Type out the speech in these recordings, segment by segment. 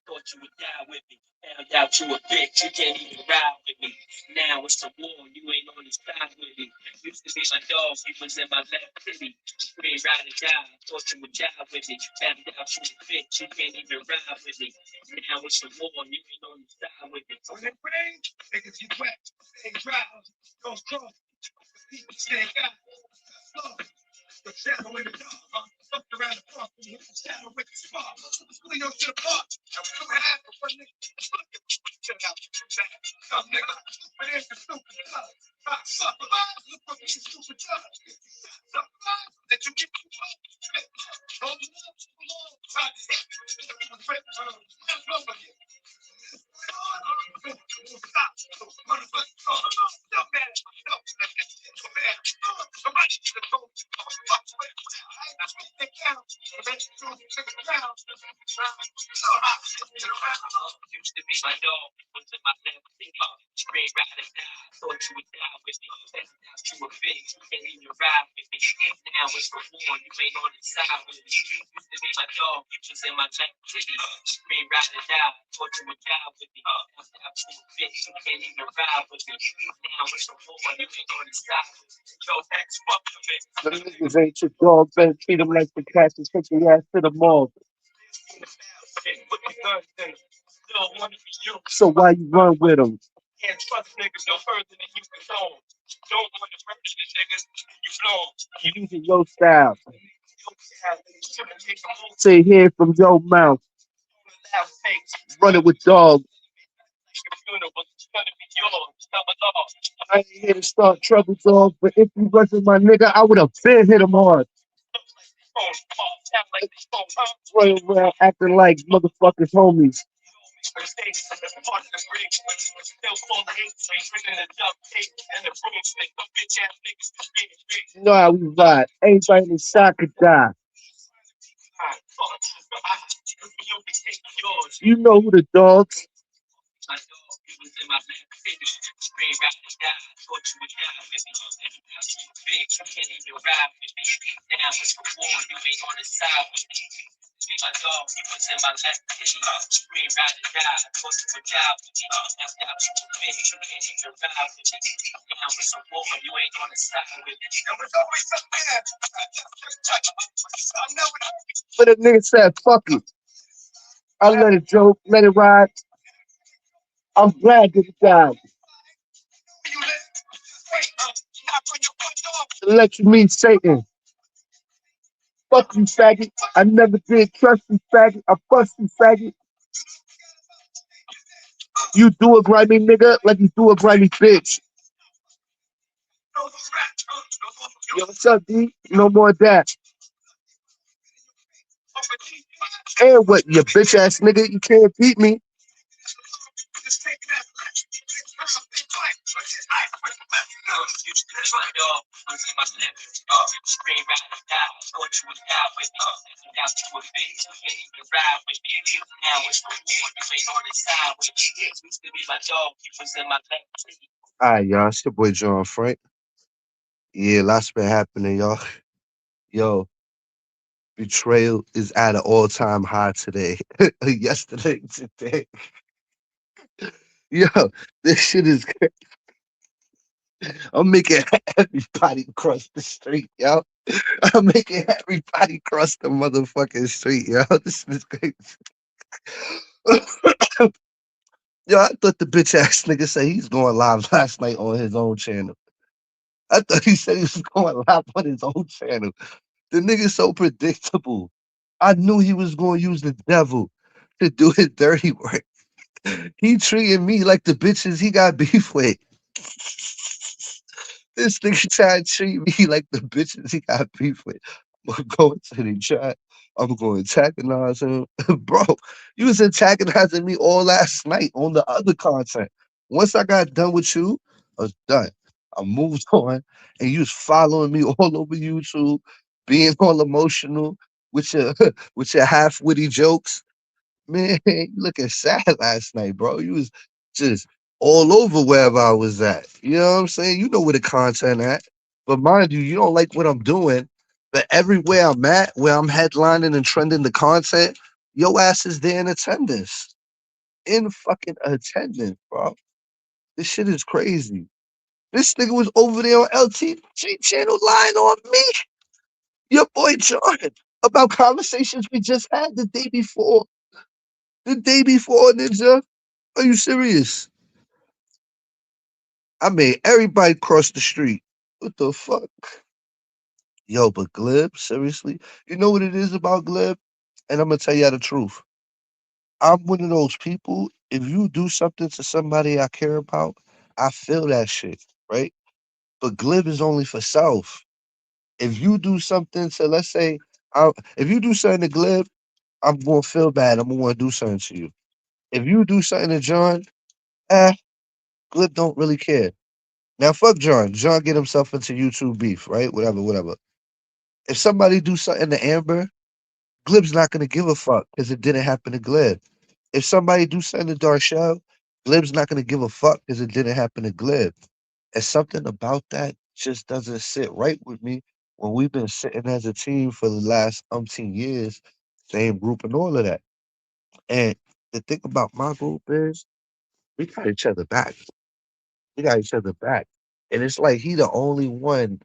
Thought you would die with me. Found out you a bitch. You can't even ride with me. Now it's a war. You ain't on the side with me. Used to be my dog. You was in my left titty. Scream, ride or die. Thought you would die with me. Found out you a bitch. You can't even ride with me. Now it's a war. You ain't on the side with me. When it rains, niggas get wet. They drive. Don't cross. People stay out. The shadow in the dark, looked around the park, and hit the shadow with the spark. Pulling up to the park, I'm coming after one nigga. Check out the back, some nigga. But there's the stupid love. Fuck, look what you stupid love. That you get too much. Don't love too long. Try to hit you. Let's go again. Stop. Motherfucker. Don't man. Somebody should have told you. Used to be my dog, was in my left finger. Scream, ride or die. Thought you would die with me. Found out you were big. You can't even ride with me. Now it's the war. You ain't on the side with me. Used to be my dog, you was in my left finger. Scream, ride or die. Thought you would die with me. Found out you were big. You can't even ride with me. Now it's the war. You ain't on the side with me. Yo, that's fuck me. The niggas ain't your dog. Better treat them like the cats and take your ass to the mall. So why you run with them? Can't trust niggas no further than you can go. Don't want to murder the niggas you blow. You using your style. Shouldn't take a move Say hear from your mouth. loud takes. Running with dogs. Your funeral is gonna be yours. Tell the law. I ain't here to start trouble, dog. But if you wasn't my nigga, I would have been hit him hard. Phone call. Sound like this phone, huh? Running around acting like motherfuckers homies. Mistakes. Part of the bridge. Still full of hate. Bringing the duct tape and the broomstick. Some bitch ass niggas just getting big. You know how we ride. Everybody in the side could die. You'll be taking yours. You know who the dogs. My dog, he was in my lap, finished. Scream, ride or die. Thought you would die with me. And now you big, you can't even ride with me. Now it's the war, you ain't on the side with me. Be my dog, he was in my lap, finished. Scream, ride or die. Thought you would die with me. And now you big, you can't even ride with me. Now it's the war, you ain't on the side with me. There was always something there. I know it. But the nigga said, fuck it. I let it joke, let it ride. I'm glad that it died. Let you meet Satan. Fuck you, faggot. I never did trust you, faggot. I bust you, faggot. You do a grimy nigga like you do a grimy bitch. Yo, what's up, D? No more of that. And what, you bitch ass nigga? You can't beat me. Scream, ride or die. Thought you would die with me. And now you a bitch. You can't even ride with me. Now it's the war. You ain't on the side with me. Used to be my dog. You was in my lap. Alright, y'all. It's your boy John Frank. Yeah, lots been happening, y'all. Yo, betrayal is at an all-time high today. Yesterday, today. Yo, this shit is. I'm making everybody cross the street, yo. I'm making everybody cross the motherfucking street, yo. This is crazy. Yo, I thought the bitch ass nigga said he's going live last night on his own channel. I thought he said he was going live on his own channel. The nigga's so predictable. I knew he was going to use the devil to do his dirty work. He treating me like the bitches he got beef with. This nigga trying to treat me like the bitches he got beef with. I'm gonna go into the chat. I'm going to antagonize him. Bro, you was antagonizing me all last night on the other content. Once I got done with you, I was done. I moved on, and you was following me all over YouTube, being all emotional with your with your half witty jokes. Man, you looking sad last night, bro. You was just all over wherever I was at. You know what I'm saying? You know where the content at. But mind you, you don't like what I'm doing. But everywhere I'm at, where I'm headlining and trending the content, Your ass is there in attendance. In fucking attendance, bro. This shit is crazy. This nigga was over there on LTG channel lying on me, your boy John, about conversations we just had the day before. The day before, Ninja. Are you serious? I made everybody cross the street. What the fuck? Yo, but Glib, seriously? You know what it is about Glib? And I'm gonna tell you the truth. I'm one of those people, if you do something to somebody I care about, I feel that shit, right? But Glib is only for self. If you do something to, let's say, if you do something to Glib, I'm gonna feel bad. I'm gonna wanna do something to you. If you do something to John, eh, Glib don't really care. Now fuck John. John get himself into YouTube beef, right? Whatever, whatever. If somebody do something to Amber, Glib's not gonna give a fuck because it didn't happen to Glib. If somebody do something to Darshell, Glib's not gonna give a fuck because it didn't happen to Glib. And something about that just doesn't sit right with me when we've been sitting as a team for the last umpteen years, same group and all of that. And the thing about my group is we got each other back. We got each other back. And it's like he the only one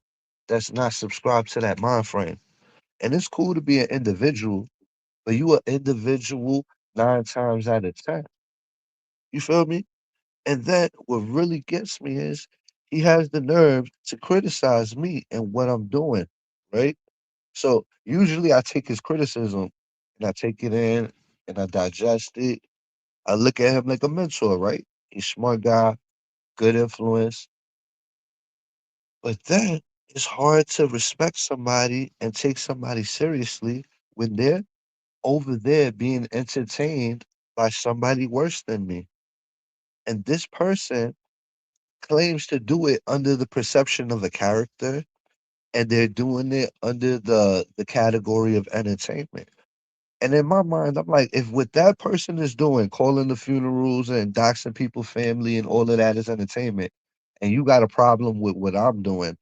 that's not subscribed to that mind frame. And it's cool to be an individual, but you an individual 9 times out of 10. You feel me? And then what really gets me is he has the nerve to criticize me and what I'm doing, right? So usually I take his criticism and I take it in and I digest it. I look at him like a mentor, right? He's a smart guy, good influence. But then it's hard to respect somebody and take somebody seriously when they're over there being entertained by somebody worse than me. And this person claims to do it under the perception of a character, and they're doing it under the category of entertainment. And in my mind, I'm like, if what that person is doing, calling the funerals and doxing people's family and all of that is entertainment, and you got a problem with what I'm doing,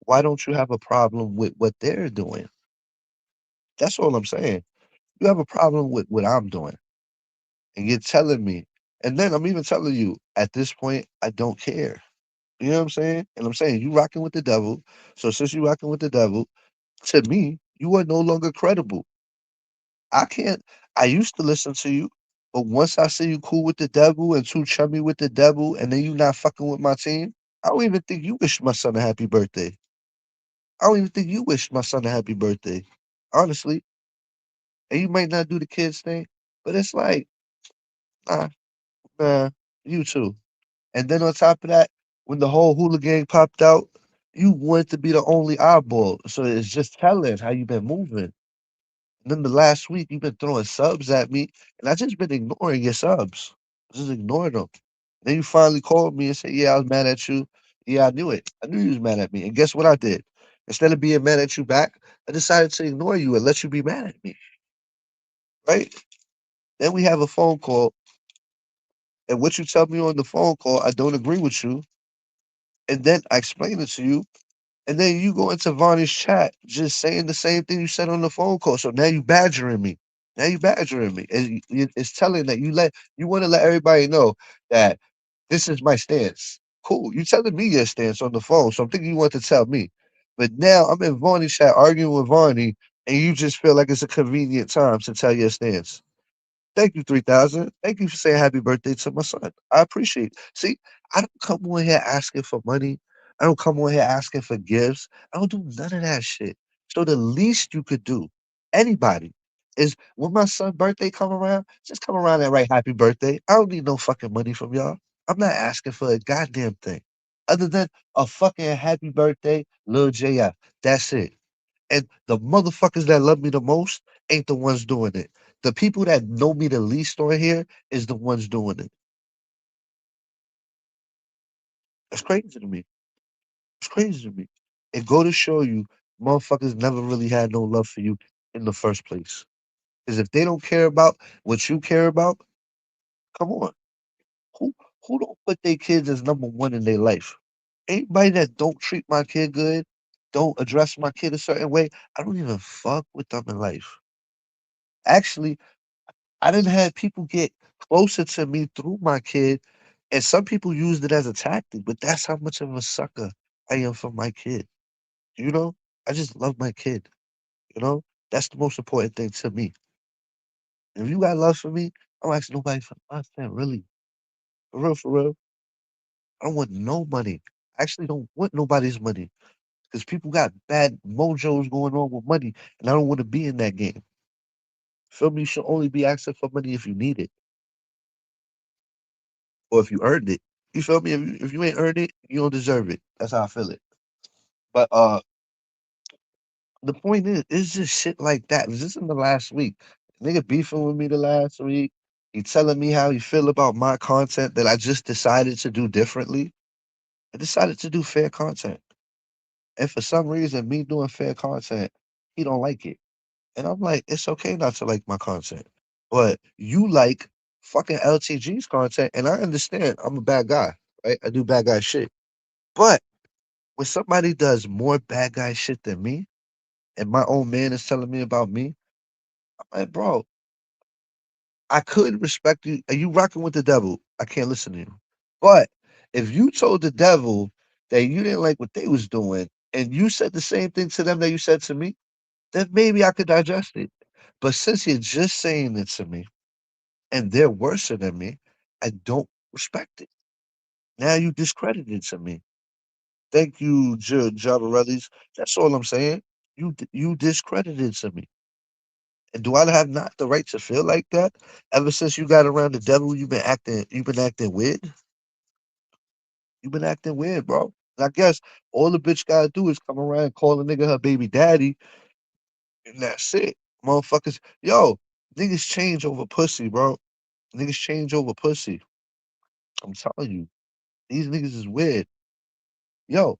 why don't you have a problem with what they're doing? That's all I'm saying. You have a problem with what I'm doing, and you're telling me. And then I'm even telling you, at this point, I don't care. You know what I'm saying? And I'm saying you rocking with the devil. So since you rocking with the devil, to me, you are no longer credible. I can't. I used to listen to you, but once I see you cool with the devil and too chummy with the devil, and then you not fucking with my team, I don't even think you wished my son a happy birthday. I don't even think you wished my son a happy birthday, honestly. And you might not do the kids thing, but it's like, nah, nah, you too. And then on top of that, when the whole hula gang popped out, you wanted to be the only eyeball. So it's just telling how you been moving. And then the last week, you've been throwing subs at me, and I just been ignoring your subs. Just ignoring them. Then you finally called me and said, "Yeah, I was mad at you." Yeah, I knew it. I knew you was mad at me. And guess what I did? Instead of being mad at you back, I decided to ignore you and let you be mad at me. Right? Then we have a phone call, and what you tell me on the phone call, I don't agree with you. And then I explain it to you. And then you go into Vonnie's chat just saying the same thing you said on the phone call. So now you badgering me. Now you badgering me. It's telling that you want to let everybody know that this is my stance. Cool. You telling me your stance on the phone. So I'm thinking you want to tell me. But now I'm in Vonnie's chat arguing with Vonnie, and you just feel like it's a convenient time to tell your stance. Thank you, 3000. Thank you for saying happy birthday to my son. I appreciate it. See, I don't come on here asking for money. I don't come on here asking for gifts. I don't do none of that shit. So the least you could do, anybody, is when my son's birthday come around, just come around and write happy birthday. I don't need no fucking money from y'all. I'm not asking for a goddamn thing. Other than a fucking happy birthday, Lil JF. That's it. And the motherfuckers that love me the most ain't the ones doing it. The people that know me the least on here is the ones doing it. That's crazy to me. It's crazy to me. It go to show you, motherfuckers never really had no love for you in the first place. Because if they don't care about what you care about, come on. Who who don't put their kids as number one in their life? Anybody that don't treat my kid good, don't address my kid a certain way, I don't even fuck with them in life. Actually, I didn't have people get closer to me through my kid, and some people used it as a tactic, but that's how much of a sucker I am for my kid. You know, I just love my kid. You know, that's the most important thing to me. If you got love for me, I don't ask nobody for nothing, really. For real, for real. I don't want no money. I actually don't want nobody's money because people got bad mojos going on with money, and I don't want to be in that game. Feel me? You should only be asking for money if you need it or if you earned it. You feel me? If you ain't earned it, you don't deserve it. That's how I feel it. But the point is, it's just shit like that. It was just in the last week. Nigga beefing with me the last week. He telling me how he feel about my content that I just decided to do differently. I decided to do fair content. And for some reason, me doing fair content, he don't like it. And I'm like, it's okay not to like my content. But you like fucking LTG's content, and I understand I'm a bad guy, right? I do bad guy shit. But when somebody does more bad guy shit than me, and my own man is telling me about me, I'm like, bro, I could respect you. Are you rocking with the devil? I can't listen to you. But if you told the devil that you didn't like what they was doing, and you said the same thing to them that you said to me, then maybe I could digest it. But since you're just saying it to me, and they're worse than me, I don't respect it. Now you discredited to me. Thank you, Javarellis. That's all I'm saying. You discredited to me. And do I have not the right to feel like that? Ever since you got around the devil, you've been acting weird. You've been acting weird, bro. And I guess all the bitch gotta do is come around and call a nigga her baby daddy, and that's it. Motherfuckers, yo, niggas change over pussy, bro. Niggas change over pussy. I'm telling you, these niggas is weird. Yo,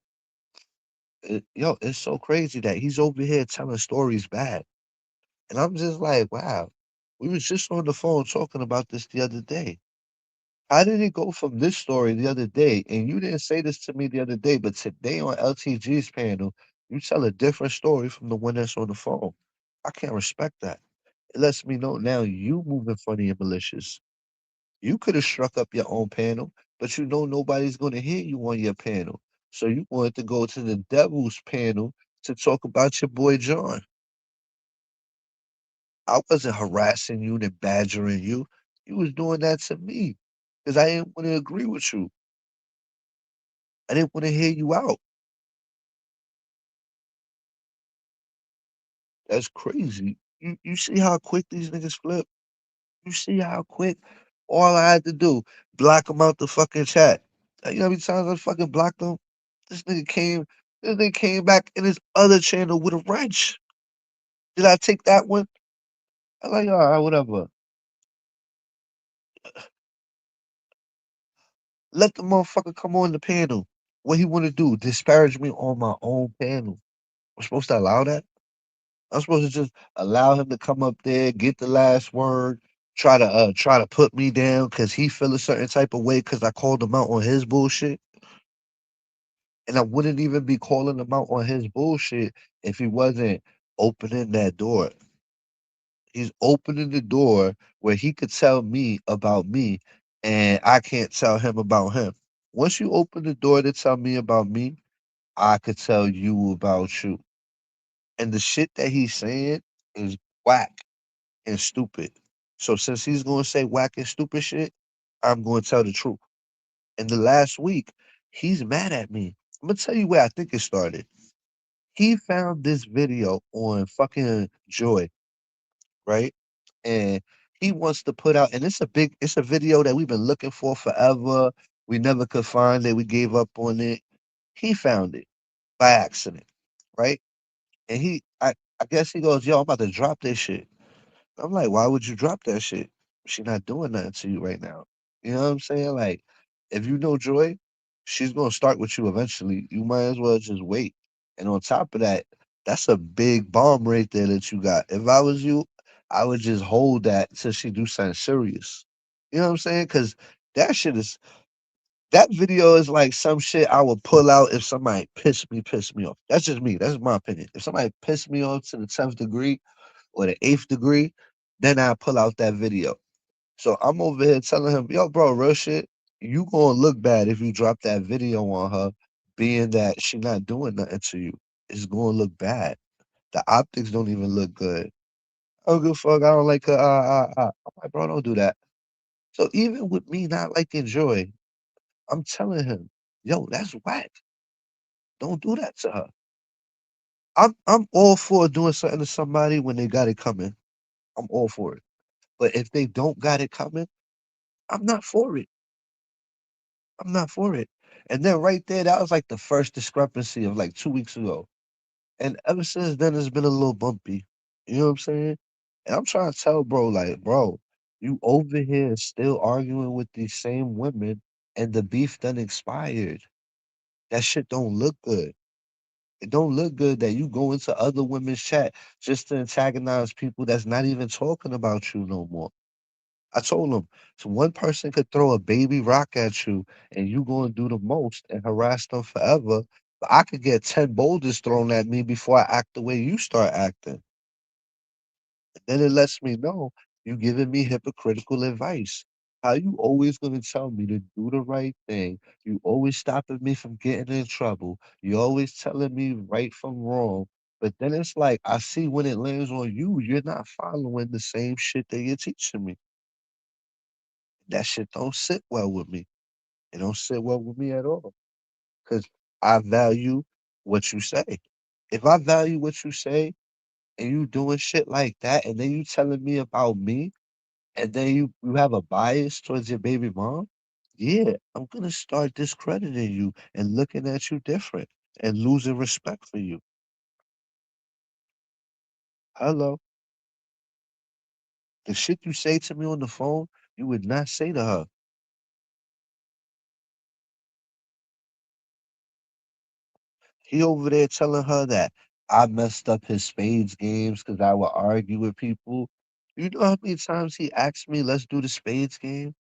yo, it's so crazy that he's over here telling stories bad. And I'm just like, wow. We was just on the phone talking about this the other day. How did it go from this story the other day? And you didn't say this to me the other day, but today on LTG's panel, you tell a different story from the one that's on the phone. I can't respect that. It lets me know now you moving funny and malicious. You could have struck up your own panel, but you know nobody's going to hear you on your panel. So you wanted to go to the devil's panel to talk about your boy John. I wasn't harassing you and badgering you. You was doing that to me because I didn't want to agree with you. I didn't want to hear you out. That's crazy. You see how quick these niggas flip? You see how quick? All I had to do, block them out the fucking chat. You know how many times I fucking blocked them? This nigga came, this nigga came back in his other channel with a wrench. Did I take that one? I'm like, all right, whatever. Let the motherfucker come on the panel. What he want to do? Disparage me on my own panel. I'm supposed to allow that? I'm supposed to just allow him to come up there, get the last word, try to put me down because he feel a certain type of way because I called him out on his bullshit. And I wouldn't even be calling him out on his bullshit if he wasn't opening that door. He's opening the door where he could tell me about me and I can't tell him about him. Once you open the door to tell me about me, I could tell you about you. And the shit that he's saying is whack and stupid. So since he's gonna say whack and stupid shit, I'm gonna tell the truth. And the last week, he's mad at me. I'm gonna tell you where I think it started. He found this video on fucking Joy, right? And he wants to put out, and it's a video that we've been looking for forever. We never could find it. We gave up on it. He found it by accident, right? And I guess he goes, yo, I'm about to drop this shit. I'm like, why would you drop that shit? She not doing nothing to you right now. You know what I'm saying? Like, if you know Joy, she's gonna start with you eventually. You might as well just wait. And on top of that, that's a big bomb right there that you got. If I was you, I would just hold that till she do something serious. You know what I'm saying? Because that shit is that video is like some shit I would pull out if somebody pissed me off. That's just me. That's my opinion. If somebody pissed me off to the 10th degree or the 8th degree, Then I pull out that video. So I'm over here telling him, yo, bro, real shit, you gonna look bad if you drop that video on her, being that she not doing nothing to you. It's gonna look bad. The optics don't even look good. I don't give a fuck. I don't like her. I'm like, bro, don't do that. So even with me not liking Joy, I'm telling him, yo, that's whack. Don't do that to her. I'm all for doing something to somebody when they got it coming. I'm all for it. But if they don't got it coming, I'm not for it. I'm not for it. And then right there, that was like the first discrepancy of like 2 weeks ago. And ever since then, it's been a little bumpy. You know what I'm saying? And I'm trying to tell bro, like, bro, you over here still arguing with these same women and the beef done expired. That shit don't look good. It don't look good that you go into other women's chat just to antagonize people that's not even talking about you no more. I told him, so one person could throw a baby rock at you and you gonna do the most and harass them forever. But I could get 10 boulders thrown at me before I act the way you start acting. Then it lets me know you giving me hypocritical advice. How you always gonna tell me to do the right thing? You always stopping me from getting in trouble. You always telling me right from wrong. But then it's like I see when it lands on you, you're not following the same shit that you're teaching me. That shit don't sit well with me. It don't sit well with me at all. Cause I value what you say. If I value what you say and you doing shit like that, and then you telling me about me, and then you have a bias towards your baby mom, yeah, I'm gonna start discrediting you and looking at you different and losing respect for you. Hello. The shit you say to me on the phone, you would not say to her. He over there telling her that I messed up his spades games because I would argue with people. You know how many times he asked me, let's do the spades game?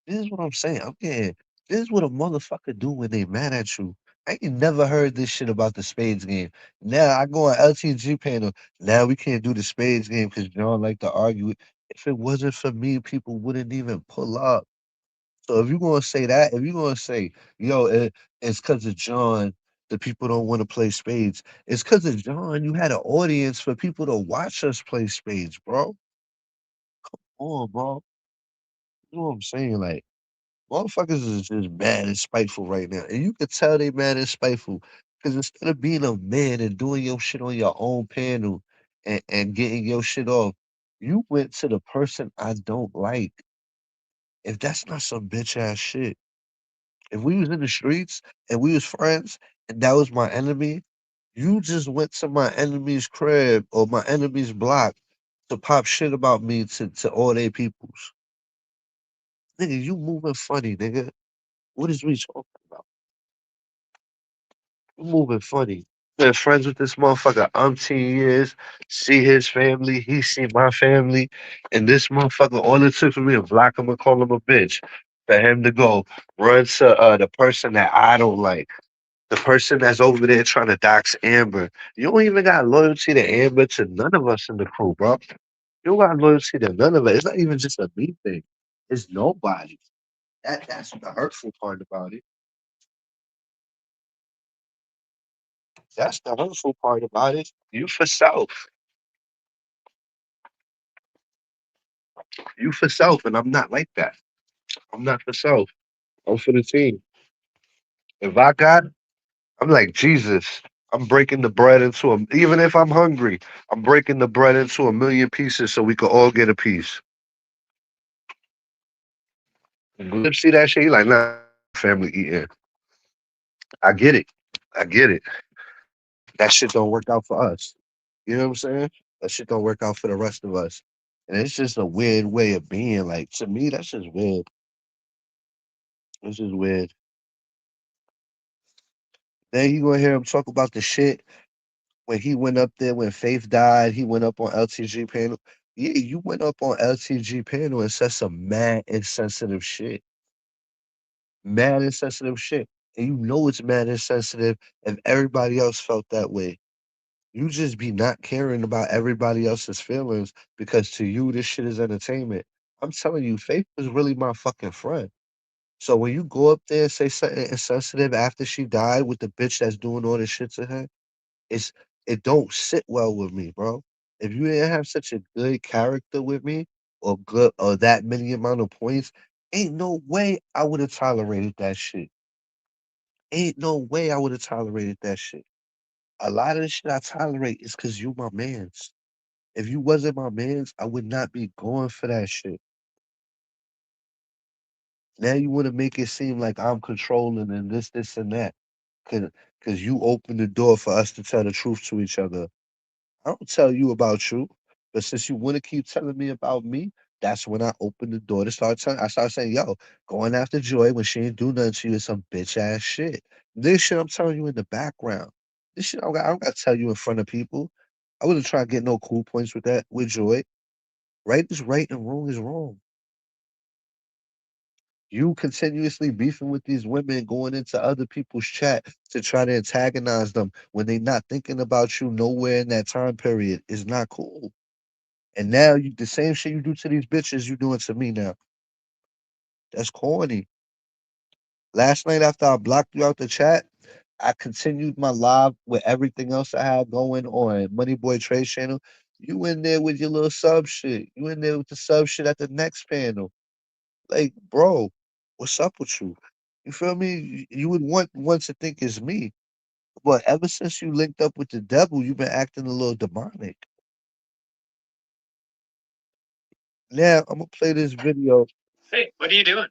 This is what I'm saying. I'm getting, this is what a motherfucker do when they mad at you. I ain't never heard this shit about the spades game. Now I go on LTG panel. Now we can't do the spades game because John like to argue. If it wasn't for me, people wouldn't even pull up. So if you're gonna say that, if you're gonna say, yo, it's because of John, the people don't want to play spades. It's because of John. You had an audience for people to watch us play spades, bro. Oh, bro. You know what I'm saying? Like, motherfuckers is just mad and spiteful right now. And you can tell they mad and spiteful. Because instead of being a man and doing your shit on your own panel and getting your shit off, you went to the person I don't like. If that's not some bitch ass shit. If we was in the streets and we was friends and that was my enemy, you just went to my enemy's crib or my enemy's block to pop shit about me to all they peoples. Nigga, you moving funny, nigga. What is we talking about? You moving funny. Been friends with this motherfucker umpteen years, see his family, he see my family, and this motherfucker, all it took for me to block him and call him a bitch, for him to go run to the person that I don't like. The person that's over there trying to dox Amber. You don't even got loyalty to Amber to none of us in the crew, bro. You don't got loyalty to none of it. It's not even just a me thing. It's nobody. That's the hurtful part about it. That's the hurtful part about it. You for self. You for self, and I'm not like that. I'm not for self. I'm for the team. If I got, I'm like Jesus. I'm breaking the bread into a. Even if I'm hungry, I'm breaking the bread into a million pieces so we could all get a piece. Glib see that shit, he like, nah, I got family eating. I get it. I get it. That shit don't work out for us. You know what I'm saying? That shit don't work out for the rest of us. And it's just a weird way of being. Like, to me, that's just weird. It's just weird. Then you gonna hear him talk about the shit when he went up there when Faith died, he went up on LTG panel. Yeah, you went up on LTG panel and said some mad insensitive shit. Mad insensitive shit. And you know it's mad insensitive if everybody else felt that way. You just be not caring about everybody else's feelings because to you this shit is entertainment. I'm telling you, Faith was really my fucking friend. So when you go up there and say something insensitive after she died with the bitch that's doing all this shit to her, it's it don't sit well with me, bro. If you didn't have such a good character with me or good or that many amount of points, ain't no way I would have tolerated that shit. Ain't no way I would have tolerated that shit. A lot of the shit I tolerate is cause you my mans. If you wasn't my mans, I would not be going for that shit. Now you want to make it seem like I'm controlling and this, and that. Cause you opened the door for us to tell the truth to each other. I don't tell you about you, but since you want to keep telling me about me, that's when I open the door to start telling. I start saying, "Yo, going after Joy when she ain't do nothing to you is some bitch ass shit." This shit I'm telling you in the background. This shit I don't got to tell you in front of people. I wasn't trying to get no cool points with that with Joy. Right is right and wrong is wrong. You continuously beefing with these women, going into other people's chat to try to antagonize them when they not thinking about you nowhere in that time period is not cool. And now you the same shit you do to these bitches, you doing to me now. That's corny. Last night after I blocked you out the chat, I continued my live with everything else I had going on Money Boy Trade Channel. You in there with your little sub shit. You in there with the sub shit at the next panel. Like, bro, what's up with you? You feel me? You would want to think it's me. But ever since you linked up with the devil, you've been acting a little demonic. Now I'm gonna play this video. Hey, what are you doing?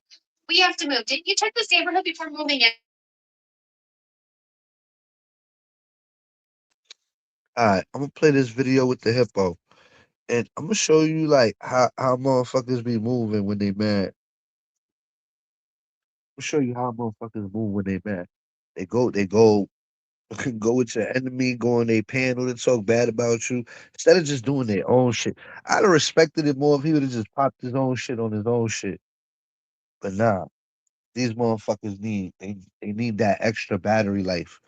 We have to move. Didn't you check this neighborhood before moving in? Alright, I'm gonna play this video with the hippo. And I'm gonna show you like how motherfuckers be moving when they mad. I'm show you how motherfuckers move when they mad. They go go with your enemy, go on their panel to talk bad about you, instead of just doing their own shit. I'd have respected it more if he would have just popped his own shit on his own shit. But nah, these motherfuckers they need that extra battery life.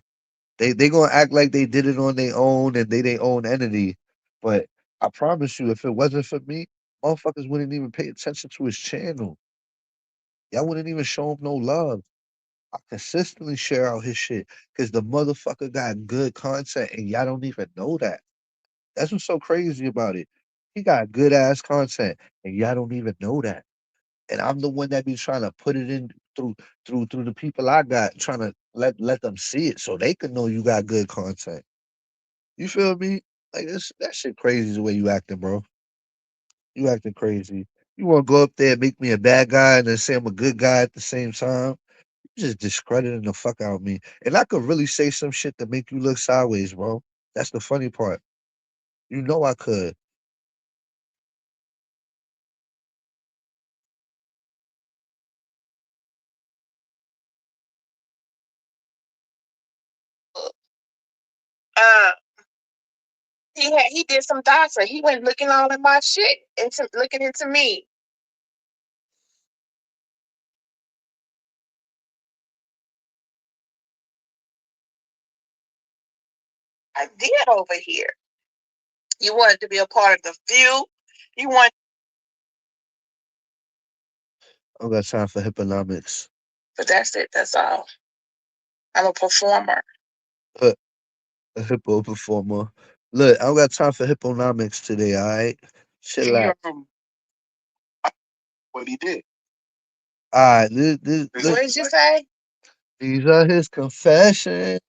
They gonna act like they did it on their own and they their own entity. But I promise you, if it wasn't for me, motherfuckers wouldn't even pay attention to his channel. Y'all wouldn't even show him no love. I consistently share out his shit because the motherfucker got good content and y'all don't even know that. That's what's so crazy about it. He got good ass content and y'all don't even know that. And I'm the one that be trying to put it in through the people I got, trying to let them see it so they can know you got good content. You feel me? Like this that shit crazy the way you acting, bro. You acting crazy. You wanna go up there and make me a bad guy and then say I'm a good guy at the same time? You just discrediting the fuck out of me. And I could really say some shit to make you look sideways, bro. That's the funny part. You know I could. Uh, he did some doctor. He went looking all in my shit, into looking into me. I did over here. You wanted to be a part of the view. You want, I don't got time for hipponomics. but that's it. That's all. I'm a performer. Uh, a hippo performer. Look, I don't got time for hipponomics today, alright? Chill out. What he did? Alright, What did you say? these are his confessions.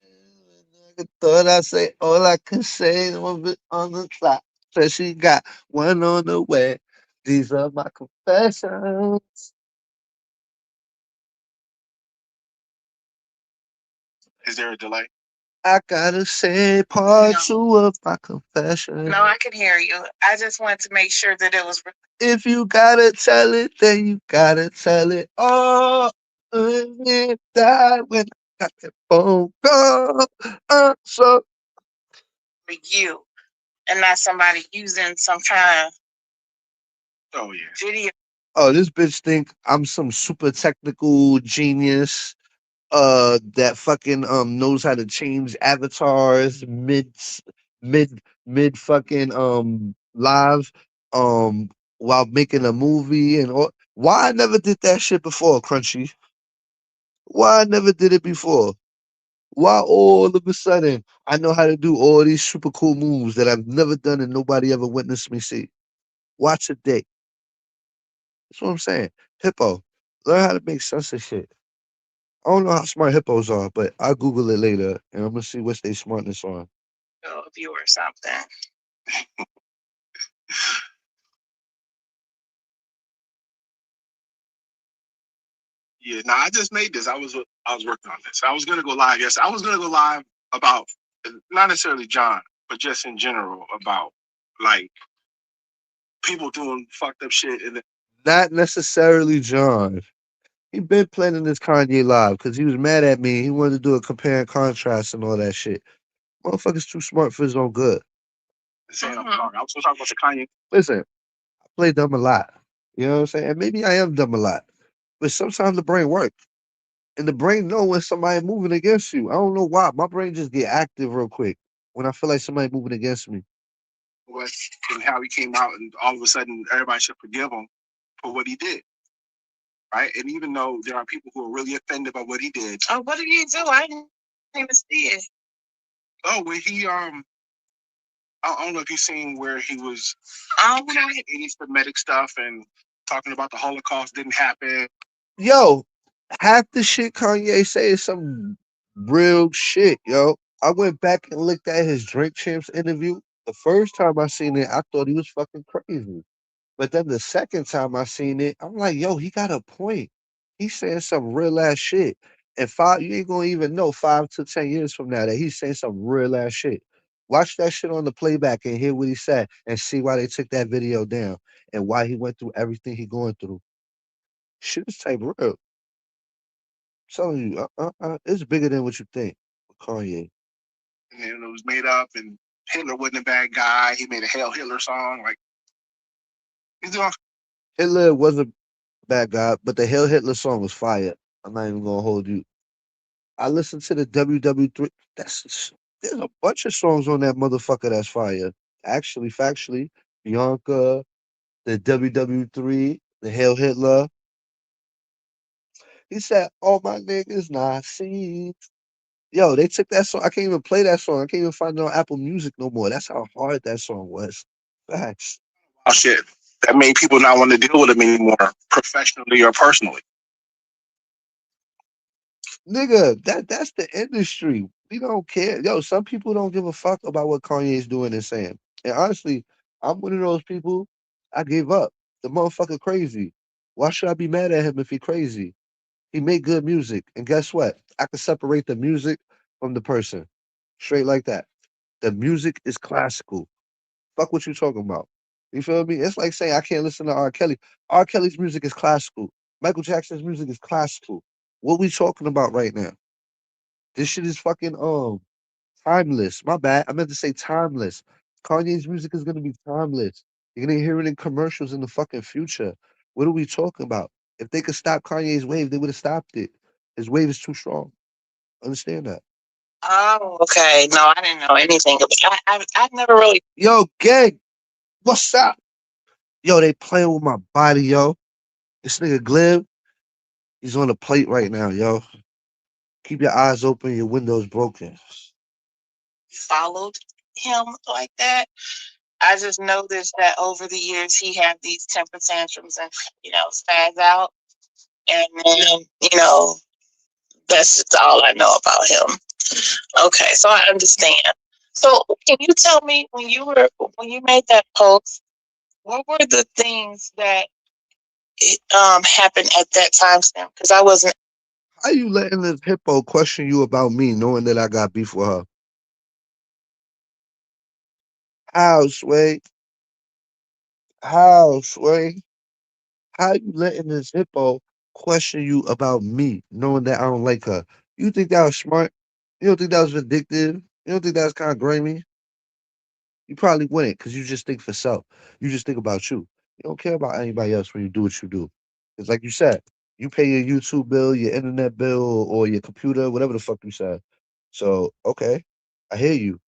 Nigga thought I say all I could say is one bit on the clock. Said she got one on the way. These are my confessions. Is there a delay? I gotta say part two of my confession. No, I can hear you. I just wanted to make sure that it was. If you gotta tell it, then you gotta tell it all. And that when I got that phone call. So For you and not somebody using some kind of Oh yeah. video. oh, this bitch think I'm some super technical genius that fucking knows how to change avatars mid fucking live while making a movie and all. Why I never did that shit before, Crunchy? Why I never did it before? Why all of a sudden I know how to do all these super cool moves that I've never done and nobody ever witnessed me see? Watch a day. That's what I'm saying. Hippo, learn how to make sense of shit. I don't know how smart hippos are, but I'll Google it later and I'm gonna see what's their smartness on. A view or something. Yeah, now I just made this. I was working on this. I was gonna go live. Yes, I was gonna go live about not necessarily John, but just in general about like people doing fucked up shit. And Not necessarily John. He been planning this Kanye live because he was mad at me. He wanted to do a compare and contrast and all that shit. Motherfucker's too smart for his own good. saying I'm sorry. I was gonna talk about the Kanye. Listen, I play dumb a lot. You know what I'm saying? And maybe I am dumb a lot. But sometimes the brain works. And the brain know when somebody moving against you. I don't know why. My brain just get active real quick when I feel like somebody moving against me. What and how he came out, and all of a sudden everybody should forgive him for what he did, right? And even though there are people who are really offended by what he did. Oh, what did he do? I didn't even see it. Oh, well, I don't know if you've seen where he was any Semitic stuff and talking about the Holocaust didn't happen. Yo, half the shit Kanye say is some real shit, yo. I went back and looked at his Drink Champs interview. The first time I seen it, I thought he was fucking crazy. But then the second time I seen it, I'm like, yo, he got a point. He's saying some real ass shit. And you ain't gonna even know 5 to 10 years from now that he's saying some real ass shit. Watch that shit on the playback and hear what he said and see why they took that video down and why he went through everything he going through. Shit is type real. I'm telling you, it's bigger than what you think. Kanye. And then it was made up, and Hitler wasn't a bad guy. He made a Hail Hitler song. Like, he's doing. Hitler was a bad guy, but the Hail Hitler song was fire. I'm not even gonna hold you. I listened to the WW3. There's a bunch of songs on that motherfucker that's fire. Actually, factually, Bianca, the WW3, the Hail Hitler. He said, "All my niggas Nazis." Yo, they took that song. I can't even play that song. I can't even find it on Apple Music no more. That's how hard that song was. Facts. Oh shit! That made people not want to deal with him anymore, professionally or personally. Nigga, that's the industry. We don't care. Yo, some people don't give a fuck about what Kanye's doing and saying. And honestly, I'm one of those people. I gave up. The motherfucker crazy. Why should I be mad at him if he crazy? He made good music. And guess what? I can separate the music from the person. Straight like that. The music is classical. Fuck what you talking about. You feel me? It's like saying I can't listen to R. Kelly. R. Kelly's music is classical. Michael Jackson's music is classical. What we talking about right now? This shit is fucking timeless. My bad. I meant to say timeless. Kanye's music is gonna be timeless. You're gonna hear it in commercials in the fucking future. What are we talking about? If they could stop Kanye's wave, they would have stopped it. His wave is too strong. Understand that. Oh, okay. No, I didn't know anything about. I've never really. Yo, gang, what's up? Yo, they playing with my body, yo. This nigga Glib, he's on the plate right now, yo. Keep your eyes open, your windows broken. Followed him like that. I just noticed that over the years he had these temper tantrums and spaz out, and then that's just all I know about him. Okay, so I understand. So can you tell me when you made that post, what were the things that happened at that time stamp? Because I wasn't. How you letting this hippo question you about me knowing that I got beef with her? How, Sway? How, Sway? How you letting this hippo question you about me knowing that I don't like her? You think that was smart? You don't think that was vindictive? You don't think that was kind of grimy? You probably wouldn't because you just think for self. You just think about you. You don't care about anybody else when you do what you do. It's like you said, you pay your YouTube bill, your internet bill, or your computer, whatever the fuck you said. So, okay, I hear you.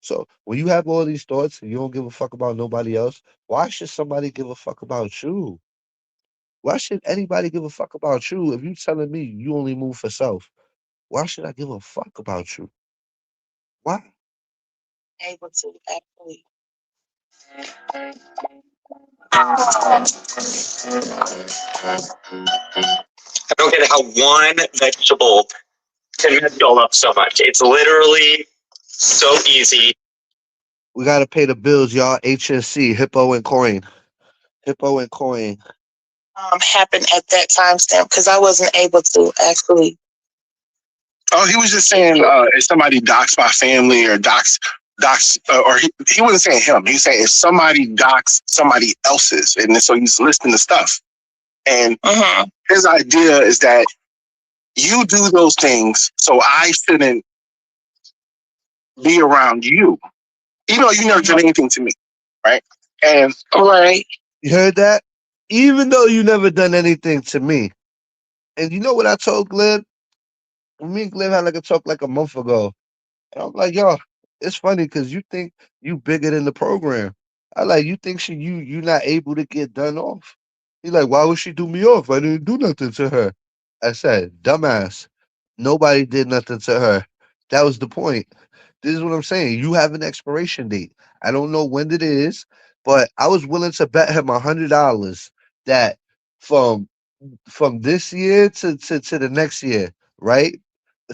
So when you have all these thoughts and you don't give a fuck about nobody else, why should somebody give a fuck about you? Why should anybody give a fuck about you if you telling me you only move for self? Why should I give a fuck about you? Why? Able to actually. I don't get how one vegetable can mess y'all up so much. It's literally so easy. We gotta pay the bills, y'all. HNC, Hippo and Coin. Hippo and Coin. Happen at that timestamp because I wasn't able to actually. Oh, he was just saying if somebody docs my family or docs, or he wasn't saying him. He was saying if somebody docs somebody else's, and so he's listing the stuff. And his idea is that you do those things, so I shouldn't be around you, even though you never did anything to me, right? And Right. You heard that? Even though you never done anything to me. And you know what I told Glib? Me and Glib had like a talk like a month ago. And I'm like, yo, it's funny because you think you bigger than the program. I like you think you not able to get done off. He like, why would she do me off? I didn't do nothing to her. I said, dumbass. Nobody did nothing to her. That was the point. This is what I'm saying. You have an expiration date. I don't know when it is, but I was willing to bet him $100 that from this year to the next year, right?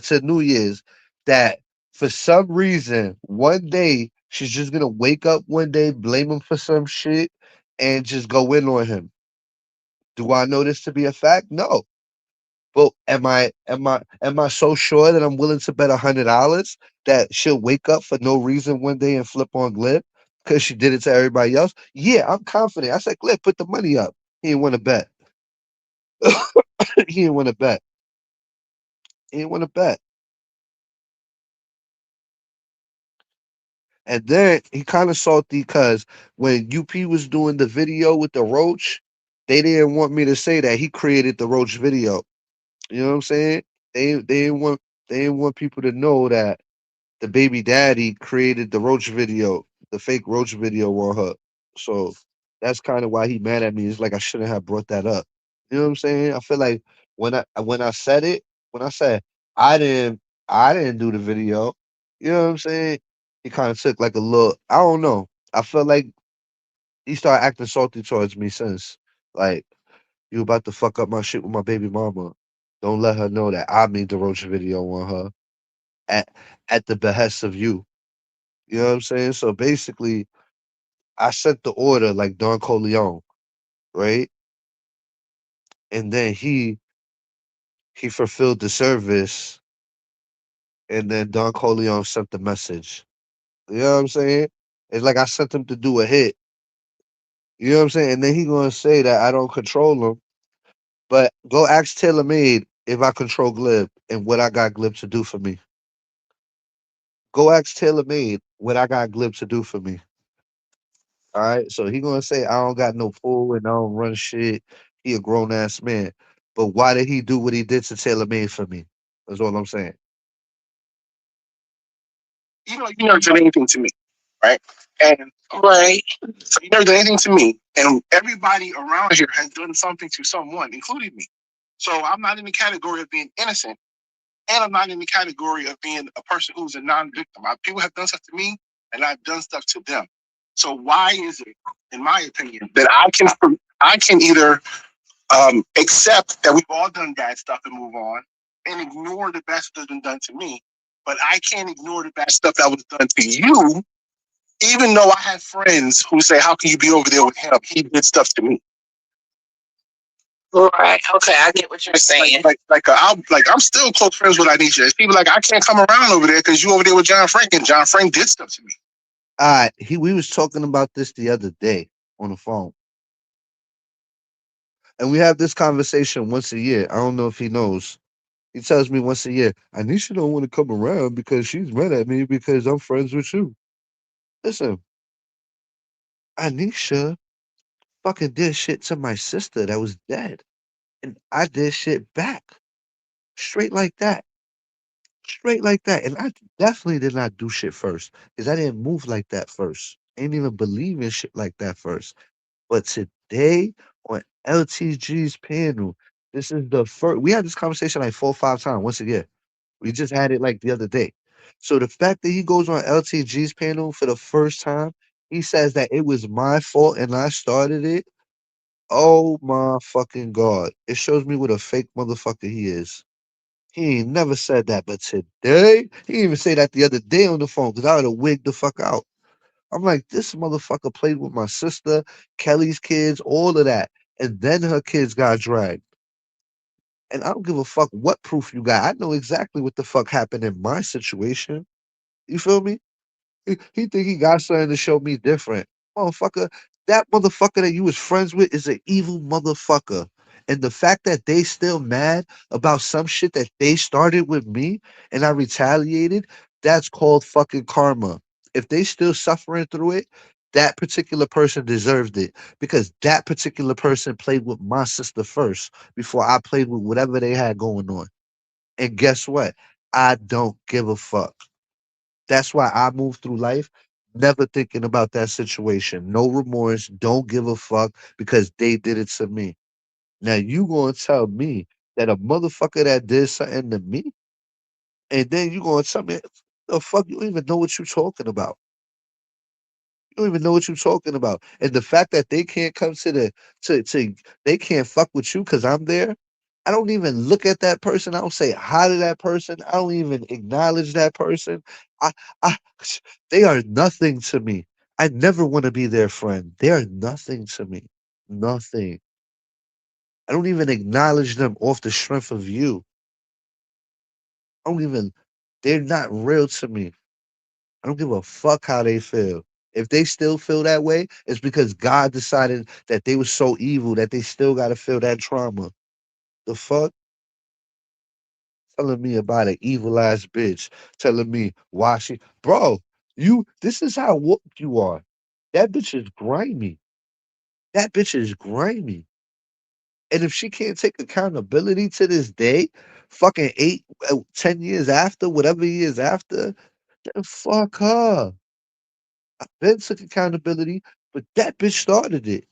To New Year's, that for some reason, one day she's just gonna wake up one day, blame him for some shit, and just go in on him. Do I know this to be a fact? No. But am I so sure that I'm willing to bet $100 that she'll wake up for no reason one day and flip on Glib because she did it to everybody else? Yeah, I'm confident. I said, Glib, put the money up. He didn't want to bet. he didn't want to bet. He didn't want to bet. And then he kind of salty because when UP was doing the video with the roach, they didn't want me to say that he created the roach video. You know what I'm saying? They didn't want people to know that the baby daddy created the roach video, the fake roach video on her. So that's kind of why he mad at me. It's like I shouldn't have brought that up. You know what I'm saying? I feel like when I said it, when I said I didn't I didn't do the video, you know what I'm saying? He kind of took like a little, I don't know. I felt like he started acting salty towards me since. Like, you about to fuck up my shit with my baby mama. Don't let her know that I made the roach video on her at the behest of you. You know what I'm saying? So basically, I sent the order like Don Corleone, right? And then he fulfilled the service, and then Don Corleone sent the message. You know what I'm saying? It's like I sent him to do a hit. You know what I'm saying? And then he gonna say that I don't control him. But go ask Taylor Made if I control Glib and what I got Glib to do for me. Go ask Taylor Made what I got Glib to do for me. All right. So he gonna say I don't got no pull and I don't run shit. He a grown ass man. But why did he do what he did to Taylor Made for me? That's all I'm saying. you know, you never did anything to me, right? And Right. so you never did anything to me, and everybody around here has done something to someone, including me. So I'm not in the category of being innocent, and I'm not in the category of being a person who's a non-victim. People have done stuff to me, and I've done stuff to them. So why is it, in my opinion, that I can either accept that we've all done bad stuff and move on, and ignore the bad stuff that's been done to me, but I can't ignore the bad stuff that was done to you, even though I have friends who say, "How can you be over there with him? He did stuff to me." Right. Okay, I get what you're saying. I'm still close friends with Anisha. People like I can't come around over there because you over there with John Frank, and John Frank did stuff to me. All right. We was talking about this the other day on the phone. And we have this conversation once a year. I don't know if he knows. He tells me once a year, Anisha don't want to come around because she's mad at me because I'm friends with you. Listen, Anisha fucking did shit to my sister that was dead. And I did shit back. Straight like that. Straight like that. And I definitely did not do shit first. Because I didn't move like that first. I didn't even believe in shit like that first. But today on LTG's panel, this is the first we had this conversation like 4 or 5 times once a year. We just had it like the other day. So the fact that he goes on LTG's panel for the first time, he says that it was my fault and I started it. Oh my fucking god. It shows me what a fake motherfucker he is. He ain't never said that, but today, he didn't even say that the other day on the phone because I would have wigged the fuck out. I'm like, this motherfucker played with my sister, Kelly's kids, all of that. And then her kids got dragged. And I don't give a fuck what proof you got. I know exactly what the fuck happened in my situation. You feel me? He think he got something to show me different. Motherfucker, that motherfucker that you was friends with is an evil motherfucker. And the fact that they still mad about some shit that they started with me and I retaliated, that's called fucking karma. If they still suffering through it, that particular person deserved it because that particular person played with my sister first before I played with whatever they had going on. And guess what? I don't give a fuck. That's why I move through life never thinking about that situation. No remorse. Don't give a fuck because they did it to me. Now you gonna tell me that a motherfucker that did something to me, and then you gonna tell me the fuck you don't even know what you talking about. You don't even know what you're talking about. And the fact that they can't come to to they can't fuck with you because I'm there. I don't even look at that person. I don't say hi to that person. I don't even acknowledge that person. I, I, they are nothing to me. I never want to be their friend. They are nothing to me. Nothing. I don't even acknowledge them off the strength of you. I don't even, they're not real to me. I don't give a fuck how they feel. If they still feel that way, it's because God decided that they were so evil that they still got to feel that trauma. The fuck? Telling me about an evil ass bitch, telling me why she, bro, this is how whooped you are. That bitch is grimy. That bitch is grimy. And if she can't take accountability to this day, fucking 10 years after, whatever years after, then fuck her. Ben took accountability, but that bitch started it.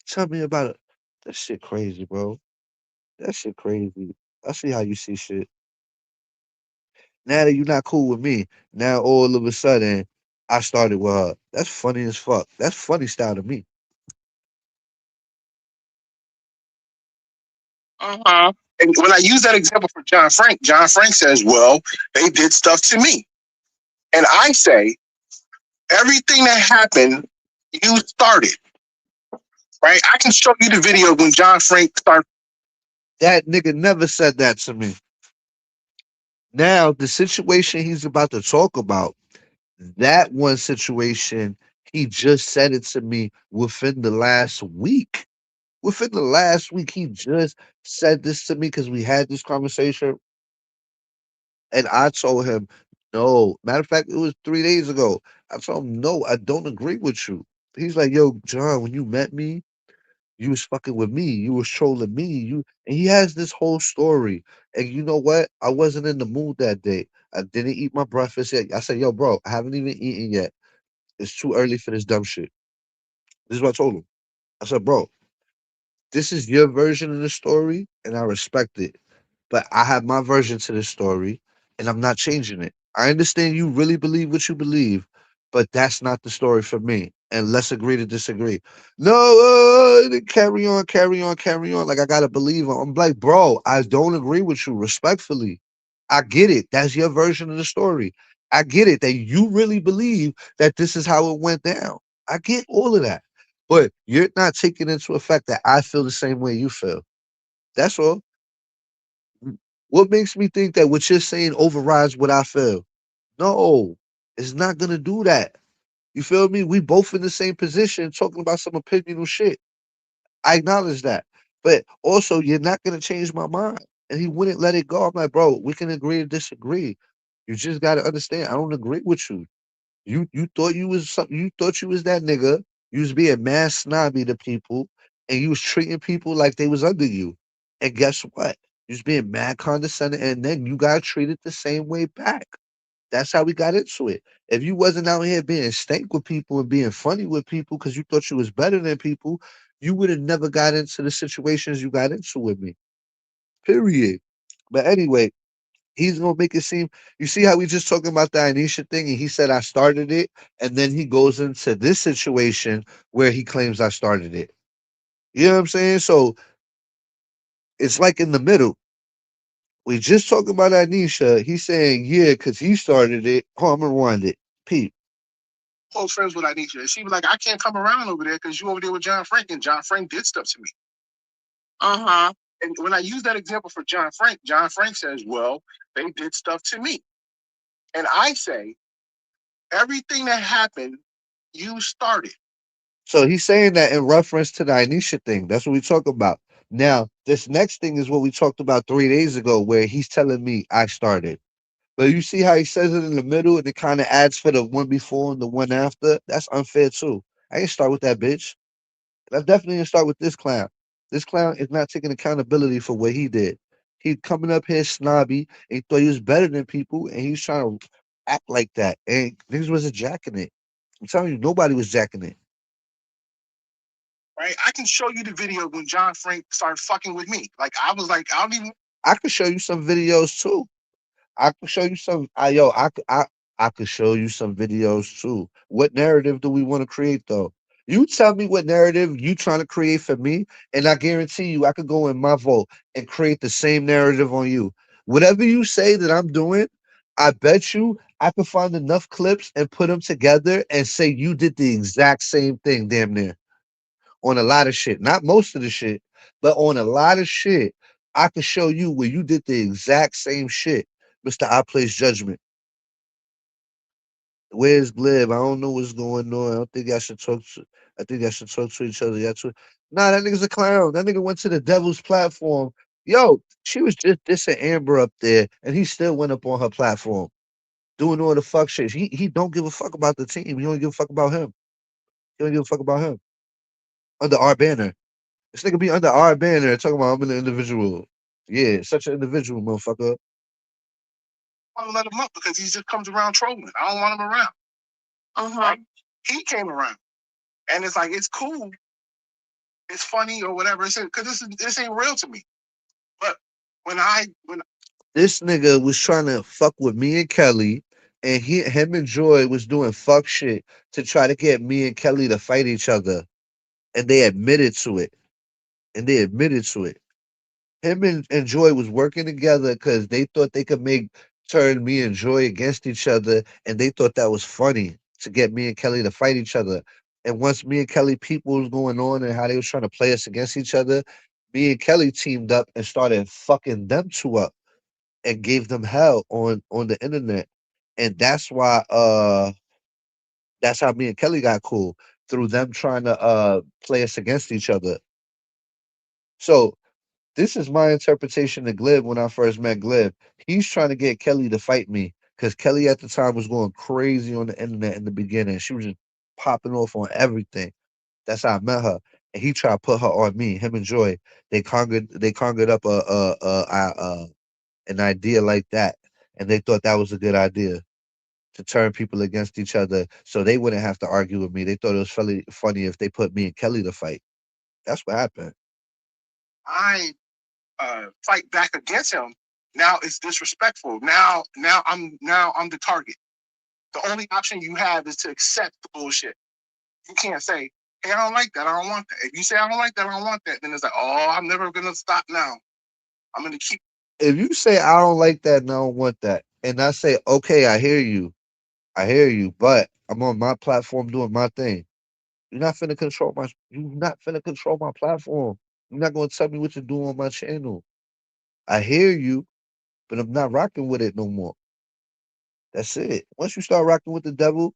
Tell me about it. That shit crazy, bro. That shit crazy. I see how you see shit. Now that you're not cool with me, now all of a sudden I started with her. That's funny as fuck. That's funny style to me. And when I use that example for John Frank says, well, they did stuff to me. And I say, everything that happened, you started, right? I can show you the video when John Frank started. That nigga never said that to me. Now the situation he's about to talk about, that one situation, he just said it to me within the last week. Within the last week, he just said this to me because we had this conversation, and I told him, no. Matter of fact, it was 3 days ago. I told him, no, I don't agree with you. He's like, yo, John, when you met me, you was fucking with me. You was trolling me. And he has this whole story. And you know what? I wasn't in the mood that day. I didn't eat my breakfast yet. I said, yo, bro, I haven't even eaten yet. It's too early for this dumb shit. This is what I told him. I said, bro, this is your version of the story, and I respect it. But I have my version to this story, and I'm not changing it. I understand you really believe what you believe, but that's not the story for me. And let's agree to disagree. No, carry on, carry on, carry on. Like I gotta believe him. I'm like, bro, I don't agree with you respectfully. I get it. That's your version of the story. I get it that you really believe that this is how it went down. I get all of that. But you're not taking into effect that I feel the same way you feel. That's all. What makes me think that what you're saying overrides what I feel? No, it's not gonna do that. You feel me? We both in the same position talking about some opinional shit. I acknowledge that. But also you're not gonna change my mind. And he wouldn't let it go. I'm like, bro, we can agree to disagree. You just gotta understand, I don't agree with you. You thought you was something, you thought you was that nigga. You was being mad snobby to people and you was treating people like they was under you. And guess what? You was being mad condescending, and then you got treated the same way back. That's how we got into it. If you wasn't out here being stank with people and being funny with people because you thought you was better than people, you would have never got into the situations you got into with me. Period. But anyway, he's gonna make it seem. You see how we just talking about the Anisha thing, and he said I started it, and then he goes into this situation where he claims I started it. You know what I'm saying? So it's like in the middle. We just talking about Anisha. He's saying yeah, because he started it. Oh, I'm gonna rewind it. Pete. Close friends with Anisha. And she was like, I can't come around over there because you over there with John Frank, and John Frank did stuff to me. Uh-huh. And when I use that example for John Frank says, well, they did stuff to me. And I say, everything that happened, you started. So he's saying that in reference to the Anisha thing. That's what we talk about. Now, this next thing is what we talked about 3 days ago, where he's telling me I started. But you see how he says it in the middle and it kind of adds for the one before and the one after? That's unfair too. I didn't start with that bitch. And I definitely didn't start with this clown. This clown is not taking accountability for what he did. He coming up here snobby and he thought he was better than people and he's trying to act like that. And niggas wasn't jacking it. I'm telling you, nobody was jacking it. Right? I can show you the video when John Frank started fucking with me. Like I was like, I don't even. I could show you some videos too. I could show you some. I could show you some videos too. What narrative do we want to create though? You tell me what narrative you trying to create for me, and I guarantee you, I could go in my vote and create the same narrative on you. Whatever you say that I'm doing, I bet you I could find enough clips and put them together and say you did the exact same thing, damn near on a lot of shit. Not most of the shit, but on a lot of shit, I could show you where you did the exact same shit, Mr. I Place Judgment. Where's Glib? I don't know what's going on. I don't think I should talk to. I think I should talk to each other. Yeah, nah, that nigga's a clown. That nigga went to the devil's platform. Yo, she was just dissing Amber up there, and he still went up on her platform doing all the fuck shit. He don't give a fuck about the team. He don't give a fuck about him. He don't give a fuck about him under our banner. This nigga be under our banner talking about I'm an individual. Yeah, such an individual, motherfucker. I want to let him up because he just comes around trolling. I don't want him around. Uh-huh. Right? He came around, and it's like it's cool, it's funny or whatever. It's because this ain't real to me. But when This nigga was trying to fuck with me and Kelly, and him and Joy was doing fuck shit to try to get me and Kelly to fight each other, and they admitted to it. And they admitted to it. Him and Joy was working together because they thought they could make turn me and Joy against each other, and they thought that was funny to get me and Kelly to fight each other. And once me and Kelly people was going on and how they was trying to play us against each other, me and Kelly teamed up and started fucking them two up and gave them hell on the internet. And that's how me and Kelly got cool through them trying to play us against each other. So this is my interpretation of Glib when I first met Glib. He's trying to get Kelly to fight me because Kelly at the time was going crazy on the internet in the beginning. She was just popping off on everything. That's how I met her. And he tried to put her on me. Him and Joy, they conjured up an idea like that, and they thought that was a good idea to turn people against each other, so they wouldn't have to argue with me. They thought it was funny if they put me and Kelly to fight. That's what happened. I fight back against him, now it's disrespectful. Now I'm the target. The only option you have is to accept the bullshit. You can't say, "Hey, I don't like that. I don't want that." If you say, "I don't like that. I don't want that," then it's like, "Oh, I'm never gonna stop now. I'm gonna keep." If you say I don't like that and I don't want that, and I say okay, I hear you, but I'm on my platform doing my thing. You're not finna control my. You're not finna control my platform. You're not gonna tell me what to do on my channel. I hear you, but I'm not rocking with it no more. That's it. Once you start rocking with the devil,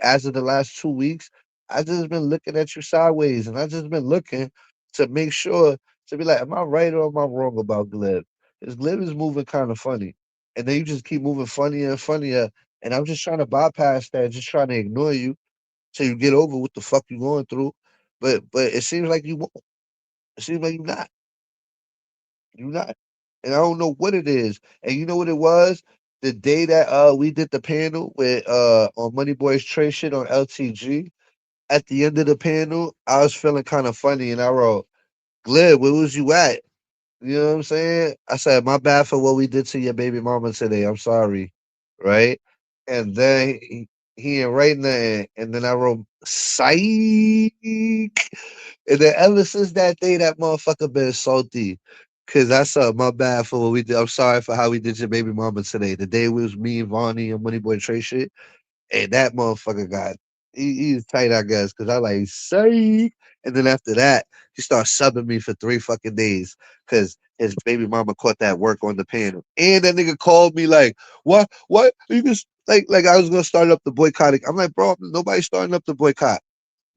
as of the last 2 weeks, I just been looking at you sideways, and I just been looking to make sure to be like, am I right or am I wrong about Glib? Because Glib is moving kind of funny, and then you just keep moving funnier and funnier, and I'm just trying to bypass that, just trying to ignore you till you get over what the fuck you going through. But it seems like you won't. It seems like you're not. You're not. and I don't know what it is. And you know what it was? The day that we did the panel with on Money Boy's Trade shit on LTG. At the end of the panel, I was feeling kind of funny, and I wrote, "Glib, where was you at?" You know what I'm saying? I said, "My bad for what we did to your baby mama today. I'm sorry." Right? And then he ain't write nothing. And then I wrote, "Psych." And then ever since that day, that motherfucker been salty. Cause I said, "My bad for what we did. I'm sorry for how we did your baby mama today. The day we was me and Vonnie and Money Boy Trey shit. And that motherfucker he's tight, I guess, because I like say. And then after that, he started subbing me for 3 fucking days because his baby mama caught that work on the panel. And that nigga called me like, "What? What? You just like I was gonna start up the boycotting." I'm like, "Bro, nobody's starting up the boycott.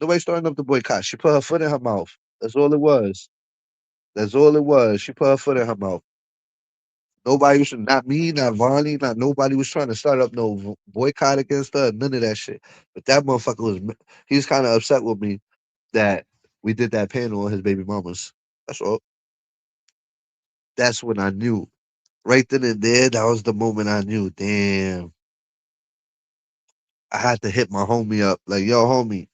Nobody's starting up the boycott." She put her foot in her mouth. That's all it was. That's all it was. She put her foot in her mouth. Nobody was, not me, not Vonnie, not nobody was trying to start up no boycott against her, none of that shit. But that motherfucker he was kind of upset with me that we did that panel on his baby mamas. That's all. That's when I knew. Right then and there, that was the moment I knew. Damn, I had to hit my homie up. Like, "Yo, homie,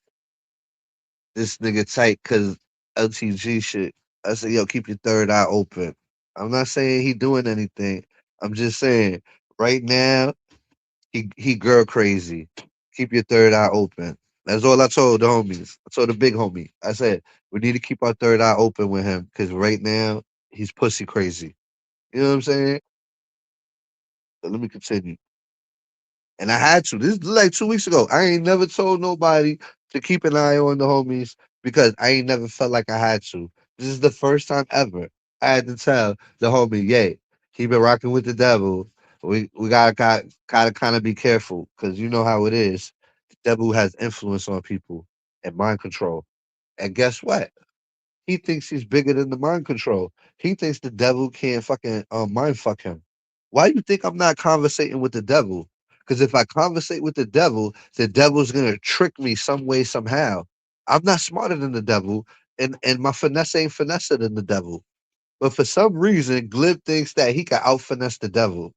this nigga tight because LTG shit." I said, "Yo, keep your third eye open." I'm not saying he doing anything. I'm just saying right now, he girl crazy. Keep your third eye open. That's all I told the homies. I told the big homie. I said, "We need to keep our third eye open with him because right now he's pussy crazy." You know what I'm saying? So let me continue. And I had to. This is like 2 weeks ago. I ain't never told nobody to keep an eye on the homies because I ain't never felt like I had to. This is the first time ever I had to tell the homie, "Yay, keep it rocking with the devil. We gotta kind of be careful because you know how it is. The devil has influence on people and mind control. And guess what? He thinks he's bigger than the mind control. He thinks the devil can't fucking mind fuck him. Why do you think I'm not conversating with the devil? Because if I conversate with the devil's gonna trick me some way, somehow. I'm not smarter than the devil, and my finesse ain't finesser than the devil. But for some reason, Glib thinks that he can out finesse the devil.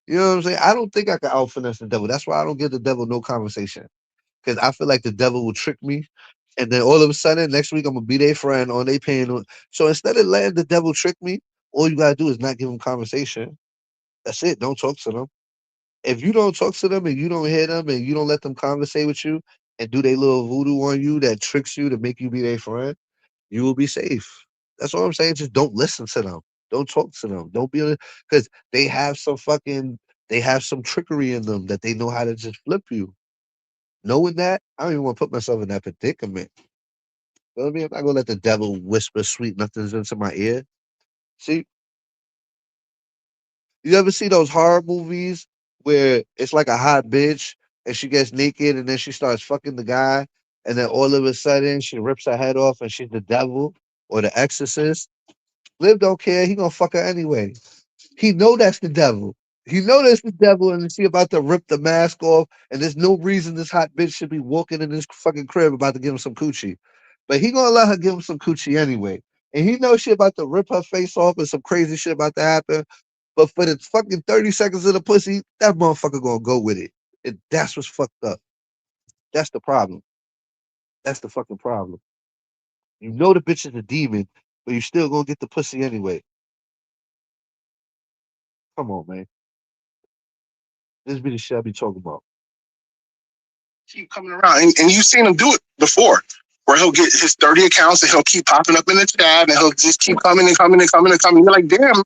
You know what I'm saying? I don't think I can out finesse the devil. That's why I don't give the devil no conversation. Because I feel like the devil will trick me. And then all of a sudden, next week, I'm going to be their friend on their panel. So instead of letting the devil trick me, all you got to do is not give them conversation. That's it. Don't talk to them. If you don't talk to them and you don't hear them and you don't let them conversate with you and do their little voodoo on you that tricks you to make you be their friend, you will be safe. That's all I'm saying. Just don't listen to them. Don't talk to them. Don't be because they have they have some trickery in them that they know how to just flip you. Knowing that, I don't even want to put myself in that predicament. You know what I mean? I'm not gonna let the devil whisper sweet nothings into my ear. See, you ever see those horror movies where it's like a hot bitch and she gets naked and then she starts fucking the guy and then all of a sudden she rips her head off and she's the devil or the exorcist? Liv don't care. He gonna fuck her anyway. He know that's the devil. He know that's the devil, and she about to rip the mask off, and there's no reason this hot bitch should be walking in this fucking crib about to give him some coochie. But he gonna let her give him some coochie anyway. And he knows she about to rip her face off and some crazy shit about to happen. But for the fucking 30 seconds of the pussy, that motherfucker gonna go with it. And that's what's fucked up. That's the problem. That's the fucking problem. You know the bitch is a demon, but you still gonna get the pussy anyway. Come on, man. This be the shit I be talking about. Keep coming around, and you've seen him do it before, where he'll get his 30 accounts and he'll keep popping up in the chat, and he'll just keep coming and coming and coming and coming. You're like, damn.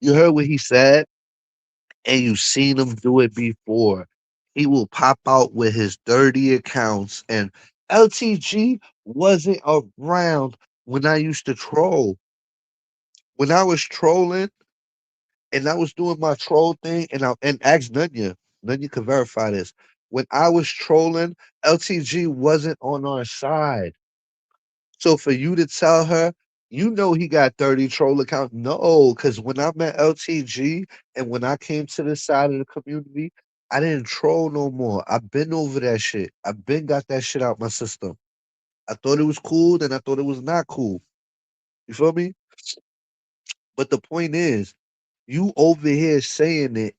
You heard what he said, and you seen him do it before. He will pop out with his 30 accounts, and LTG wasn't around when I used to troll. When I was trolling and I was doing my troll thing, and ask Nunya, Nunya could verify this. When I was trolling, LTG wasn't on our side. So for you to tell her, you know he got 30 troll accounts. No, because when I met LTG and when I came to this side of the community, I didn't troll no more. I've been over that shit. I've been got that shit out my system. I thought it was cool, then I thought it was not cool. You feel me? But the point is, You over here saying it,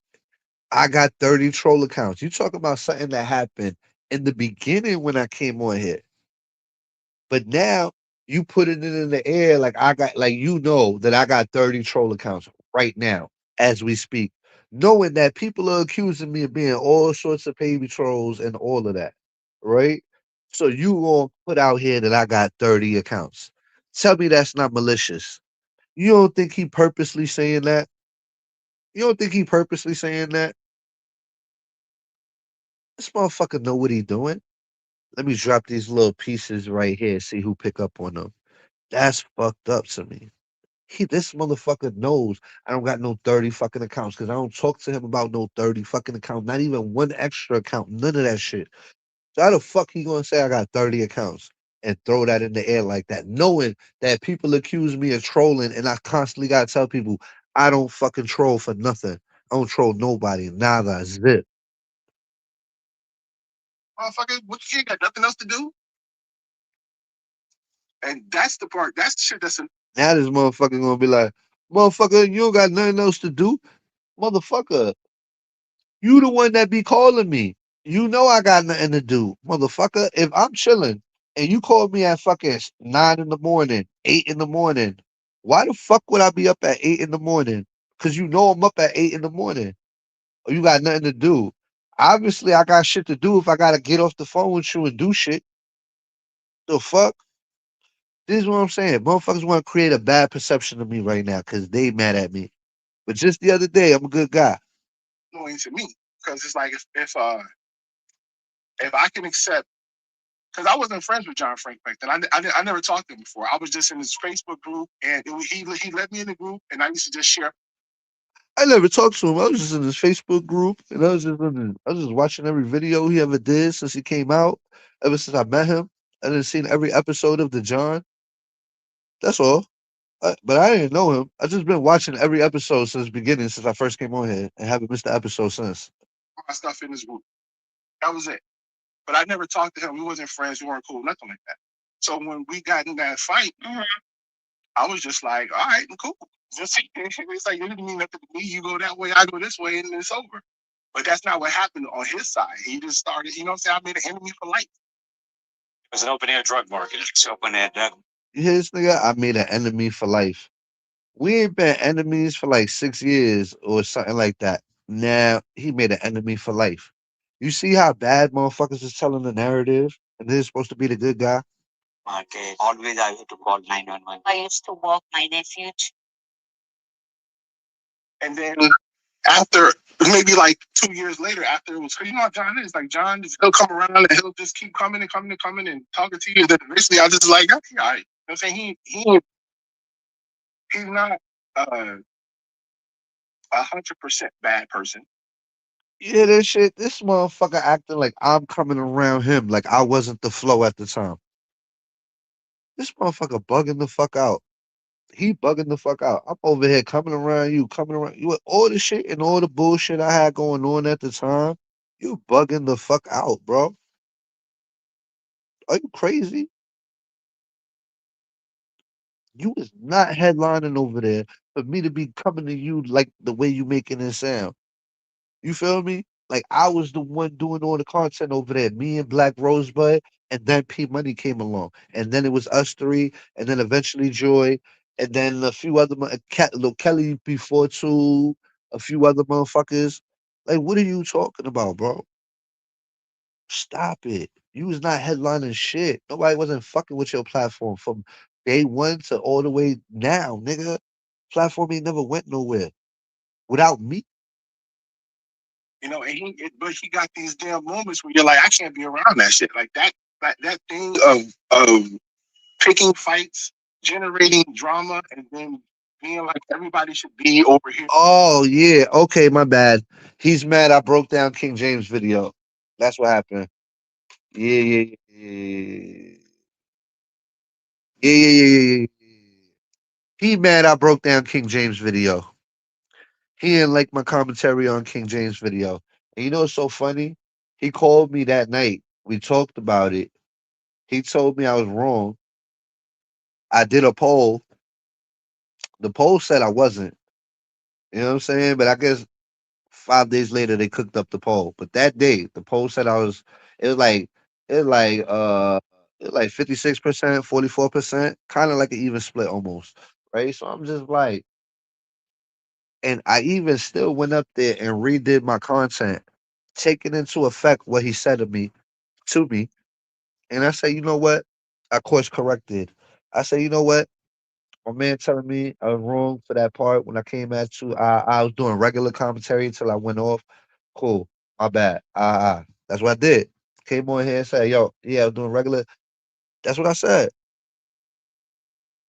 I got 30 troll accounts. You talking about something that happened in the beginning when I came on here. But now you putting it in the air like I got, like, you know that I got 30 troll accounts right now as we speak, knowing that people are accusing me of being all sorts of baby trolls and all of that, right? So you gonna put out here that I got 30 accounts. Tell me that's not malicious. You don't think he purposely saying that? You don't think he purposely saying that? This motherfucker know what he doing. Let me drop these little pieces right here, see who pick up on them. That's fucked up to me. This motherfucker knows I don't got no 30 fucking accounts because I don't talk to him about no 30 fucking account, not even one extra account, none of that shit. So how the fuck he gonna say I got 30 accounts and throw that in the air like that, knowing that people accuse me of trolling and I constantly gotta tell people I don't fucking troll for nothing. I don't troll nobody, nada, zip. Motherfucker, what you ain't got nothing else to do? And that's the part. That's the shit. Now this motherfucker gonna be like, motherfucker, you don't got nothing else to do? Motherfucker, you the one that be calling me. You know I got nothing to do, motherfucker. If I'm chilling and you call me at fucking 9 in the morning, 8 in the morning, why the fuck would I be up at 8 in the morning? Cause you know I'm up at 8 in the morning. Or you got nothing to do. Obviously, I got shit to do if I gotta get off the phone with you and do shit. The fuck? This is what I'm saying. Motherfuckers want to create a bad perception of me right now because they mad at me. But just the other day, I'm a good guy. Annoying to me because it's like if I can accept, because I wasn't friends with John Frank back then. I never talked to him before. I was just in his Facebook group, and he let me in the group, and I used to just share. I never talked to him. I was just in his Facebook group, and I was just watching every video he ever did since he came out. Ever since I met him, I done seen every episode of the John. That's all. But I didn't know him. I just been watching every episode since the beginning, since I first came on here, and haven't missed the episode since. My stuff in his group. That was it. But I never talked to him. We wasn't friends. We weren't cool. Nothing like that. So when we got in that fight, I was just like, all right, I'm cool. Just it's like, it didn't mean nothing to me. You go that way, I go this way, and it's over. But that's not what happened on his side. He just started, you know what I'm saying? I made an enemy for life. It was an open air drug market. It's open air drug. You hear this nigga? I made an enemy for life. We ain't been enemies for like 6 years or something like that. Now he made an enemy for life. You see how bad motherfuckers is telling the narrative, and they're supposed to be the good guy. Market. Always I have to call 911. I used to walk my nephew. And then after maybe like 2 years later, after it was, you know how John is, like John, he'll come around and he'll just keep coming and coming and coming and talking to you. And then eventually I just like, okay, all right. You know what I'm saying? He's not 100% bad person. You hear this shit? This motherfucker acting like I'm coming around him like I wasn't the flow at the time. This motherfucker bugging the fuck out. He bugging the fuck out. I'm over here coming around you with all the shit and all the bullshit I had going on at the time. You bugging the fuck out, bro. Are you crazy? You is not headlining over there for me to be coming to you like the way you making it sound. You feel me? Like I was the one doing all the content over there. Me and Black Rosebud, and then P Money came along, and then it was us three, and then eventually Joy, and then a few other Lil Kelly before too, a few other motherfuckers. Like, what are you talking about, bro? Stop it. You was not headlining shit. Nobody wasn't fucking with your platform from day one to all the way now, nigga. Platform ain't never went nowhere without me. You know, and but he got these damn moments where you're like, I can't be around that shit. Like that thing of picking fights, generating drama, and then being like everybody should be over here. Oh yeah, okay, my bad. He's mad I broke down King James video. That's what happened. Yeah, yeah, yeah. Yeah, yeah, yeah, yeah, yeah. Yeah. He mad I broke down King James video. He didn't like my commentary on King James video. And you know what's so funny? He called me that night. We talked about it. He told me I was wrong. I did a poll. The poll said I wasn't. You know what I'm saying? But I guess 5 days later they cooked up the poll. But that day, the poll said I was. It was like it was like uh it was like 56%, 44%, kind of like an even split almost, right? So I'm just like, and I even still went up there and redid my content, taking into effect what he said to me, and I say, you know what? I course corrected. I say, you know what? My man telling me I was wrong for that part when I came at you. I was doing regular commentary until I went off. Cool. My bad. That's what I did. Came on here and said, yo, yeah, I was doing regular. That's what I said.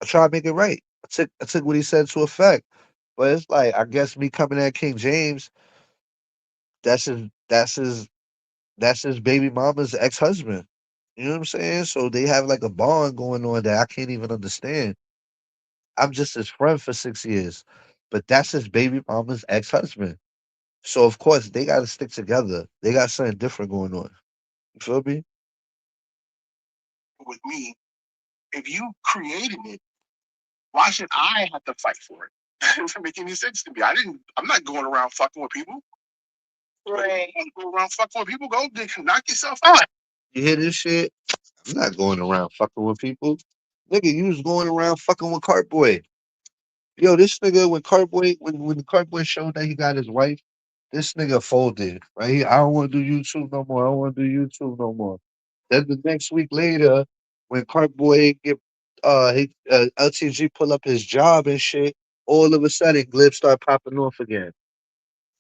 I tried to make it right. I took what he said to effect. But it's like I guess me coming at King James, that's his that's his that's his baby mama's ex-husband. You know what I'm saying? So they have like a bond going on that I can't even understand. I'm just his friend for 6 years. But that's his baby mama's ex-husband. So of course they gotta stick together. They got something different going on. You feel me? With me, if you created it, why should I have to fight for it? It doesn't make any sense to me. I'm not going around fucking with people. Right. Go around fucking with people. Go knock yourself out. You hear this shit? I'm not going around fucking with people. Nigga, you was going around fucking with Cartboy. Yo, this nigga when the Cartboy showed that he got his wife, this nigga folded. Right? I don't want to do YouTube no more. I don't want to do YouTube no more. Then the next week later, when Cartboy get LTG pull up his job and shit, all of a sudden Glib start popping off again.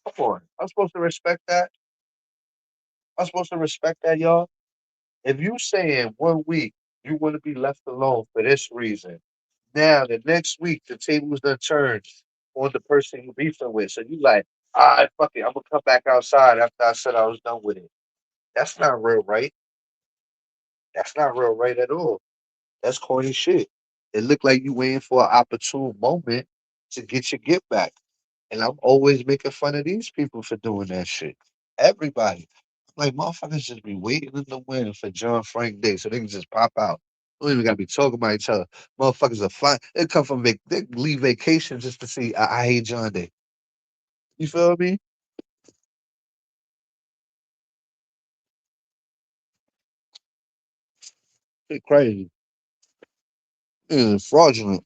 Come on. I'm supposed to respect that. I'm supposed to respect that, y'all. If you say in 1 week you want to be left alone for this reason, now the next week the tables done turned on the person you beefing with. So you like, all right, fuck it, I'm gonna come back outside after I said I was done with it. That's not real, right? That's not real, right at all. That's corny shit. It looked like you waiting for an opportune moment to get your get back. And I'm always making fun of these people for doing that shit. Everybody. Like motherfuckers just be waiting in the wind for John Frank Day so they can just pop out. Don't even gotta be talking about each other. Motherfuckers are fine. They come from they leave vacation just to see I hate John Day. You feel me? Shit crazy. Fraudulent.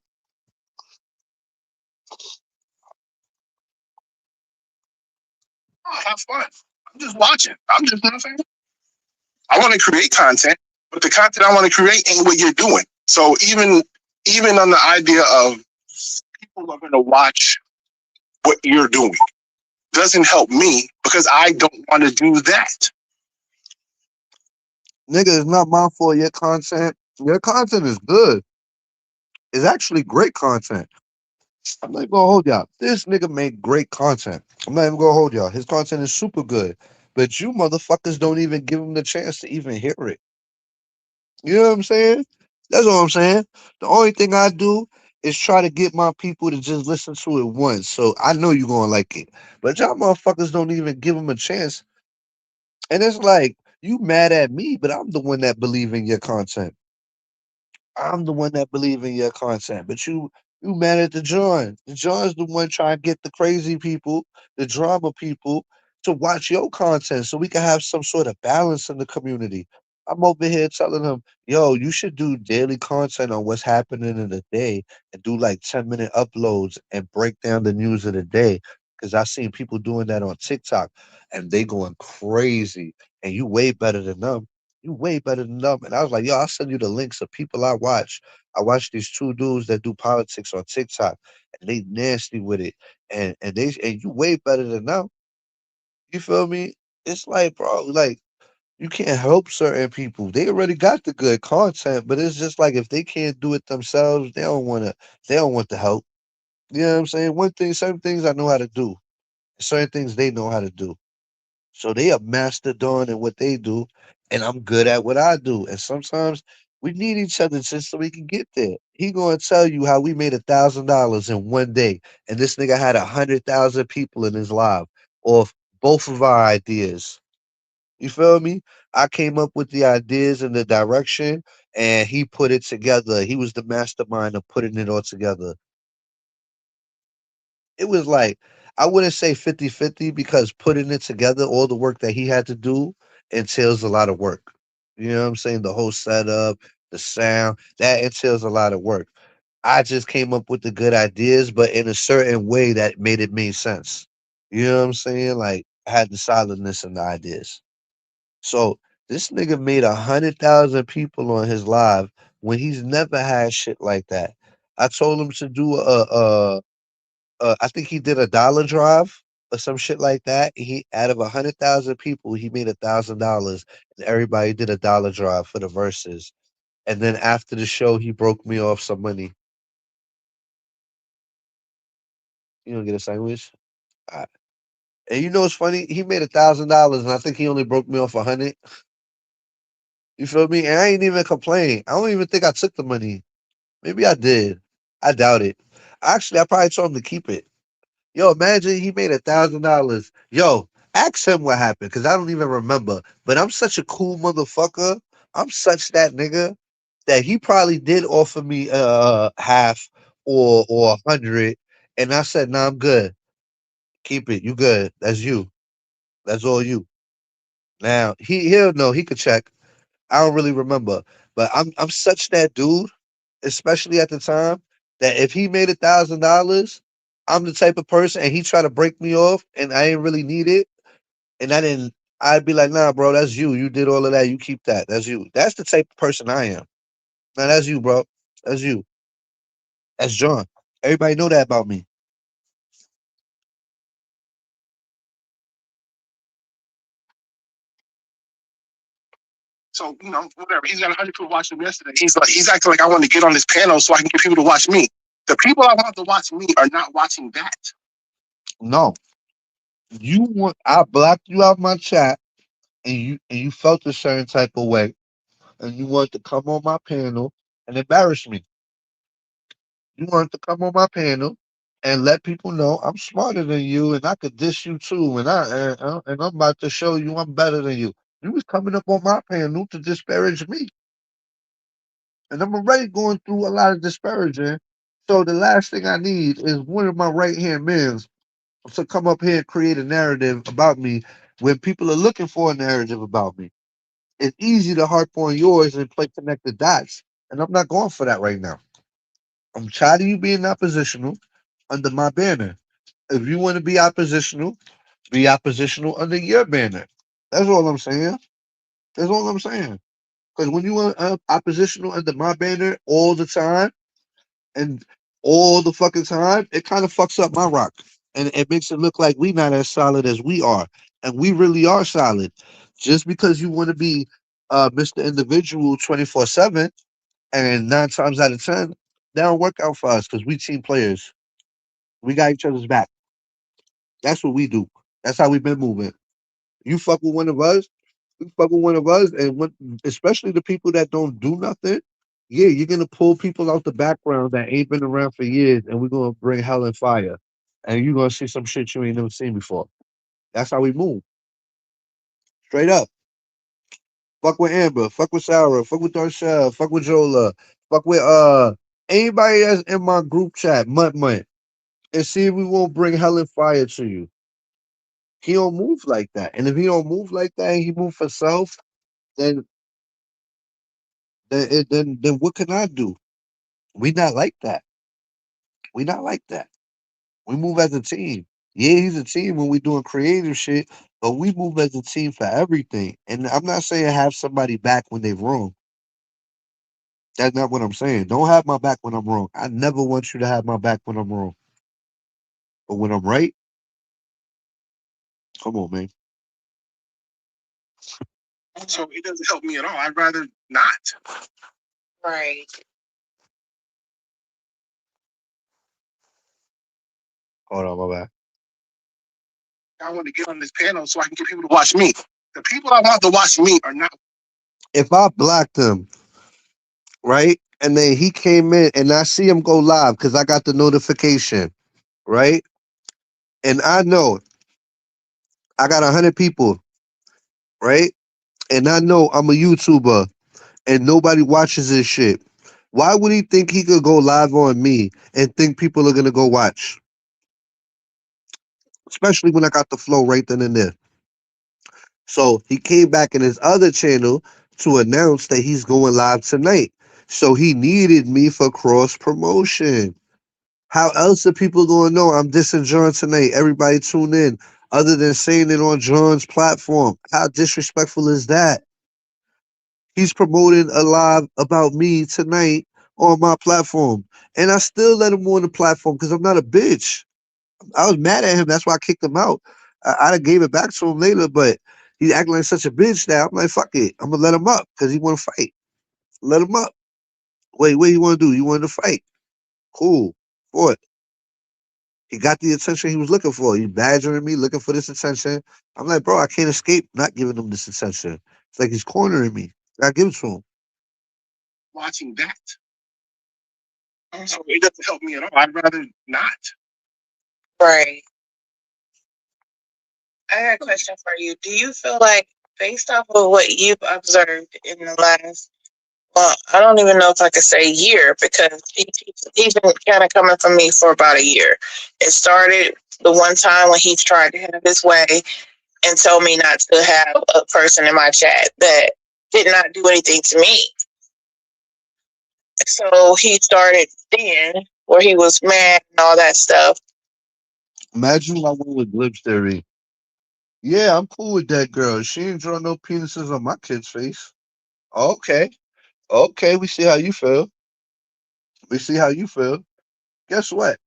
Oh, have fun. I'm just watching. I'm just nothing. I want to create content, but the content I want to create ain't what you're doing. So even on the idea of people are going to watch what you're doing doesn't help me because I don't want to do that. Nigga, it's not my fault. Your content. Your content is good. It's actually great content. I'm not even gonna hold y'all. This nigga make great content. I'm not even gonna hold y'all. His content is super good. But you motherfuckers don't even give him the chance to even hear it. You know what I'm saying? That's all I'm saying. The only thing I do is try to get my people to just listen to it once. So I know you're gonna like it. But y'all motherfuckers don't even give him a chance. And it's like, you mad at me, but I'm the one that believe in your content. I'm the one that believe in your content, but you mad at the John. The John's the one trying to get the crazy people, the drama people, to watch your content so we can have some sort of balance in the community. I'm over here telling them, yo, you should do daily content on what's happening in the day and do like 10-minute uploads and break down the news of the day. Cause I seen people doing that on TikTok and they going crazy. And you way better than them. You way better than them. And I was like, yo, I'll send you the links of people I watch. I watch these two dudes that do politics on TikTok and they nasty with it. And you way better than them. You feel me? It's like, bro, like you can't help certain people. They already got the good content, but it's just like if they can't do it themselves, they don't want the help. You know what I'm saying? One thing, certain things I know how to do. Certain things they know how to do. So they a mastodon in what they do, and I'm good at what I do. And sometimes we need each other just so we can get there. He gonna tell you how we made $1,000 in one day, and this nigga had 100,000 people in his live off both of our ideas. You feel me? I came up with the ideas and the direction, and he put it together. He was the mastermind of putting it all together. It was like I wouldn't say 50-50 because putting it together, all the work that he had to do entails a lot of work. You know what I'm saying? The whole setup, the sound, that entails a lot of work. I just came up with the good ideas, but in a certain way that made it make sense. You know what I'm saying? Like I had the solidness in the ideas. So this nigga made 100,000 people on his live when he's never had shit like that. I told him to do I think he did a dollar drive or some shit like that. He out of 100,000 people, he made $1,000, and everybody did a dollar drive for the verses. And then after the show, he broke me off some money. You don't get a sandwich. Alright. And you know what's funny? He made $1,000, and I think he only broke me off 100. You feel me? And I ain't even complain. I don't even think I took the money. Maybe I did. I doubt it. Actually, I probably told him to keep it. Yo, imagine he made $1,000. Yo, ask him what happened, cause I don't even remember. But I'm such a cool motherfucker. I'm such that nigga that he probably did offer me half or 100, and I said, "Nah, I'm good. Keep it. You good? That's you. That's all you." Now he'll know. He could check. I don't really remember, but I'm such that dude, especially at the time, that if he made $1,000, I'm the type of person, and he tried to break me off, and I didn't really need it, and I didn't. I'd be like, nah, bro, that's you. You did all of that. You keep that. That's you. That's the type of person I am. Now that's you, bro. That's you. That's John. Everybody know that about me. So, whatever. He's got 100 people watching him yesterday. He's acting like I want to get on this panel so I can get people to watch me. The people I want to watch me are not watching that. No, you want. I blocked you out my chat, and you felt a certain type of way, and you wanted to come on my panel and embarrass me. You wanted to come on my panel and let people know I'm smarter than you and I could diss you too. And I'm about to show you I'm better than you. You was coming up on my panel to disparage me. And I'm already going through a lot of disparaging. So the last thing I need is one of my right hand men to come up here and create a narrative about me when people are looking for a narrative about me. It's easy to harp on yours and play connect the dots. And I'm not going for that right now. I'm tired of you being oppositional under my banner. If you want to be oppositional under your banner. That's all I'm saying. That's all I'm saying. Because when you are oppositional under my banner all the time and all the fucking time, it kind of fucks up my rock. And it makes it look like we not as solid as we are. And we really are solid. Just because you want to be Mr. Individual 24/7 and 9 times out of 10, that don't work out for us because we team players. We got each other's back. That's what we do. That's how we've been moving. You fuck with one of us, you fuck with one of us, and especially the people that don't do nothing. Yeah, you're gonna pull people out the background that ain't been around for years, and we're gonna bring hell and fire, and you're gonna see some shit you ain't never seen before. That's how we move, straight up. Fuck with Amber, fuck with Sarah, fuck with Darshell, fuck with Jola, fuck with anybody that's in my group chat, Mutt, and see if we won't bring hell and fire to you. He don't move like that. And if he don't move like that and he move for self, then then what can I do? We not like that. We not like that. We move as a team. Yeah, he's a team when we doing creative shit, but we move as a team for everything. And I'm not saying have somebody back when they're wrong. That's not what I'm saying. Don't have my back when I'm wrong. I never want you to have my back when I'm wrong. But when I'm right, come on, man. So it doesn't help me at all. I'd rather not. Right. Hold on, my bad. I want to get on this panel so I can get people to watch me. The people I want to watch me are not. If I blocked him, right? And then he came in and I see him go live because I got the notification, right? And I know I got 100 people, right? And I know I'm a YouTuber and nobody watches this shit. Why would he think he could go live on me and think people are gonna go watch? especially when I got the flow right then and there. So he came back in his other channel to announce that he's going live tonight. So he needed me for cross promotion. How else are people going to know I'm dissing John tonight? Everybody tune in, other than saying it on John's platform. How disrespectful is that? He's promoting a live about me tonight on my platform. And I still let him on the platform because I'm not a bitch. I was mad at him. That's why I kicked him out. I gave it back to him later, but he's acting like such a bitch now. I'm like, fuck it. I'm going to let him up because he want to fight. Let him up. Wait, what you want to do? You want to fight? Cool. What? He got the attention he was looking for. He's badgering me, looking for this attention. I'm like, bro, I can't escape not giving him this attention. It's like he's cornering me. I give it to him. Watching that. So it doesn't help me at all. I'd rather not. Right. I got a question for you. Do you feel like, based off of what you've observed in the last, well, I don't even know if I could say year, because he's been kind of coming from me for about a year. It started the one time when he tried to have his way and told me not to have a person in my chat that did not do anything to me. So he started then, where he was mad and all that stuff. Imagine my one with Glib's theory. Yeah, I'm cool with that girl. She ain't draw no penises on my kid's face. Okay. Okay, we see how you feel. We see how you feel. Guess what?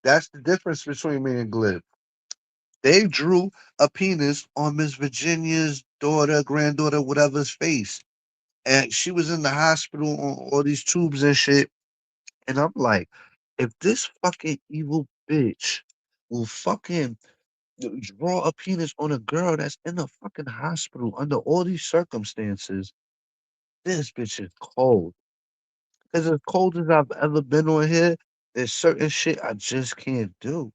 That's the difference between me and Glib. They drew a penis on Miss Virginia's daughter, granddaughter, whatever's face. And she was in the hospital on all these tubes and shit. And I'm like, if this fucking evil bitch will fucking draw a penis on a girl that's in the fucking hospital under all these circumstances, this bitch is cold. Because as cold as I've ever been on here, there's certain shit I just can't do.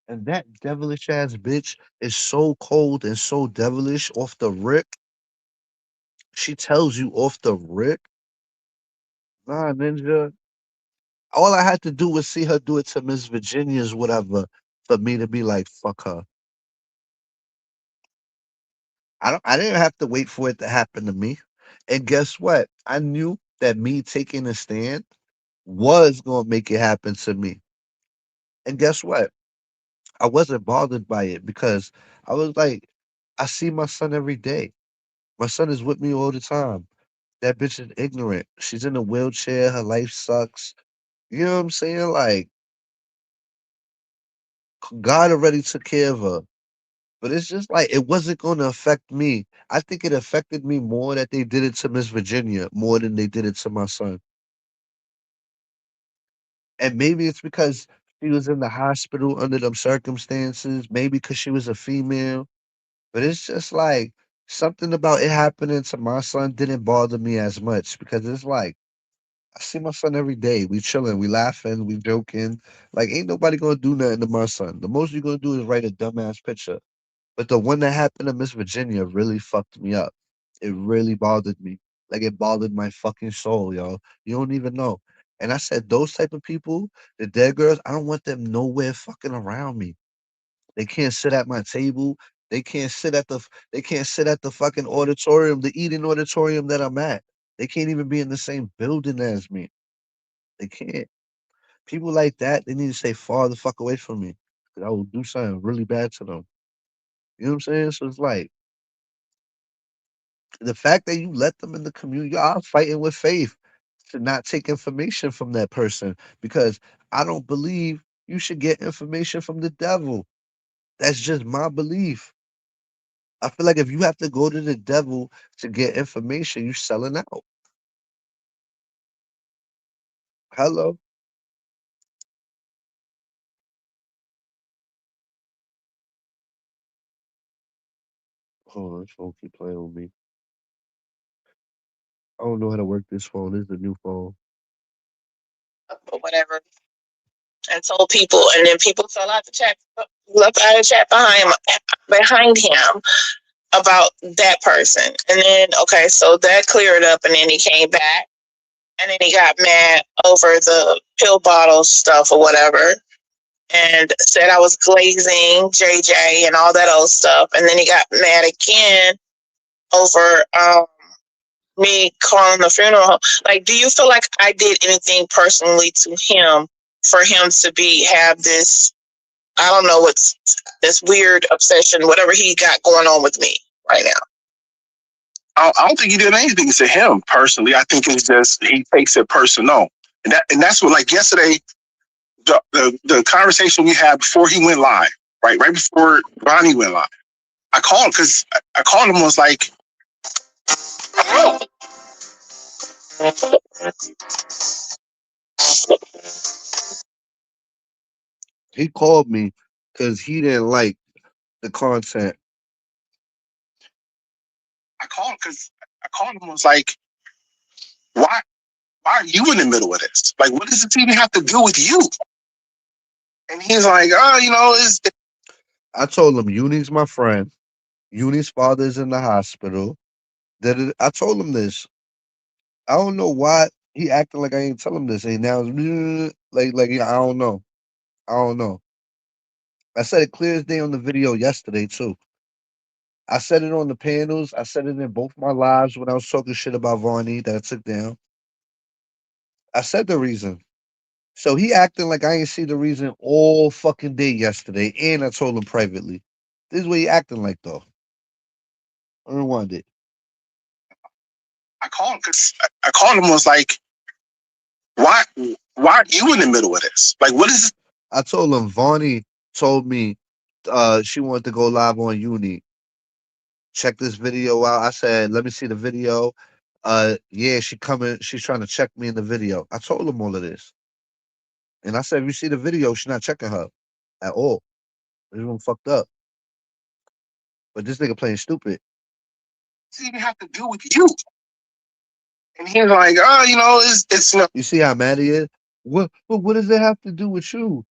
And that devilish ass bitch is so cold and so devilish off the rip. She tells you off the rip, nah, ninja. All I had to do was see her do it to Miss Virginia's whatever for me to be like, fuck her. I didn't have to wait for it to happen to me. And guess what? I knew that me taking a stand was gonna make it happen to me. And guess what? I wasn't bothered by it because I was like, I see my son every day. My son is with me all the time. That bitch is ignorant. She's in a wheelchair. Her life sucks. You know what I'm saying? Like, God already took care of her. But it's just like, it wasn't going to affect me. I think it affected me more that they did it to Miss Virginia more than they did it to my son. And maybe it's because she was in the hospital under them circumstances. Maybe because she was a female. But it's just like something about it happening to my son didn't bother me as much because it's like I see my son every day. We chilling, we laughing, we joking. Like ain't nobody gonna do nothing to my son. The most you gonna do is write a dumbass picture. But the one that happened to Miss Virginia really fucked me up. It really bothered me. Like it bothered my fucking soul, yo. You don't even know. And I said those type of people, the dead girls, I don't want them nowhere fucking around me. They can't sit at my table. They can't sit at the fucking auditorium, the eating auditorium that I'm at. They can't even be in the same building as me. They can't. People like that, they need to stay far the fuck away from me. Cause I will do something really bad to them. You know what I'm saying? So it's like the fact that you let them in the community, y'all fighting with faith to not take information from that person because I don't believe you should get information from the devil. That's just my belief. I feel like if you have to go to the devil to get information, you're selling out. Hello. Hold on, this phone keep playing with me. I don't know how to work this phone. This is the new phone. Or whatever, and told people, and then people fell out the chat, left out of the chat behind him about that person. And then, okay, so that cleared up, and then he came back, and then he got mad over the pill bottle stuff or whatever. and said I was glazing JJ and all that old stuff. And then he got mad again over me calling the funeral. Like, do you feel like I did anything personally to him for him to have this, I don't know, what's this weird obsession, whatever he got going on with me right now? I don't think he did anything to him personally. I think it's just he takes it personal, and that's what, like, yesterday, the conversation we had before he went live, right before Ronnie went live. I called because I called him and was like, He called me because he didn't like the content. I called him and was like, why are you in the middle of this? Like, what does this even have to do with you? And he's like, oh, I told him Uni's my friend. Uni's father is in the hospital. I told him this. I don't know why he acting like I ain't tell him this. And now it's like yeah, I don't know. I don't know. I said it clear as day on the video yesterday too. I said it on the panels. I said it in both my lives when I was talking shit about Vonnie that I took down. I said the reason. So he acting like I ain't see the reason all fucking day yesterday, and I told him privately. This is what he acting like though. Rewind it. I called him and was like, why are you in the middle of this? Like, what is this? I told him Vonnie told me she wanted to go live on Uni. Check this video out. I said, let me see the video. Yeah, she's trying to check me in the video. I told him all of this. And I said, if you see the video, she's not checking her at all. This room fucked up. But this nigga playing stupid. What does it even have to do with you? And he's like, oh, it's no. You see how mad he is? What does it have to do with you?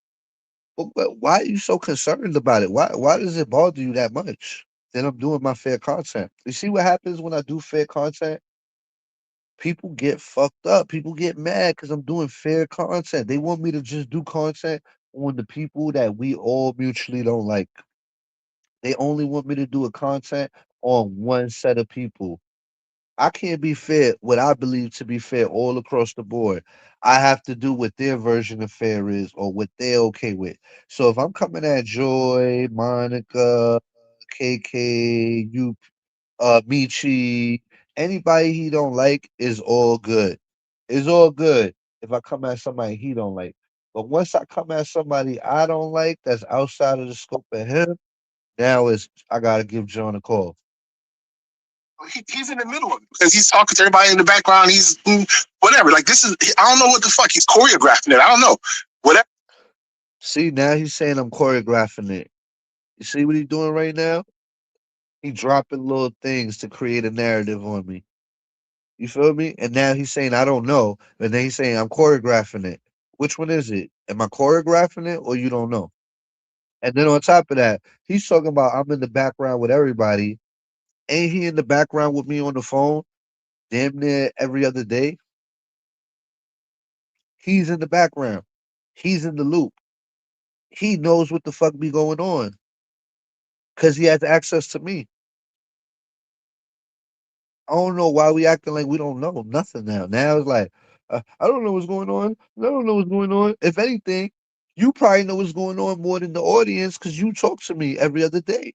Why are you so concerned about it? Why does it bother you that much? Then I'm doing my fair content. You see what happens when I do fair content? People get fucked up. People get mad because I'm doing fair content. They want me to just do content on the people that we all mutually don't like. They only want me to do a content on one set of people. I can't be fair what I believe to be fair all across the board. I have to do what their version of fair is or what they're okay with. So if I'm coming at Joy, Monica, KK, you, Michi, anybody he don't like is all good. It's all good if I come at somebody he don't like. But once I come at somebody I don't like that's outside of the scope of him, now it's I gotta give John a call. He's in the middle of it because he's talking to everybody in the background. He's whatever. Like, this is, I don't know what the fuck. He's choreographing it. I don't know. Whatever. See, now he's saying I'm choreographing it. You see what he's doing right now? He dropping little things to create a narrative on me. You feel me? And now he's saying I don't know, and then he's saying I'm choreographing it. Which one is it? Am I choreographing it or you don't know? And then on top of that, he's talking about I'm in the background with everybody. Ain't he in the background with me on the phone damn near every other day? He's in the background. He's in the loop. He knows what the fuck be going on because he has access to me. I don't know why we acting like we don't know nothing now. Now it's like, I don't know what's going on. I don't know what's going on. If anything, you probably know what's going on more than the audience because you talk to me every other day.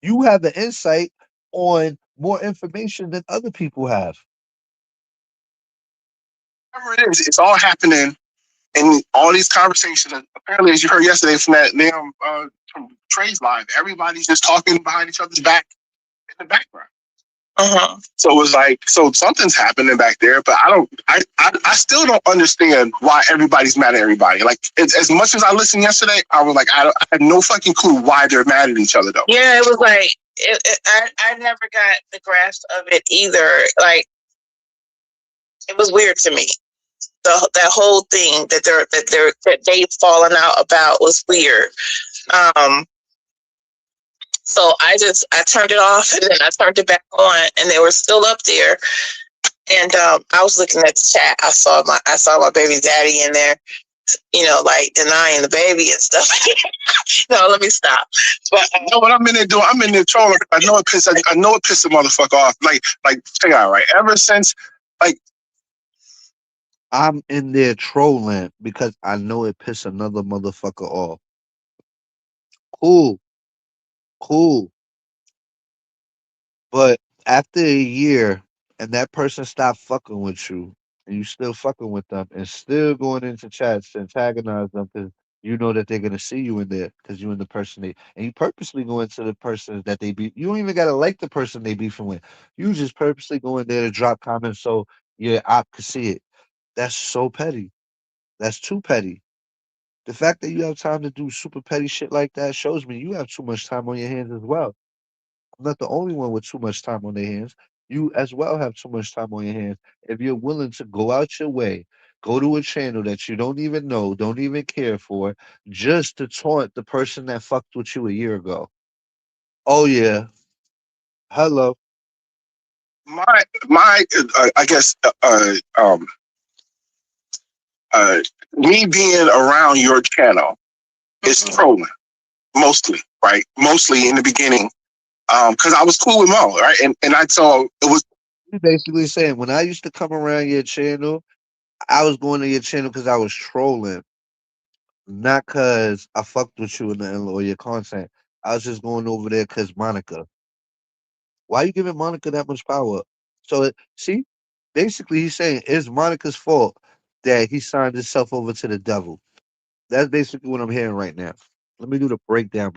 You have an insight on more information than other people have. Whatever it is, it's all happening in all these conversations. Apparently, as you heard yesterday from that damn from Trey's live, everybody's just talking behind each other's back in the background. So it was like, so something's happening back there, but I still don't understand why everybody's mad at everybody. Like, as much as I listened yesterday, I was like, I had no fucking clue why they're mad at each other though. Yeah, it was like, I never got the grasp of it either. Like, it was weird to me. That whole thing that they've fallen out about was weird. So I turned it off and then I turned it back on and they were still up there. And I was looking at the chat. I saw my baby daddy in there. like denying the baby and stuff. No, let me stop. But no, what I'm in there doing, I'm in there trolling. I know it pissed the motherfucker off. Like, check it out, right? Ever since, like, I'm in there trolling because I know it pissed another motherfucker off. Cool, cool. But after a year and that person stopped fucking with you and you still fucking with them and still going into chats to antagonize them because you know that they're gonna see you in there because you and the person they and you purposely go into the person that they be you don't even gotta like the person they beefing with. You just purposely go in there to drop comments so your op could see it. That's so petty. That's too petty. The fact that you have time to do super petty shit like that shows me you have too much time on your hands as well. I'm not the only one with too much time on their hands. You as well have too much time on your hands. If you're willing to go out your way, go to a channel that you don't even know, don't even care for, just to taunt the person that fucked with you a year ago. Oh yeah. Hello. my I guess uh, me being around your channel is trolling mostly, right? Mostly in the beginning, because I was cool with Mo, right? And I saw it was You basically saying when I used to come around your channel, I was going to your channel because I was trolling, not because I fucked with you or your content. I was just going over there because Monica. Why you giving Monica that much power? So see, basically he's saying it's Monica's fault that he signed himself over to the devil. That's basically what I'm hearing right now. Let me do the breakdown.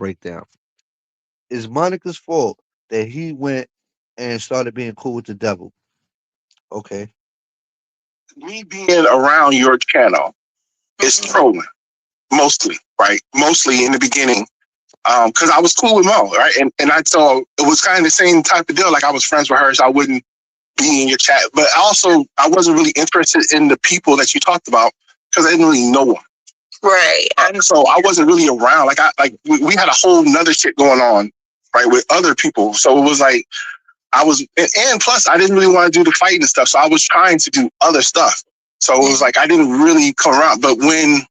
It's Monica's fault that he went and started being cool with the devil. Okay. me being around your channel is trolling mostly, right? Mostly in the beginning, because I was cool with Mo, right? And I saw it was kind of the same type of deal. Like I was friends with her, so I wouldn't be in your chat. But also, I wasn't really interested in the people that you talked about because I didn't really know them. right. So I wasn't really around. We had a whole nother shit going on, right, with other people. So it was like I was, and plus I didn't really want to do the fighting and stuff. So I was trying to do other stuff. So it was like I didn't really come around. But when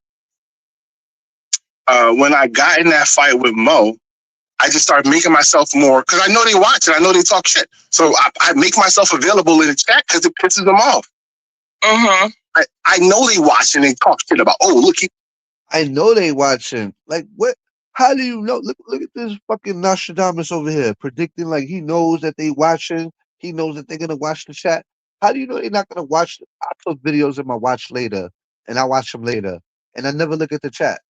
I got in that fight with Mo, I just started making myself more, because I know they watch it. I know they talk shit. So I make myself available in the chat because it pisses them off. Mm-hmm. I know they watch and they talk shit about, oh, look, I know they watching. Like what? How do you know? Look at this fucking Nostradamus over here predicting like he knows that they watching. He knows that they're gonna watch the chat. How do you know they're not gonna watch? I put videos in my watch later, and I watch them later, and I never look at the chat.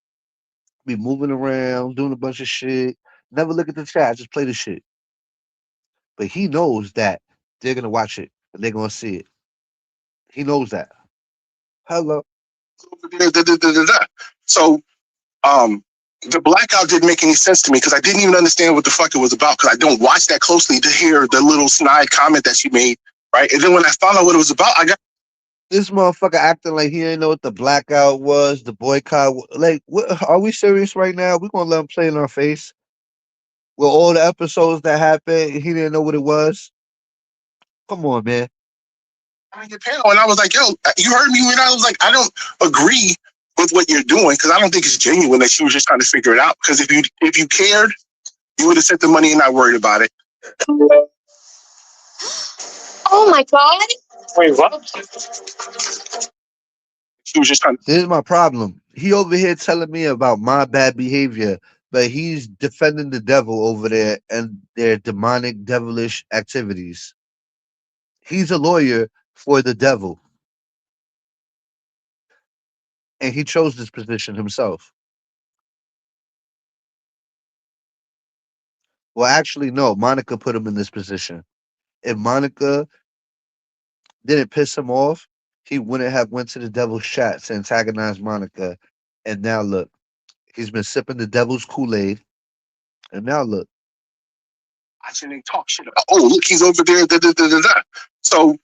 Be moving around, doing a bunch of shit. Never look at the chat. I just play the shit. But he knows that they're gonna watch it and they're gonna see it. He knows that. Hello. so the blackout didn't make any sense to me because I didn't even understand what the fuck it was about because I don't watch that closely to hear the little snide comment that she made, right? And then when I found out what it was about, I got This motherfucker acting like he didn't know what the blackout was, the boycott. Like, what, are we serious right now? We gonna let him play in our face with all the episodes that happened? He didn't know what it was. Come on, man. get panel, and I was like, yo, you heard me when I was like, I don't agree with what you're doing because I don't think it's genuine that she was just trying to figure it out. Because if you cared, you would have sent the money and not worried about it. Oh my God. Wait, what? She was just trying to. This is my problem. He over here telling me about my bad behavior, but he's defending the devil over there and their demonic, devilish activities. He's a lawyer for the devil, and he chose this position himself. Well, actually, no. Monica put him in this position. If Monica didn't piss him off, he wouldn't have went to the devil's chat to antagonize Monica. And now look, he's been sipping the devil's Kool-Aid. And now look. Watching they talk shit about, oh, look, he's over there. Da, da, da, da, da. So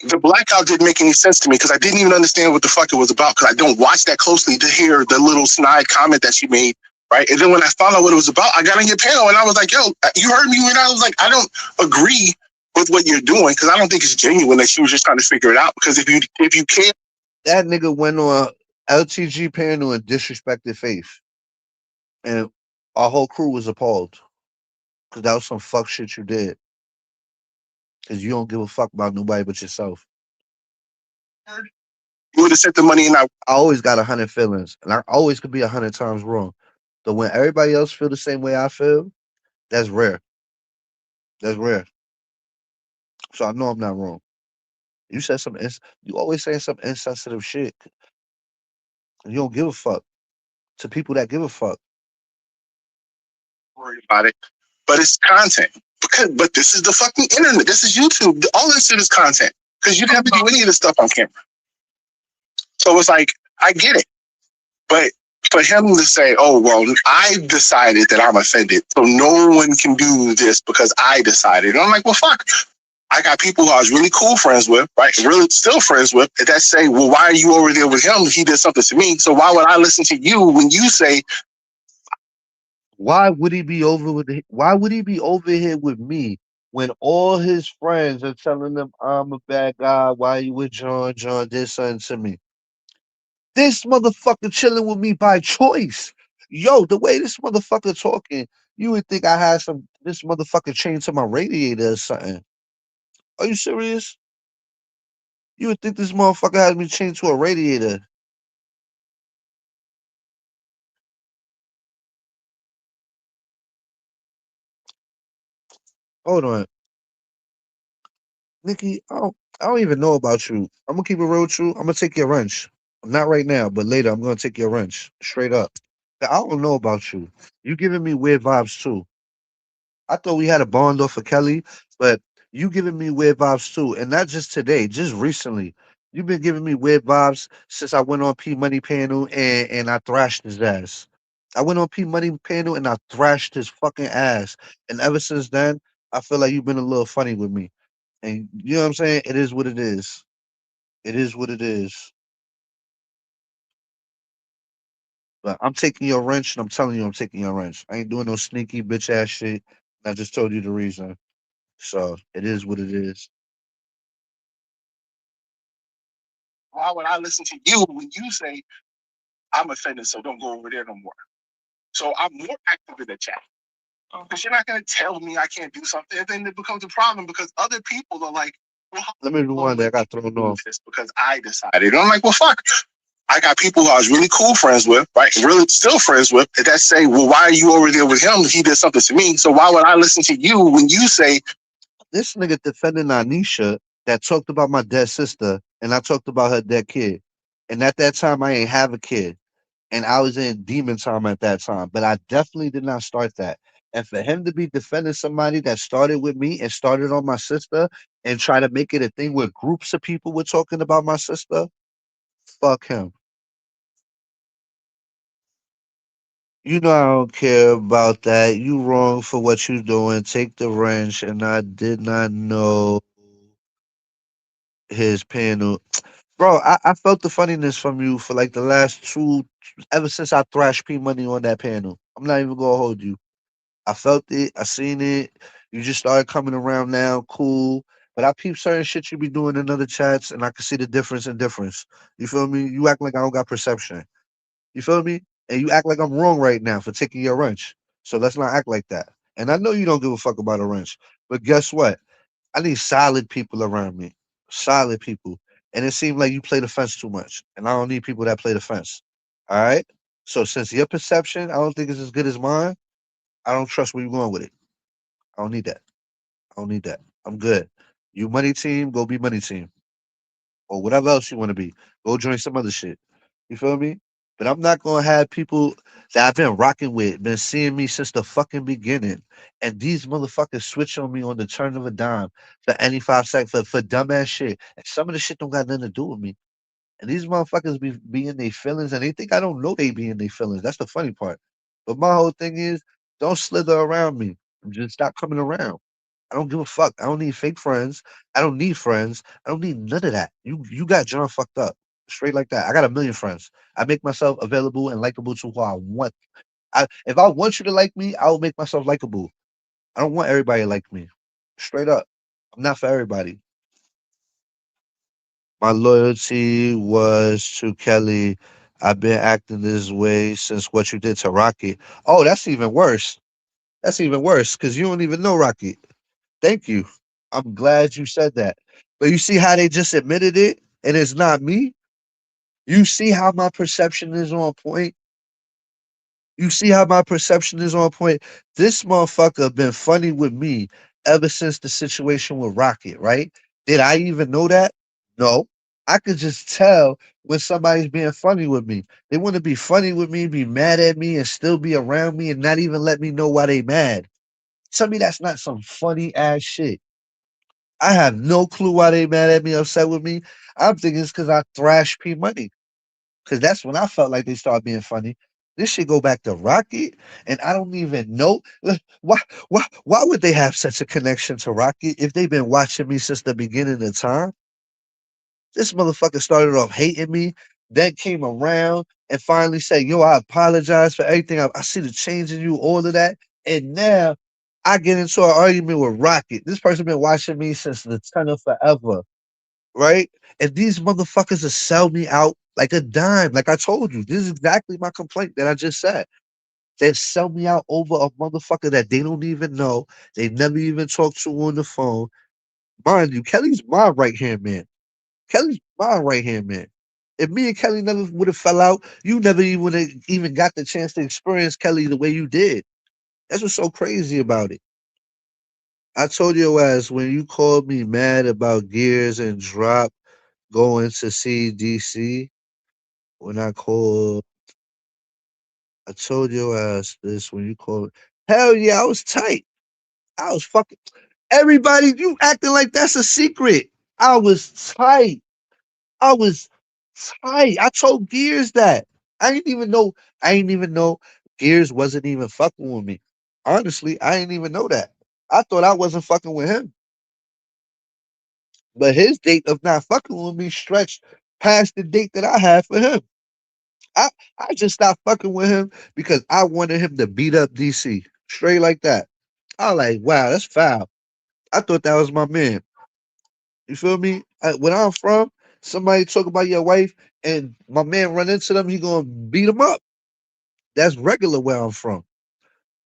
the blackout didn't make any sense to me because I didn't even understand what the fuck it was about because I don't watch that closely to hear the little snide comment that she made, right? And then when I found out what it was about, I got on your panel and I was like, yo, you heard me when I was like, I don't agree with what you're doing because I don't think it's genuine that she was just trying to figure it out because if you care. That nigga went on LTG panel and disrespected Faith, and our whole crew was appalled because that was some fuck shit you did. Because you don't give a fuck about nobody but yourself. You would have sent the money and I always got 100 feelings, and I always could be 100 times wrong. But when everybody else feel the same way I feel, that's rare. That's rare. So I know I'm not wrong. You said some. You always saying some insensitive shit. You don't give a fuck to people that give a fuck. worry about it. But it's content. But this is the fucking internet. This is YouTube. All this shit is content. Because you don't have to do any of this stuff on camera. So it's like, I get it. But for him to say, oh, well, I decided that I'm offended, so no one can do this because I decided. And I'm like, well, fuck. I got people who I was really cool friends with, right? Really still friends with, that say, well, why are you over there with him? He did something to me. So why would I listen to you when you say, Why would he be over with? Why would he be over here with me when all his friends are telling him I'm a bad guy? Why you with John? John did something to me. This motherfucker chilling with me by choice. Yo, the way this motherfucker talking, you would think I had some this motherfucker chained to my radiator or something. Are you serious? You would think this motherfucker has me chained to a radiator. Hold on. Nikki, I don't even know about you. I'm gonna keep it real with you. I'm gonna take your wrench. Not right now, but later I'm gonna take your wrench. Straight up. I don't know about you. You giving me weird vibes too. I thought we had a bond off of Kelly, but you giving me weird vibes too. And not just today, just recently. You've been giving me weird vibes since I went on P Money panel and I thrashed his ass. I went on P Money panel and I thrashed his fucking ass. And ever since then, I feel like you've been a little funny with me. And you know what I'm saying? It is what it is. It is what it is. But I'm taking your wrench and I'm telling you I'm taking your wrench. I ain't doing no sneaky bitch ass shit. I just told you the reason. So it is what it is. why would I listen to you when you say, I'm offended, so don't go over there no more? So I'm more active in the chat. Because you're not going to tell me I can't do something. And then it becomes a problem because other people are like, well, Let me do one that got thrown off. this because I decided. And I'm like, well, fuck. I got people who I was really cool friends with, right? Really still friends with, that say, well, why are you over there with him? He did something to me. So why would I listen to you when you say, This nigga defending Anisha that talked about my dead sister and I talked about her dead kid. And at that time I ain't have a kid. And I was in demon time at that time. But I definitely did not start that. And for him to be defending somebody that started with me and started on my sister and try to make it a thing where groups of people were talking about my sister, fuck him. You know I don't care about that. You wrong for what you doing. Take the wrench. And I did not know his panel. Bro, I felt the funniness from you for like the last two, ever since I thrashed P Money on that panel. I'm not even gonna hold you. I felt it. I seen it. You just started coming around now. Cool. But I peep certain shit you be doing in other chats, and I can see the difference in difference. You feel me? You act like I don't got perception. You feel me? And you act like I'm wrong right now for taking your wrench. So let's not act like that. And I know you don't give a fuck about a wrench. But guess what? I need solid people around me. Solid people. And it seemed like you play the fence too much. And I don't need people that play the fence. All right? So since your perception, I don't think it's as good as mine, I don't trust where you're going with it. I don't need that. I don't need that. I'm good. You money team, go be money team. Or whatever else you want to be. Go join some other shit. You feel me? But I'm not gonna have people that I've been rocking with, been seeing me since the fucking beginning. And these motherfuckers switch on me on the turn of a dime for any 5 seconds for dumbass shit. And some of the shit don't got nothing to do with me. And these motherfuckers be in their feelings and they think I don't know they be in their feelings. That's the funny part. But my whole thing is don't slither around me. Just stop coming around. I don't give a fuck. I don't need fake friends. I don't need friends. I don't need none of that. You got John fucked up. Straight like that. I got a million friends. I make myself available and likable to who I want. If I want you to like me, I will make myself likable. I don't want everybody to like me. Straight up. I'm not for everybody. My loyalty was to Kelly. I've been acting this way since what you did to Rocky. Oh, that's even worse. That's even worse because you don't even know Rocky. Thank you. I'm glad you said that. But you see how they just admitted it and it's not me? You see how my perception is on point? You see how my perception is on point? This motherfucker been funny with me ever since the situation with Rocket, right? Did I even know that? No. I could just tell when somebody's being funny with me. They want to be funny with me, be mad at me, and still be around me and not even let me know why they mad. Tell me that's not some funny ass shit. I have no clue why they mad at me, upset with me. I'm thinking it's because I thrashed P Money. Because that's when I felt like they started being funny. This should go back to Rocky, and I don't even know why would they have such a connection to Rocky if they've been watching me since the beginning of time? This motherfucker started off hating me, then came around and finally said, "Yo, I apologize for everything. I see the change in you, all of that." And now I get into an argument with Rocket. This person been watching me since the ton of forever, right? And these motherfuckers will sell me out like a dime. Like I told you, this is exactly my complaint that I just said. They sell me out over a motherfucker that they don't even know. They never even talked to on the phone. Mind you, Kelly's my right hand man. Kelly's my right hand man. If me and Kelly never would have fell out, you never even would have even got the chance to experience Kelly the way you did. That's what's so crazy about it. I told your ass when you called me mad about Gears and Drop going to see DC. When I told your ass this when you called. Hell yeah, I was tight. I was fucking. Everybody, you acting like that's a secret. I was tight. I was tight. I told Gears that. I didn't even know. I didn't even know Gears wasn't even fucking with me. Honestly, I didn't even know that. I thought I wasn't fucking with him. But his date of not fucking with me stretched past the date that I had for him. I, I just stopped fucking with him because I wanted him to beat up DC. Straight like that. I was like, wow, that's foul. I thought that was my man. You feel me? Where I'm from, somebody talk about your wife and my man run into them, he gonna beat him up. That's regular where I'm from.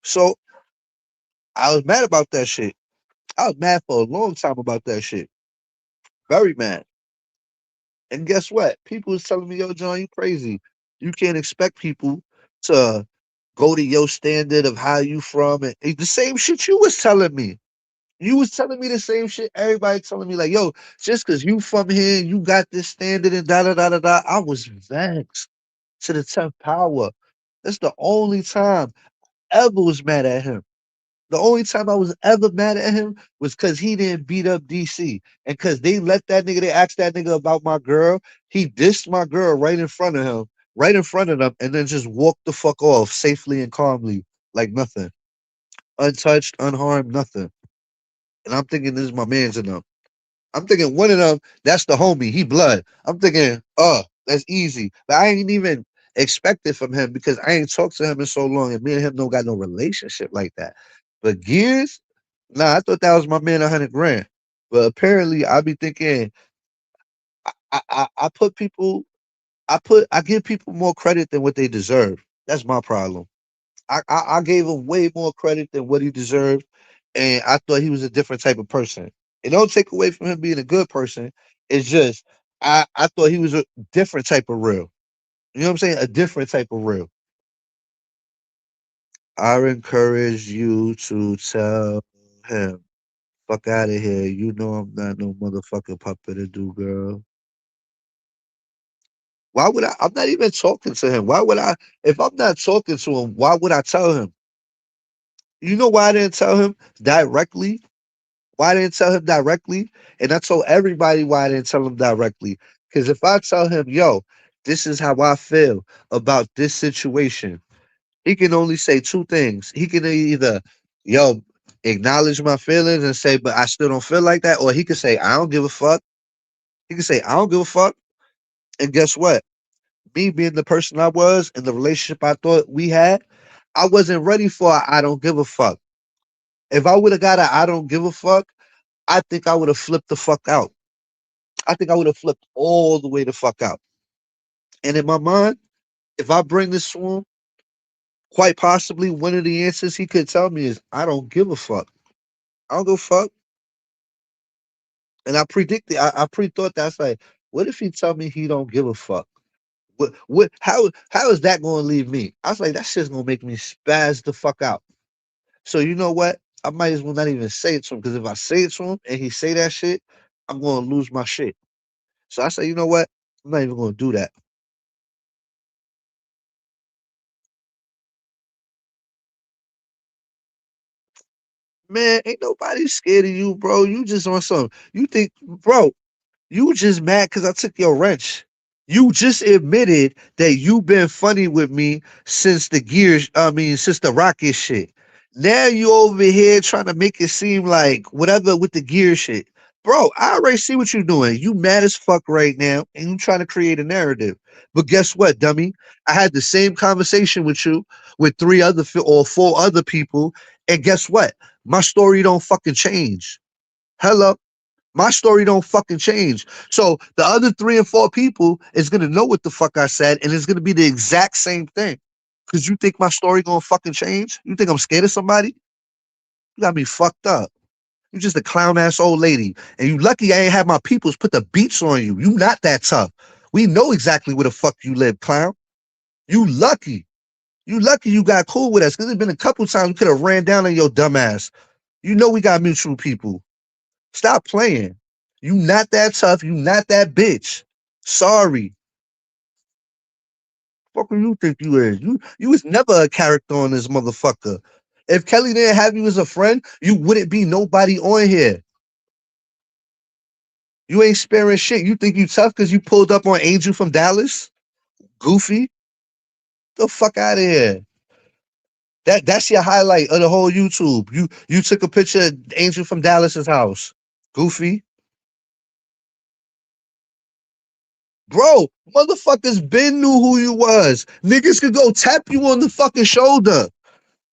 So I was mad about that shit. I was mad for a long time about that shit. Very mad. And guess what? People was telling me, yo, John, you crazy. You can't expect people to go to your standard of how you from and the same shit you was telling me. You was telling me the same shit. Everybody telling me like, yo, just cause you from here, you got this standard and da da da da da. I was vexed to the 10th power. That's the only time I ever was mad at him. The only time I was ever mad at him was because he didn't beat up DC. And because they let that nigga, they asked that nigga about my girl. He dissed my girl right in front of him, right in front of them, and then just walked the fuck off safely and calmly, like nothing. Untouched, unharmed, nothing. And I'm thinking this is my man's in them. I'm thinking one of them, that's the homie. He blood. I'm thinking, oh, that's easy. But I ain't even expect it from him because I ain't talked to him in so long, and me and him don't got no relationship like that. But Gears, nah, I thought that was my man 100 grand. But apparently, I be thinking I put people I give people more credit than what they deserve. That's my problem. I gave him way more credit than what he deserved, and I thought he was a different type of person. It don't take away from him being a good person. It's just I thought he was a different type of real. You know what I'm saying? A different type of real. I encourage you to tell him, fuck out of here. You know I'm not no motherfucking puppet to do, girl. Why would I? I'm not even talking to him. Why would I? If I'm not talking to him, why would I tell him? You know why I didn't tell him directly? Why I didn't tell him directly? And I told everybody why I didn't tell him directly. Because if I tell him, yo, this is how I feel about this situation, he can only say two things. He can either, yo, acknowledge my feelings and say, but I still don't feel like that. Or he could say, I don't give a fuck. He could say, I don't give a fuck. And guess what? Me being the person I was and the relationship I thought we had, I wasn't ready for a I don't give a fuck. If I would have got a I don't give a fuck, I think I would have flipped the fuck out. I think I would have flipped all the way the fuck out. And in my mind, If I bring this to him, quite possibly one of the answers he could tell me is, I don't give a fuck. I don't give a fuck. And I predicted, I pre-thought that's like, what if he tell me he don't give a fuck? How is that going to leave me? I was like, that shit's going to make me spaz the fuck out. So you know what? I might as well not even say it to him because if I say it to him and he say that shit, I'm going to lose my shit. So I say, you know what? I'm not even going to do that. Man, ain't nobody scared of you, bro. You just on some. You think, bro, you just mad because I took your wrench. You just admitted that you been funny with me since the gears, since the rocket shit. Now you over here trying to make it seem like whatever with the gear shit. Bro, I already see what you're doing. You mad as fuck right now and you trying to create a narrative. But guess what, dummy? I had the same conversation with you with or four other people. And guess what? My story don't fucking change. Hello? My story don't fucking change. So the other three and four people is gonna know what the fuck I said, and it's gonna be the exact same thing. Cause you think my story gonna fucking change? You think I'm scared of somebody? You got me fucked up. You just a clown ass old lady. And you lucky I ain't have my peoples put the beats on you. You not that tough. We know exactly where the fuck you live, clown. You lucky. You lucky you got cool with us. Cause there's been a couple times we could have ran down on your dumb ass. You know we got mutual people. Stop playing. You not that tough. You not that bitch. Sorry. Fuck who you think you is? You was never a character on this motherfucker. If Kelly didn't have you as a friend, you wouldn't be nobody on here. You ain't sparing shit. You think you tough because you pulled up on Angel from Dallas? Goofy? The fuck out of here. That's your highlight of the whole YouTube. You took a picture of Angel from Dallas's house. Goofy. Bro, motherfuckers been knew who you was. Niggas could go tap you on the fucking shoulder.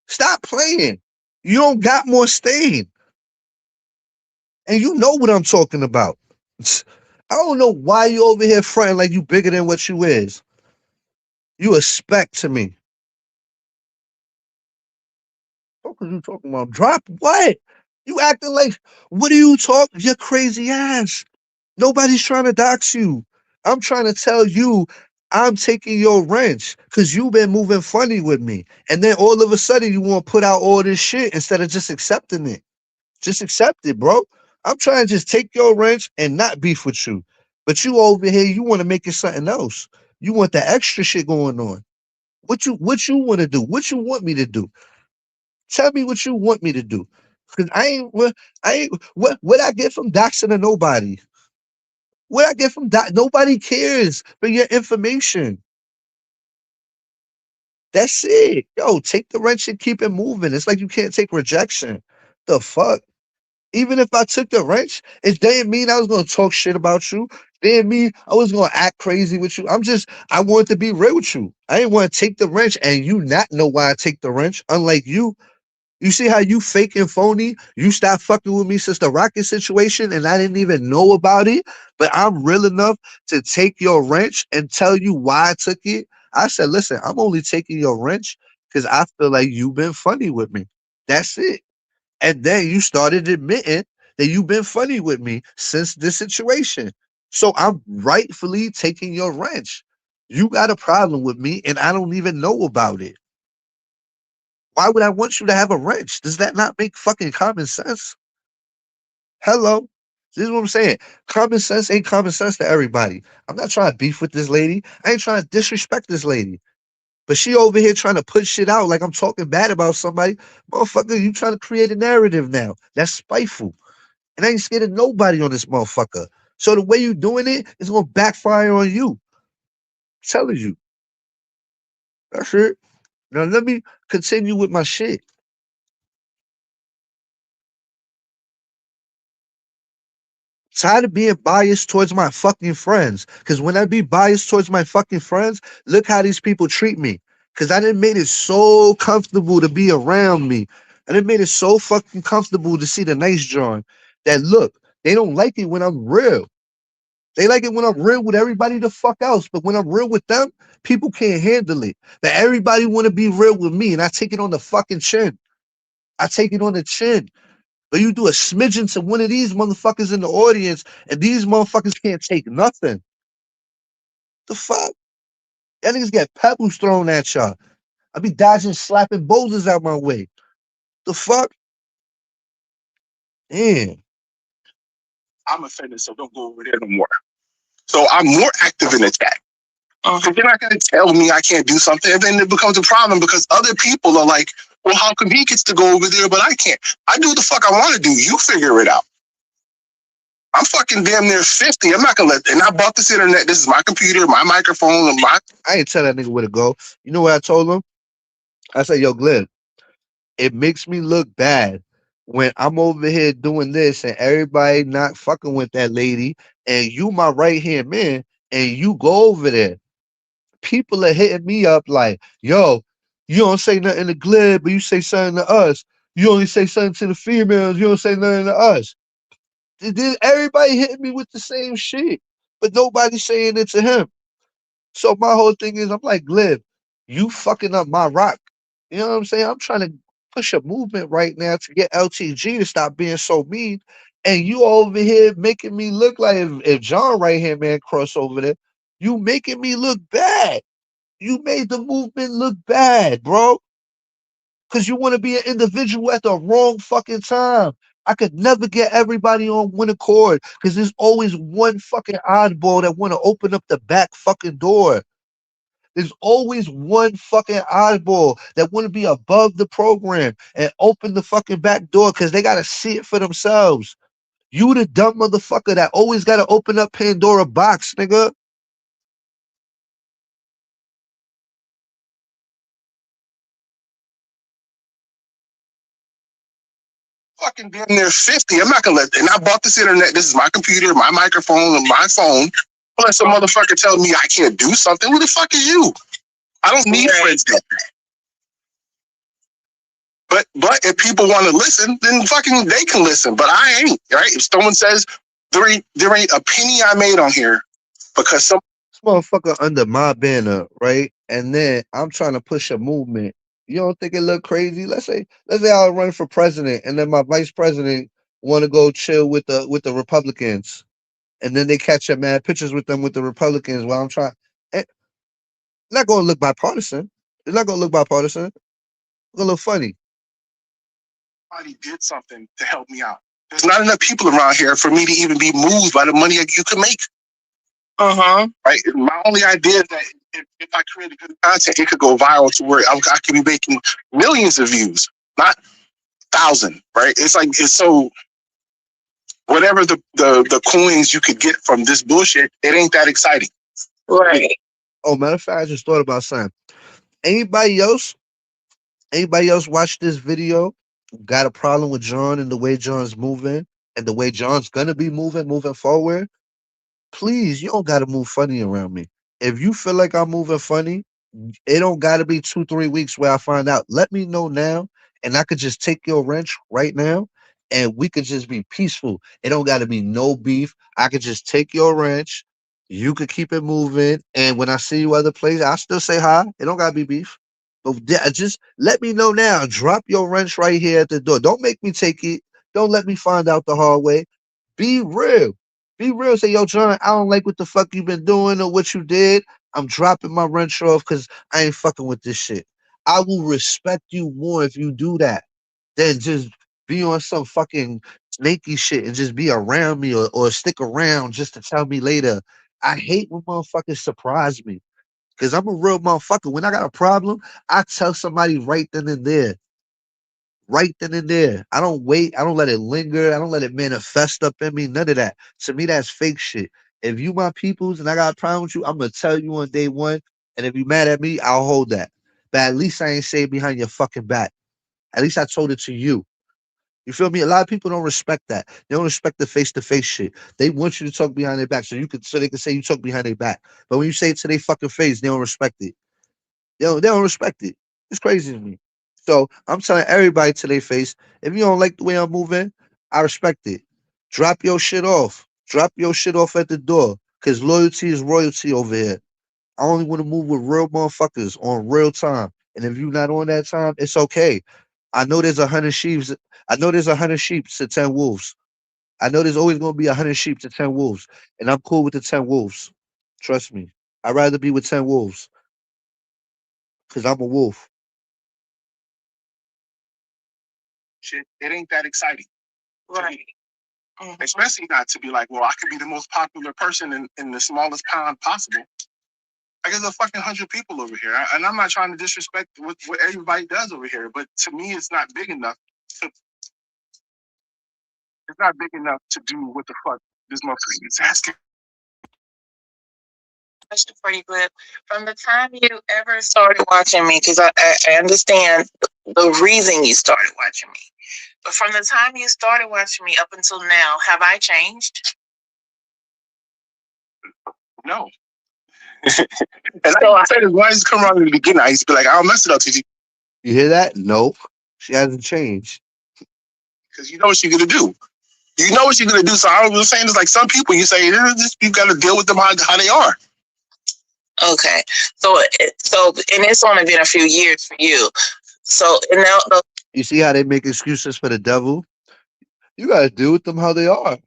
Stop playing. You don't got more stain. And you know what I'm talking about. I don't know why you over here fronting like you bigger than what you is. You a speck to me. What are you talking about? Drop what? You acting like, what are you talking? Your crazy ass. Nobody's trying to dox you. I'm trying to tell you I'm taking your wrench because you've been moving funny with me. And then all of a sudden you want to put out all this shit instead of just accepting it. Just accept it, bro. I'm trying to just take your wrench and not beef with you. But you over here, you want to make it something else. You want the extra shit going on. What you want to do? What you want me to do? Tell me what you want me to do. Cause what I get from doxing to nobody. What I get from that, nobody cares for your information. That's it. Yo, take the wrench and keep it moving. It's like you can't take rejection. The fuck? Even if I took the wrench, it didn't mean I was gonna talk shit about you. Didn't mean I was gonna act crazy with you. I wanted to be real with you. I didn't want to take the wrench and you not know why I take the wrench. Unlike you, you see how you fake and phony? You stopped fucking with me since the rocket situation and I didn't even know about it. But I'm real enough to take your wrench and tell you why I took it. I said, listen, I'm only taking your wrench because I feel like you've been funny with me. That's it. And then you started admitting that you've been funny with me since this situation. So I'm rightfully taking your wrench. You got a problem with me and I don't even know about it. Why would I want you to have a wrench? Does that not make fucking common sense? Hello? This is what I'm saying. Common sense ain't common sense to everybody. I'm not trying to beef with this lady. I ain't trying to disrespect this lady. But she over here trying to put shit out like I'm talking bad about somebody. Motherfucker, you trying to create a narrative now. That's spiteful. And I ain't scared of nobody on this motherfucker. So the way you doing it is gonna backfire on you. I'm telling you. That's it. Now let me continue with my shit. Tired of being biased towards my fucking friends. Because when I be biased towards my fucking friends, look how these people treat me. Because I didn't made it so comfortable to be around me. I didn't made it so fucking comfortable to see the nice John that look, they don't like it when I'm real. They like it when I'm real with everybody the fuck else. But when I'm real with them, people can't handle it. But everybody want to be real with me. And I take it on the fucking chin. I take it on the chin. But you do a smidgen to one of these motherfuckers in the audience, and these motherfuckers can't take nothing. The fuck? Y'all niggas get pebbles thrown at y'all. I be dodging, slapping boulders out my way. The fuck? Damn. I'm offended, so don't go over there no more. So I'm more active in the chat. Because you're not going to tell me I can't do something, and then it becomes a problem because other people are like, well, how come he gets to go over there, but I can't? I do the fuck I want to do. You figure it out. I'm fucking damn near 50. I'm not going to let, and I bought this internet. This is my computer, my microphone, and my. I ain't tell that nigga where to go. You know what I told him? I said, yo, Glenn, it makes me look bad when I'm over here doing this and everybody not fucking with that lady, and you my right hand man, and you go over there. People are hitting me up like, yo, you don't say nothing to Glib, but you say something to us. You only say something to the females, you don't say nothing to us. Then everybody hitting me with the same shit, but nobody saying it to him. So my whole thing is, I'm like, Glib, you fucking up my rock. You know what I'm saying? I'm trying to push a movement right now to get LTG to stop being so mean. And you over here making me look like if John right here, man, cross over there, you making me look bad. You made the movement look bad, bro. Because you want to be an individual at the wrong fucking time. I could never get everybody on one accord because there's always one fucking oddball that want to open up the back fucking door. There's always one fucking oddball that want to be above the program and open the fucking back door because they got to see it for themselves. You the dumb motherfucker that always got to open up Pandora box, nigga. Fucking damn near 50. I'm not going to let, and I bought this internet. This is my computer, my microphone, and my phone. Unless some motherfucker tell me I can't do something, who the fuck are you? I don't need friends that But if people want to listen, then fucking they can listen. But I ain't, right? If someone says there ain't a penny I made on here because some This motherfucker under my banner, right? And then I'm trying to push a movement. You don't think it look crazy? Let's say I'll run for president and then my vice president want to go chill with the Republicans. And then they catch up mad pictures with them with the Republicans while I'm trying. It's not gonna look bipartisan. It's not gonna look bipartisan. It's gonna look funny. somebody did something to help me out. There's not enough people around here for me to even be moved by the money that you can make. Right? My only idea is that if I created good content, it could go viral to where I could be making millions of views, not 1,000. Right? It's like it's so. Whatever the coins you could get from this bullshit, it ain't that exciting. Right. Oh, matter of fact, I just thought about something. Anybody else? Anybody else watch this video? Got a problem with John and the way John's moving and the way John's gonna be moving forward? Please, you don't gotta move funny around me. If you feel like I'm moving funny, it don't gotta be 2, 3 weeks where I find out. Let me know now, and I could just take your wrench right now, and we could just be peaceful. It don't gotta be no beef. I could just take your wrench. You could keep it moving, and when I see you other places, I still say hi. It don't gotta be beef. But just let me know now. Drop your wrench right here at the door. Don't make me take it. Don't let me find out the hard way. Be real. Be real. Say, yo, John, I don't like what the fuck you been doing or what you did. I'm dropping my wrench off because I ain't fucking with this shit. I will respect you more if you do that than just be on some fucking snaky shit and just be around me or stick around just to tell me later. I hate when motherfuckers surprise me because I'm a real motherfucker. When I got a problem, I tell somebody right then and there. Right then and there. I don't wait. I don't let it linger. I don't let it manifest up in me. None of that. To me, that's fake shit. If you my peoples and I got a problem with you, I'm gonna tell you on day one. And if you mad at me, I'll hold that. But at least I ain't say it behind your fucking back. At least I told it to you. You feel me? A lot of people don't respect that. They don't respect the face to face shit. They want you to talk behind their back so they can say you talk behind their back. But when you say it to their fucking face, they don't respect it. They don't respect it. It's crazy to me. So I'm telling everybody to their face, if you don't like the way I'm moving, I respect it. Drop your shit off. Drop your shit off at the door. Cause loyalty is royalty over here. I only want to move with real motherfuckers on real time. And if you're not on that time, it's okay. I know there's 100 sheep. I know there's 100 sheep to 10 wolves. I know there's always gonna be 100 sheep to 10 wolves, and I'm cool with the 10 wolves. Trust me. I'd rather be with 10 wolves because I'm a wolf. Shit, it ain't that exciting. Right. Mhm. Especially not to be like, well, I could be the most popular person in the smallest pond possible. I guess there's a fucking 100 people over here, and I'm not trying to disrespect what everybody does over here, but to me, it's not big enough. It's not big enough to do what the fuck this motherfucker is asking. Question for you, Clip. From the time you ever started watching me, because I understand the reason you started watching me, but from the time you started watching me up until now, have I changed? No. And so I said, why does it come around in the beginning? I used to be like, I'll mess it up, TG. You hear that? Nope. She hasn't changed. Because you know what you're gonna do. You know what you're gonna do. So I was saying is like some people you say you gotta deal with them how they are. Okay, so and it's only been a few years for you. So and now, You see how they make excuses for the devil? You gotta deal with them how they are.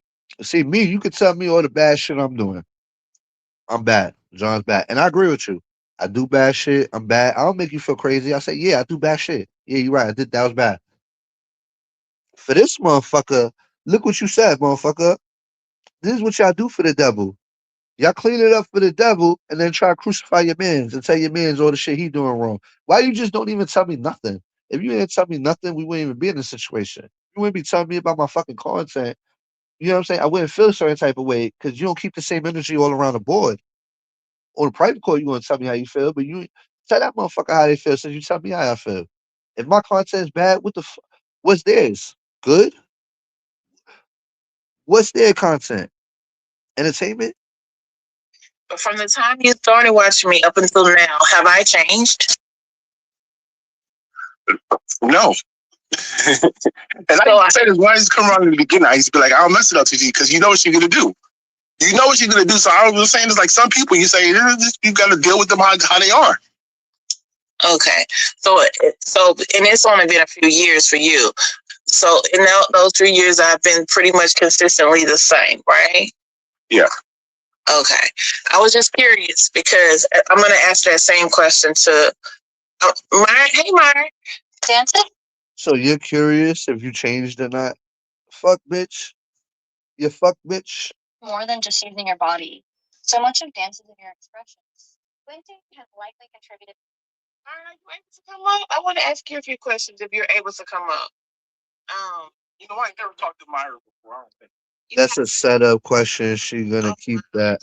See, me, you could tell me all the bad shit I'm doing. I'm bad. John's bad. And I agree with you. I do bad shit. I'm bad. I don't make you feel crazy. I say, yeah, I do bad shit. Yeah, you're right. I did that was bad. For this motherfucker, look what you said, motherfucker. This is what y'all do for the devil. Y'all clean it up for the devil and then try to crucify your mans and tell your mans all the shit he doing wrong. Why you just don't even tell me nothing? If you didn't tell me nothing, we wouldn't even be in this situation. You wouldn't be telling me about my fucking content. You know what I'm saying? I wouldn't feel a certain type of way because you don't keep the same energy all around the board. On the private call, you gonna tell me how you feel, but you tell that motherfucker how they feel since you tell me how I feel. If my content is bad, what's theirs? Good? What's their content? Entertainment? but from the time you started watching me up until now, have I changed? No. And so I said, why does it come around in the beginning? I used to be like, I'll mess it up, TG, because you know what you're gonna do. You know what you're gonna do. So I was saying is like some people you say you gotta deal with them how they are. Okay, so and it's only been a few years for you. So in those 3 years, I've been pretty much consistently the same, right? Yeah. Okay. I was just curious because I'm going to ask that same question to Myron. Hey, Myron. Dancer? So you're curious if you changed or not? Fuck bitch. You fuck bitch. More than just using your body. So much of dance is in your expressions. Linting has likely contributed. Myron, are you able to come up? I want to ask you a few questions if you're able to come up. You know, I never talked to Myra before. I don't think. That's a setup question. She gonna keep that.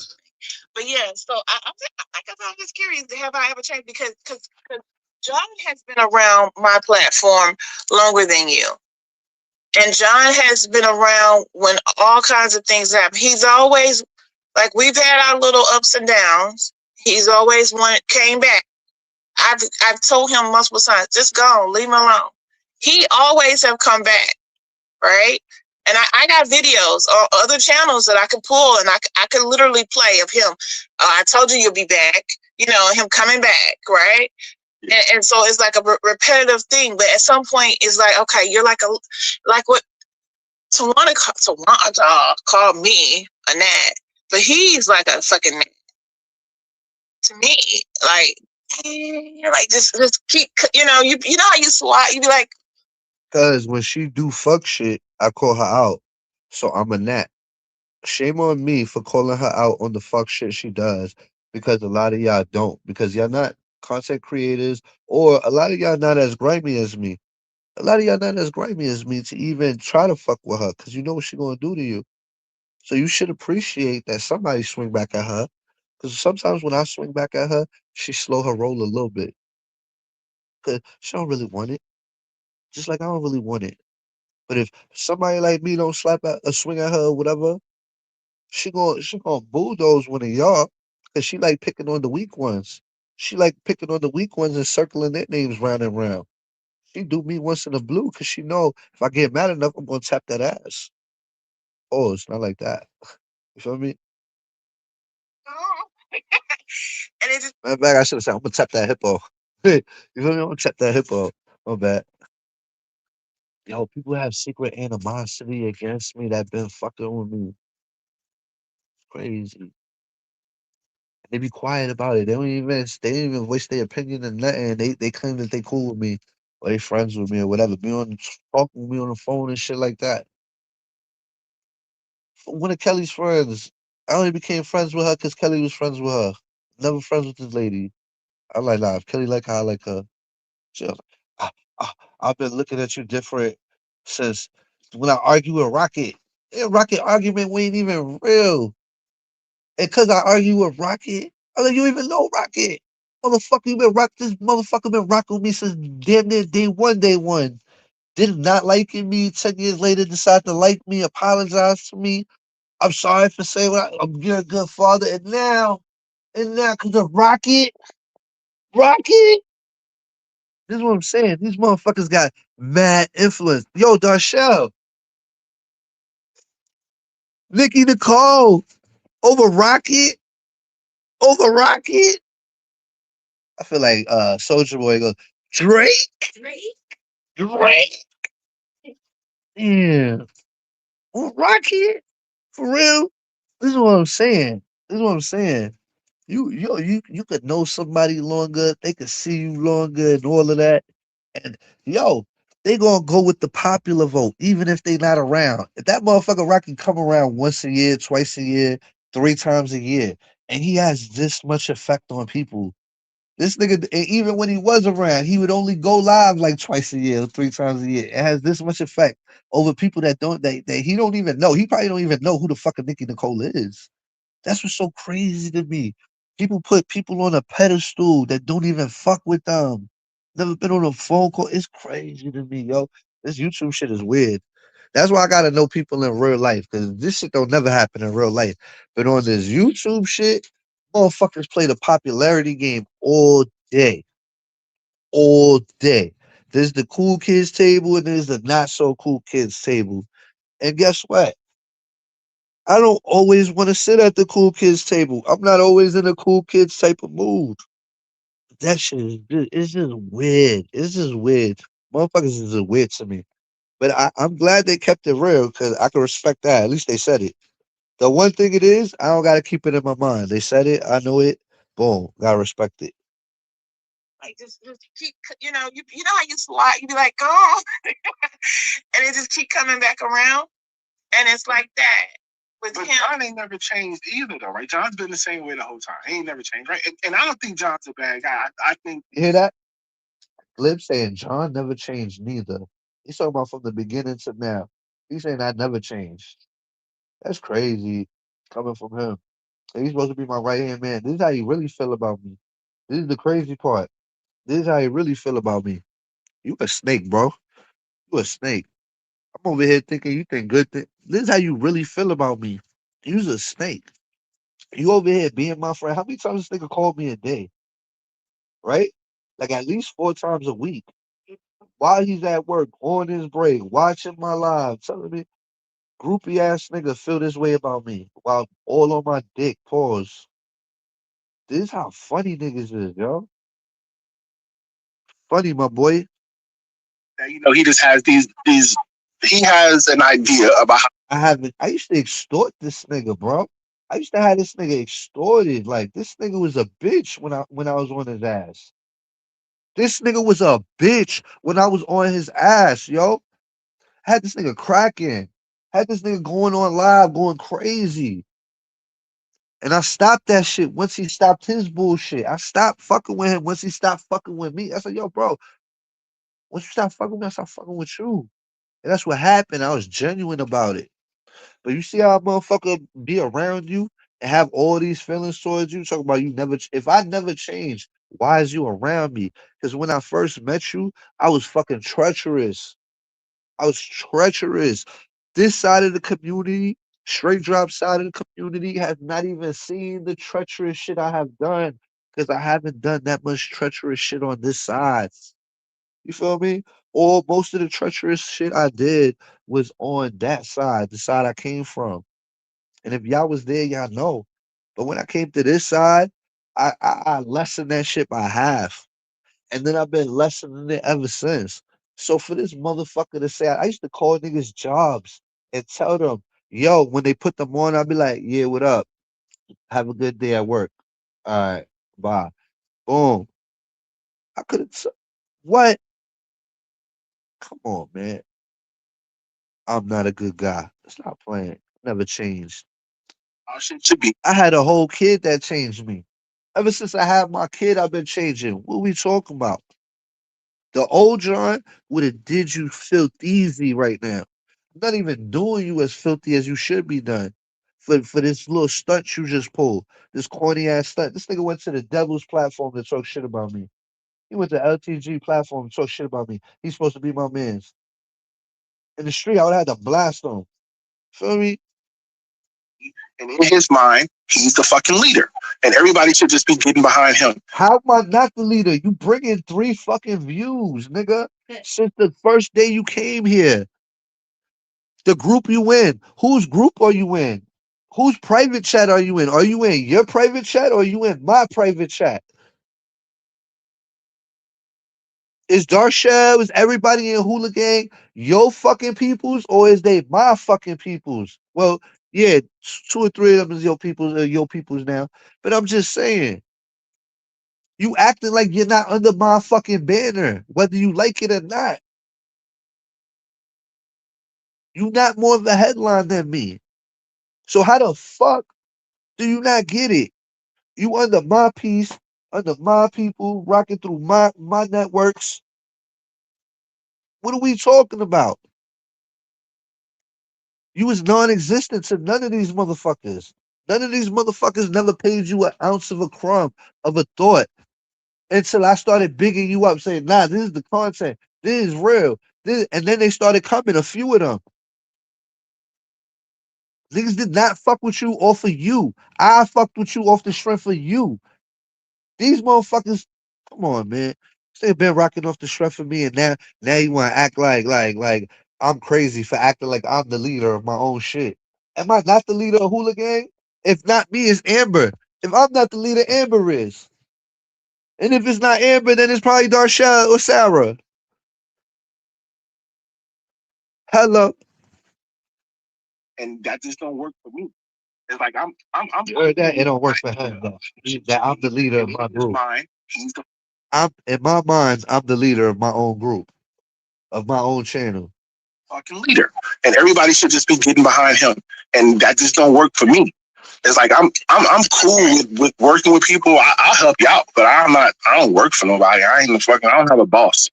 But yeah, so I'm just curious. Have I ever changed? Because John has been around my platform longer than you, and John has been around when all kinds of things happen. He's always like we've had our little ups and downs. He's always came back. I've told him multiple times, just go, leave him alone. He always have come back, right? And I got videos on other channels that I could pull and I could literally play of him. I told you you'll be back, him coming back, right? And so it's like a repetitive thing. But at some point, it's like, okay, you're like what Tawana called me a gnat, but he's like a fucking gnat to me. Like, you're like, just keep, you know how you swat, you be like, Cause when she do fuck shit, I call her out. So I'm a gnat. Shame on me for calling her out on the fuck shit she does. Because a lot of y'all don't. Because y'all not content creators, or a lot of y'all not as grimy as me. A lot of y'all not as grimy as me to even try to fuck with her. Cause you know what she gonna do to you. So you should appreciate that somebody swing back at her. Cause sometimes when I swing back at her, she slow her roll a little bit. Cause she don't really want it. Just like I don't really want it. But if somebody like me don't slap at a swing at her or whatever, she gonna bulldoze one of y'all because she like picking on the weak ones. She like picking on the weak ones and circling their names round and round. She do me once in the blue because she know if I get mad enough, I'm gonna tap that ass. Oh, it's not like that. You feel me? And it just My bad. I should have said, I'm gonna tap that hippo. You feel me? I'm gonna tap that hippo. My bad. Yo, people have secret animosity against me that been fucking with me. Crazy. They be quiet about it. They don't even voice their opinion and nothing. They claim that they cool with me or they friends with me or whatever. Be on talking with me on the phone and shit like that. One of Kelly's friends. I only became friends with her because Kelly was friends with her. Never friends with this lady. I'm like, nah, if Kelly like her, I like her. She was like, I've been looking at you different since when I argue with Rocket. Yeah, Rocket argument ain't even real. And cause I argue with Rocket, I like, you even know Rocket. Motherfucker, you been rock this motherfucker been rocking with me since damn near day one, day one. Did not liking me 10 years later, decided to like me, apologize to me. I'm sorry for saying you're a good father. And now, cause of Rocket, this is what I'm saying. These motherfuckers got mad influence. Yo, Darshell, Nicki Nicole, over Rocket, over Rocket. I feel like Soldier Boy goes, Drake, Drake. Yeah. Rocket? For real? This is what I'm saying. This is what I'm saying. You could know somebody longer, they could see you longer and all of that. And yo, they gonna go with the popular vote, even if they not around. If that motherfucker Rocky come around once a year, twice a year, 3 times a year, and he has this much effect on people. This nigga, even when he was around, he would only go live like twice a year, 3 times a year. It has this much effect over people that he don't even know. He probably don't even know who the fuck a Nicki Nicole is. That's what's so crazy to me. People put people on a pedestal that don't even fuck with them. Never been on a phone call. It's crazy to me, yo. This YouTube shit is weird. That's why I gotta know people in real life, because this shit don't never happen in real life. But on this YouTube shit, motherfuckers play the popularity game all day. All day. There's the cool kids table and there's the not so cool kids table. And guess what? I don't always want to sit at the cool kids table. I'm not always in a cool kids type of mood. That shit is it's just weird. It's just weird. Motherfuckers is just weird to me. But I'm glad they kept it real because I can respect that. At least they said it. The one thing it is, I don't gotta keep it in my mind. They said it, I know it. Boom, gotta respect it. like just keep you know how you slide, you be like, oh, and it just keep coming back around, and it's like that with But him. John ain't never changed either, though, right? John's been the same way the whole time. He ain't never changed, right? And I don't think John's a bad guy. I think You hear that? Glib saying John never changed neither. He's talking about from the beginning to now. He's saying I never changed. That's crazy coming from him. And he's supposed to be my right hand man. This is how you really feel about me. This is the crazy part. This is how you really feel about me. You a snake, bro. You a snake. I'm over here thinking you think good thing. This is how you really feel about me. You's a snake. You over here being my friend. How many times this nigga called me a day? Right? Like at least 4 times a week. While he's at work, on his break, watching my live, telling me groupie ass nigga feel this way about me. While all on my dick, pause. This is how funny niggas is, yo. Funny, my boy. that he just has these. He has an idea about how I used to extort this nigga, bro. I used to have this nigga extorted. Like this nigga was a bitch when I was on his ass. This nigga was a bitch when I was on his ass, yo. Had this nigga cracking. Had this nigga going on live, going crazy. And I stopped that shit once he stopped his bullshit. I stopped fucking with him once he stopped fucking with me. I said, yo, bro, once you stop fucking with me, I stop fucking with you. And that's what happened. I was genuine about it. But you see how a motherfucker be around you and have all these feelings towards you? Talk about you never. If I never change, why is you around me? Because when I first met you, I was fucking treacherous. I was treacherous. This side of the community, straight drop side of the community, has not even seen the treacherous shit I have done because I haven't done that much treacherous shit on this side. You feel me? Or most of the treacherous shit I did was on that side, the side I came from. And if y'all was there, y'all know. But when I came to this side, I lessened that shit by half. And then I've been lessening it ever since. So for this motherfucker to say, I used to call niggas jobs and tell them, yo, when they put them on, I'd be like, yeah, what up? Have a good day at work. All right, bye. Boom. I could have, what? Come on, man. I'm not a good guy. It's not playing. Never changed. Our shit should be. I had a whole kid that changed me. Ever since I had my kid, I've been changing. What we talking about? The old John would have did you filthy right now. I'm not even doing you as filthy as you should be done. For this little stunt you just pulled, this corny ass stunt. This nigga went to the devil's platform to talk shit about me. He went to LTG platform to talk shit about me. He's supposed to be my man's. In the street, I would have had to blast him. Feel me? And in his mind, he's the fucking leader. And everybody should just be getting behind him. How am I not the leader? You bring in 3 fucking views, nigga. Since the first day you came here. The group you in. Whose group are you in? Whose private chat are you in? Are you in your private chat or are you in my private chat? Is Darshell, is everybody in Hula Gang your fucking peoples or is they my fucking peoples? Well, yeah, 2 or 3 of them is your peoples now. But I'm just saying, you acting like you're not under my fucking banner, whether you like it or not. You not more of a headline than me. So how the fuck do you not get it? You under my piece, under my people, rocking through my networks. What are we talking about? You was non-existent to none of these motherfuckers. None of these motherfuckers never paid you an ounce of a crumb of a thought until I started bigging you up, saying, nah, this is the content. This is real. And then they started coming, a few of them. Niggas did not fuck with you off of you. I fucked with you off the strength of you. These motherfuckers, come on, man. They been rocking off the strength of me, and now you want to act like I'm crazy for acting like I'm the leader of my own shit. Am I not the leader of Hula Gang? If not me, it's Amber. If I'm not the leader, Amber is. And if it's not Amber, then it's probably Darshell or Sarah. Hello. And that just don't work for me. It's like I'm You heard that? It don't work for him. That I'm the leader of my group. I'm in my mind, I'm the leader of my own group, of my own channel. Fucking leader. And everybody should just be getting behind him. And that just don't work for me. It's like I'm cool with working with people. I'll help you out, but I don't work for nobody. I don't have a boss.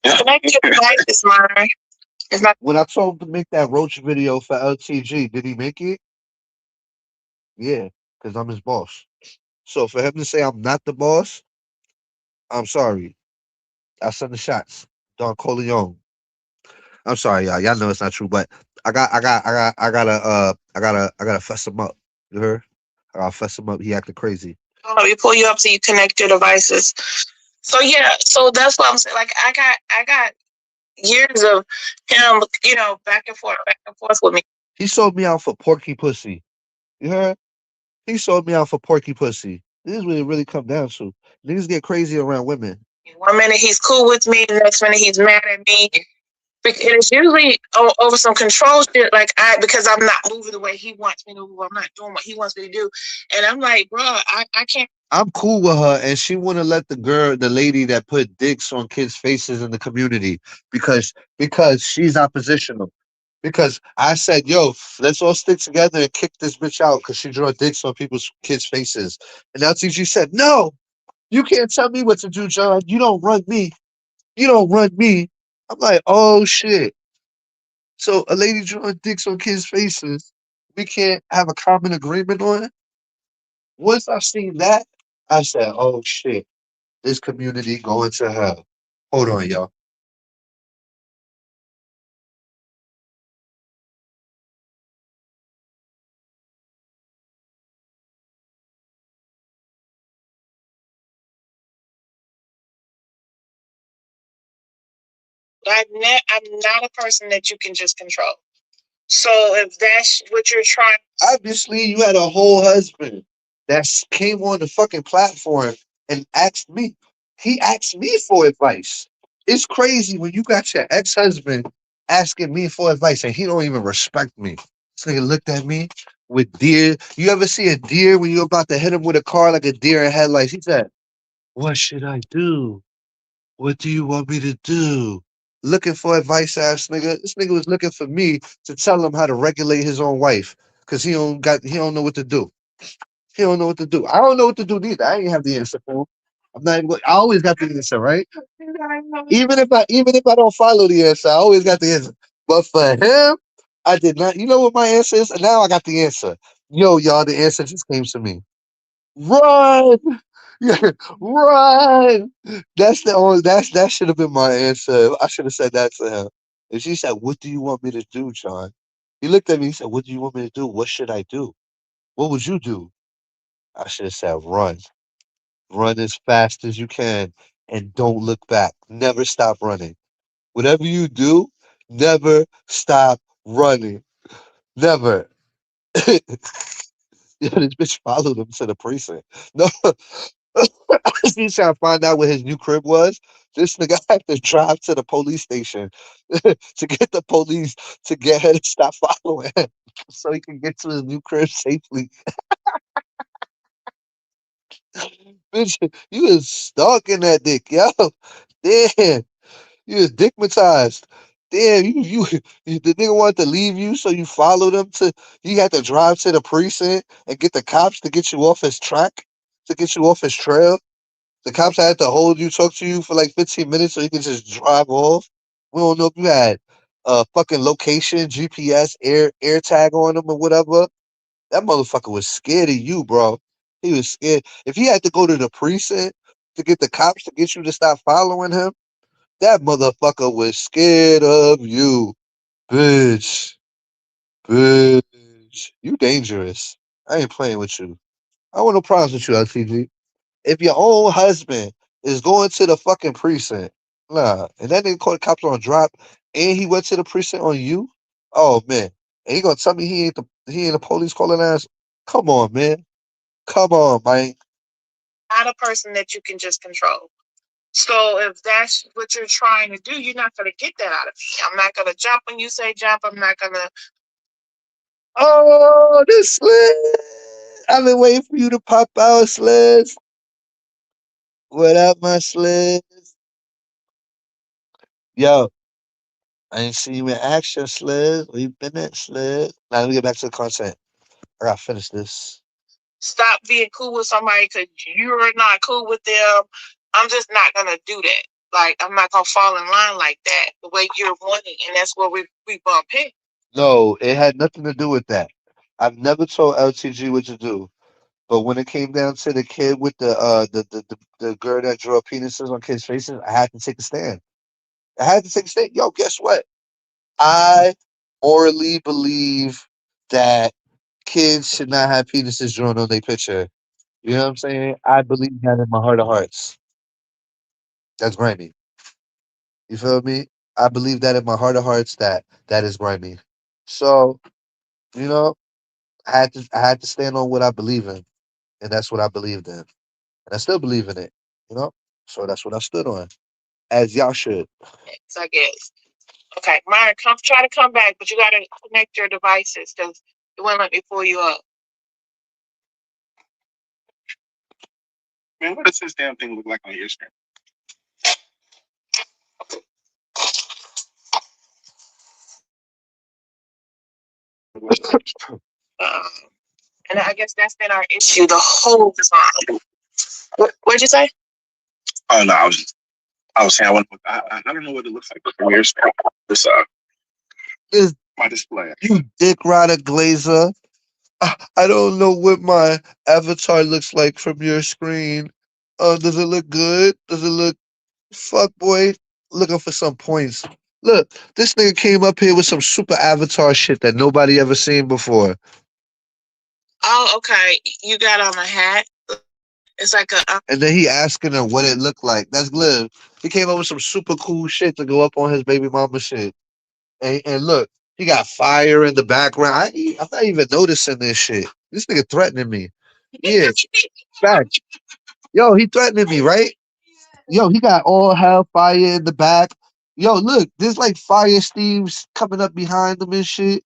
Connect your life is mine. It's not. When I told him to make that Roach video for LTG, did he make it? Yeah, because I'm his boss. So for him to say I'm not the boss, I'm sorry. I send the shots. Don Corleone. I'm sorry, y'all. Y'all know it's not true, but I gotta fess him up. You heard? I gotta fess him up. He acting crazy. Oh, you pull you up so you connect your devices. So yeah, so that's what I'm saying. Like I got years of him, back and forth with me. He sold me out for porky pussy. You heard? He sold me out for porky pussy. This is what it really come down to. Niggas get crazy around women. 1 minute he's cool with me, the next minute he's mad at me. And it's usually over some control shit, because I'm not moving the way he wants me to move. I'm not doing what he wants me to do. And I'm like, bro, I can't. I'm cool with her, and she wouldn't let the lady that put dicks on kids' faces in the community because she's oppositional. Because I said, yo, let's all stick together and kick this bitch out because she draw dicks on people's kids' faces. And LTG said, no, you can't tell me what to do, John. You don't run me. You don't run me. I'm like, oh shit. So a lady drawing dicks on kids' faces, we can't have a common agreement on it. Once I seen that, I said, oh shit, this community going to hell. Hold on, y'all. I'm not a person that you can just control. So if that's what you're trying, Obviously, you had a whole husband that came on the fucking platform and asked me. He asked me for advice. It's crazy when you got your ex-husband asking me for advice and he don't even respect me. This nigga looked at me with deer. You ever see a deer when you're about to hit him with a car like a deer in headlights? He said, "What should I do? What do you want me to do?" Looking for advice, ass nigga. This nigga was looking for me to tell him how to regulate his own wife, cause he don't know what to do. He don't know what to do. I don't know what to do neither. I ain't have the answer for him. I'm not even, I always got the answer, right? Even if I don't follow the answer, I always got the answer. But for him, I did not. You know what my answer is? And now I got the answer. Yo, y'all, the answer just came to me. Run! Yeah, run! That's the only that should have been my answer. I should have said that to him. And she said, "What do you want me to do, John?" He looked at me. He said, "What do you want me to do? What should I do? What would you do?" I should have said, "Run, run as fast as you can, and don't look back. Never stop running. Whatever you do, never stop running. Never." Yeah, this bitch followed him to the precinct. No, he's trying to find out where his new crib was. This nigga had to drive to the police station to get the police to get her to stop following him so he can get to his new crib safely. Bitch, you was stalking that dick, yo. Damn, you was dickmatized. Damn, the nigga wanted to leave you, so you followed him to. You had to drive to the precinct and get the cops to get you off his track, to get you off his trail. The cops had to hold you, talk to you for like 15 minutes so you could just drive off. We don't know if you had fucking location, GPS, air tag on him or whatever. That motherfucker was scared of you, bro. He was scared. If he had to go to the precinct to get the cops to get you to stop following him, that motherfucker was scared of you. Bitch. Bitch. You dangerous. I ain't playing with you. I want no problems with you, LTG. If your own husband is going to the fucking precinct, nah, and that nigga called the cops on drop, and he went to the precinct on you, oh man, and he gonna tell me he ain't a police calling ass? Come on, man, come on, man. not a person that you can just control. So if that's what you're trying to do, you're not going to get that out of me. I'm not going to jump when you say jump. I'm not going to. Oh, this sled. I've been waiting for you to pop out, sleds. What up, my sleds? Yo, I ain't seen you in action, sleds. Where you been at, sled? Now let me get back to the content. I gotta finish this. Stop being cool with somebody because you're not cool with them. I'm just not gonna do that. Like I'm not gonna fall in line like that the way you're wanting, and that's where we bump heads. No, it had nothing to do with that. I've never told LTG what to do. But when it came down to the kid with the girl that drew penises on kids' faces, I had to take a stand. I had to take a stand. Yo, guess what? I morally believe that kids should not have penises drawn on their picture. You know what I'm saying? I believe that in my heart of hearts. That's grimy. You feel me? I believe that in my heart of hearts that that is grimy. So, you know, I had to stand on what I believe in, and that's what I believed in, and I still believe in it. You know, so that's what I stood on, as y'all should. I guess. Okay, Myron, come try to come back, but you gotta connect your devices because it won't let me pull you up. Man, what does this damn thing look like on your screen? Um, and I guess that's been our issue the whole time. What'd you say? Oh no, I was saying I don't know what it looks like from your screen. This This my display. you dick rider glazer. I don't know what my avatar looks like from your screen. Does it look good? Does it look fuck boy? Looking for some points. Look, this nigga came up here with some super avatar shit that nobody ever seen before. Oh, okay. You got on a hat. It's like a And then he asking her what it looked like. That's Gliv. He came up with some super cool shit to go up on his baby mama shit. And look, He got fire in the background. I'm not even noticing this shit. This nigga threatening me. Yeah, fact. Yo, he threatening me, right? Yo, he got all hellfire in the back. Yo, look, there's like fire steams coming up behind him and shit.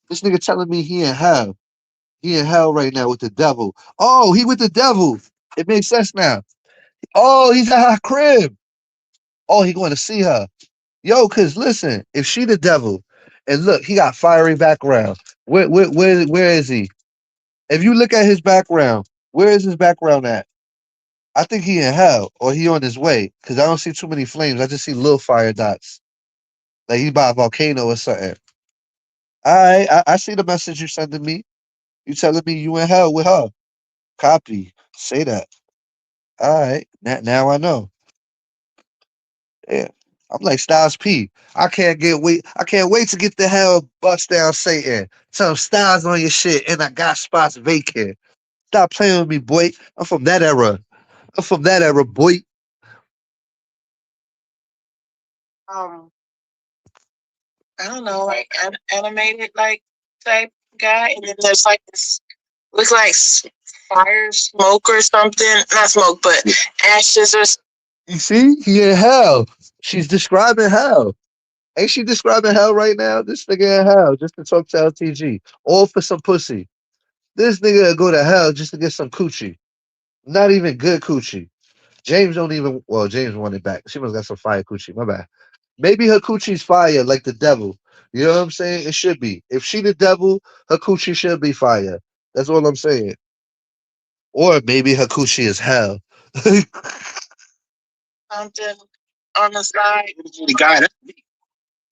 This nigga telling me he in hell. He in hell right now with the devil. Oh, he with the devil. It makes sense now. Oh, he's at her crib. Oh, he going to see her. Yo, cause listen, if she the devil, and look, he got fiery background. Where is he? If you look at his background, where is his background at? I think he in hell or he on his way. Cause I don't see too many flames. I just see little fire dots. Like he by a volcano or something. Alright, I see the message you sending me. You telling me you in hell with her. Copy. Say that. Alright. Now I know. Yeah. I'm like Styles P. I can't wait to get the hell bust down Satan. Some styles on your shit and I got spots vacant. Stop playing with me, boy. I'm from that era. I'm from that era, boy. Um, I don't know, like animated like type guy, and then there's like this looks like fire smoke or something. Not smoke, but ashes or You see? He in hell. She's describing hell. Ain't she describing hell right now? This nigga in hell just to talk to LTG. All for some pussy. This nigga go to hell just to get some coochie. Not even good coochie. James don't even. Well, James won it back. She must got some fire coochie. My bad. Maybe her coochie's fire like the devil. You know what I'm saying? It should be. If she the devil, her coochie should be fire. That's all I'm saying. Or maybe her coochie is hell. something on the side. The guy, that's me.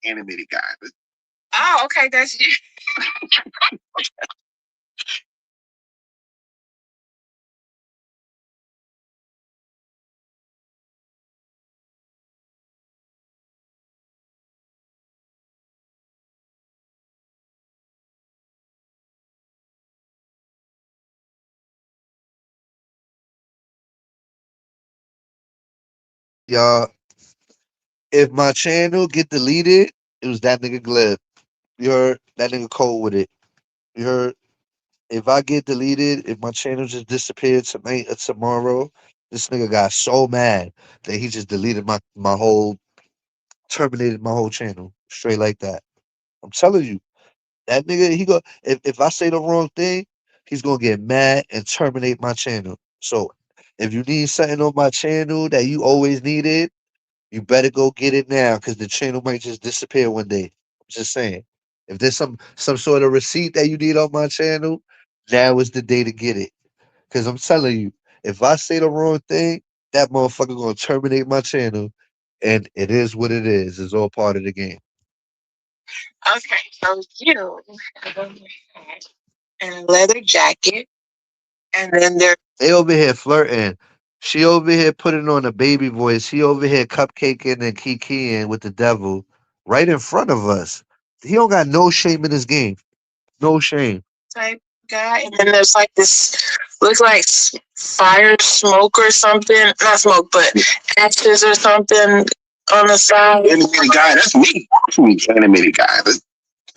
Animated guy. Oh, okay, that's you. Y'all, if my channel get deleted, it was that nigga Glib. You heard? That nigga cold with it. You heard? If I get deleted, if my channel just disappeared tonight or tomorrow, this nigga got so mad that he just deleted my whole, terminated my whole channel straight like that. I'm telling you, that nigga, he go if I say the wrong thing, he's gonna get mad and terminate my channel. So if you need something on my channel that you always needed, you better go get it now because the channel might just disappear one day. I'm just saying. If there's some sort of receipt that you need on my channel, now is the day to get it. Cause I'm telling you, if I say the wrong thing, that motherfucker gonna terminate my channel. And it is what it is. It's all part of the game. Okay, so you have a hat and a leather jacket, and then there. They over here flirting. She over here putting on a baby voice. He over here cupcaking and kikiing with the devil right in front of us. He don't got no shame in his game. No shame. Type guy, and then there's like this looks like fire smoke or something. Not smoke, but ashes or something on the side. Animated guy, that's me. Animated guy.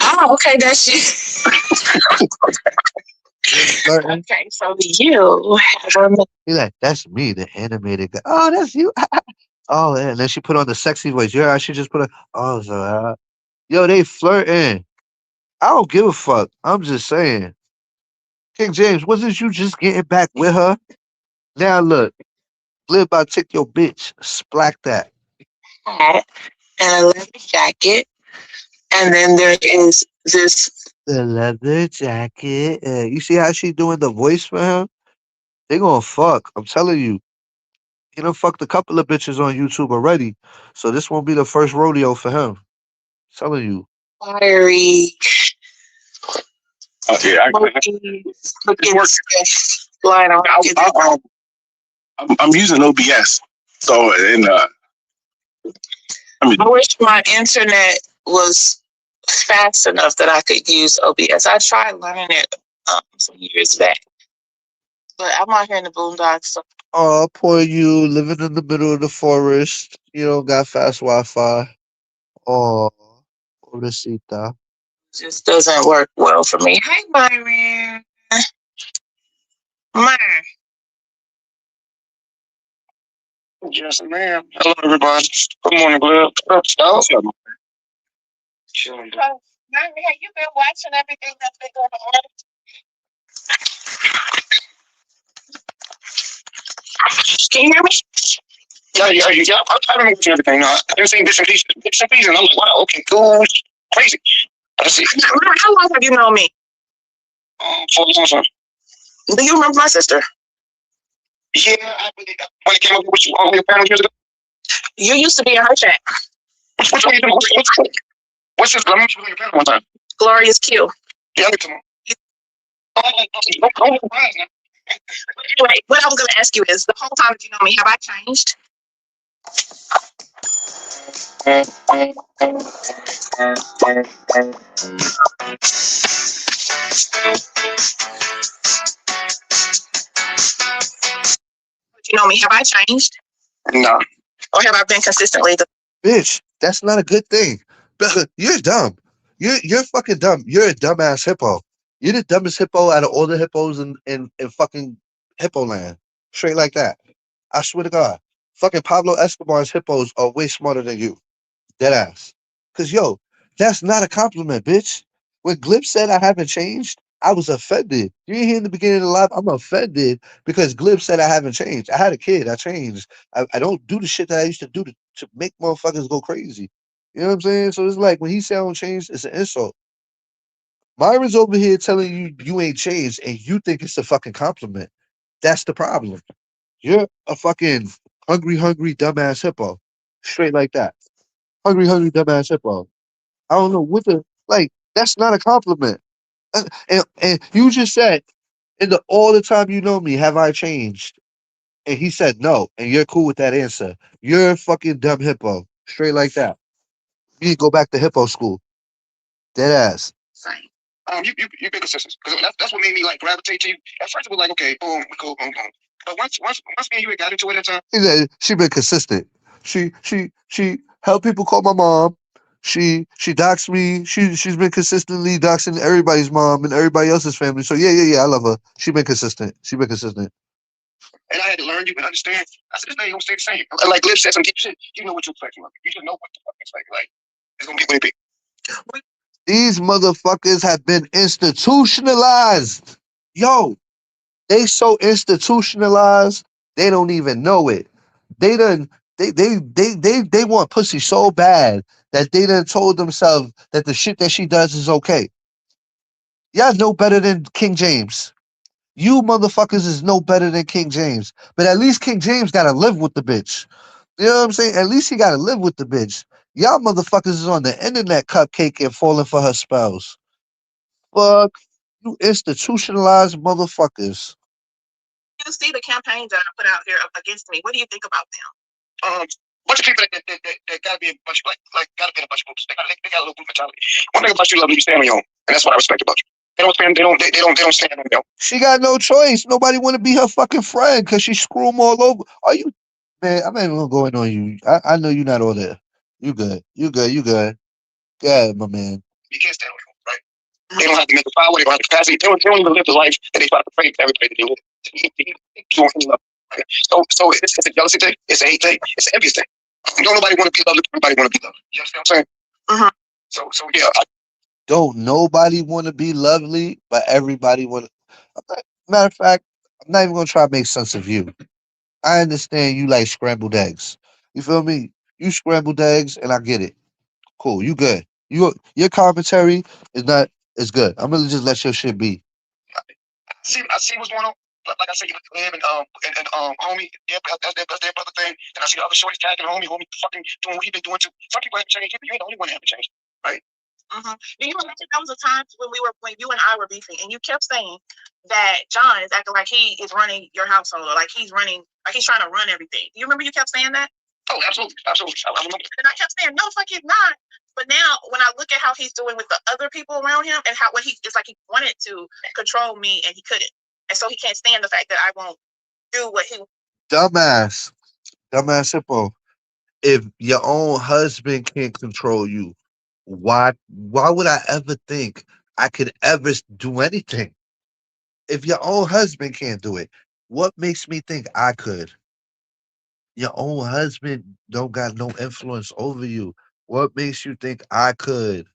Oh, okay, that's you. Flirting. Okay, so you have a He like, that's me, the animated guy. Oh, that's you. Oh, and then she put on the sexy voice. Yeah, I should just put a. Oh, so yo, they flirting. I don't give a fuck. I'm just saying. King James, wasn't you just getting back with her? Now look, live by take your bitch. Splack that. hat and a leather jacket, and then there is this. The leather jacket. You see how she doing the voice for him? They gonna fuck. I'm telling you. He done fucked a couple of bitches on YouTube already. So this won't be the first rodeo for him. Telling you. Fiery, Oh, yeah, smoky it's looking working. stuff going on. I'm using OBS. So, and I mean, I wish my internet was fast enough that I could use OBS. I tried learning it some years back, but I'm out here in the boondocks, so Oh, poor you, living in the middle of the forest. You don't got fast Wi-Fi. Oh, pobrecita. Just doesn't work well for me. Hey, Myron. Myron. Yes, ma'am. Hello, everybody. Good morning, Gleb. What's up? Myron, have you been watching everything that's been going on? Can you hear me? Yeah. I remember watching everything. I've been seeing bits and pieces, and I'm like, wow, okay, cool, crazy. Let's see. How long have you known me? 4 years. Do you remember my sister? Yeah, when it came up with you all your parents years ago. You used to be in her chat. Which one you doing? What's this? Let me show your parents one time. Glorious Q. Yeah, let me come on. Anyway, what I was going to ask you is, the whole time that you know me, have I changed? You know me, have I changed? No. Or have I been consistently the Bitch, that's not a good thing. You're dumb. You're fucking dumb. You're a dumbass hippo. You're the dumbest hippo out of all the hippos in fucking hippo land. Straight like that. I swear to God. Fucking Pablo Escobar's hippos are way smarter than you. Dead ass. Cause yo, that's not a compliment, bitch. When Glib said I haven't changed, I was offended. You didn't hear in the beginning of the live, I'm offended because Glib said I haven't changed. I had a kid, I changed. I don't do the shit that I used to do to make motherfuckers go crazy. You know what I'm saying? So it's like when he said I don't change, it's an insult. Myron's over here telling you you ain't changed and you think it's a fucking compliment. That's the problem. You're a fucking hungry, dumbass hippo. Straight like that. Hungry, dumbass hippo. I don't know what the like. That's not a compliment. And you just said in the all the time you know me, have I changed? And he said no, and you're cool with that answer. You're a fucking dumb hippo, straight like that. You need to go back to hippo school. Dead ass. same? You been consistent because that's what made me like gravitate to you. At first, it was like, okay, boom, cool, boom, boom. But once me and you had got into it at time. He said she been consistent. She helped people call my mom. She doxed me. She's been consistently doxing everybody's mom and everybody else's family. So yeah. I love her. She been consistent. She been consistent. And I had to learn you and understand. I said, this thing gonna stay the same. Like Liv said some deep shit. You know what you expect from her. You should know what the fuck it's like. Like, it's gonna be what it be. These motherfuckers have been institutionalized. Yo, they so institutionalized, they don't even know it. They done they want pussy so bad that they done told themselves that the shit that she does is okay. Y'all know better than King James. You motherfuckers is no better than King James. But at least King James gotta live with the bitch. You know what I'm saying? At least he gotta live with the bitch. Y'all motherfuckers is on the internet cupcake and falling for her spells. Fuck. You institutionalized motherfuckers. You see the campaigns that I put out here against me. What do you think about them? Bunch of people that gotta be a bunch of gotta be in a bunch of groups. They got a little group mentality. One thing about you, lovely, you stand on your own, and that's what I respect about you. They don't stand. They don't stand on their own. She got no choice. Nobody want to be her fucking friend because she screw them all over. Are you, man? I'm not even gonna go in on you. I know you're not all there. You good. You good. Good, my man. You can't stand on your own, right? They don't have the mental power. They don't have the capacity. They don't even live the life that they try to portray to everybody that they live. So it's a jealousy thing. It's a hate thing. It's an envious thing. Don't nobody want to be loved. Everybody want to be loved. You understand what I'm saying? So yeah. Don't nobody want to be lovely, but everybody want. Matter of fact, I'm not even gonna try to make sense of you. I understand you like scrambled eggs. You feel me? You scrambled eggs, and I get it. Cool. You good. Your commentary is good. I'm gonna just let your shit be. I see what's going on. Like I said, you live and homie, yeah, that's their brother thing. And I see the other shorties tagging homie fucking doing what he been doing too. Some people haven't changed, but you ain't the only one that haven't changed, right? Do you remember there was a time when you and I were beefing, and you kept saying that John is acting like he is running your household, or like he's trying to run everything. Do you remember you kept saying that? Oh, absolutely. I remember. And I kept saying, no, fuck, he's not. But now, when I look at how he's doing with the other people around him, and it's like he wanted to control me and he couldn't, and so he can't stand the fact that I won't do what he. Dumbass hippo. If your own husband can't control you, Why would I ever think I could ever do anything? If your own husband can't do it, what makes me think I could? Your own husband don't got no influence over you. What makes you think I could?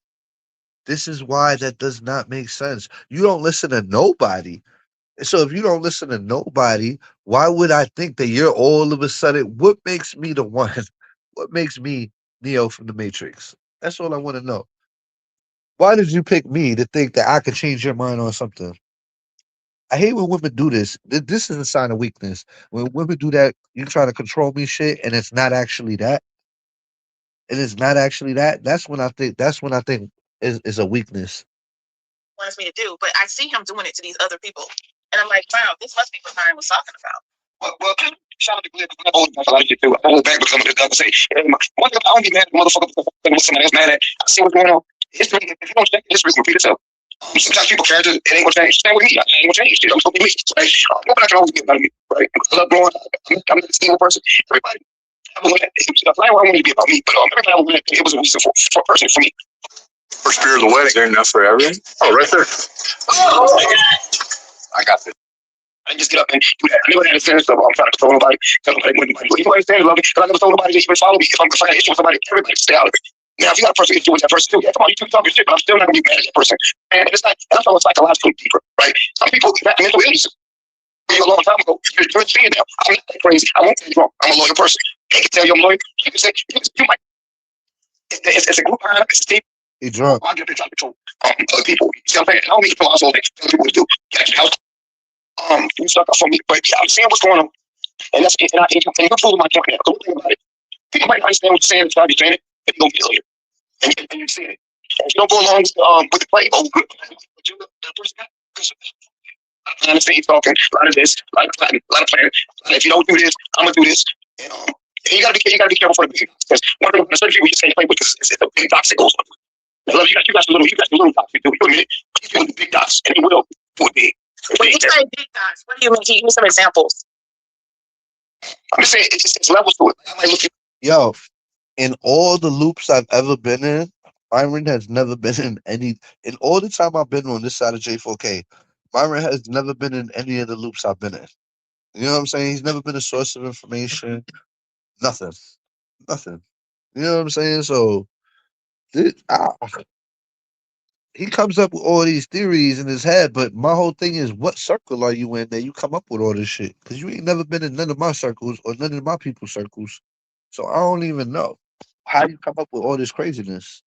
This is why that does not make sense. You don't listen to nobody. So if you don't listen to nobody, why would I think that you're all of a sudden what makes me the one? What makes me Neo from the Matrix? That's all I want to know. Why did you pick me to think that I could change your mind on something? I hate when women do this. This is a sign of weakness. When women do that, you try to control me shit, and it's not actually that. And it's not actually that. That's when I think. That's when I think is a weakness. Wants me to do, but I see him doing it to these other people, and I'm like, wow, this must be what Ryan was talking about. Well, shout out to Glenn. I hold back a lot of shit too. I hold back because I'm gonna say, one thing I don't get mad at the motherfucker because somebody else mad at. I see what's going on. History, if you don't check history, repeat itself. Sometimes people characters, it ain't gonna change. Same with me. I ain't gonna change. Shit, I'm supposed to be me. Right? Nobody can always get about me. Right? Because I love growing. I'm a stable person. Everybody. I was I want it to be about me, but every time I went, it was a reason for a person for me. First spirit of the wedding, they're enough for everything. Oh, right there. Oh, I got this. I just get up and do that. I never had a sense of I'm trying to control nobody. Tell nobody when anybody. You understand, love me, because I never told nobody that you would follow me. If I got an issue with somebody, everybody stay out of it. Now, if you got a person issue with that person too, yeah, come on, you talking shit, but I'm still not gonna be mad at that person. And it's like that's why it's psychologically deeper, right? Some people have mental illnesses. You a long time ago, you're seeing now. I'm not that crazy. I won't say wrong. I'm a loyal person. They can tell you I'm loyal. You can say you might. It's a group behind it's a team. He drunk. I get to try to control other people. You see what I'm saying? I don't mean to put all day. Other people do. Get out your house. You stuck up for me, but yeah, I'm seeing what's going on, and that's and you can prove my point now. Don't think about it. People might understand what you're saying, try to be saying it, but you don't feel it, and you're seeing it. And if you don't go along with the play, oh, good. But you the person because I understand you talking a lot of this, a lot of planning, a lot of planning. And if you don't do this, I'm gonna do this. And, you gotta be careful for the big because one of the certain people you just can't play with because it's the big dots that goes with it. Now, love, you got the little dots you do. You admit it. You do the big dots, and they will do it big. When you say big dots, what do you mean? Can you give me some examples? I'm just saying it's levels to it. I might look at Yo, in all the loops I've ever been in, Myron has never been in any. In all the time I've been on this side of J4K, Myron has never been in any of the loops I've been in. You know what I'm saying? He's never been a source of information. Nothing. Nothing. You know what I'm saying? So this, he comes up with all these theories in his head, but my whole thing is, what circle are you in that you come up with all this shit? Because you ain't never been in none of my circles or none of my people's circles. So I don't even know how you come up with all this craziness.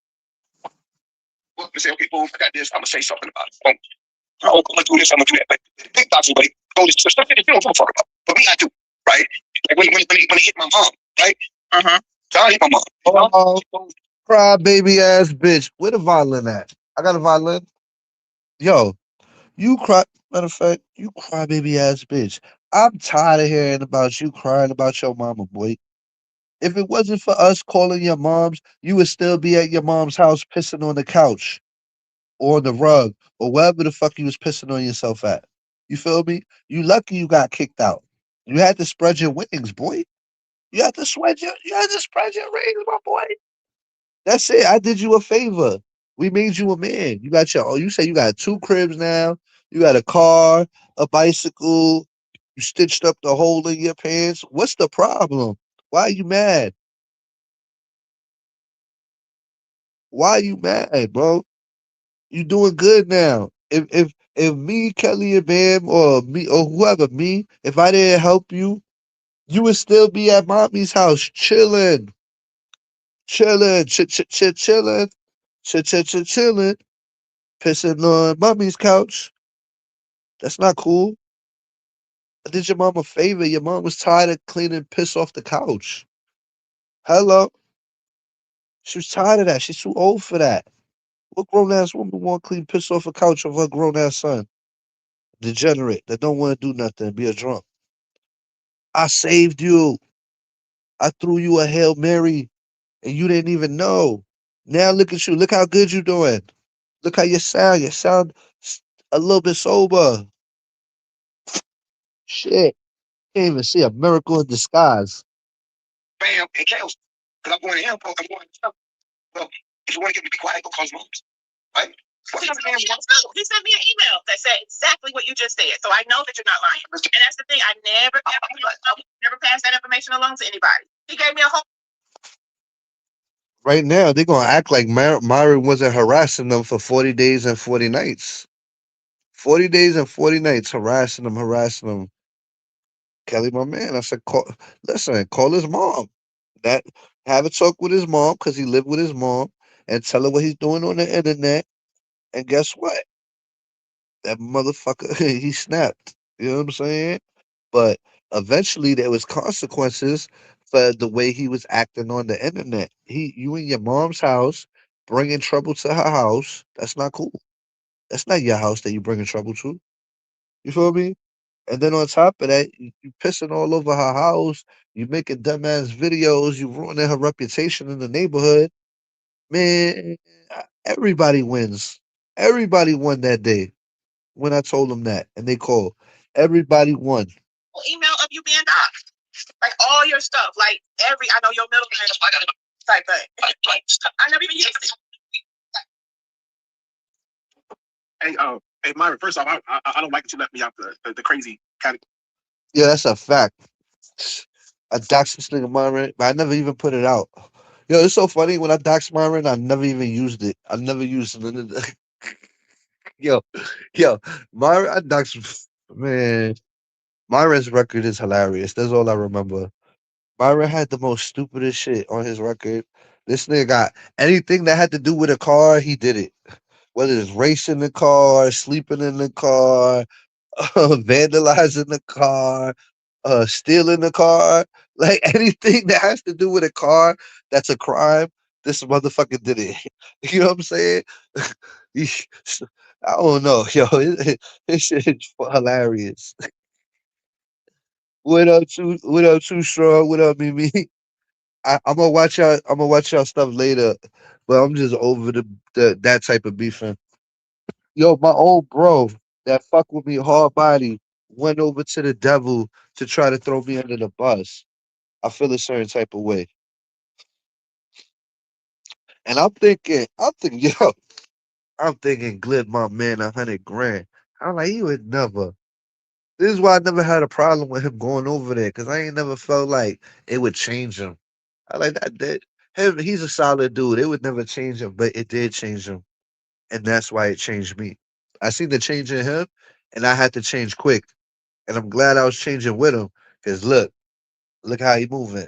well, say, okay, boom, I got this. I'm gonna say something about it. Boom. Oh, I'm gonna do this. I'm gonna do that. But the big dots, but go this stuff that you don't give a fuck about. But me, I do. Right? Like when it hit my mom. Right? So I hit my mom. You know? Oh, cry baby ass bitch. Where the violin at? I got a violin. Yo, you cry. Matter of fact, you cry baby ass bitch. I'm tired of hearing about you crying about your mama, boy. If it wasn't for us calling your moms, you would still be at your mom's house pissing on the couch or on the rug or wherever the fuck you was pissing on yourself at. You feel me? You lucky you got kicked out. You had to spread your wings, boy. You had to spread your wings, my boy. That's it. I did you a favor. We made you a man. You got your you say you got two cribs now. You got a car, a bicycle. You stitched up the hole in your pants. What's the problem? Why are you mad? Why are you mad, bro? You doing good now. If me, Kelly and Bam or me or whoever, me, if I didn't help you, you would still be at mommy's house chilling, chilling, chilling, chilling, pissing on mommy's couch. That's not cool. I did your mom a favor. Your mom was tired of cleaning piss off the couch. Hello. She was tired of that. She's too old for that. What grown ass woman want to clean piss off a couch of her grown ass son? Degenerate that don't want to do nothing, be a drunk. I saved you. I threw you a Hail Mary and you didn't even know. Now look at you. Look how good you doing. Look how you sound. You sound a little bit sober. Shit. Can't even see a miracle in disguise. Bam and Kels. Because I'm going to him. I'm going to him. Well, If you want to get me to be quiet, go cause rooms. Right? He sent me an email that said exactly what you just said. So I know that you're not lying. And that's the thing. I never passed that information along to anybody. He gave me a whole. Right now, they're gonna act like Myron wasn't harassing them for 40 days and 40 nights. 40 days and 40 nights harassing them, harassing them. Kelly, my man, I said, listen, call his mom. That have a talk with his mom because he lived with his mom and tell her what he's doing on the internet. And guess what? That motherfucker, he snapped. You know what I'm saying? But eventually, there was consequences for the way he was acting on the internet. You in your mom's house, bringing trouble to her house. That's not cool. That's not your house that you bringing trouble to. You feel me? And then on top of that, you pissing all over her house. You making dumbass videos. You ruining her reputation in the neighborhood. Man, everybody wins. Everybody won that day when I told them that, and they called. Everybody won. Email of you being doxxed. Like all your stuff. Like I know your middle name type thing. I never even used it. Hey, Myra, first off, I don't like that you left me out the crazy category. Yeah, that's a fact. I doxed this nigga Myron, but I never even put it out. Yo, it's so funny when I doxed Myron, I never even used it. I never used none of the yo, yo, Myron, I doxed man. Myron's record is hilarious. That's all I remember. Myron had the most stupidest shit on his record. This nigga got anything that had to do with a car, he did it. Whether it's racing the car, sleeping in the car, vandalizing the car, stealing the car, like anything that has to do with a car that's a crime, this motherfucker did it. You know what I'm saying? He- I don't know, yo. This shit is hilarious. What up, too strong? What up, Mimi? I'm gonna watch y'all. I'm gonna watch y'all stuff later, but I'm just over the that type of beefing. Yo, my old bro that fuck with me hard body went over to the devil to try to throw me under the bus. I feel a certain type of way. And yo, I'm thinking Glib, my man, 100 grand. I'm like, he would never. This is why I never had a problem with him going over there, because I ain't never felt like it would change him. I like that did him, he's a solid dude. It would never change him, but it did change him. And that's why it changed me. I seen the change in him and I had to change quick. And I'm glad I was changing with him. Cause look how he moving.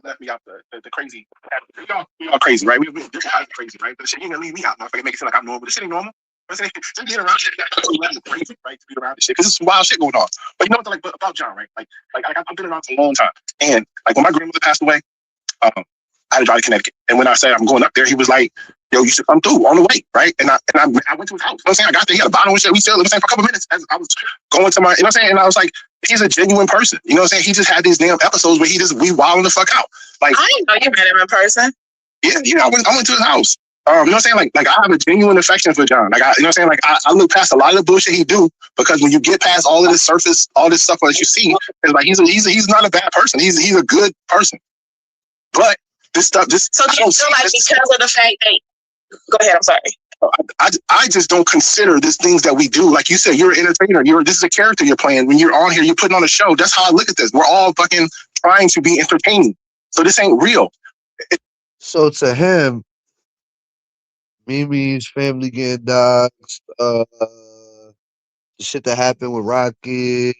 Left me out the crazy. We all crazy, right? We crazy, right? But shit, you ain't gonna leave me out. Motherfucker, make it seem like I'm normal. This shit ain't normal. Just being around shit, crazy, right? To be around this shit, because there's some wild shit going on. But you know what, like about John, right? Like I've been around for a long time, and like when my grandmother passed away, I had to drive to Connecticut, and when I said I'm going up there, he was like, "Yo, you should come through on the way, right?" And I went to his house. You know what I'm saying? I got there, he had a bottle and shit. We still, you know what I'm saying, for a couple minutes as I was going to my, you know what I'm saying, and I was like, he's a genuine person. You know what I'm saying? He just had these damn episodes where we wilding the fuck out. Like I didn't know you met him in person. Yeah, I went to his house. You know what I'm saying? Like I have a genuine affection for John. Like you know what I'm saying? Like I look past a lot of the bullshit he do, because when you get past all of this surface, all this stuff that you see, it's like he's not a bad person. He's a good person. But this stuff, so do you feel like because of the fact that? Go ahead. I'm sorry. I just don't consider these things that we do. Like you said, you're an entertainer. This is a character you're playing. When you're on here, you're putting on a show. That's how I look at this. We're all fucking trying to be entertaining. So this ain't real. So to him, Mimi's family getting doxxed, the shit that happened with Rocket,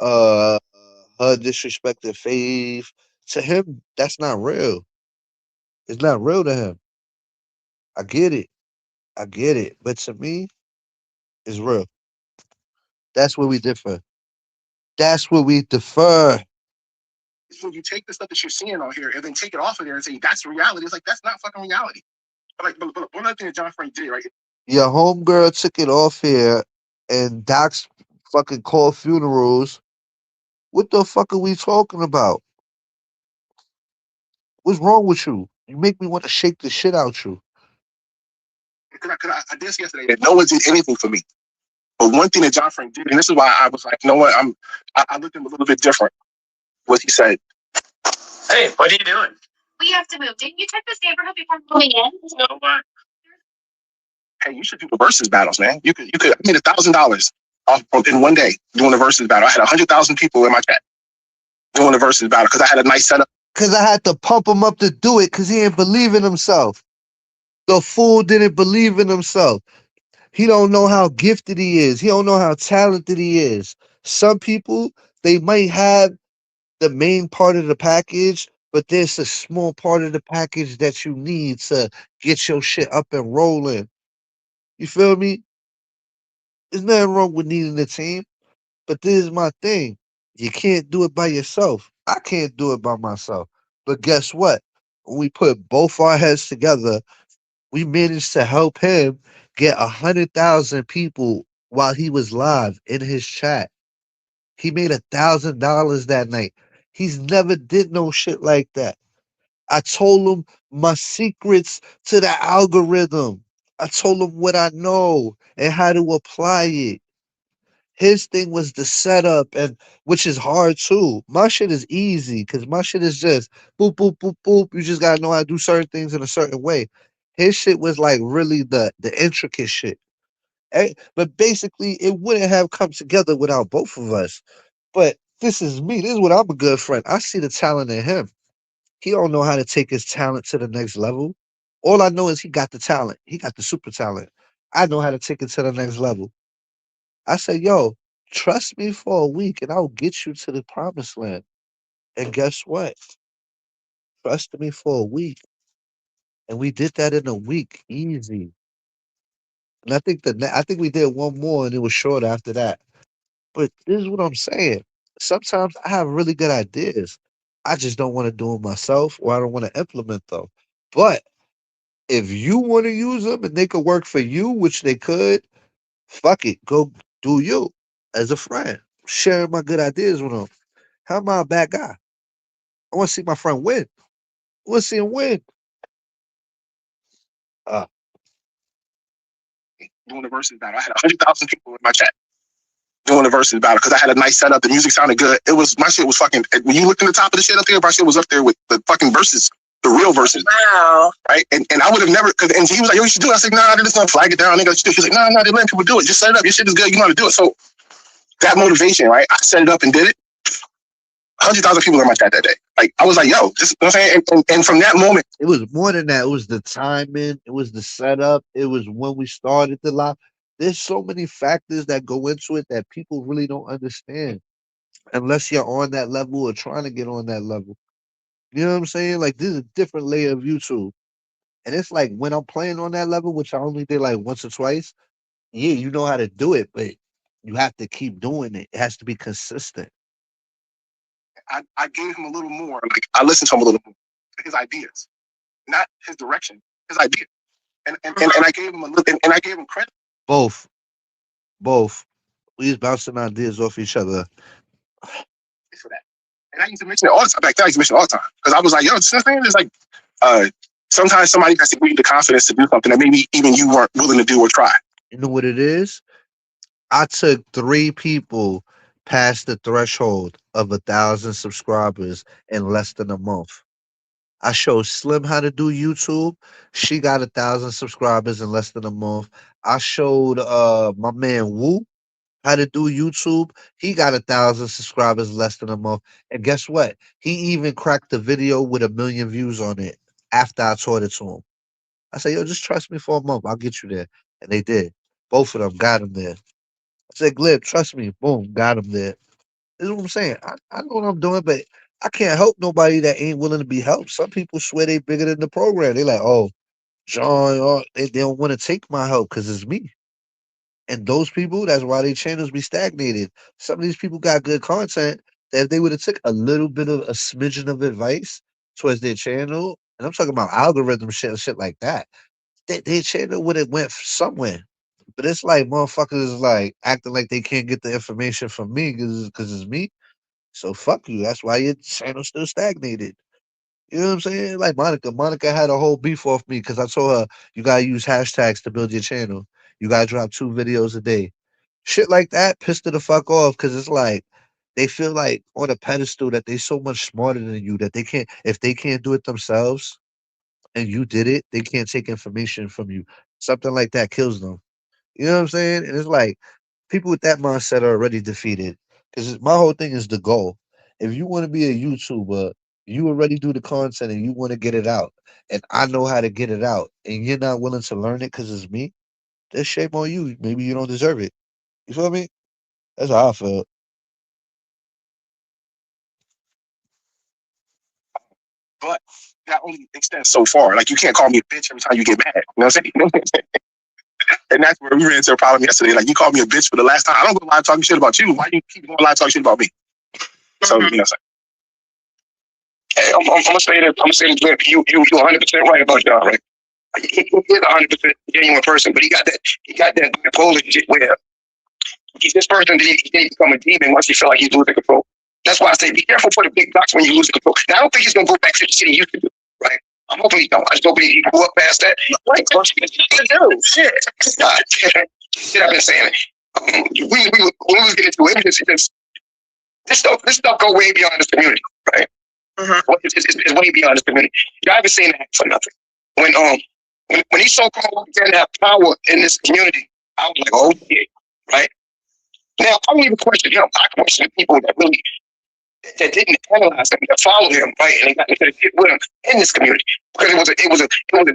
uh, her disrespecting Faith, to him, that's not real. It's not real to him. I get it. I get it. But to me, it's real. That's where we differ. That's where we differ. When you take the stuff that you're seeing on here and then take it off of there and say that's reality, it's like that's not fucking reality. But one other thing that John Frank did, right? Your homegirl took it off here and Doc's fucking called funerals. What the fuck are we talking about? What's wrong with you? You make me want to shake the shit out you. Because I did yesterday that no one did anything for me. But one thing that John Frank did, and this is why I was like, you know what, I looked at him a little bit different. What he said. Hey, what are you doing? We have to move. Didn't you check this neighborhood before moving in? You know what? Hey, you should do the versus battles, man. You could. I made $1,000 off in one day doing the versus battle. I had 100,000 people in my chat doing the versus battle because I had a nice setup. Cause I had to pump him up to do it, cause he didn't believe in himself. The fool didn't believe in himself. He don't know how gifted he is. He don't know how talented he is. Some people, they might have the main part of the package, but there's a small part of the package that you need to get your shit up and rolling. You feel me? There's nothing wrong with needing a team, but this is my thing. You can't do it by yourself. I can't do it by myself. But guess what? When we put both our heads together, we managed to help him get 100,000 people while he was live in his chat. He made $1,000 that night. He's never did no shit like that. I told him my secrets to the algorithm. I told him what I know and how to apply it. His thing was the setup, and which is hard too. My shit is easy because my shit is just boop boop boop boop. You just gotta know how to do certain things in a certain way. His shit was like really the intricate shit. But basically, it wouldn't have come together without both of us. But this is me. This is what I'm a good friend. I see the talent in him. He don't know how to take his talent to the next level. All I know is he got the talent. He got the super talent. I know how to take it to the next level. I said, yo, trust me for a week and I'll get you to the promised land. And guess what? Trust me for a week. And we did that in a week, easy. And I think we did one more and it was short after that. But this is what I'm saying. Sometimes I have really good ideas. I just don't want to do them myself or I don't want to implement them. But if you want to use them and they could work for you, which they could, fuck it. Go do you as a friend. Sharing my good ideas with them. How am I a bad guy? I want to see my friend win. I want to see him win. Uh, Doing the versus battle. I had 100,000 people in my chat doing the versus battle because I had a nice setup. The music sounded good. It was my shit was fucking. When you looked in the top of the shit up there, my shit was up there with the fucking verses, the real verses. Wow. Right? And I would have never. Cause, and he was like, "Yo, you should do it." I said, "Nah, they're just gonna flag it down. Nigga, he's like, "Nah, they're letting people do it. Just set it up. Your shit is good. You know how to do it." So that motivation, right? I set it up and did it. 100,000 people in my chat that day. Like I was like, "Yo," just you know what I'm saying. And from that moment, it was more than that. It was the timing. It was the setup. It was when we started the live. There's so many factors that go into it that people really don't understand unless you're on that level or trying to get on that level. You know what I'm saying? Like this is a different layer of YouTube. And it's like when I'm playing on that level, which I only did like once or twice, yeah, you know how to do it, but you have to keep doing it. It has to be consistent. I gave him a little more. Like I listened to him a little more. His ideas, not his direction. His ideas. And I gave him a little, and I gave him credit Both, both. We was bouncing ideas off each other. for that. And I used to mention it all the time. Back then, I used to mention it all the time because I was like, "Yo, this thing is like, uh, sometimes somebody has to give you the confidence to do something that maybe even you weren't willing to do or try." You know what it is? I took 3 people past the threshold of 1,000 subscribers in less than a month. I showed Slim how to do YouTube. She got 1,000 subscribers in less than a month. I showed my man Wu how to do YouTube. He got 1,000 subscribers in less than a month. And guess what? He even cracked the video with 1 million views on it after I taught it to him. I said, yo, just trust me for a month. I'll get you there. And they did. Both of them got him there. I said, Glib, trust me. Boom, got him there. This is what I'm saying. I know what I'm doing, but I can't help nobody that ain't willing to be helped. Some people swear they bigger than the program. They like, oh, John, oh, they don't want to take my help because it's me. And those people, that's why their channels be stagnated. Some of these people got good content that if they would have took a little bit of a smidgen of advice towards their channel, and I'm talking about algorithm shit like that, their channel would have went somewhere. But it's like motherfuckers is like acting like they can't get the information from me because it's me. So fuck you. That's why your channel still stagnated. You know what I'm saying? Like Monica. Monica had a whole beef off me because I told her you gotta use hashtags to build your channel. You gotta drop 2 videos a day. Shit like that pissed her the fuck off because it's like They feel like on a pedestal that they so much smarter than you that they can't if they can't do it themselves and you did it, they can't take information from you. Something like that kills them. You know what I'm saying? And it's like people with that mindset are already defeated. Because my whole thing is the goal. If you want to be a YouTuber, you already do the content and you want to get it out. And I know how to get it out. And you're not willing to learn it because it's me, then shame on you. Maybe you don't deserve it. You feel me? That's how I feel. But that only extends so far. Like you can't call me a bitch every time you get mad. You know what I'm saying? And that's where we ran into a problem yesterday. Like you called me a bitch for the last time. I don't go lie talking shit about you. Why you keep going lie talking shit about me? So you know, hey, I'm gonna say that. I'm gonna say that you 100% right about y'all, right? He is 100% genuine person, but he got that bipolar shit where this person he didn't become a demon once he felt like he's losing control. That's why I say be careful for the big bucks when you lose control. Now I don't think he's gonna go back to the shit he used to do, right? I'm hoping he don't. I just hope he grew up past that. Like, no shit. God, shit, I've been saying it. When we was getting into it, this stuff go way beyond this community, right? Mm-hmm. It's way beyond this community. Y'all haven't seen that for nothing. When these so-called began to have power in this community, I was like, oh yeah, right? Now I don't even question him. I question the people that didn't analyze him, that followed him, right, and they got into the shit with him in this community because it was a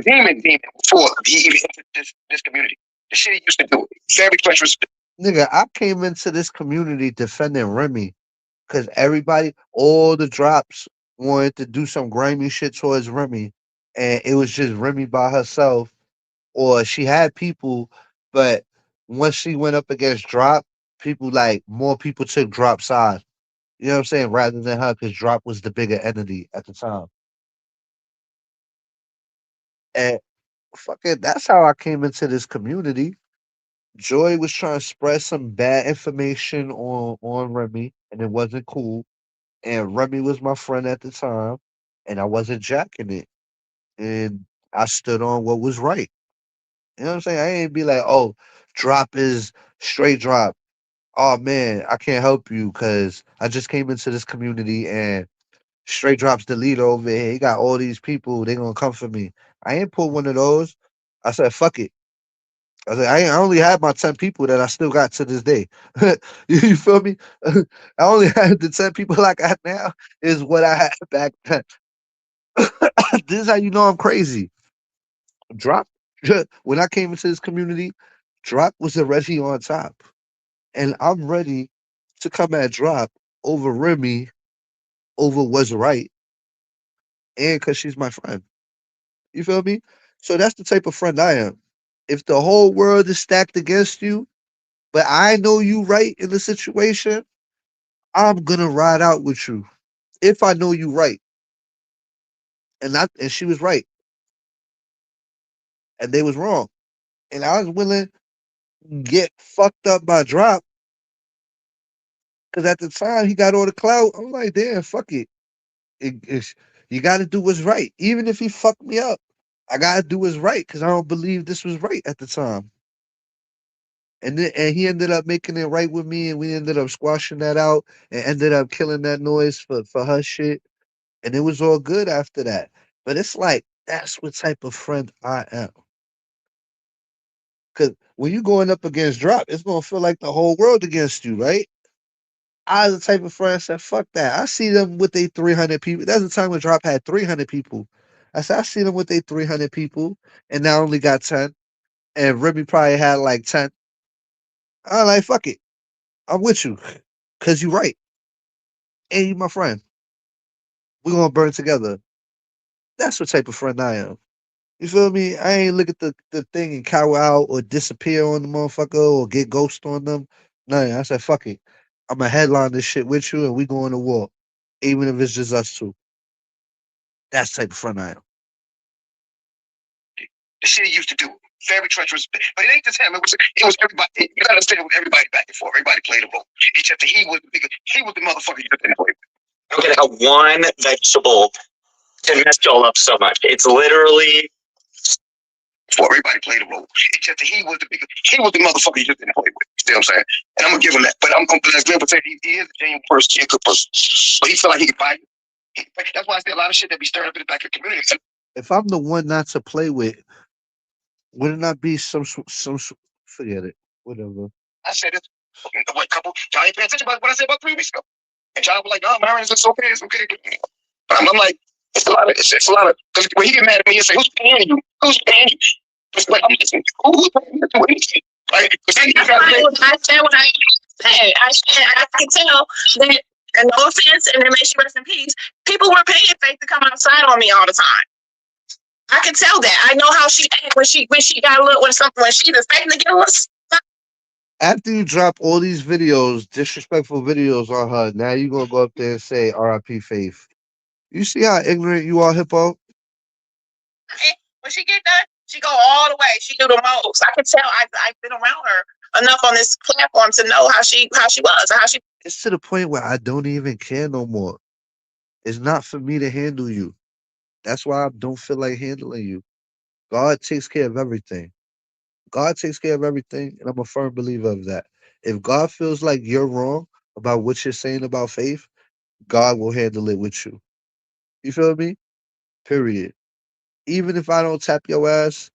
demon before he even entered this community. The shit he used to do, very treacherous. Nigga, I came into this community defending Remy because everybody, all the drops wanted to do some grimy shit towards Remy, and it was just Remy by herself, or she had people, but once she went up against Drop, people like more people took Drop side. You know what I'm saying? Rather than her, because Drop was the bigger entity at the time. And fuck it, that's how I came into this community. Joy was trying to spread some bad information on Remy, and it wasn't cool. And Remy was my friend at the time, and I wasn't jacking it. And I stood on what was right. You know what I'm saying? I ain't be like, oh, Drop is straight Drop. Oh man, I can't help you because I just came into this community and straight Drop's the leader over here. He got all these people. They gonna come for me. I ain't pulled one of those. I said, fuck it. I said, I only had my 10 people that I still got to this day. You feel me? I only had the 10 people I got now is what I had back then. This is how you know I'm crazy. Drop, when I came into this community, Drop was already on top. And I'm ready to come at Drop over Remy, over what's right, and because she's my friend. You feel me? So that's the type of friend I am. If the whole world is stacked against you, but I know you right in the situation, I'm gonna ride out with you. If I know you right. And she was right. And they was wrong. And I was willing to get fucked up by Drop. Cause at the time he got all the clout. I'm like, damn, fuck it. You gotta do what's right. Even if he fucked me up. I gotta do what's right because I don't believe this was right at the time. And he ended up making it right with me, and we ended up squashing that out and ended up killing that noise for her shit. And it was all good after that. But it's like that's what type of friend I am. Cause when you going up against Drop, it's gonna feel like the whole world against you, right? I was the type of friend that said, fuck that. I see them with their 300 people. That's the time when Drop had 300 people. I said, I see them with their 300 people, and now I only got 10. And Remy probably had like 10. I like, fuck it. I'm with you. Cause you right. And you my friend. We're gonna burn together. That's what type of friend I am. You feel me? I ain't look at the thing and cower out or disappear on the motherfucker or get ghost on them. Nothing. I said, fuck it. I'ma headline this shit with you and we going to war. Even if it's just us two. That's the type of friend I am. The shit he used to do, very treacherous. But it ain't just him. It was everybody. You gotta understand it was everybody back and forth. Everybody played a role. It's just that he was the motherfucker you just didn't play with. Look at how one vegetable can mess y'all up so much. It's literally For everybody played a role. It's just that he was the motherfucker you just didn't play with. You see what I'm saying? And I'm gonna give him that. But I'm as Glenn would say, he is a genuine person, he a good person. But he feel like he can fight. That's why I say a lot of shit that be stirred up in the back of the community. If I'm the one not to play with, would it not be forget it, whatever. I said it. What couple? Y'all ain't paying attention about what I said about 3 weeks ago. And y'all were like, "Oh, Myron, it's okay, it's okay." But I'm like, it's a lot of. Because when he get mad at me, he say, "Who's paying you? Who's paying you?" It's like I'm listening. Who's paying you to do anything? Right? I said what I said. I can tell that, and no offense, and then may she rest in peace. People were paying Faith to come outside on me all the time. I can tell that. I know how she acted when she got a little when she's expecting to get a little. After you drop all these videos, disrespectful videos on her, now you gonna go up there and say R.I.P. Faith. You see how ignorant you are, Hippo? When she get done, she go all the way. She do the most. I can tell. I've been around her enough on this platform to know how she was and how she. It's to the point where I don't even care no more. It's not for me to handle you. That's why I don't feel like handling you. God takes care of everything. God takes care of everything, and I'm a firm believer of that. If God feels like you're wrong about what you're saying about faith, God will handle it with you. You feel me? Period. Even if I don't tap your ass,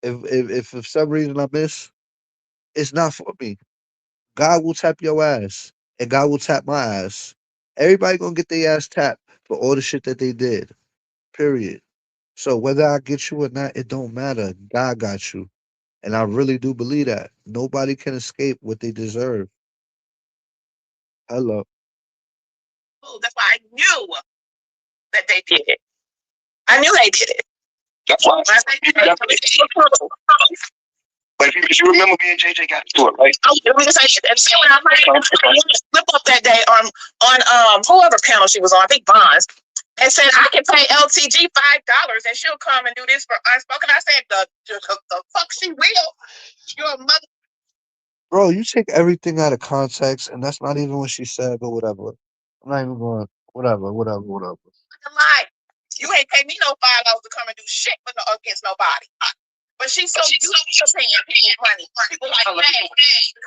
if for some reason I miss, it's not for me. God will tap your ass, and God will tap my ass. Everybody gonna get their ass tapped for all the shit that they did. Period. So whether I get you or not, it don't matter. God got you. And I really do believe that. Nobody can escape what they deserve. Hello. Oh, that's why I knew that they did it. I knew they did it. That's why. But if you remember me and JJ got into it, right? Oh, let me just say, and see when I flip up that day on whoever panel she was on, I think Bonds, and said I can pay LTG $5 and she'll come and do this for unspoken. I said the fuck she will. You're a mother. Bro, you take everything out of context, and that's not even what she said, but whatever. I'm not even going, whatever. Lie. You ain't pay me no $5 to come and do shit against nobody. But she's so used to paying money. People like, hey,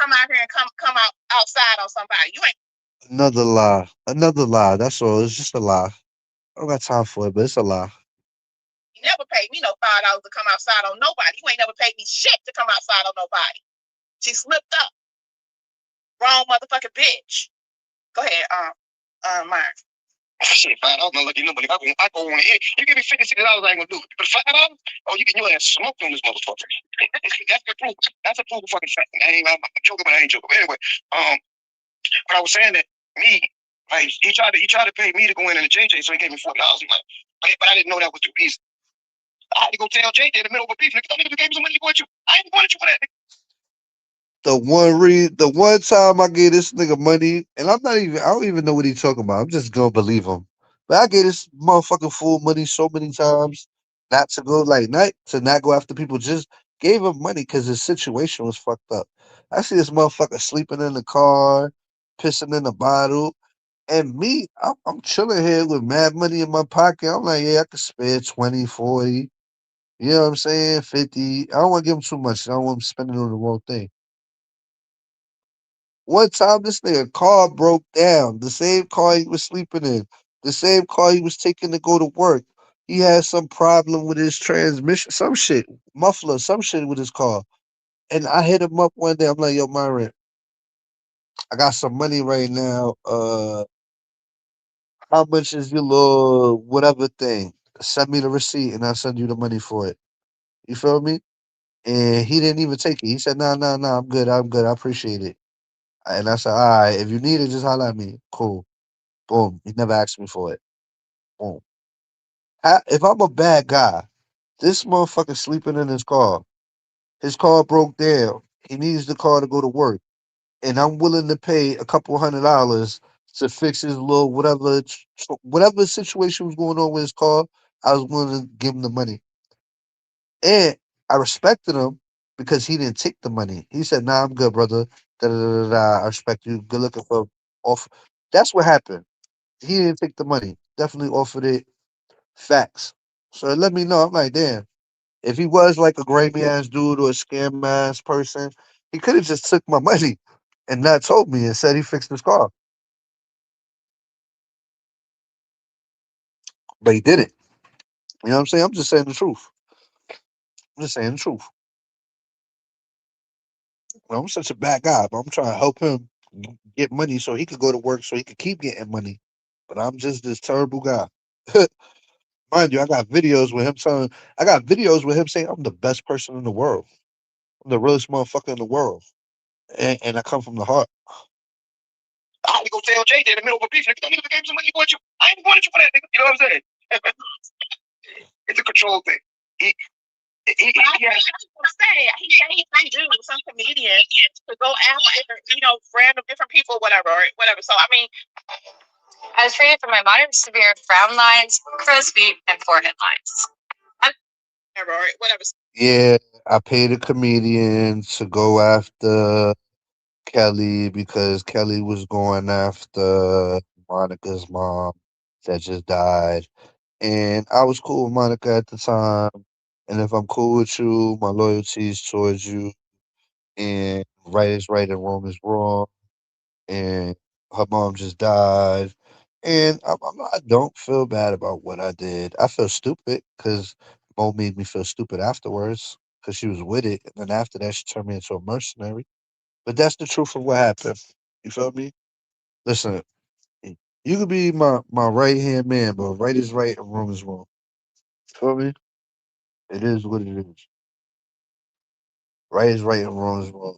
come out here and come out outside on somebody. You ain't. Another lie. Another lie. That's all. It's just a lie. I don't got time for it, but it's a lie. You never paid me no $5 to come outside on nobody. You ain't never paid me shit to come outside on nobody. She slipped up. Wrong motherfucking bitch. Go ahead, Myron. Shit, $5, not lucky nobody. I go on it. You give me $50, $60, I ain't gonna do it. But $5, oh, you get your ass smoked on this motherfucker. That's the proof. That's a proof of fucking fact. I'm joking, but I ain't joking. But anyway, but I was saying that me, like he tried to pay me to go in the JJ, so he gave me $40. But I didn't know that was the reason. I had to go tell JJ in the middle of a beef. Nigga, you gave me some money to go at you. I ain't going at you for that. The one time I gave this nigga money, and I don't even know what he's talking about. I'm just gonna believe him. But I gave this motherfucking fool money so many times, not to go like not go after people. Just gave him money because his situation was fucked up. I see this motherfucker sleeping in the car, pissing in the bottle, and me, I'm chilling here with mad money in my pocket. I'm like, yeah, I could spare 20, 40. You know what I'm saying? 50. I don't want to give him too much. I don't want him spending on the wrong thing. One time, this nigga car broke down. The same car he was sleeping in, the same car he was taking to go to work. He had some problem with his transmission, some shit, muffler, some shit with his car. And I hit him up one day. I'm like, yo, Myron, I got some money right now. How much is your little whatever thing? Send me the receipt and I'll send you the money for it. You feel me? And he didn't even take it. He said, nah, I'm good. I appreciate it. And I said, all right, if you need it, just holler at me. Cool. Boom. He never asked me for it. Boom. If I'm a bad guy, this motherfucker sleeping in his car. His car broke down. He needs the car to go to work. And I'm willing to pay a couple $100 to fix his little whatever situation was going on with his car. I was willing to give him the money. And I respected him because he didn't take the money. He said, nah, I'm good, brother. Da, da, da, da, da. I respect you. Good looking for off. That's what happened. He didn't take the money. Definitely offered it. Facts. So let me know. I'm like, damn. If he was like a grimy ass dude or a scam ass person, he could have just took my money and not told me and said he fixed his car. But he didn't. You know what I'm saying? I'm just saying the truth. I'm just saying the truth. I'm such a bad guy, but I'm trying to help him get money so he could go to work so he could keep getting money. But I'm just this terrible guy. Mind you, I got videos with him saying I'm the best person in the world. I'm the realest motherfucker in the world. And I come from the heart. I had to go tell Jay in the middle of a beef. Nigga, that nigga gave me some money. You? I ain't going at you for that, nigga. You know what I'm saying? It's a control thing. He said he might do some comedian to go after, random different people, whatever, or whatever. So I mean, I was treated for my moderate severe frown lines, crow's feet, and forehead lines. whatever. Yeah, I paid a comedian to go after Kelly because Kelly was going after Monica's mom that just died. And I was cool with Monica at the time. And if I'm cool with you, my loyalty is towards you. And right is right and wrong is wrong. And her mom just died. And I don't feel bad about what I did. I feel stupid because Mo made me feel stupid afterwards because she was with it. And then after that, she turned me into a mercenary. But that's the truth of what happened. You feel me? Listen, you could be my right hand man, but right is right and wrong is wrong. You feel me? It is what it is. Right is right and wrong is wrong.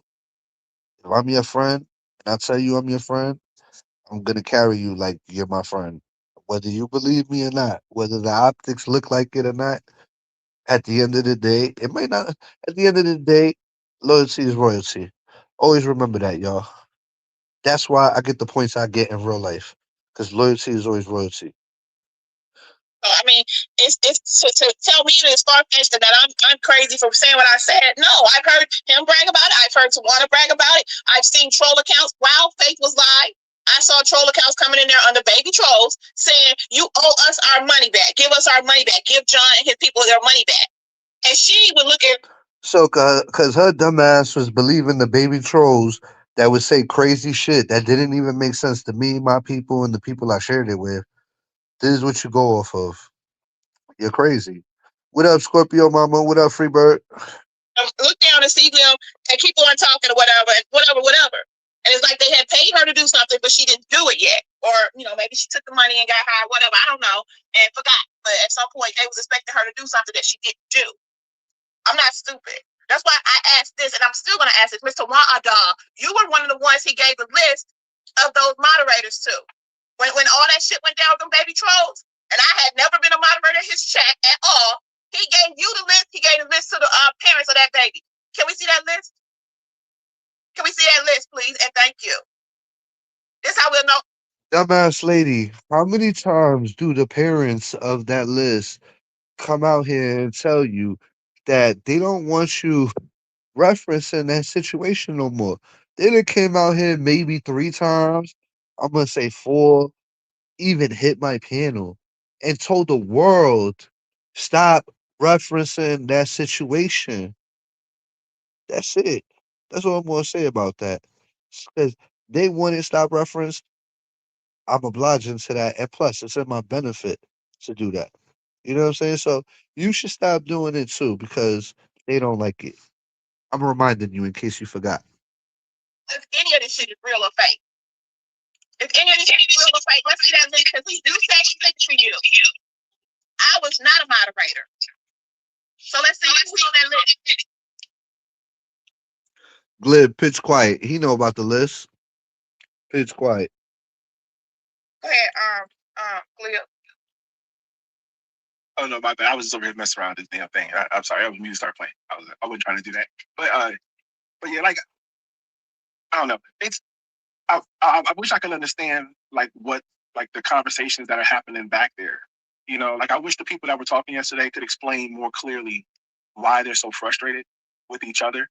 If I'm your friend and I tell you I'm your friend, I'm gonna carry you like you're my friend. Whether you believe me or not, whether the optics look like it or not, at the end of the day, it might not at the end of the day, loyalty is royalty. Always remember that, y'all. That's why I get the points I get in real life. Because loyalty is always royalty. So I mean, it's to tell me that it's far fetched that I'm crazy for saying what I said. No, I've heard him brag about it. I've heard Tawana brag about it. I've seen troll accounts. Wow, Faith was live. I saw troll accounts coming in there under baby trolls saying, "You owe us our money back. Give us our money back. Give John and his people their money back." And she would look at. So, cause her dumbass was believing the baby trolls that would say crazy shit that didn't even make sense to me, my people, and the people I shared it with. This is what you go off of. You're crazy. What up, Scorpio Mama? What up, Freebird? Look down and see them and keep on talking or whatever, and whatever. And it's like they had paid her to do something, but she didn't do it yet. Or, maybe she took the money and got high, whatever. I don't know. And forgot. But at some point, they was expecting her to do something that she didn't do. I'm not stupid. That's why I asked this, and I'm still going to ask this. Mr. Wa'ada, you were one of the ones he gave the list of those moderators to. When all that shit went down with them baby trolls, and I had never been a moderator in his chat at all, he gave you the list. He gave the list to the parents of that baby. Can we see that list? Can we see that list, please? And thank you. This how we'll know. Dumbass lady, how many times do the parents of that list come out here and tell you that they don't want you referencing that situation no more? They done came out here maybe 3 times. I'm gonna say 4, even hit my panel and told the world stop referencing that situation. That's it. That's all I'm gonna say about that. Because they want it stop reference. I'm obliging to that, and plus, it's in my benefit to do that. You know what I'm saying? So you should stop doing it too because they don't like it. I'm reminding you in case you forgot. If any of this shit is real or fake. If any of this shit is real or fake, let's see that list because we do say shit for you. I was not a moderator. So let's see who's on that list. Glib, pitch quiet. He know about the list. Pitch quiet. Go ahead, Glib. Oh no, my bad. I was just over here messing around with this damn thing. I'm sorry. I was me to start playing. I wasn't trying to do that. But yeah, like I don't know. It's I wish I could understand like what like the conversations that are happening back there. Like I wish the people that were talking yesterday could explain more clearly why they're so frustrated with each other.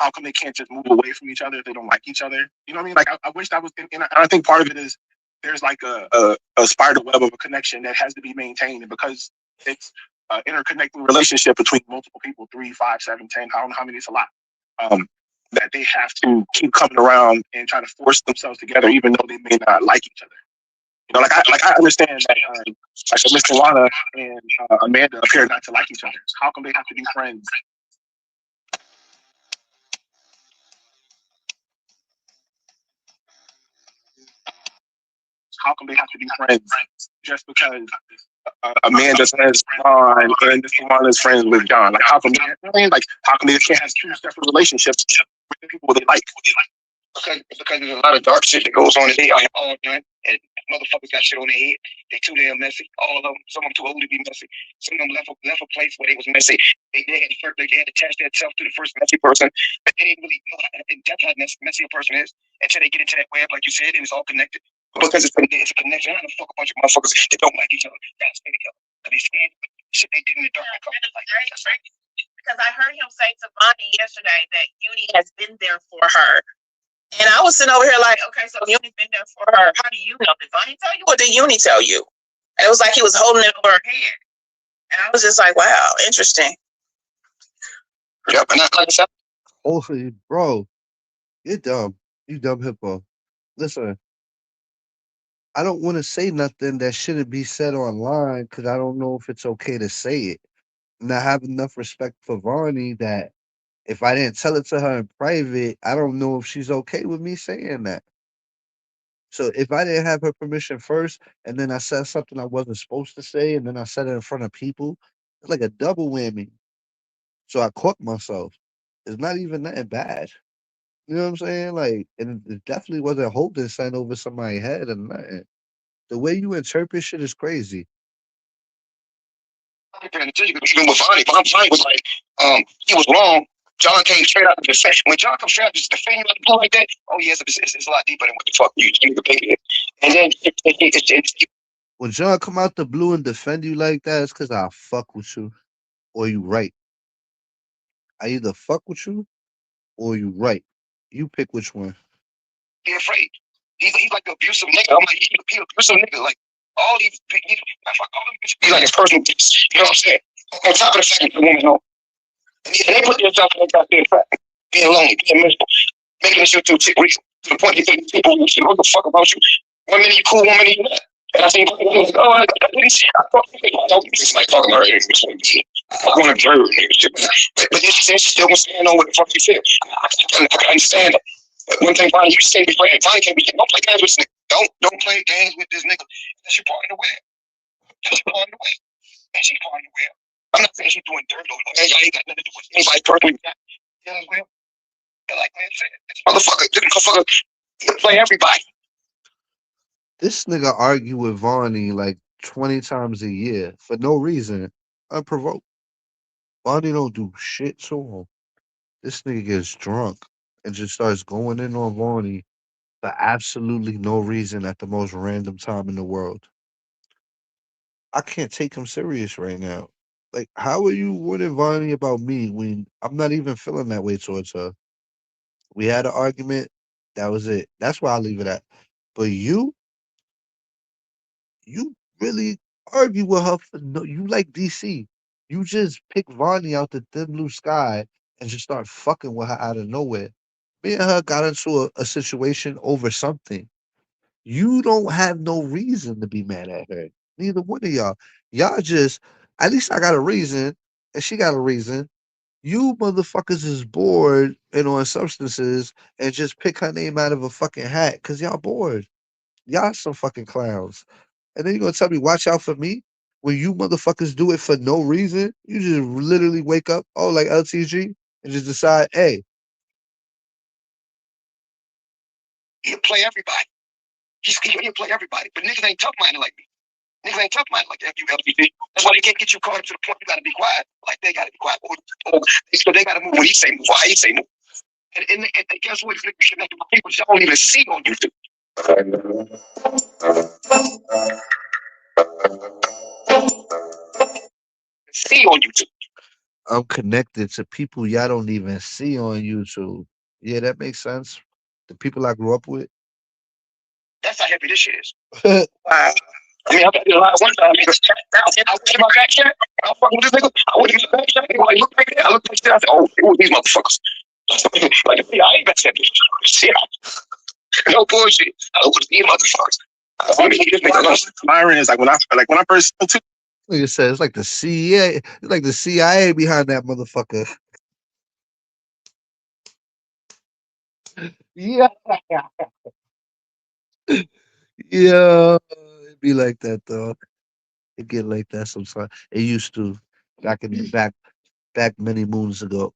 How come they can't just move away from each other if they don't like each other? You know what I mean? Like I wish that was, and I think part of it is there's like a spider web of a connection that has to be maintained, and because it's interconnecting relationship between multiple people, 3, 5, 7, 10, I don't know how many, it's a lot. Um, that they have to keep coming around and try to force themselves together, even though they may not like each other. You know, I understand that like Miss Tawana and Amanda appear not to like each other. How come they have to be friends? How come they have to be friends just because Amanda says John and Miss Tawana is friends with John? Like how come like how come they can't have two separate relationships with the people they like? Because there's a lot of dark shit that goes on, and they are all done. And motherfuckers got shit on their head. They too damn messy. All of them. Some of them too old to be messy. Some of them left a place where they was messy. They had to attach themselves to the first messy person. But they didn't really know that's how messy a person is until they get into that web, like you said, and it's all connected. Because it's a connection. I don't fuck a bunch of motherfuckers that don't like each other. Gotta stay together. Because they stand shit they did in the dark. Because I heard him say to Bonnie yesterday that Uni has been there for her. And I was sitting over here like, okay, so Uni's been there for her. How do you know? Did Bonnie tell you or did Uni tell you? And it was like he was holding it over her head. And I was just like, wow, interesting. Yep, and I said, Holy bro, you're dumb. You dumb hippo. Listen, I don't want to say nothing that shouldn't be said online because I don't know if it's okay to say it. And I have enough respect for Vonnie that if I didn't tell it to her in private, I don't know if she's okay with me saying that. So if I didn't have her permission first, and then I said something I wasn't supposed to say, and then I said it in front of people, it's like a double whammy. So I caught myself. It's not even that bad. You know what I'm saying? Like, and it definitely wasn't holding sign over somebody's head and nothing. The way you interpret shit is crazy. even with Vonnie was like, he was wrong. John came straight out of the defense. When John comes straight out of the defense like the like that, oh yes, it's a lot deeper than what the fuck you can think it. And then When John come out the blue and defend you like that, it's because I fuck with you or you right. I either fuck with you or you right. You pick which one. be afraid. He's like the abusive nigga. I'm like, he abusive nigga. Like all these all these be like his personal things. You know what I'm saying? On top of the fact that the woman home. And they put themselves in that goddamn trap. Being lonely, being miserable, making this YouTube chick reason to the point they think people who say, what the fuck about you? 1 minute you cool, 1 minute you not. And I think, oh, I didn't see. I thought it's like talking about it. I want to jerk, but she's still gonna stand on what the fuck you feel. I can understand it. But one thing, Bonnie, you say before, Bonnie can't be. Don't play games with this nigga. Don't play games with this nigga. That's your part in the way. That's your part in the way. And she's part in the way. I'm not saying she's doing dirt or y'all ain't got nothing to do with anybody personally. Yeah, well, like man said, motherfucker, this motherfucker, you play everybody. This nigga argue with Vonnie like 20 times a year for no reason, unprovoked. Vonnie don't do shit to him. This nigga gets drunk and just starts going in on Vonnie for absolutely no reason at the most random time in the world. I can't take him serious right now. Like, how are you warning Vonnie about me when I'm not even feeling that way towards her? We had an argument. That was it. That's where I leave it at. But you really argue with her for no. You like DC. You just pick Vonnie out the thin blue sky and just start fucking with her out of nowhere. Me and her got into a situation over something. You don't have no reason to be mad at her. Neither one of y'all. Y'all just, at least I got a reason, and she got a reason. You motherfuckers is bored and on substances and just pick her name out of a fucking hat because y'all bored. Y'all some fucking clowns. And then you're gonna tell me, watch out for me? When you motherfuckers do it for no reason, you just literally wake up, oh, like LTG, and just decide, hey, He'll play everybody. He'll play everybody. But niggas ain't tough minded like me. Niggas ain't tough minded like that. You LGBT. That's why they can't get you caught up to the point you gotta be quiet. Like they gotta be quiet. So they gotta move when he say move. Why he say move? And guess what? Niggas connected with people that don't even see on YouTube. See on YouTube. I'm connected to people y'all don't even see on YouTube. Yeah, that makes sense. The people I grew up with. That's how heavy this shit is. That's Wow. I mean, I did a lot one time. Niggas chat down. I went in my back chat. I was fucking with this nigga. I went in my back chat. Nigga, like, look right there. I looked at that. I said, oh, who are these motherfuckers? Like, yeah, I ain't back chat. Shit. No bullshit. I looked at these motherfuckers. I mean, this nigga, Myron is like when I first took. Like I said, it's like the CIA. It's like the CIA behind that motherfucker. Yeah, yeah. It be like that though. It get like that sometimes. It used to back in the back many moons ago.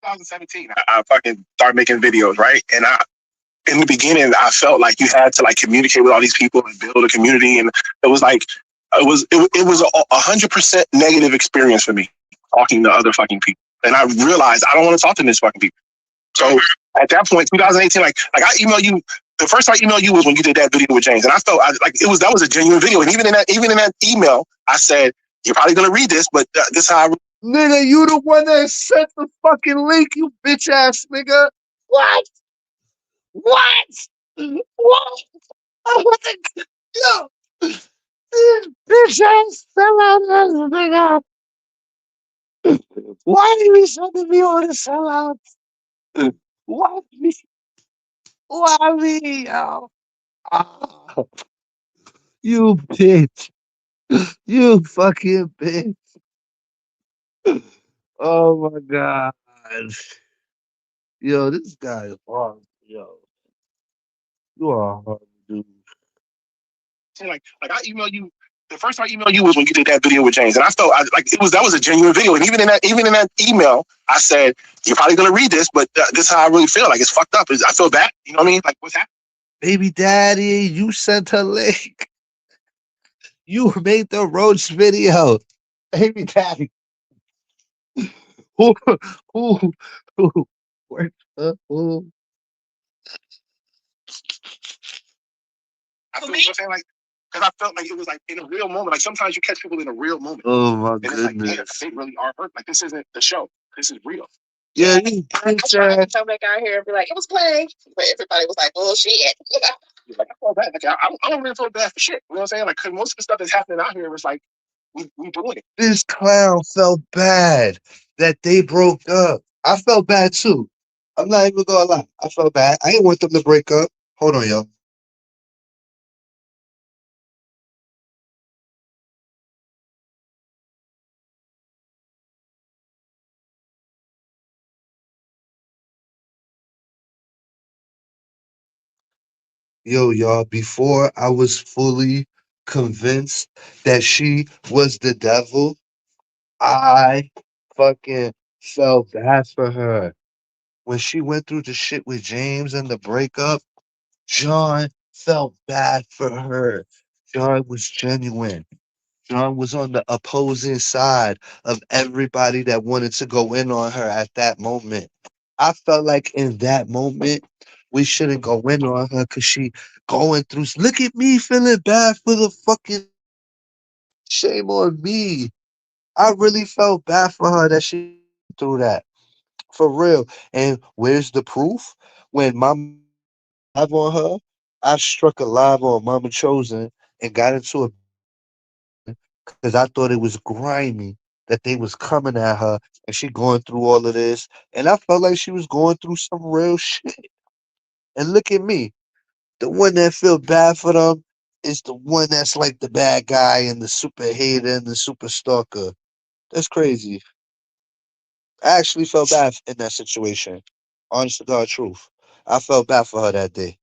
2017, I fucking started making videos, right? And in the beginning, I felt like you had to like communicate with all these people and build a community, and it was like it was a 100% negative experience for me talking to other fucking people, and I realized I don't want to talk to this fucking people. So at that point, 2018, like I emailed you. The first time I emailed you was when you did that video with James, and I felt like that was a genuine video. And even in that email, I said, "You're probably gonna read this, but this is how I." Nigga, you the one that sent the fucking link, you bitch ass nigga. What? What? What? What the? Yo, this bitch ass sellout ass nigga. Why are you sending me all the sellouts? Why me? Why me, yo? Ah, you bitch. You fucking bitch. Oh my god. Yo, this guy is hard. Yo, you are hard, dude. Like I emailed you. The first time I emailed you was when you did that video with James, and I felt like that was a genuine video. And even in that email, I said, "You're probably gonna read this, but this is how I really feel. Like it's fucked up. I feel bad. You know what I mean? Like what's happening?" Baby daddy, you sent a link. You made the roach video. Baby daddy. Who who who where who? I feel what I'm saying, like, because I felt like it was like in a real moment. Like sometimes you catch people in a real moment, Oh my and it's like, damn, goodness. they really are hurt. Like this isn't the show. This is real. Yeah, you I bitch tried to ass. come back out here and be like, it was playing, but everybody was like, bullshit. Like I feel bad. Like I don't really feel bad for shit. You know what I'm saying? Like, cause most of the stuff that's happening out here is like we doing it. This clown felt bad that they broke up. I felt bad too. I'm not even gonna lie. I felt bad. I didn't want them to break up. Hold on, yo. Yo, y'all, before I was fully convinced that she was the devil, I fucking felt bad for her. When she went through the shit with James and the breakup, John felt bad for her. John was genuine. John was on the opposing side of everybody that wanted to go in on her at that moment. I felt like in that moment, we shouldn't go in on her because she going through. Look at me feeling bad for the fucking shame on me. I really felt bad for her that she through that for real. And where's the proof? When Mama live on her, I struck a live on Mama Chosen and got into a because I thought it was grimy that they was coming at her and she going through all of this. And I felt like she was going through some real shit. And look at me. The one that feel bad for them is the one that's like the bad guy and the super hater and the super stalker. That's crazy. I actually felt bad in that situation. Honest to God truth. I felt bad for her that day.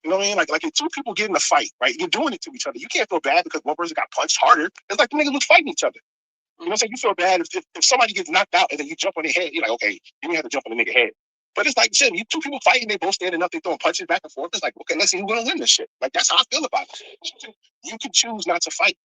You know what I mean? Like if two people get in a fight, right? You're doing it to each other. You can't feel bad because one person got punched harder. It's like the niggas was fighting each other. You know what I'm saying? You feel bad if somebody gets knocked out and then you jump on their head. You're like, okay, you didn't have to jump on the nigga head. But it's like shit. You two people fighting, they both standing up, they throwing punches back and forth. It's like, okay, let's see who's gonna win this shit. Like that's how I feel about it. You can choose not to fight.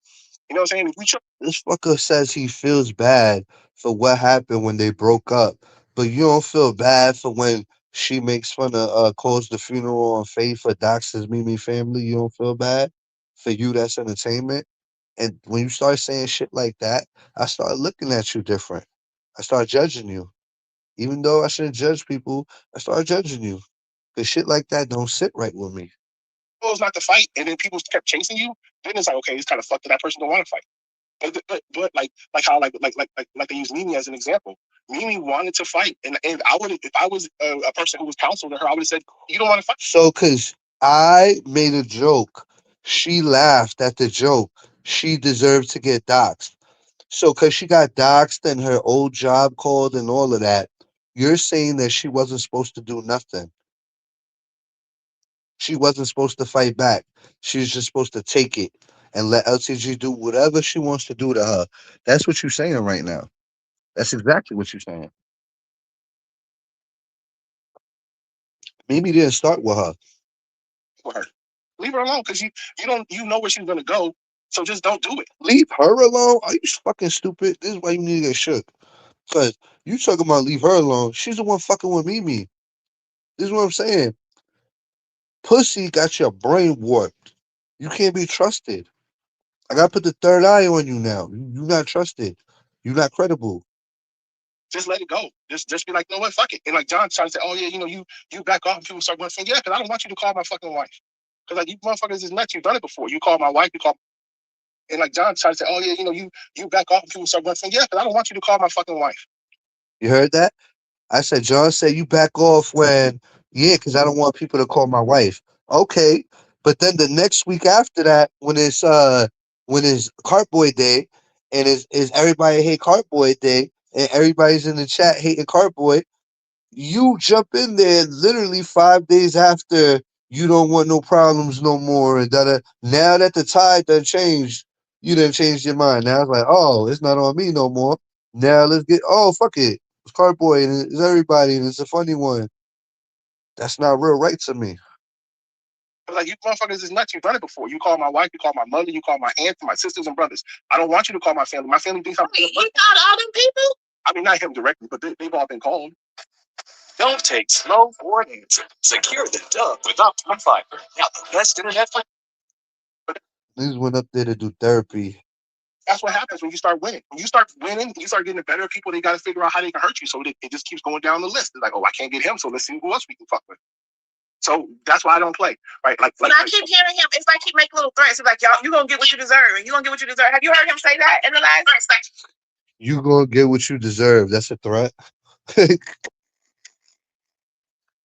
You know what I'm saying? If we This fucker says he feels bad for what happened when they broke up, but you don't feel bad for when she makes fun of calls the funeral on Faith for Dox's Mimi family. You don't feel bad for you. That's entertainment. And when you start saying shit like that, I start looking at you different. I start judging you. Even though I shouldn't judge people, I started judging you. Cause shit like that don't sit right with me. Chose not to fight, and then people kept chasing you. Then it's like, okay, it's kind of fucked that that person don't want to fight. But like how like they use Mimi as an example. Mimi wanted to fight, and I would, if I was a person who was counsel to her, I would have said, you don't want to fight. So, cause I made a joke, she laughed at the joke. She deserved to get doxxed. So, cause she got doxxed and her old job called and all of that, you're saying that she wasn't supposed to do nothing. She wasn't supposed to fight back. She was just supposed to take it and let LTG do whatever she wants to do to her. That's what you're saying right now. That's exactly what you're saying. Maybe didn't start with her. For her, leave her alone because you know where she's gonna go. So just don't do it. Leave her alone? Are you fucking stupid? This is why you need to get shook. Cause you talking about leave her alone. She's the one fucking with Mimi. This is what I'm saying. Pussy got your brain warped. You can't be trusted. I gotta put the third eye on you now. You're not trusted. You're not credible. Just let it go. Just be like, you know what, fuck it. And like John trying to say, oh yeah, you back off and people start going, yeah, because I don't want you to call my fucking wife. Because like you motherfuckers is nuts. You've done it before. You call my wife, you call. And like John trying to say, oh yeah, you back off and people start going, yeah, because I don't want you to call my fucking wife. You heard that? I said, John said you back off when, yeah, because I don't want people to call my wife. Okay. But then the next week after that, when it's Cartboy Day and is everybody hate Cartboy Day and everybody's in the chat hating Cartboy, you jump in there literally 5 days after you don't want no problems no more and that now that the tide done changed, you done changed your mind. Now it's like, oh, it's not on me no more. Now let's get fuck it. It's Cartboy and it's everybody and it's a funny one. That's not real right to me. Like you motherfuckers is nuts. You've done it before. You call my wife, you call my mother, you call my aunts, my sisters and brothers. I don't want you to call my family. My family thinks I'm. Wait, he called all them people? I mean, not him directly, but they've all been called. Don't take slow for an answer. Secure the dub with Optimum Fiber. Now the best internet for Niggas went up there to do therapy. That's what happens when you start winning. When you start winning, you start getting the better people. They got to figure out how they can hurt you. So it just keeps going down the list. It's like, oh, I can't get him, so let's see who else we can fuck with. So that's why I don't play. Right? When I keep hearing him, it's like he make little threats. It's like, y'all, you gonna get what you deserve, and you gonna get what you deserve. Have you heard him say that in the last verse? You gonna get what you deserve. That's a threat.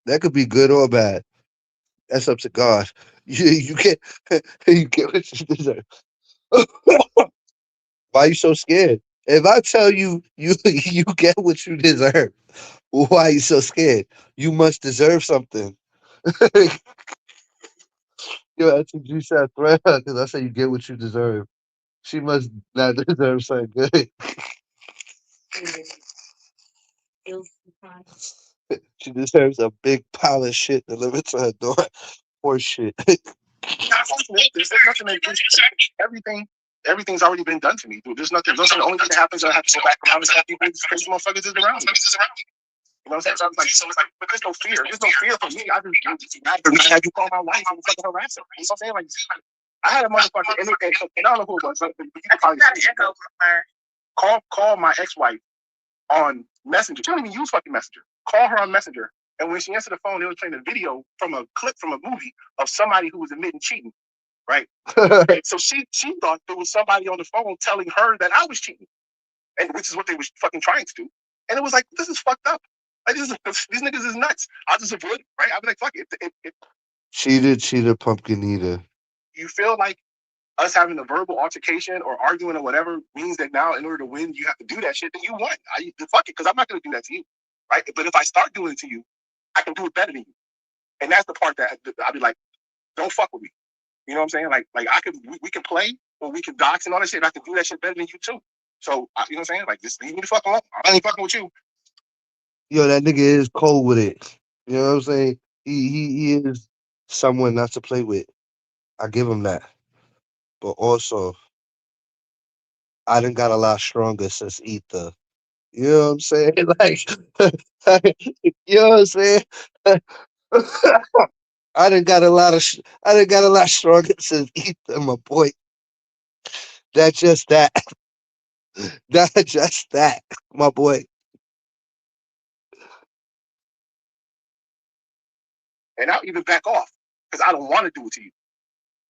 That could be good or bad. That's up to God. You get you get what you deserve. Why you so scared? If I tell you you get what you deserve, why are you so scared? You must deserve something. Yo, that's what you said threat because I said you get what you deserve. She must not deserve something good. She deserves a big pile of shit delivered to her door. Horse shit. there's nothing everything. Everything's already been done to me, dude. There's nothing. The only thing that happens is I have to go back around and have people, these crazy motherfuckers is around me. You know what I'm saying? So it's like, but there's no fear. There's no fear for me. I had you call my wife and fucking harass her. You know what I'm saying? Like, I had a motherfucker, and I don't know who it was, but you can probably call my ex-wife on Messenger. She don't even use fucking Messenger. Call her on Messenger. And when she answered the phone, they were playing a video from a clip from a movie of somebody who was admitting cheating, right? So she thought there was somebody on the phone telling her that I was cheating, and which is what they was fucking trying to do. And it was like, this is fucked up. Like these niggas is nuts. I'll just avoid it, right? I'll be like, fuck it. Cheater, pumpkin eater. You feel like us having a verbal altercation or arguing or whatever means that now in order to win, you have to do that shit, then you won. Fuck it, because I'm not going to do that to you, right? But if I start doing it to you, I can do it better than you. And that's the part that I'll be like, don't fuck with me. You know what I'm saying? Like we can play or we can dox and all that shit. And I can do that shit better than you too. So, you know what I'm saying? Like, just leave me the fuck alone. I ain't fucking with you. Yo, that nigga is cold with it. You know what I'm saying? He is someone not to play with. I give him that. But also, I done got a lot stronger since Ether. You know what I'm saying? Like, you know what I'm saying? I done got a lot stronger since Ether, my boy. That's just that. That's just that, my boy. and I'll even back off because I don't want to do it to you.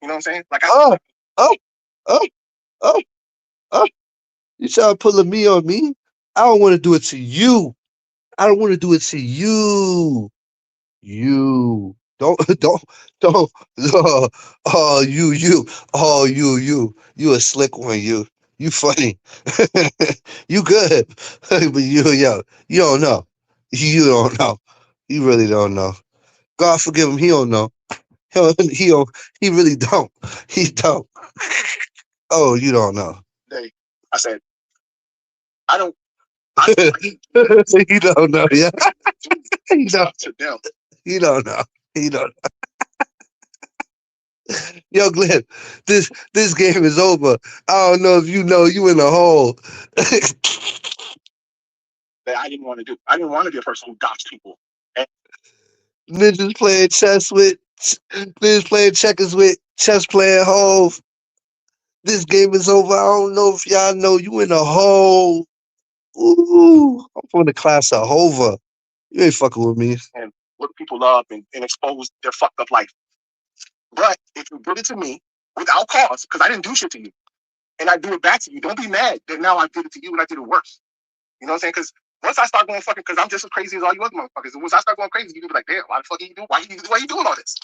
You know what I'm saying? Like I Oh, oh, oh, oh, oh. You trying to pull a me on me? I don't want to do it to you. I don't want to do it to you. You don't don't oh, oh you a slick one, you funny. You good. But you don't know. You don't know. You really don't know. God forgive him, he don't know. He don't he really don't. He don't. Oh, you don't know. day I said I don't. I don't You don't know, yeah. You don't. to them. You don't know. You don't. Yo, Glenn, this game is over. I don't know if you know you in a hole. That I didn't want to do. I didn't want to be a person who docs people. And Ninjas playing chess with Ninjas playing checkers with chess playing hove. This game is over. I don't know if y'all know you in a hole. Ooh, I'm from the class of Hova. You ain't fucking with me. and look people up and expose their fucked up life. But if you did it to me without cause, because I didn't do shit to you, and I do it back to you, don't be mad that now I did it to you and I did it worse. You know what I'm saying? Because once I start going fucking, because I'm just as crazy as all you other motherfuckers. And once I start going crazy, you be like, damn, why the fuck you do? Why you doing all this?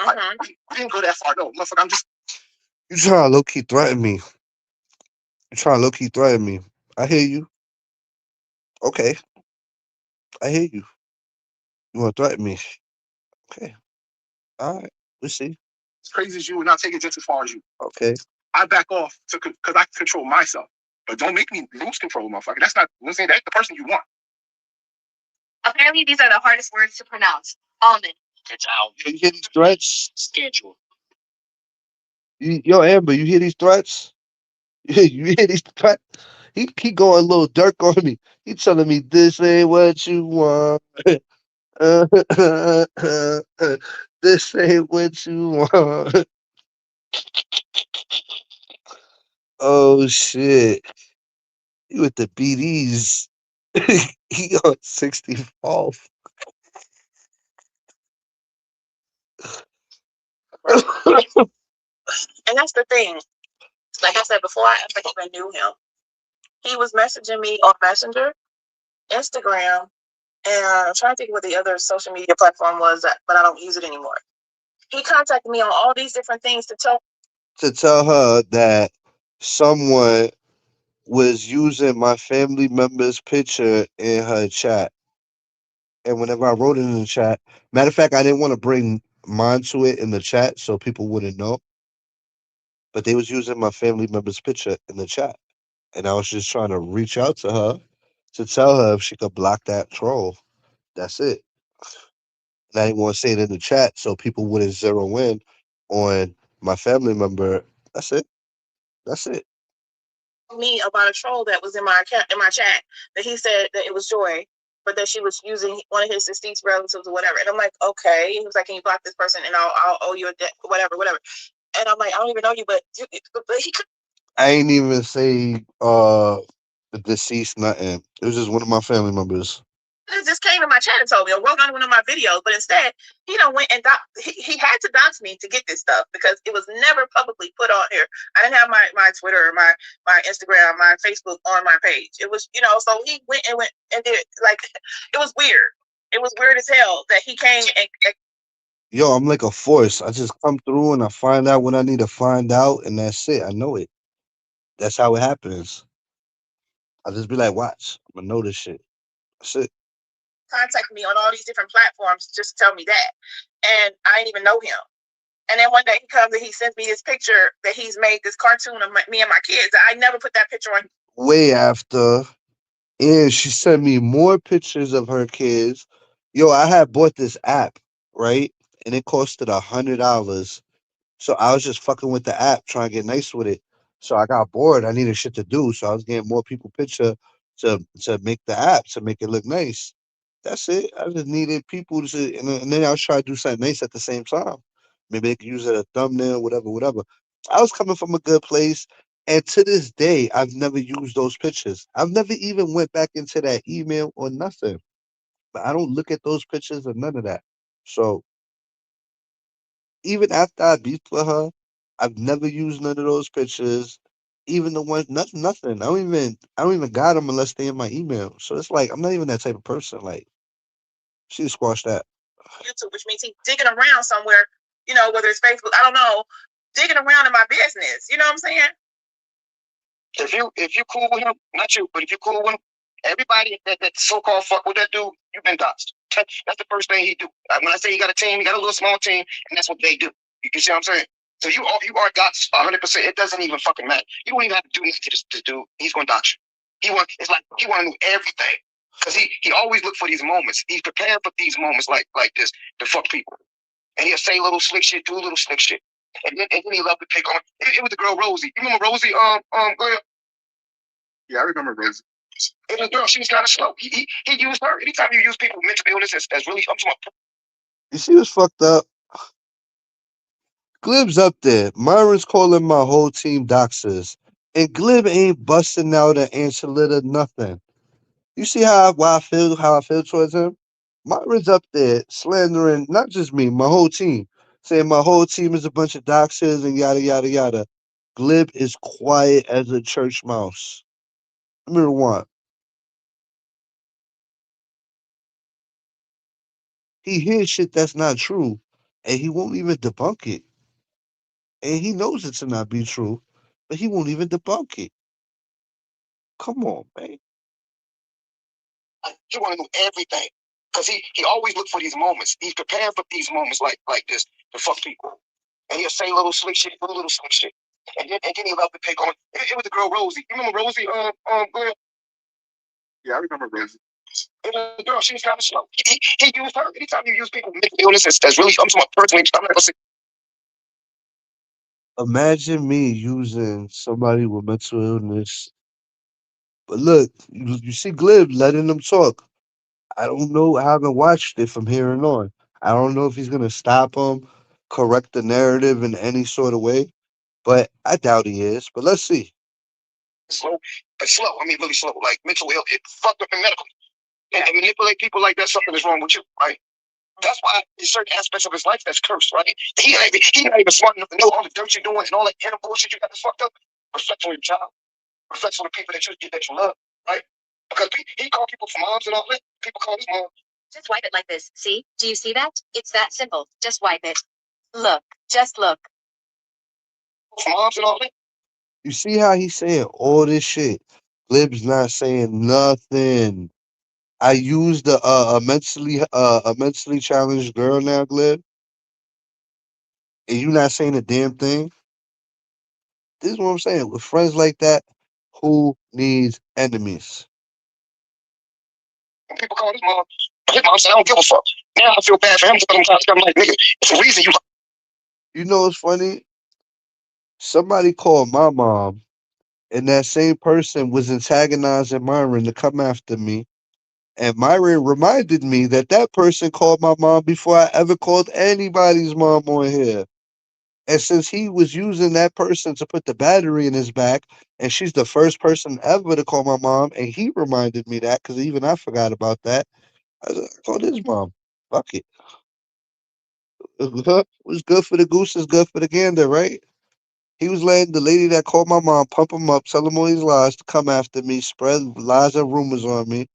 Like, I didn't go that far. No, motherfucker, I'm just. You trying to low key threaten me. You trying to low key threaten me. I hear you. Okay, I hear you. You want to threaten me? Okay, all right. Let's see. As crazy as you and not take it just as far as you. Okay. I back off because I control myself. But don't make me lose control, motherfucker. That's not, you know what I'm saying? That's the person you want. Apparently, these are the hardest words to pronounce. Almond. It's out. You hear these threats? Schedule. Yo, Amber, you hear these threats? You hear these threats? He going a little dark on me. He telling me this ain't what you want. This ain't what you want. Oh shit. You with the BDs. He on 64th. And that's the thing. Like I said before, I ever even knew him. He was messaging me on Messenger, Instagram, and I'm trying to think what the other social media platform was, but I don't use it anymore. He contacted me on all these different things To tell her that someone was using my family member's picture in her chat. And whenever I wrote it in the chat, matter of fact, I didn't want to bring mine to it in the chat so people wouldn't know. But they was using my family member's picture in the chat. And I was just trying to reach out to her to tell her if she could block that troll. That's it. And I didn't want to say it in the chat so people wouldn't zero in on my family member. That's it. That's it. me about a troll that was in my chat that he said that it was Joy, but that she was using one of his deceased relatives or whatever. And I'm like, okay. He was like, can you block this person and I'll owe you a debt, whatever. And I'm like, I don't even know you, but he could. I ain't even say the deceased nothing. It was just one of my family members. Just came in my chat and told me, or wrote on one of my videos, but instead he don't went and he had to dox me to get this stuff because it was never publicly put on here. I didn't have my Twitter, my Instagram, my Facebook on my page. It was, so he went and did it. Like, it was weird. It was weird as hell that he came and Yo, I'm like a force. I just come through and I find out what I need to find out, and that's it. I know it. That's how it happens. I just be like, watch. I'm gonna know this shit. That's it. contact me on all these different platforms just to tell me that. And I didn't even know him. And then one day he comes and he sends me this picture that he's made this cartoon of me and my kids. I never put that picture on. Way after, and she sent me more pictures of her kids. Yo, I had bought this app, right? And it costed $100. So I was just fucking with the app, trying to get nice with it. So I got bored. I needed shit to do. So I was getting more people picture to make the app to make it look nice. That's it. I just needed people to, and then I was trying to do something nice at the same time. Maybe they could use it as a thumbnail, whatever, whatever. I was coming from a good place, and to this day, I've never used those pictures. I've never even went back into that email or nothing. But I don't look at those pictures or none of that. So Even after I beefed with her, I've never used none of those pictures. Even the ones, nothing, nothing. I don't even got them unless they in my email. So it's like I'm not even that type of person. Like she squashed that. YouTube, which means he's digging around somewhere, whether it's Facebook, I don't know, digging around in my business. You know what I'm saying? If you cool with him, not you, but if you cool with him, everybody that so called fuck with that dude, you've been doxxed. That's the first thing he do. When I say he got a team, he got a little small team, and that's what they do. You see what I'm saying? So you are doxxed 100%. It doesn't even fucking matter. You don't even have to do anything to this dude. He's gonna dox you. It's like he want to know everything. Because he always look for these moments. He's prepared for these moments like this to fuck people. And he'll say little slick shit, do little slick shit. And then he love to pick on. It was the girl Rosie. You remember Rosie? Girl? Yeah, I remember Rosie. It was a girl. She was kind of slow. He used her. Anytime you use people with mental illness, that's really I'm talking about. You see what's fucked up? Glib's up there. Myron's calling my whole team doxers. And Glib ain't busting out an answer letter, nothing. You see how I feel towards him? Myron's up there slandering not just me, my whole team, saying my whole team is a bunch of doxers and yada yada yada. Glib is quiet as a church mouse. Let me rewind. He hears shit that's not true, and he won't even debunk it. And he knows it to not be true, but he won't even debunk it. Come on, man. You want to know everything. Because he always look for these moments. He's prepared for these moments like this to fuck people. And he'll say little slick shit, do little slick shit. And then he'll love to pick on. It was the girl Rosie. You remember Rosie? Girl? Yeah, I remember Rosie. It was a girl. She was kind of slow. He used her. Anytime you use people with mental illness, that's really I'm talking about personally. I'm not gonna say. Imagine me using somebody with mental illness. But look, you see Glib letting them talk. I don't know. I haven't watched it from here and on. I don't know if he's gonna stop him, correct the narrative in any sort of way, but I doubt he is. But let's see. Slow, but slow. I mean, really slow. Like mental ill, it fucked up in medical. And manipulate people like that. Something is wrong with you, right? That's why there's certain aspects of his life that's cursed, right? He not even smart enough to know all the dirt you're doing and all that inner bullshit you got that's fucked up. Reflects on your child. Reflects on the people that you love, right? Because he called people for moms and all that. People call his mom. Just wipe it like this. See? Do you see that? It's that simple. Just wipe it. Look. Just look. For moms and all that. You see how he's saying all this shit. Glib's not saying nothing. I used a mentally challenged girl now, Glib, and you not saying a damn thing. This is what I'm saying. With friends like that, who needs enemies? When people call his mom said, I don't give a fuck. Now I feel bad for him. I'm like, nigga, it's a reason you. You know what's funny? Somebody called my mom, and that same person was antagonizing Myron to come after me. And Myron reminded me that that person called my mom before I ever called anybody's mom on here. And since he was using that person to put the battery in his back, and she's the first person ever to call my mom, and he reminded me that because even I forgot about that. I called his mom. Fuck it. What's good for the goose is good for the gander, right? He was letting the lady that called my mom pump him up, tell him all these lies to come after me, spread lies and rumors on me.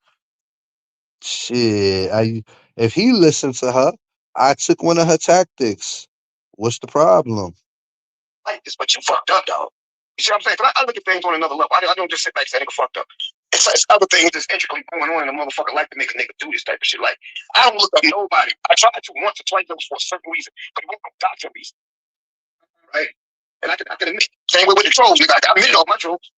Shit, if he listened to her, I took one of her tactics. What's the problem? Like this, but you fucked up, dog. You see what I'm saying? But I look at things on another level. I don't just sit back and say nigga fucked up. It's other things that's intricately going on in a motherfucker life to make a nigga do this type of shit. Like, I don't look up nobody. I tried to once or twice, that was for a certain reason, but it wasn't no doctor reason, right? And I can admit it. Same way with the trolls, nigga. I admitted all my trolls.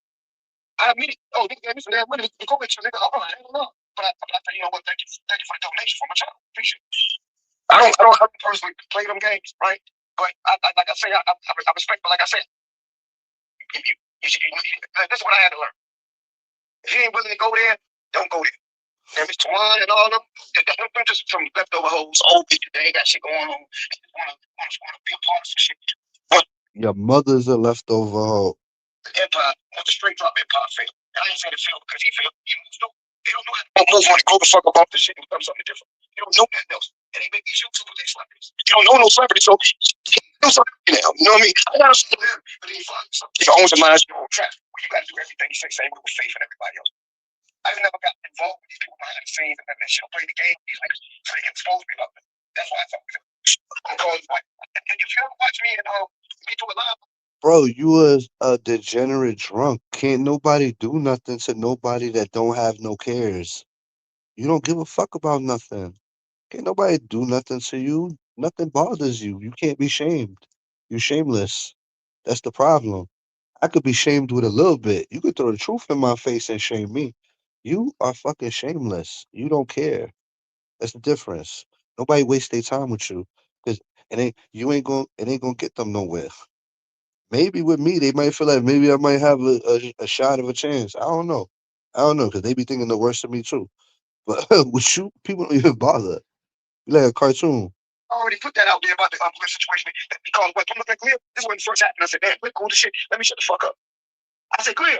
I admit it. Oh, nigga gave me some damn money to go with you, nigga. Oh, I don't know. But I said, you know what? Thank you for the donation for my child. Appreciate it. I don't personally play them games, right? But like I say, I respect. But like I said, this is what I had to learn. If you ain't willing to go there, don't go there. And Mr. Juan and all of them, they're just some leftover hoes, old people. They ain't got shit going on. They just wanna be a part of some shit. But Your mother's a leftover hoe. Empire, want the straight drop Empire fail. And I ain't saying it failed because he failed. He moves through. They don't know how to move on and grow the fuck up off this shit and become something different. They don't know nothing else. And they make these YouTubers, they celebrities. They don't know no celebrities, so Do something now. You know what I mean? I gotta show them. But then you fuck. If you own your mind, your own trap. You gotta do everything you say, same with faith and everybody else. I never got involved with these people behind the scenes and that shit. Play the game. He's like, so they can expose me about it. That's why I fuck with them. Because like, if you ever watch me and me do a live, Bro, you was a degenerate drunk. Can't nobody do nothing to nobody that don't have no cares. You don't give a fuck about nothing. Can't nobody do nothing to you. Nothing bothers you. You can't be shamed. You shameless. That's the problem. I could be shamed with a little bit. You could throw the truth in my face and shame me. You are fucking shameless. You don't care. That's the difference. Nobody wastes their time with you. Cause it ain't gonna get them nowhere. Maybe with me, they might feel like maybe I might have a shot of a chance. I don't know, because they be thinking the worst of me too. But with you, people don't even bother. You like a cartoon. I already put that out there about the police situation. Because what, don't look like Clear? This is when it first happened. I said, damn, Clear, cool as shit. Let me shut the fuck up. I said, Clear.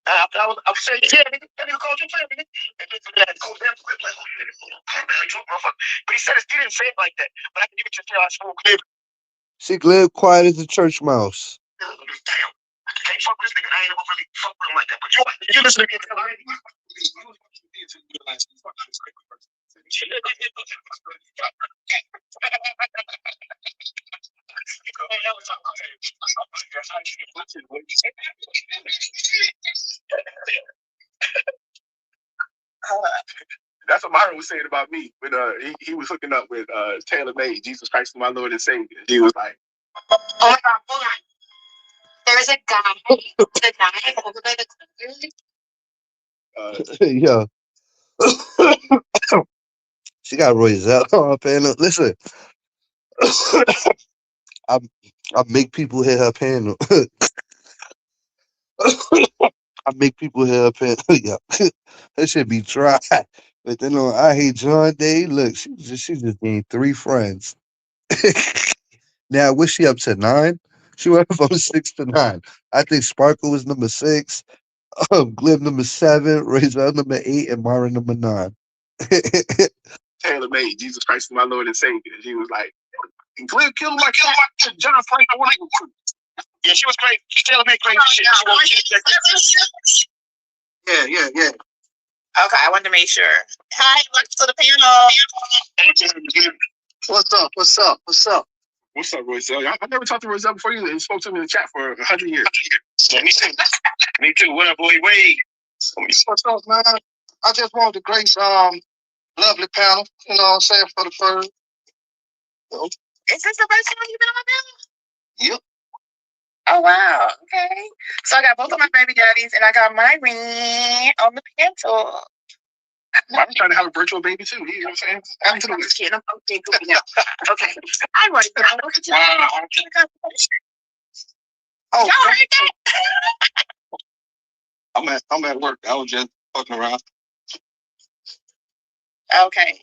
I was saying, yeah, nigga, that nigga called you Clear, nigga. And then he had to go down to Clear, like, I'm really drunk, motherfucker. But he didn't say it like that. But I can give it to you. I spoke Clear. See, Glib quiet as a church mouse. Damn. I can't fuck with this nigga. I ain't ever really fuck with him like that. But you listen to me until I ain't. That's what Myron was saying about me when he was hooking up with Taylor Made, Jesus Christ, my Lord and Savior. He was like, oh my God, hold on. There's a guy tonight over by the Yeah. She got Roselle on her panel. Listen, I I make people hit her panel. I make people hit her panel. Yeah. That should be dry. But then on I Hate John Day, look, she just gained 3 friends. Now, what's she up to 9? She went from 6 to 9. I think Sparkle was number 6, Glib number 7, Razor number 8, and Mara number 9. Taylor Made, Jesus Christ, my Lord and Savior. He was like, Glib, kill him like John Frank. I want to. Yeah, she was crazy. Taylor Made crazy shit. Yeah. Okay, I wanted to make sure. Hi, welcome to the panel. What's up, Roselle? I never talked to Roselle before you and spoke to me in the chat for 100 years. Yeah, me too. Me too. What up, boy? Wade? What's up, man? I just wanted to grace lovely panel. You know what I'm saying, for the first. Is this the first time you've been on my panel? Yep. Oh wow. Okay. So I got both of my baby daddies and I got my ring on the panel. I'm trying to have a virtual baby too. You know what I'm saying? I'm just kidding. I'm okay, goofy now. Okay. I want to know. Oh, y'all heard that? I'm at work. I was just fucking around. Okay.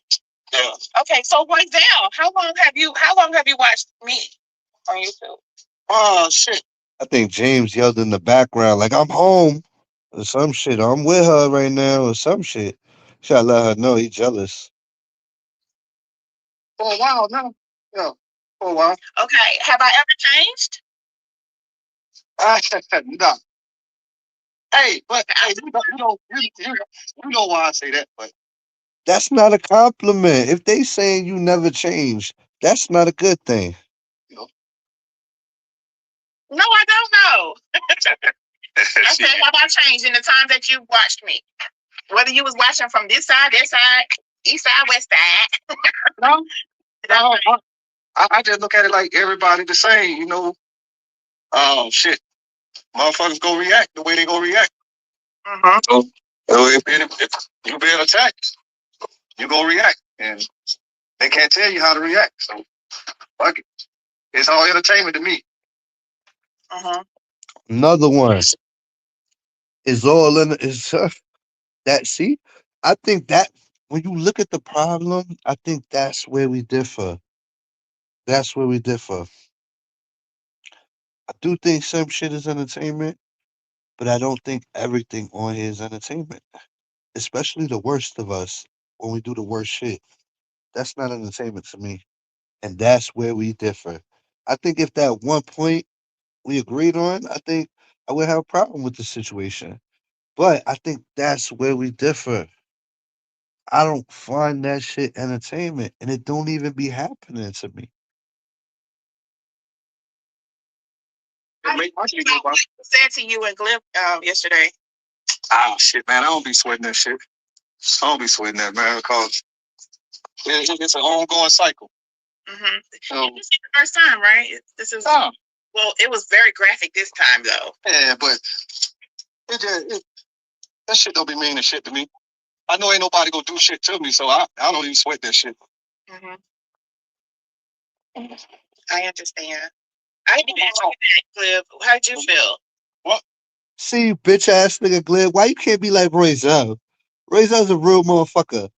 Yeah. Okay. So Roselle, how long have you watched me on YouTube? Oh shit. I think James yelled in the background, like, I'm home or some shit. I'm with her right now or some shit. Should let her know he jealous. For a while now. Yeah. For a while. Okay. Have I ever changed? No. Hey, but hey, you know why I say that, but That's not a compliment. If they saying you never change, that's not a good thing. You know. No, I don't know. I said, have I changed in the time that you watched me? Whether you was watching from this side, east side, west side. No, I just look at it like everybody the same, you know. Shit, motherfuckers go react the way they go react. So if you being attacked, you go react, and they can't tell you how to react. So fuck it. It's all entertainment to me. Another one is all in is that. See, I think that when you look at the problem, I think that's where we differ. That's where we differ. I do think some shit is entertainment, but I don't think everything on here is entertainment. Especially the worst of us when we do the worst shit. That's not entertainment to me. And that's where we differ. I think if that one point we agreed on, I think I would have a problem with the situation. But I think that's where we differ. I don't find that shit entertainment, and it don't even be happening to me. It make my shit go by. Said to you and Glib yesterday. Ah, shit, man. I don't be sweating that shit. I don't be sweating that, man, because it's an ongoing cycle. Mm-hmm. So, This is the first time, right? This is well. It was very graphic this time, though. yeah, but that shit don't be meaning shit to me. I know ain't nobody gonna do shit to me, so I don't even sweat that shit. Mm-hmm. I understand. I didn't ask you that, Glib. How'd you feel? What? See, bitch ass nigga Glenn, why you can't be like Royzel? Royzel's a real motherfucker.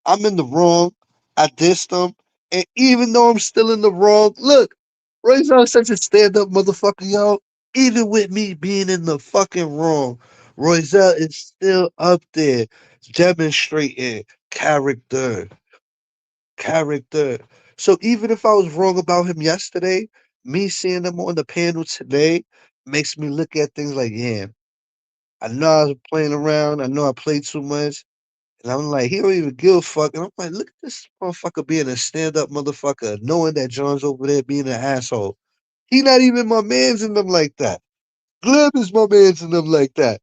I'm in the wrong. I dissed him. And even though I'm still in the wrong, look, Royzel's such a stand up motherfucker, yo. Even with me being in the fucking wrong, Royzel is still up there demonstrating character. Character. So even if I was wrong about him yesterday, me seeing him on the panel today makes me look at things like, yeah, I know I was playing around. I know I played too much. And I'm like, he don't even give a fuck. And I'm like, look at this motherfucker being a stand up motherfucker, knowing that John's over there being an asshole. He not even my man's in them like that. Glib is my man's in them like that.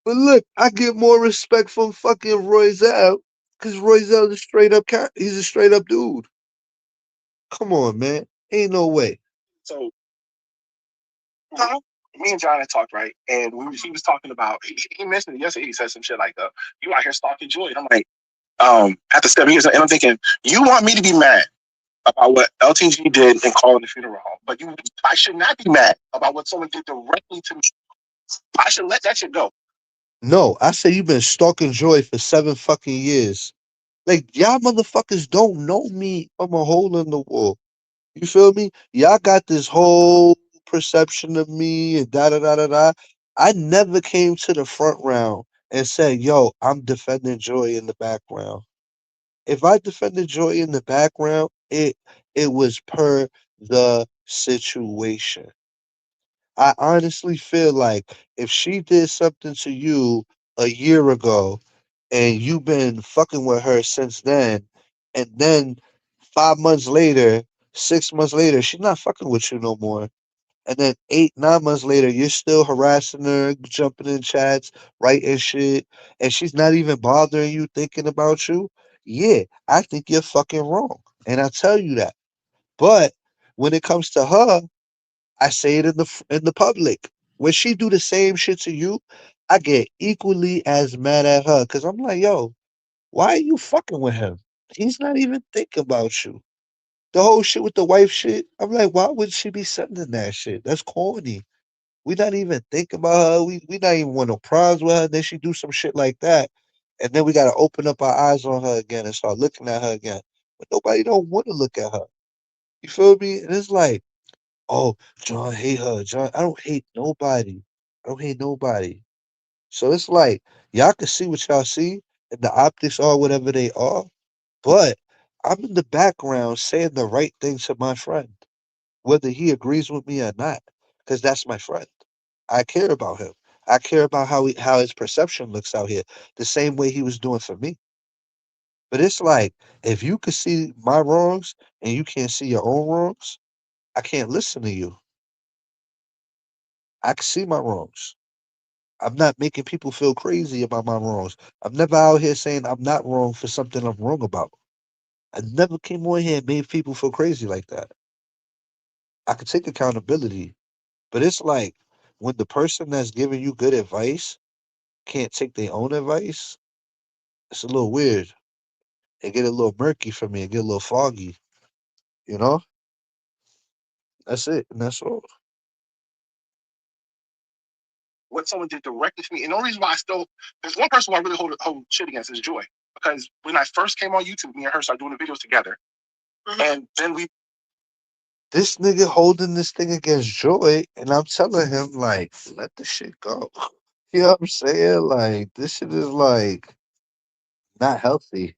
But look, I get more respect from fucking Royzel because Royzel is straight up, he's a straight up dude. Come on, man. Ain't no way. So, huh? Me and John had talked, right? And he was talking about, he mentioned it yesterday. He said some shit like, you out here stalking Joy. And I'm like, after 7 years, and I'm thinking, you want me to be mad about what LTG did in calling the funeral home, but I should not be mad about what someone did directly to me. I should let that shit go. No, I say you've been stalking Joy for 7 fucking years. Like, y'all motherfuckers don't know me from a hole in the wall. You feel me? Y'all got this whole perception of me and da da da da da. I never came to the front round and said, yo, I'm defending Joy in the background. If I defended Joy in the background, it was per the situation. I honestly feel like if she did something to you a year ago and you've been fucking with her since then, and then 5 months later, 6 months later, she's not fucking with you no more. And then 8, 9 months later, you're still harassing her, jumping in chats, writing shit, and she's not even bothering you, thinking about you. Yeah, I think you're fucking wrong. And I tell you that. But when it comes to her, I say it in the public. When she do the same shit to you, I get equally as mad at her because I'm like, yo, why are you fucking with him? He's not even thinking about you. The whole shit with the wife shit, I'm like, why would she be sending that shit? That's corny. We not even thinking about her. We not even want no problems with her. Then she do some shit like that, and then we gotta open up our eyes on her again and start looking at her again. But nobody don't want to look at her. You feel me? And it's like, oh, John hate her. John, I don't hate nobody. I don't hate nobody. So it's like y'all can see what y'all see, and the optics are whatever they are. But I'm in the background saying the right thing to my friend, whether he agrees with me or not, because that's my friend. I care about him. I care about how his perception looks out here, the same way he was doing for me. But it's like if you could see my wrongs and you can't see your own wrongs, I can't listen to you. I can see my wrongs. I'm not making people feel crazy about my wrongs. I'm never out here saying I'm not wrong for something I'm wrong about. I never came on here and made people feel crazy like that. I could take accountability, but it's like when the person that's giving you good advice can't take their own advice, it's a little weird. It get a little murky for me. It get a little foggy. You know, that's it, and that's all. What someone did directly to me. And the only reason why there's one person who I really hold shit against is Joy. Because when I first came on YouTube, me and her started doing the videos together. Mm-hmm. And then this nigga holding this thing against Joy, and I'm telling him like, let the shit go. You know what I'm saying? Like this shit is like not healthy.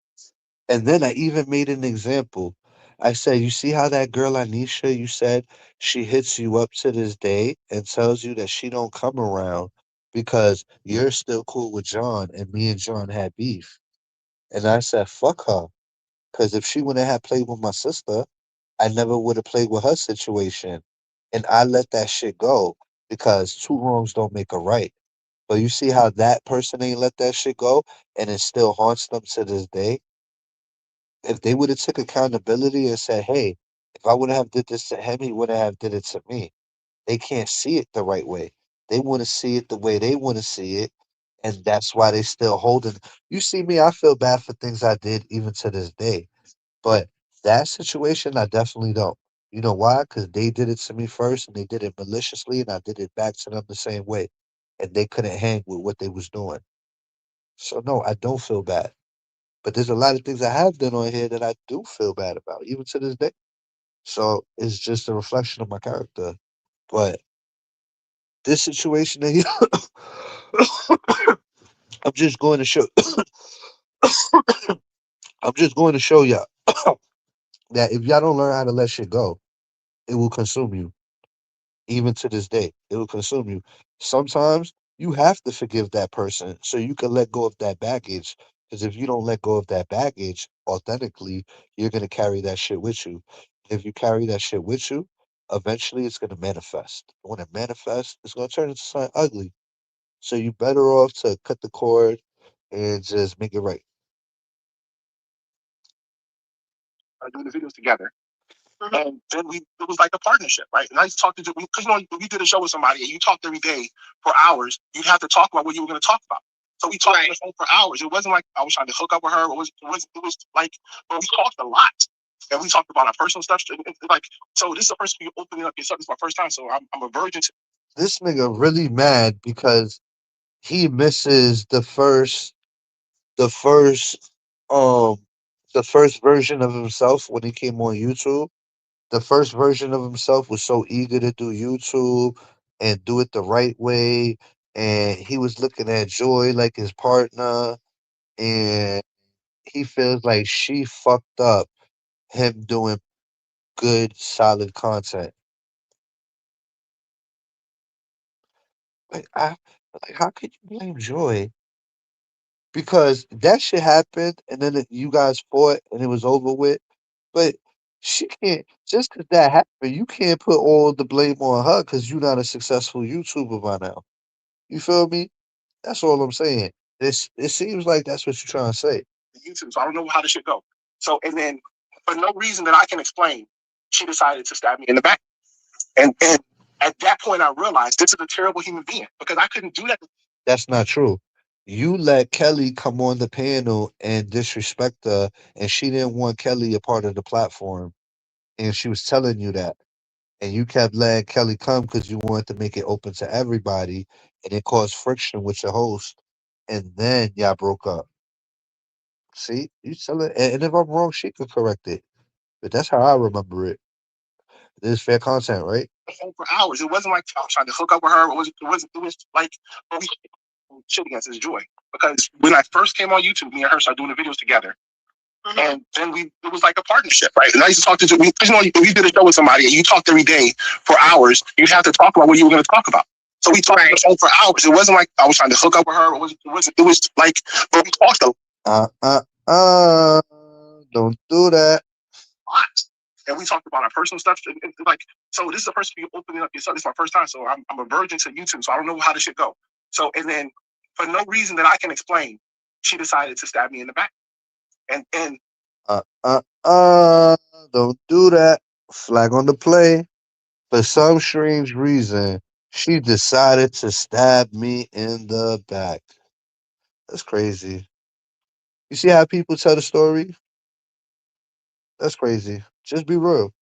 And then I even made an example. I said, you see how that girl Anisha, you said she hits you up to this day and tells you that she don't come around because you're still cool with John and me and John had beef. And I said, fuck her. Because if she wouldn't have played with my sister, I never would have played with her situation. And I let that shit go because two wrongs don't make a right. But you see how that person ain't let that shit go and it still haunts them to this day? If they would have took accountability and said, "Hey, if I would have did this to him, he wouldn't have did it to me." They can't see it the right way. They want to see it the way they want to see it, and that's why they still holding. You see me, I feel bad for things I did even to this day, but that situation, I definitely don't. You know why? Because they did it to me first, and they did it maliciously, and I did it back to them the same way, and they couldn't hang with what they was doing. So no, I don't feel bad. But there's a lot of things I have done on here that I do feel bad about, even to this day. So it's just a reflection of my character. But this situation that I'm just going to show I'm just going to show y'all that if y'all don't learn how to let shit go, it will consume you. Even to this day, it will consume you. Sometimes you have to forgive that person so you can let go of that baggage. Because if you don't let go of that baggage authentically, you're gonna carry that shit with you. If you carry that shit with you, eventually it's gonna manifest. When it manifests, it's gonna turn into something ugly. So you better off to cut the cord and just make it right. Doing the videos together. And then it was like a partnership, right? And I used to talk to, because if you did a show with somebody and you talked every day for hours, you'd have to talk about what you were going to talk about. So we talked on the phone for hours. It wasn't like I was trying to hook up with her. It was like, but we talked a lot. And we talked about our personal stuff. Like, so this is the first time you opening up yourself. This is my first time. So I'm a virgin to. This nigga really mad because he misses the first um the first version of himself when he came on YouTube. The first version of himself was so eager to do YouTube and do it the right way, and he was looking at Joy like his partner, and he feels like she fucked up him doing good, solid content. Like like how could you blame Joy? Because that shit happened, and then you guys fought, and it was over with. But she can't just because that happened. You can't put all the blame on her because you're not a successful YouTuber by now. You feel me? That's all I'm saying. It seems like that's what you're trying to say. YouTube, so I don't know how this should go. So, and then for no reason that I can explain, she decided to stab me in the back. And at that point, I realized this is a terrible human being because I couldn't do that. That's not true. You let Kelly come on the panel and disrespect her, and she didn't want Kelly a part of the platform, and she was telling you that. And you kept letting Kelly come because you wanted to make it open to everybody, and it caused friction with your host, and then y'all broke up. See, you tell it, and if I'm wrong, she could correct it. But that's how I remember it. This is fair content, right? For hours, it wasn't like I was trying to hook up with her. It was like we shit against his joy because when I first came on YouTube, me and her started doing the videos together. And then it was like a partnership, right? And I used to talk to because if you did a show with somebody and you talked every day for hours, you'd have to talk about what you were going to talk about. So we talked on the phone for hours. It wasn't like I was trying to hook up with her. It was like, but we talked a Uh, uh, uh, don't do that. lot. And we talked about our personal stuff. And like, so this is the first time you opening up yourself. This is my first time. So I'm a virgin to YouTube. So I don't know how this should go. So, and then for no reason that I can explain, she decided to stab me in the back. And Uh, uh, uh, don't do that. Flag on the play. For some strange reason, she decided to stab me in the back. That's crazy. You see how people tell the story? That's crazy. Just be real.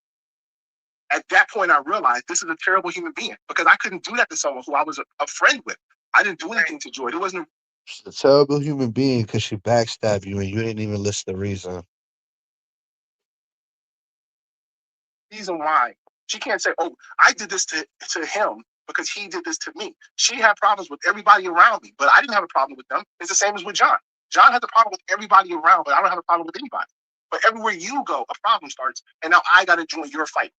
at that point, I realized this is a terrible human being because I couldn't do that to someone who I was a friend with. I didn't do anything to Joy. There wasn't She's a terrible human being because she backstabbed you and you didn't even list the reason. a reason why. She can't say, "Oh, I did this to him because he did this to me." She had problems with everybody around me, but I didn't have a problem with them. It's the same as with John. John has a problem with everybody around, but I don't have a problem with anybody. But everywhere you go, a problem starts, and now I got to join your fight.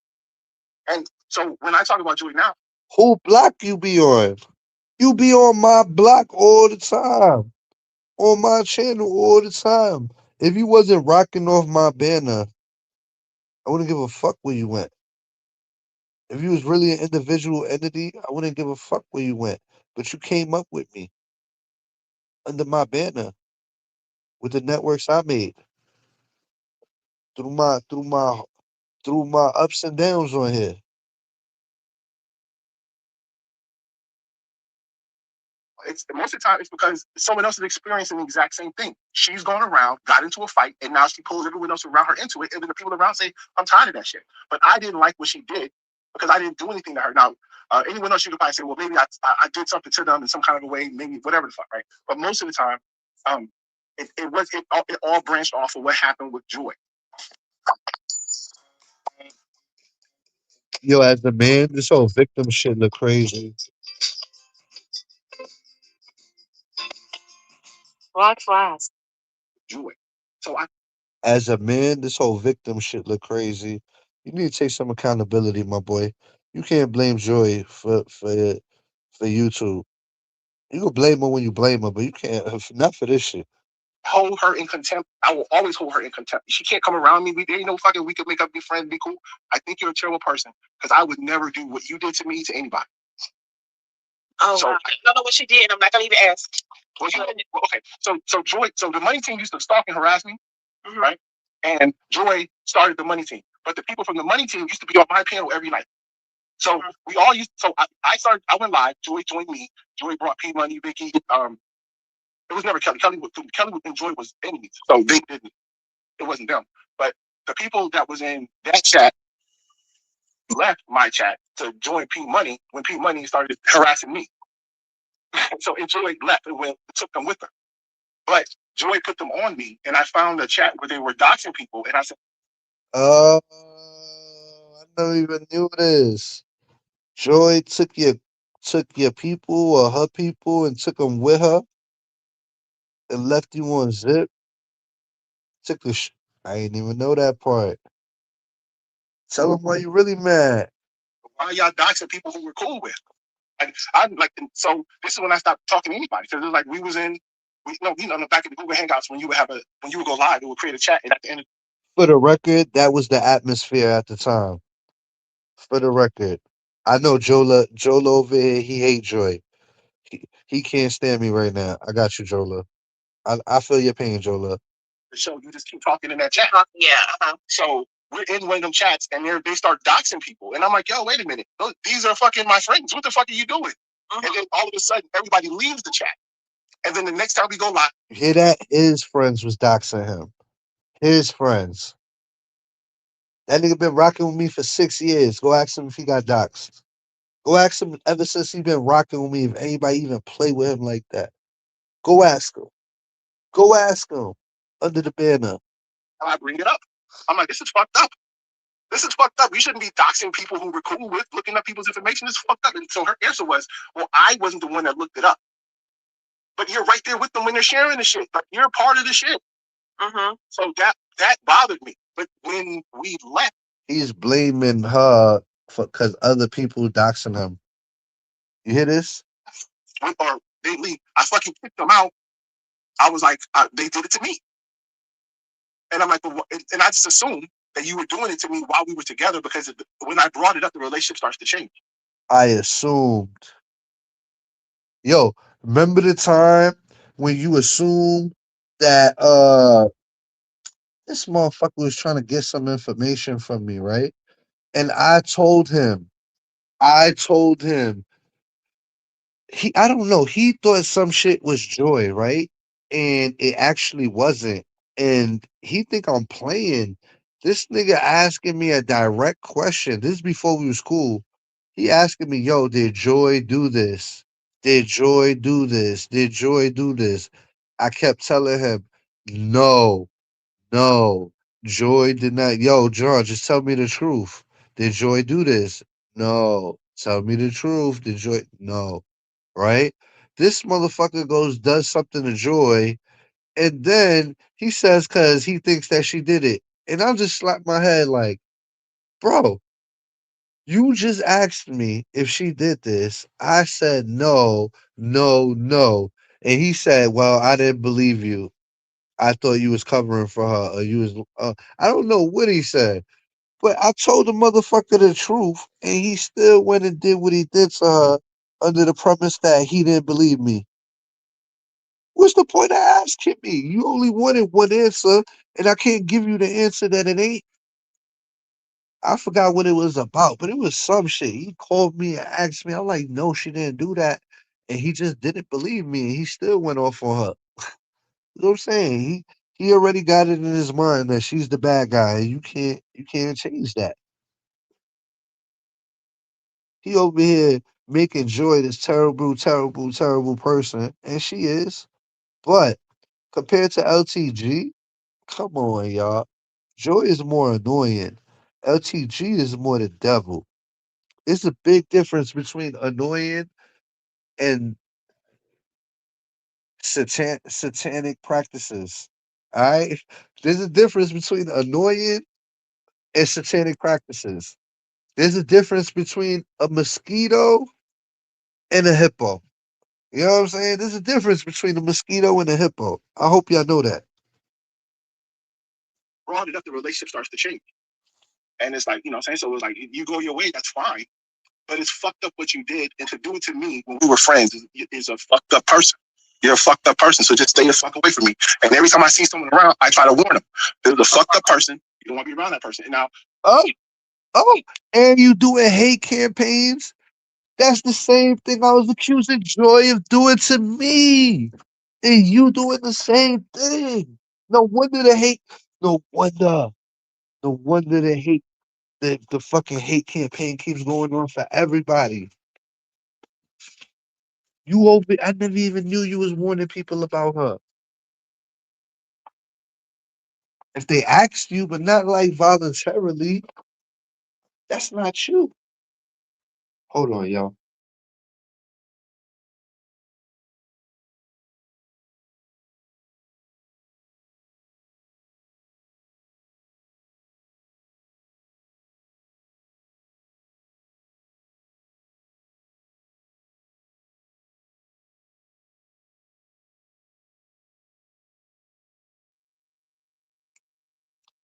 And so when I talk about Joy now, Who block you be on? You be on my block all the time. On my channel all the time. If you wasn't rocking off my banner, I wouldn't give a fuck where you went. If you was really an individual entity, I wouldn't give a fuck where you went. But you came up with me under my banner with the networks I made through my through my through my ups and downs on here. it's most of the time it's because someone else is experiencing the exact same thing. She's going around, got into a fight, and now she pulls everyone else around her into it. And then the people around say, "I'm tired of that shit." But I didn't like what she did because I didn't do anything to her. Now, anyone else you could probably say, "Well, maybe I did something to them in some kind of a way, maybe whatever the fuck," right? But most of the time, um, it all branched off of what happened with Joy. Yo, as a man, this whole victim shit look crazy. Black flies. Joy. So I As a man, this whole victim shit look crazy. You need to take some accountability, my boy. You can't blame Joy for YouTube. You can blame her when you blame her, but you can't not for this shit. hold her in contempt. I will always hold her in contempt. She can't come around me. There ain't no fucking we could make up, be friends, be cool. I think you're a terrible person because I would never do what you did to me to anybody. Oh, so, wow. I don't know what she did. I'm not gonna even ask. Well, okay. So Joy, so the money team used to stalk and harass me, right? And Joy started the money team, but the people from the money team used to be on my panel every night. So we all used. So I started. I went live. Joy joined me. Joy brought P Money, Vicky. It was never Kelly. Kelly and Joy was enemies, so they didn't. It wasn't them. But the people that was in that chat left my chat to join P Money when P Money started harassing me. So and Joy left and took them with her. But Joy put them on me, and I found a chat where they were doxing people, and I said, Oh, I never even knew this. Joy took your people or her people and took them with her and left you on zip. Took the I didn't even know that part. Tell them why you really mad. "Why are y'all doxing people who we're cool with?" I like, so this is when I stopped talking to anybody because it was like we was in, in the back of the Google Hangouts when you would go live, it would create a chat, and at the end, For the record, that was the atmosphere at the time. For the record, I know Jola over here. He hate Joy. He can't stand me right now. I got you, Jola. I feel your pain, Jola. the show, you just keep talking in that chat. Yeah. So we're in one of them chats, and they start doxing people, and I'm like, yo, wait a minute, these are fucking my friends. What the fuck are you doing? And then all of a sudden, everybody leaves the chat, and then the next time we go live, You hear that? His friends was doxing him. His friends. That nigga been rocking with me for 6 years. Go ask him if he got doxed. Go ask him ever since he been rocking with me if anybody even play with him like that. Go ask him. Go ask him. Under the banner. I bring it up. I'm like, this is fucked up. This is fucked up. You shouldn't be doxing people who we're cool with, looking up people's information. This is fucked up. And so her answer was, well, I wasn't the one that looked it up. But you're right there with them when they're sharing the shit. Like you're part of the shit. So that bothered me. But when we left, He's blaming her for because other people doxing him. You hear this? or they leave, I fucking kicked them out. I was like, they did it to me. And I'm like, well, and I just assumed that you were doing it to me while we were together because when I brought it up, the relationship starts to change. I assumed. Yo, remember the time when you assumed that this motherfucker was trying to get some information from me, right? And I told him, I don't know, he thought some shit was Joy, right? And it actually wasn't. And he think I'm playing. This nigga asking me a direct question. This is before we was cool. He asking me, yo, did Joy do this? Did Joy do this? Did Joy do this? I kept telling him, no, no, Joy did not. Yo, John, just tell me the truth. Did Joy do this? No. Tell me the truth. Did Joy? No. Right? This motherfucker does something to Joy, And then he says, cause he thinks that she did it. And I just slapped my head like, bro, you just asked me if she did this. I said no, no, no. And he said, well, I didn't believe you. I thought you was covering for her, or you was. I don't know what he said, but I told the motherfucker the truth, and he still went and did what he did to her under the premise that he didn't believe me. What's the point of asking me? You only wanted one answer, and I can't give you the answer that it ain't. I forgot what it was about, but it was some shit. He called me and asked me. I'm like, no, she didn't do that, and he just didn't believe me, and he still went off on her. You know what I'm saying? He already got it in his mind that she's the bad guy. And you can't change that. He over here making Joy this terrible, terrible, terrible person, and she is. But compared to LTG, come on, y'all. Joy is more annoying. LTG is more the devil. It's a big difference between annoying and satanic practices. All right? There's a difference between annoying and satanic practices. There's a difference between a mosquito and a hippo. You know what I'm saying? There's a difference between a mosquito and a hippo. I hope y'all know that. Broad enough, the relationship starts to change. And it's like, what I'm saying? So it's like, you go your way, that's fine. But it's fucked up what you did. And to do it to me when we were friends is a fucked up person. You're a fucked up person. So just stay the fuck away from me. And every time I see someone around, I try to warn them. This is a fucked up person. You don't want to be around that person. And now, Oh, oh, and you doing hate campaigns? That's the same thing I was accusing Joy of doing to me. And you doing the same thing. No wonder the hate. No wonder. No wonder the fucking hate campaign keeps going on for everybody. You over I never even knew you was warning people about her. If they asked you, but not like voluntarily, that's not you. Hold on, y'all.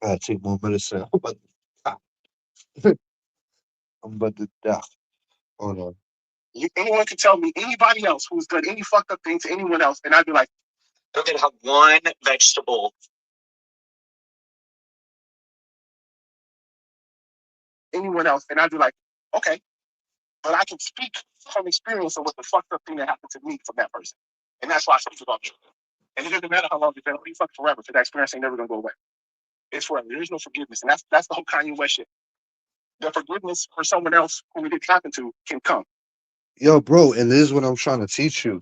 I gotta take more medicine. I'm about to die. Hold on. anyone can tell me anybody else who's done any fucked up thing to anyone else, and I'd be like, Look at how one vegetable. anyone else, and I'd be like, okay. But I can speak from experience of what the fucked up thing that happened to me from that person. And that's why I speak about you. And it doesn't matter how long it's been, you fuck forever, because that experience ain't never gonna go away. It's forever. There is no forgiveness. And that's the whole Kanye West shit. The forgiveness for someone else who it didn't happen to can come. Yo, bro, and this is what I'm trying to teach you.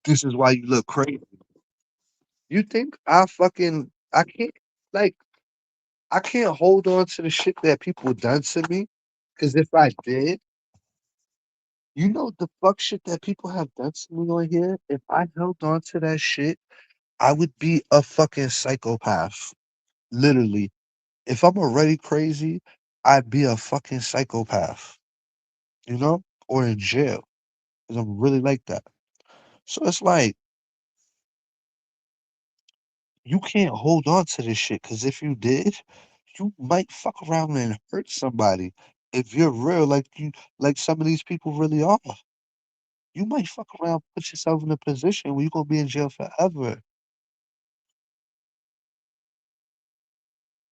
This is why you look crazy. You think I can't like I can't hold on to the shit that people done to me? Cause if I did, you know the fuck shit that people have done to me on here? If I held on to that shit, I would be a fucking psychopath. Literally. If I'm already crazy, I'd be a fucking psychopath, you know? Or in jail. Because I'm really like that. So it's like, you can't hold on to this shit. Because if you did, you might fuck around and hurt somebody. If you're real, like some of these people really are, you might fuck around, put yourself in a position where you're gonna be in jail forever.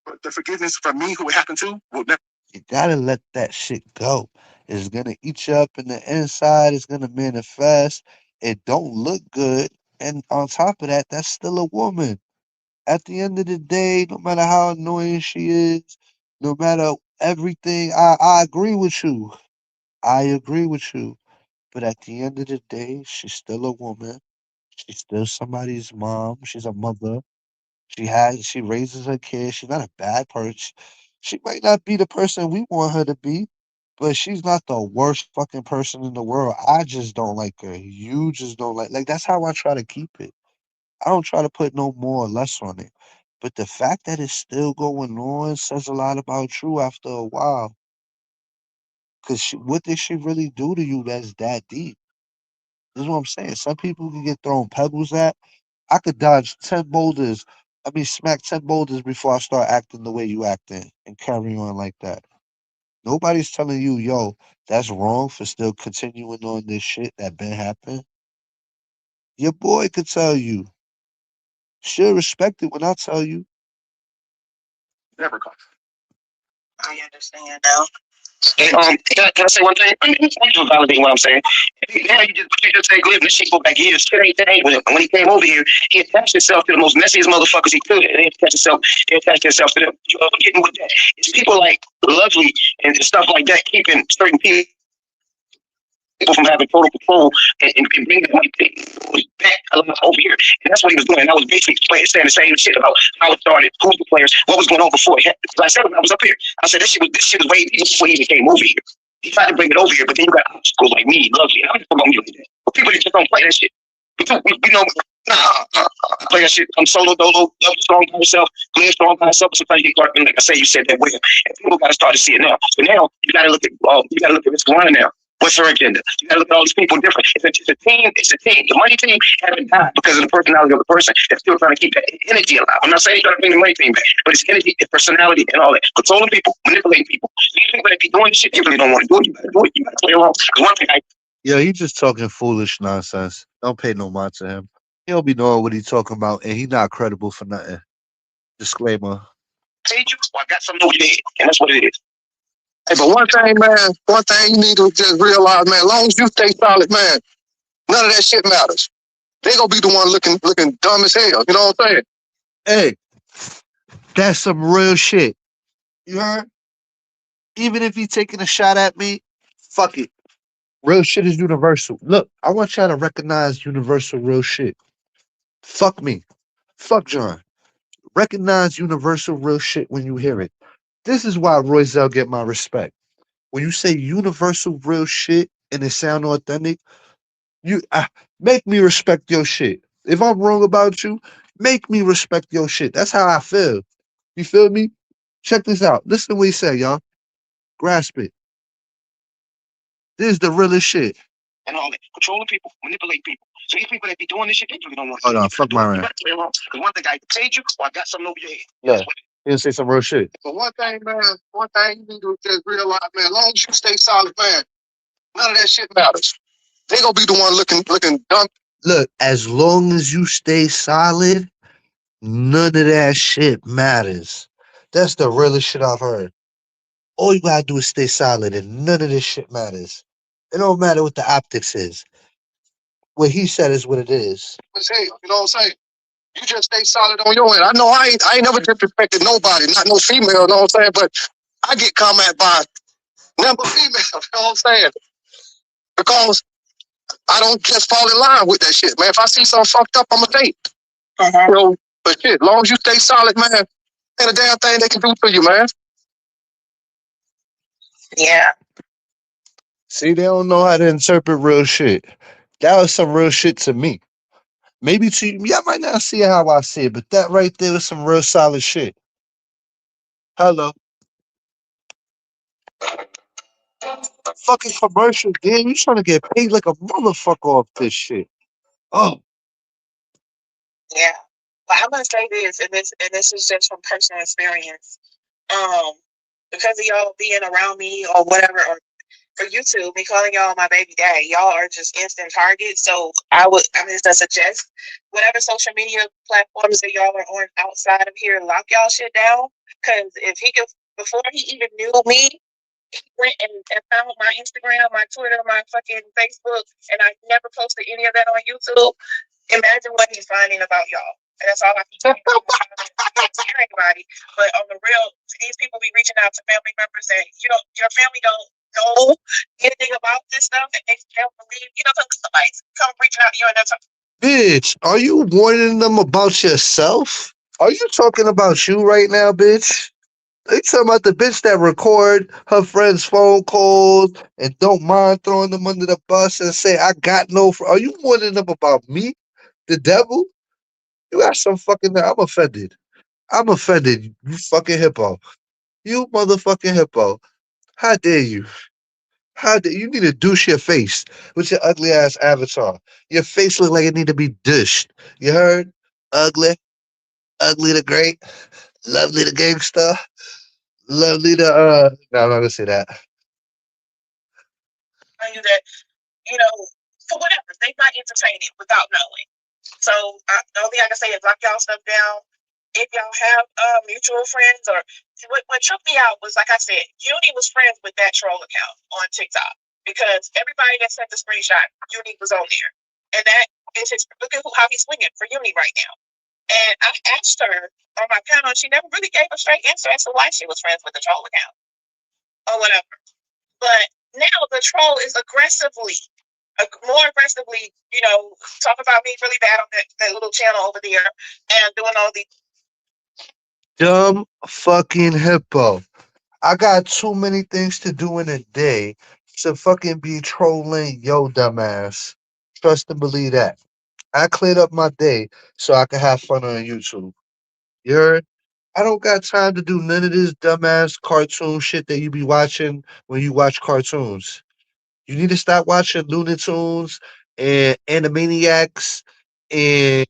But the forgiveness from me who it happened to will never. You gotta let that shit go. It's gonna eat you up in the inside. It's gonna manifest. It don't look good. And on top of that, that's still a woman. At the end of the day, no matter how annoying she is, no matter everything, I agree with you. I agree with you. But at the end of the day, she's still a woman. She's still somebody's mom. She's a mother. She raises her kids. She's not a bad person. She might not be the person we want her to be, but she's not the worst fucking person in the world. I just don't like her. You just don't like that's how I try to keep it. I don't try to put no more or less on it. But the fact that it's still going on says a lot about you after a while. Cause what did she really do to you that's that deep? This is what I'm saying. Some people can get thrown pebbles at. I could dodge 10 boulders. I mean, smack 10 boulders before I start acting the way you acting and carry on like that. Nobody's telling you, yo, that's wrong for still continuing on this shit that been happening. Your boy could tell you. Should respect it when I tell you. Never come. I understand now. And can I say one thing? Thank you for validating what I'm saying. Now you just say, "Live," this shit go back years. Shit ain't that ain't when he came over here, he attached himself to the most messiest motherfuckers he could, and he attached himself to them. You know, getting with that. It's people like Lovely and stuff like that keeping certain people from having total control and bring the money back a lot over here. And that's what he was doing. And I was basically saying the same shit about how it started, who's the players, what was going on before. Because I said when I was up here, I said this shit was way even before he even came over here. He tried to bring it over here, but then you got obstacles like me, Lovely. I don't know me like that. But people that just don't play that shit. You know, I play that shit. I'm solo dolo, love strong by herself, Glenn strong by herself. Sometimes you get caught up in, like I say, you said that way. And people got to start to see it now. So now you got to look at what's going on now. What's her agenda? You gotta look at all these people different. It's a team. It's a team. The money team haven't died because of the personality of the person that's still trying to keep that energy alive. I'm not saying you're trying to bring the money team back, but it's energy, it's personality, and all that. Controlling people, manipulating people. These people that be doing this shit, you really don't want to do it. You gotta do it. You gotta play along. Because one thing Yeah, he just talking foolish nonsense. Don't pay no mind to him. He don't be knowing what he talking about, and he not credible for nothing. Disclaimer. paid you, or I got something over your head, and that's what it is. Hey, but one thing you need to just realize, man, as long as you stay solid, man, none of that shit matters. They gonna be the one looking dumb as hell. You know what I'm saying? Hey, that's some real shit. You heard? Even if he taking a shot at me, fuck it. Real shit is universal. Look, I want y'all to recognize universal real shit. Fuck me. Fuck John. Recognize universal real shit when you hear it. This is why Roy Zell get my respect. When you say universal real shit and it sound authentic, you make me respect your shit. If I'm wrong about you, make me respect your shit. That's how I feel. You feel me? Check this out. Listen to what he said, y'all. Grasp it. This is the realest shit. And all that. Controlling people, manipulate people. So these people that be doing this shit, they really don't want to. Hold on, fuck my You rant. gotta play along. Because one thing I paid you, or I got something over your head. Yeah. He'll say some real shit. But one thing, man, you need to just realize, man, as long as you stay solid, man, none of that shit matters. They gonna be the one looking dumb. Look, as long as you stay solid, none of that shit matters. That's the realest shit I've heard. All you gotta do is stay solid and none of this shit matters. It don't matter what the optics is. What he said is what it is. As hell, you know what I'm saying? You just stay solid on your end. I know I ain't never disrespected nobody, not no female, you know what I'm saying? But I get comment by number female, you know what I'm saying? Because I don't just fall in line with that shit, man. If I see something fucked up, I'ma say it. You know, but shit, as long as you stay solid, man, ain't a damn thing they can do to you, man. Yeah. See, they don't know how to interpret real shit. That was some real shit to me. Maybe to you, y'all might not see it how I see it, but that right there was some real solid shit. Hello. Fucking commercial, damn, you trying to get paid like a motherfucker off this shit. Oh, Yeah. But I'm gonna say this, and this is just from personal experience. Because of y'all being around me or whatever, or for YouTube, me calling y'all my baby daddy, y'all are just instant targets. So I'm just gonna suggest whatever social media platforms that y'all are on outside of here, lock y'all shit down. Because if he could, before he even knew me, he went and found my Instagram, my Twitter, my fucking Facebook, and I never posted any of that on YouTube. Imagine what he's finding about y'all. And that's all I can tell you. Anybody, but on the real, these people be reaching out to family members that your family don't know anything about this stuff, and they can't believe somebody come reaching out to you and that's bitch, are you warning them about yourself? Are you talking about you right now, bitch? They talking about the bitch that record her friends' phone calls and don't mind throwing them under the bus and say, I got no... Are you warning them about me, the devil? You got some fucking. I'm offended. I'm offended. You fucking hippo. You motherfucking hippo. How dare you? How dare you need to douche your face with your ugly ass avatar? Your face look like it need to be douched. You heard? Ugly, ugly the great, lovely the gangster, lovely the No, I'm not gonna say that. You that, you know, for whatever, they might entertain it without knowing. So the only thing I can say is lock y'all stuff down. If y'all have mutual friends, or what tripped me out was, like I said, Uni was friends with that troll account on TikTok because everybody that sent the screenshot, Uni was on there, and that is his. Look at how he's swinging for Uni right now. And I asked her on my panel, and she never really gave a straight answer as to why she was friends with the troll account or whatever. But now the troll is more aggressively, talk about me really bad on that little channel over there and doing all the. Dumb fucking hippo. I got too many things to do in a day to fucking be trolling yo dumbass. Trust and believe that. I cleared up my day so I can have fun on YouTube. You heard? I don't got time to do none of this dumbass cartoon shit that you be watching when you watch cartoons. You need to stop watching Looney Tunes and Animaniacs and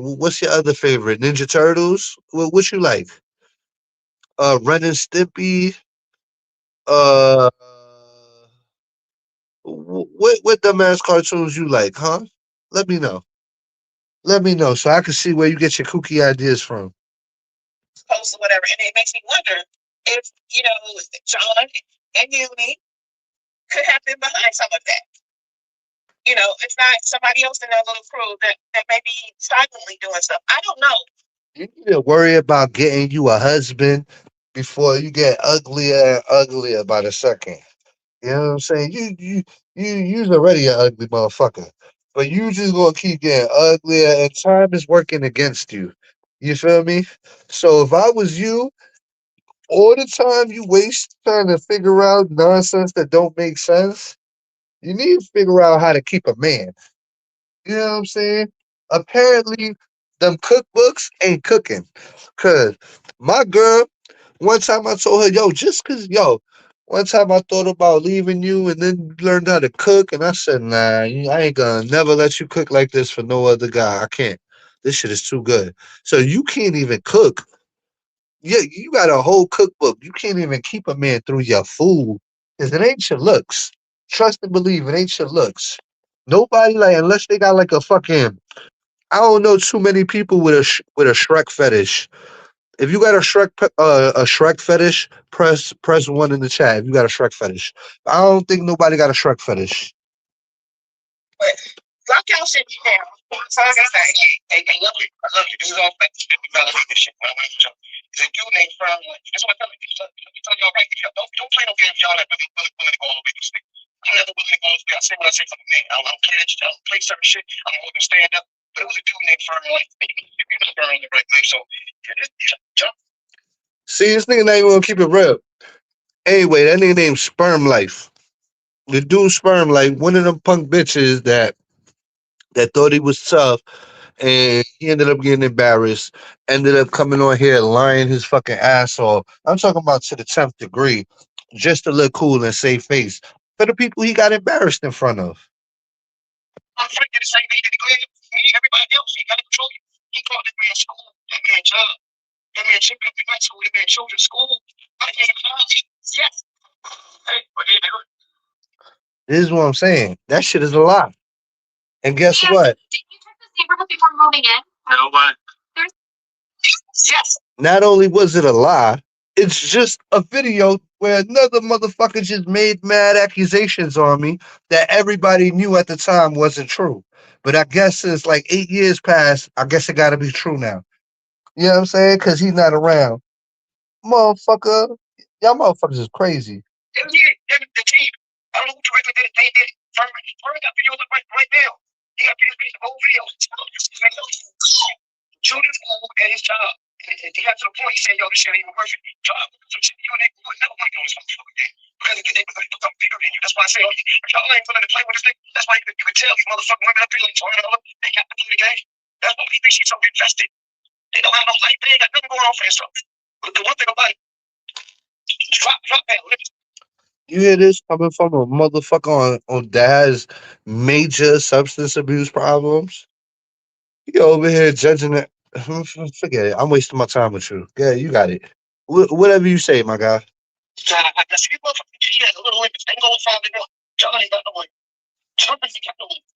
what's your other favorite? Ninja Turtles? What you like? Ren and Stimpy? Uh, what dumbass cartoons you like, huh? Let me know. Let me know so I can see where you get your kooky ideas from. Post or whatever, and it makes me wonder if John and Uni could have been behind some of that. It's not somebody else in that little crew that may be silently doing stuff. I don't know. You need to worry about getting you a husband before you get uglier and uglier by the second. You know what I'm saying? You's already an ugly motherfucker, but you just gonna keep getting uglier, and time is working against you. You feel me? So if I was you, all the time you waste trying to figure out nonsense that don't make sense, you need to figure out how to keep a man. You know what I'm saying? Apparently, them cookbooks ain't cooking. Cause my girl, one time I told her, yo, one time I thought about leaving you and then learned how to cook. And I said, nah, I ain't gonna never let you cook like this for no other guy. I can't. This shit is too good. So you can't even cook. Yeah, you got a whole cookbook. You can't even keep a man through your food. Cause it ain't your looks. Trust and believe it ain't your looks. Nobody like unless they got like a fucking I don't know too many people with with a Shrek fetish. If you got a Shrek fetish, press one in the chat. If you got a Shrek fetish, I don't think nobody got a Shrek fetish. But lock y'all shit down. So like I say, hey, love you. I love you. This is all like we validate this shit. It's a dude named Fern. That's what I tell you. Let me tell y'all right here. Don't play no games, y'all that really willing to go all the way to this thing. I'm never willing to go all the way. I say what I say for the man. I don't play that shit. I don't play certain shit. I'm willing to stand up. But it was a dude named Fern. Like, if you know Fern the right way, so jump. See, this nigga not even gonna keep it real. Anyway, that nigga named Sperm Life. The dude Sperm Life, one of them punk bitches that thought he was tough, and he ended up getting embarrassed. Ended up coming on here lying his fucking ass off. I'm talking about to the 10th degree, just to look cool and save face for the people he got embarrassed in front of. I'm freaking the same thing that he did. Me, everybody else, he got to control you. He called that man school, that man job, that man chicken up in school, that man children's school. I can't college. Yes. Hey, but they do it. This is what I'm saying. That shit is a lie. And guess what? Did you check this neighborhood before moving in? No, but yes. Not only was it a lie, it's just a video where another motherfucker just made mad accusations on me that everybody knew at the time wasn't true. But I guess since like 8 years passed, I guess it gotta be true now. You know what I'm saying? Because he's not around. Motherfucker, y'all motherfuckers is crazy. It was the team. I don't know who directed it. They did it. Furman got videos up right now. He got videos, the whole videos. Children's school and his job. And he got to the point, he said, yo, this shit ain't even worth it. Job, so you and they would never want to go on this motherfucker game. Because they do something bigger than you. That's why I say, oh, y'all ain't willing to play with this thing. That's why you can tell these motherfucking women up here like, they got to play the game. That's why they think she's so invested. They don't have no life. They ain't got nothing going on for themselves. But the one thing about it, drop down. You hear this coming from a motherfucker that has major substance abuse problems? You over here judging it. Forget it. I'm wasting my time with you. Yeah, you got it. Whatever you say, my guy. I see motherfucker. He has a little limits. Ain't going five and one. John ain't got no limit. Trump ain't got no limit.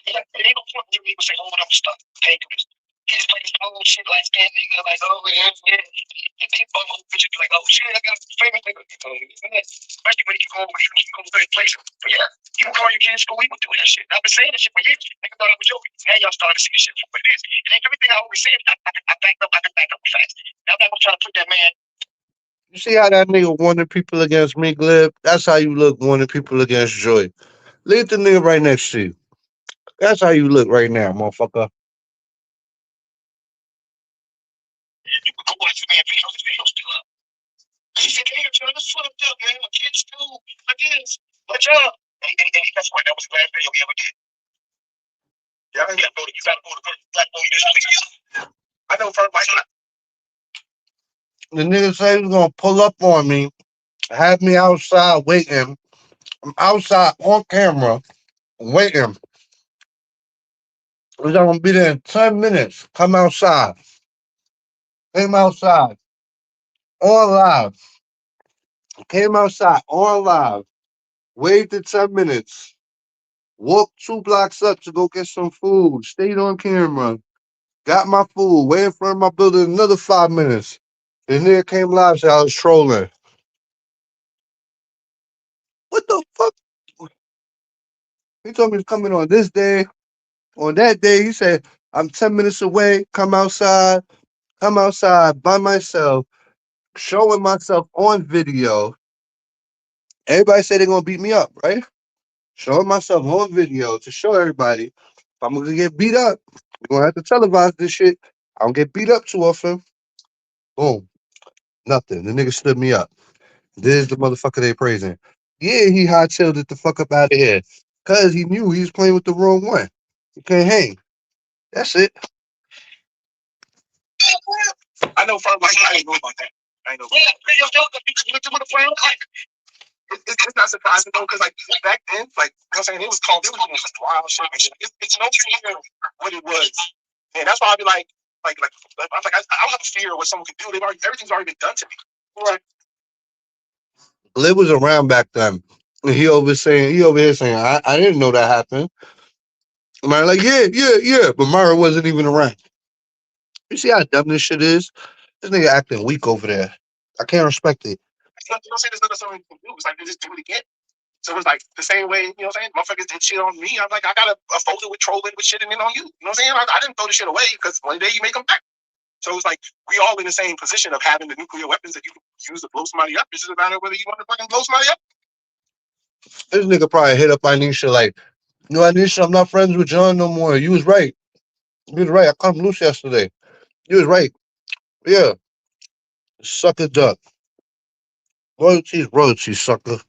He ain't no point in you even say, hold up, stuff. Can't do this. He just plays his own shit like scan nigga, like, oh, yeah, yeah. And they bum whole bitches be like, oh, shit, I got a famous nigga. Especially when you go over here, you go to third place. But yeah, you can call your kids school, we would do that shit. I've been saying that shit for years. Nigga thought I was joking. Now y'all starting to see this shit for what it is. And everything I always said, I backed up with facts. Now I'm not gonna try to put that man. You see how that nigga warning people against me, Glib? That's how you look warning people against Joy. Look at the nigga right next to you. That's how you look right now, motherfucker. You can go watch the man videos. The videos still up. He said, hey, John, this fucked up, man. My kids school, my kids, my job. And guess what? That was the last video we ever did. Yeah, you gotta go to Black Boy this week. I know for my son. The nigga said he was gonna pull up on me, have me outside waiting. I'm outside on camera waiting. I'm gonna be there in 10 minutes. Come outside. Came outside on live. Came outside on live. Waited 10 minutes. Walked 2 blocks up to go get some food. Stayed on camera. Got my food. Waited for my building another 5 minutes. The nigga came live, said I was trolling. What the fuck? He told me he's coming on this day. On that day, he said, I'm 10 minutes away. Come outside. Come outside by myself. Showing myself on video. Everybody say they're going to beat me up, right? Showing myself on video to show everybody if I'm going to get beat up, we're going to have to televise this shit. I don't get beat up too often. Boom. Nothing. The nigga stood me up. This is the motherfucker they praising. Yeah, he hightailed it the fuck up out of here. Cause he knew he was playing with the wrong one. He can't hang. That's it. I know for like I ain't know about that. I know. Yeah, videos don't you look at the frame like it's not surprising though, because like back then, like you know what I'm saying, it was called, it was doing some wild shit and shit. It's no fear what it was. And that's why I'd be I'm like, I don't have a fear of what someone can do. Everything's already been done to me. Right. Lib was around back then. And he over here saying, I didn't know that happened. Myra like, yeah. But Myra wasn't even around. You see how dumb this shit is? This nigga acting weak over there. I can't respect it. You know what I'm saying? There's nothing someone can do. It's like they just do it again. So it's like the same way, you know what I'm saying? Motherfuckers did shit on me. I'm like, I got a folder with trolling with shit and then on you. You know what I'm saying? I didn't throw the shit away because one day you may come back. So it's like we all in the same position of having the nuclear weapons that you can use to blow somebody up. It's just a matter of whether you want to fucking blow somebody up. This nigga probably hit up Anisha like, no, Anisha, I'm not friends with John no more. You was right. You was right. I caught him loose yesterday. You was right. Yeah. Suck a duck. Royalties, sucker. You know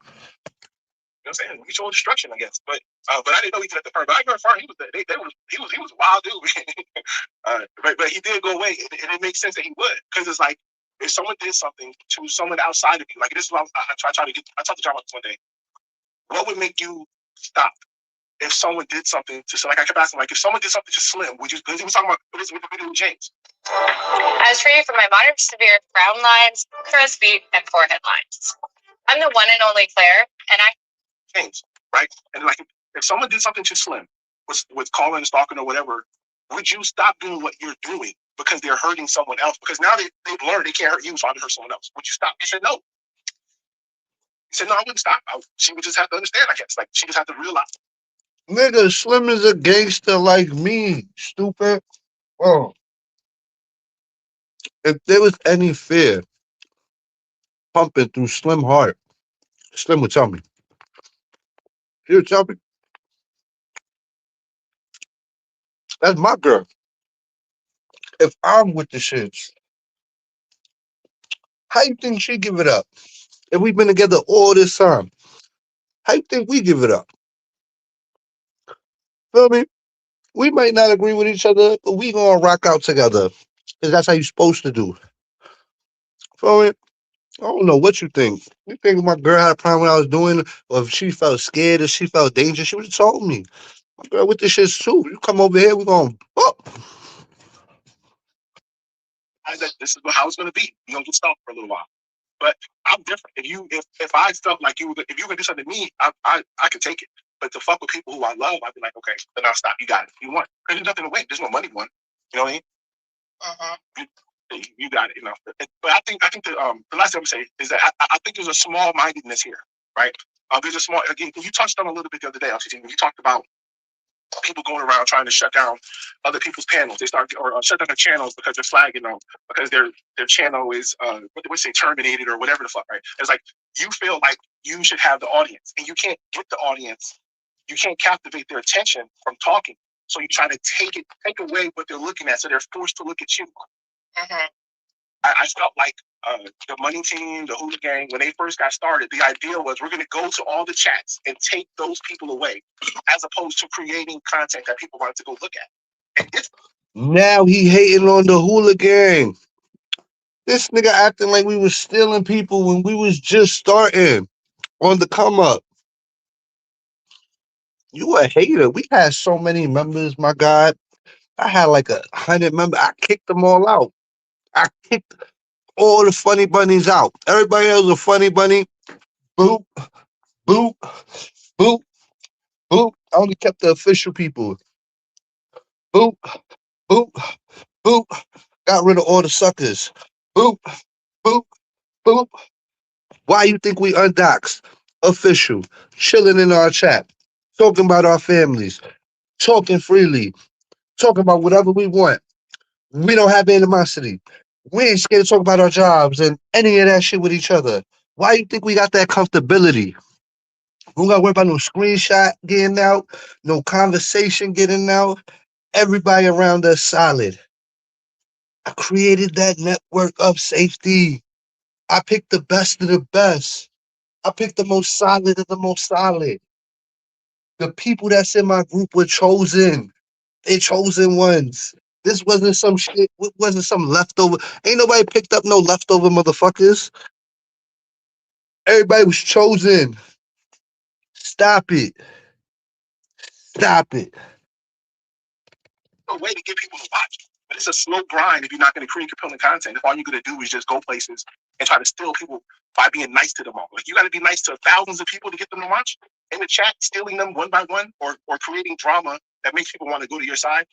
what I'm saying? Mutual destruction, I guess. But I didn't know he did at the firm. But I know firm, he was a wild dude. But he did go away, and it makes sense that he would, because it's like if someone did something to someone outside of you, like this is what I talked to John about this one day. What would make you stop if someone did something to, like I kept asking, like if someone did something to Slim, would you? Because he was talking about this with the video with James. As treated for my moderate to severe frown lines, crow's feet, and forehead lines. I'm the one and only Claire, and I James, right? And like if someone did something to Slim with calling, stalking, or whatever, would you stop doing what you're doing because they're hurting someone else? Because now they've learned they can't hurt you, so I can hurt someone else. Would you stop? He said no. He said no, I wouldn't stop. She would just have to understand, I guess. Like she just have to realize. Nigga, Slim is a gangster like me, stupid. Oh. If there was any fear pumping through Slim heart, Slim would tell me. He would tell me. That's my girl. If I'm with the shits, how you think she give it up? If we've been together all this time, how you think we give it up? Feel me? We might not agree with each other, but we gonna rock out together. Cause that's how you supposed to do. Feel me? I don't know what you think. You think my girl had a problem with what I was doing, or if she felt scared, or she felt dangerous, she would have told me. My girl with this shit too. You come over here, we gonna I said, this is how it's going to be. You're going to get stalked for a little while. But I'm different. If I felt like if you were going to do something to me, I could take it. But to fuck with people who I love, I'd be like, okay, then I'll stop. You got it. You won. Because there's nothing to win. There's no money won. You know what I mean? You got it. You know. But I think the last thing I'm gonna say is that I think there's a small mindedness here, right? There's a small again. You touched on a little bit the other day, LCT, when you talked about people going around trying to shut down other people's panels. They start or shut down their channels because they're flagging them because their channel is what they would say terminated or whatever the fuck, right? It's like you feel like you should have the audience and you can't get the audience. You can't captivate their attention from talking. So you try to take away what they're looking at, so they're forced to look at you. I felt like the money team, the Hula Gang, when they first got started, the idea was we're going to go to all the chats and take those people away, as opposed to creating content that people wanted to go look at. And it's now he hating on the Hula Gang. This nigga acting like we was stealing people when we was just starting on the come up. You a hater. We had so many members, my God. I had like 100 members. I kicked them all out. I kicked all the funny bunnies out. Everybody else was a funny bunny. Boop, boop, boop, boop. I only kept the official people. Boop, boop, boop. Got rid of all the suckers. Boop, boop, boop. Why you think we undoxed? Official. Chilling in our chat. Talking about our families. Talking freely. Talking about whatever we want. We don't have animosity. We ain't scared to talk about our jobs and any of that shit with each other. Why you think we got that comfortability? We don't gotta worry about no screenshot getting out, no conversation getting out. Everybody around us solid. I created that network of safety. I picked the best of the best. I picked the most solid of the most solid. The people that's in my group were chosen. They chosen ones. This wasn't some shit. It wasn't some leftover. Ain't nobody picked up no leftover motherfuckers. Everybody was chosen. Stop it. Stop it. a way to get people to watch. But it's a slow grind if you're not going to create compelling content. If all you're going to do is just go places and try to steal people by being nice to them all. Like you got to be nice to thousands of people to get them to watch in the chat, stealing them one by one, or creating drama that makes people want to go to your side.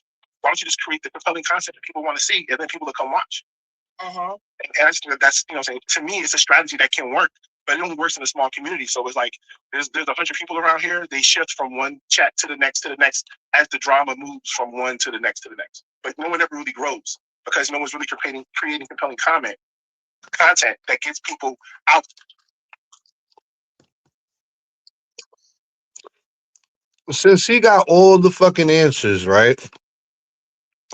Why don't you just create the compelling content that people want to see, and then people will come watch? And I just think that's saying to me, it's a strategy that can work, but it only works in a small community. So it's like there's 100 people around here. They shift from one chat to the next as the drama moves from one to the next to the next. But no one ever really grows because no one's really creating compelling content that gets people out. Since he got all the fucking answers, right?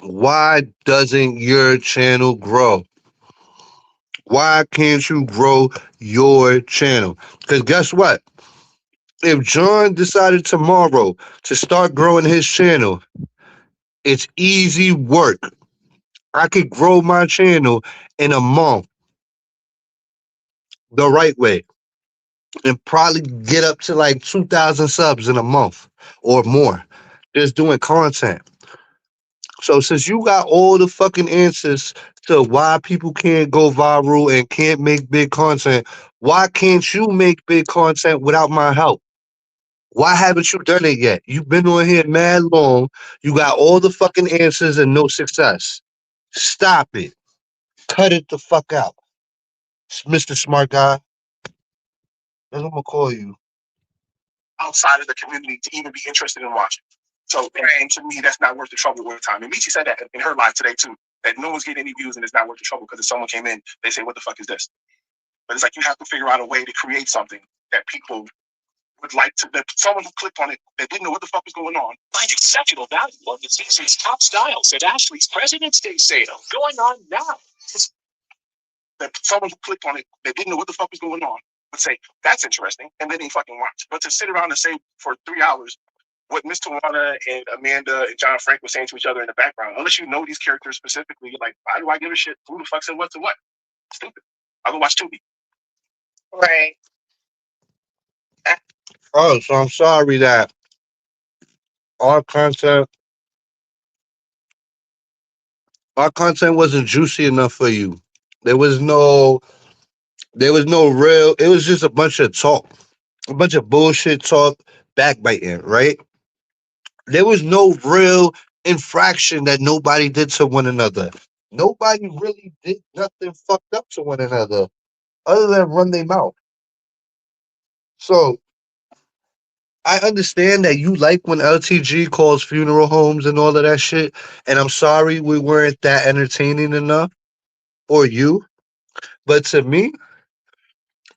Why doesn't your channel grow? Why can't you grow your channel? Because guess what? If John decided tomorrow to start growing his channel, it's easy work. I could grow my channel in a month the right way and probably get up to like 2,000 subs in a month or more just doing content. So since you got all the fucking answers to why people can't go viral and can't make big content, why can't you make big content without my help? Why haven't you done it yet? You've been on here mad long. You got all the fucking answers and no success. Stop it. Cut it the fuck out. Mr. Smart Guy. That's what I'm gonna call you. Outside of the community to even be interested in watching. So, and to me, that's not worth the trouble with time. And Michi said that in her live today too, that no one's getting any views and it's not worth the trouble because if someone came in, they say, "What the fuck is this?" But it's like you have to figure out a way to create something that people would like to. That someone who clicked on it that didn't know what the fuck was going on. Find exceptional value on the season's top styles at Ashley's President's Day sale going on now. That someone who clicked on it that didn't know what the fuck was going on would say, "That's interesting," and then they fucking watch. But to sit around and say for 3 hours, what Miss Tawana and Amanda and John Frank were saying to each other in the background. Unless you know these characters specifically, you're like, why do I give a shit? Who the fuck said what to what? Stupid. I'll go watch Tubi. Right. Oh, so I'm sorry that our content our content wasn't juicy enough for you. There was no there was no real it was just a bunch of talk. A bunch of bullshit talk, backbiting, right? There was no real infraction that nobody did to one another. Nobody really did nothing fucked up to one another other than run their mouth. So I understand that you like when LTG calls funeral homes and all of that shit. And I'm sorry we weren't that entertaining enough for you. But to me,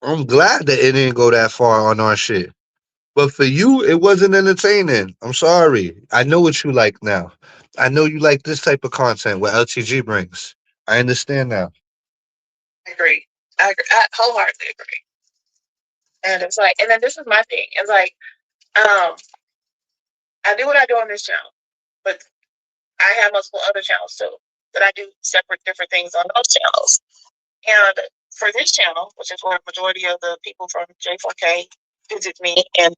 I'm glad that it didn't go that far on our shit. But for you, it wasn't entertaining. I'm sorry. I know what you like now. I know you like this type of content what LTG brings. I understand now. I agree. I agree. I wholeheartedly agree. And it's like, and then this is my thing. It's like, um, I do what I do on this channel, but I have multiple other channels too that I do separate different things on those channels. And for this channel, which is where the majority of the people from J4K visit me, and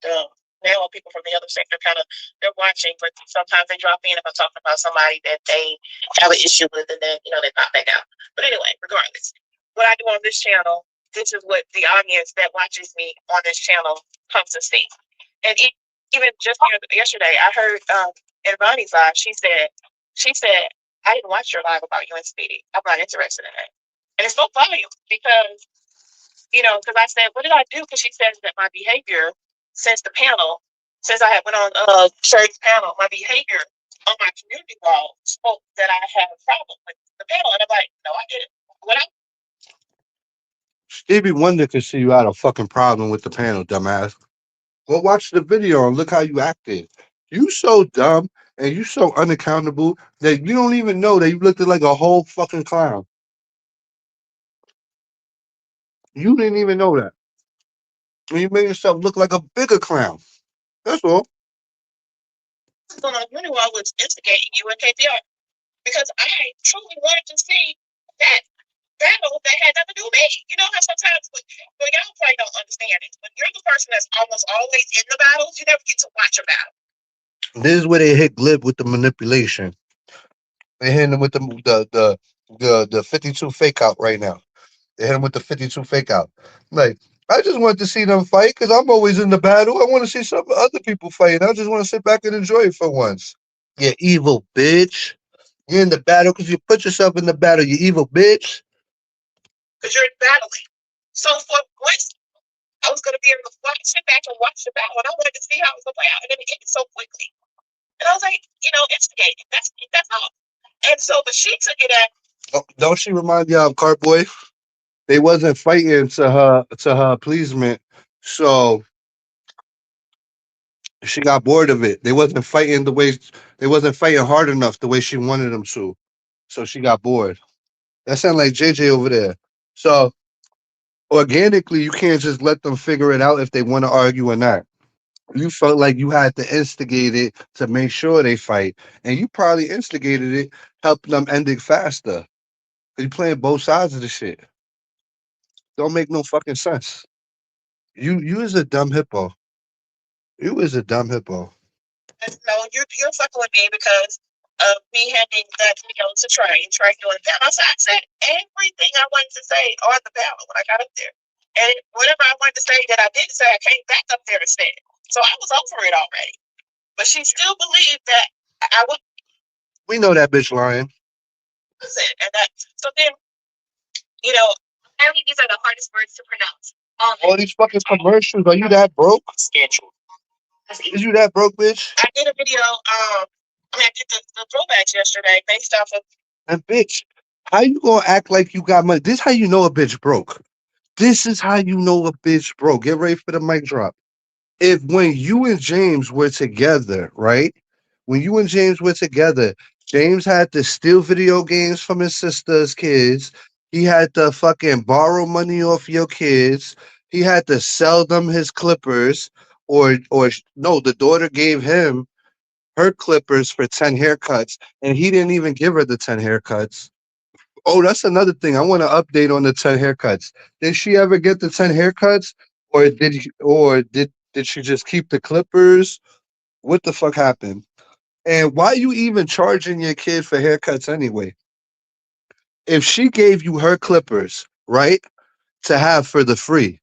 now people from the other sector kind of they're watching, but sometimes they drop in if I'm talking about somebody that they have an issue with, and then they pop back out. But anyway, regardless, what I do on this channel, this is what the audience that watches me on this channel comes to see. And even just yesterday, I heard in Bonnie's live, she said, I didn't watch your live about you and Speedy. I'm not interested in it. And it spoke volumes because, because I said, what did I do? Because she says that my behavior since the panel, since I had went on Sherry's panel, my behavior on my community wall spoke that I had a problem with the panel. And I'm like, no, I didn't. What I Stevie Wonder could see you had a fucking problem with the panel, dumbass. Go watch the video and look how you acted. You so dumb and you so unaccountable that you don't even know that you looked like a whole fucking clown. You didn't even know that. And you made yourself look like a bigger clown. That's all. was on the community wall was instigating you and KPR because I truly wanted to see that battle that had nothing to do with me. You know how sometimes, well, y'all probably don't understand it, but you're the person that's almost always in the battles. You never get to watch a battle. This is where they hit Glib with the manipulation. They hit him with the 52 fake out right now. They hit him with the 52 fake out. Like, I just want to see them fight because I'm always in the battle. I want to see some other people fight. I just want to sit back and enjoy it for once. You evil bitch. You're in the battle because you put yourself in the battle, you evil bitch. Because you're battling. So for once, I was going to be able to sit back and watch the battle, and I wanted to see how it was going to play out, and then it ended so quickly. And I was like, instigating. That's all. And so, but she took it at. Don't she remind you of Cartboy? They wasn't fighting to her pleasement, so she got bored of it. They wasn't fighting hard enough the way she wanted them to. So she got bored. That sounds like JJ over there. So organically, you can't just let them figure it out if they want to argue or not. You felt like you had to instigate it to make sure they fight, and you probably instigated it, helping them end it faster. You playing both sides of the shit. Don't make no fucking sense. You is a dumb hippo. You is a dumb hippo. No, you're fucking with me because of me handing that video to Trey and Trey doing that. I said everything I wanted to say on the panel when I got up there. And whatever I wanted to say that I didn't say, I came back up there and said. So I was over it already. But she still believed that I would. We know that bitch lying. And that, so then, apparently these are the hardest words to pronounce. All these fucking commercials. Are you that broke? Schedule. Is you that broke, bitch? I did a video, I did the throwbacks yesterday based off of. And bitch, how you gonna act like you got money? This how you know a bitch broke. This is how you know a bitch broke. Get ready for the mic drop. If when you and James were together, right? When you and James were together, James had to steal video games from his sister's kids. He had to fucking borrow money off your kids. He had to sell them his clippers. No, the daughter gave him her clippers for 10 haircuts, and he didn't even give her the 10 haircuts. Oh, that's another thing. I want to update on the 10 haircuts. Did she ever get the 10 haircuts, or did she just keep the clippers? What the fuck happened? And why you even charging your kid for haircuts anyway? If she gave you her clippers, right, to have for the free,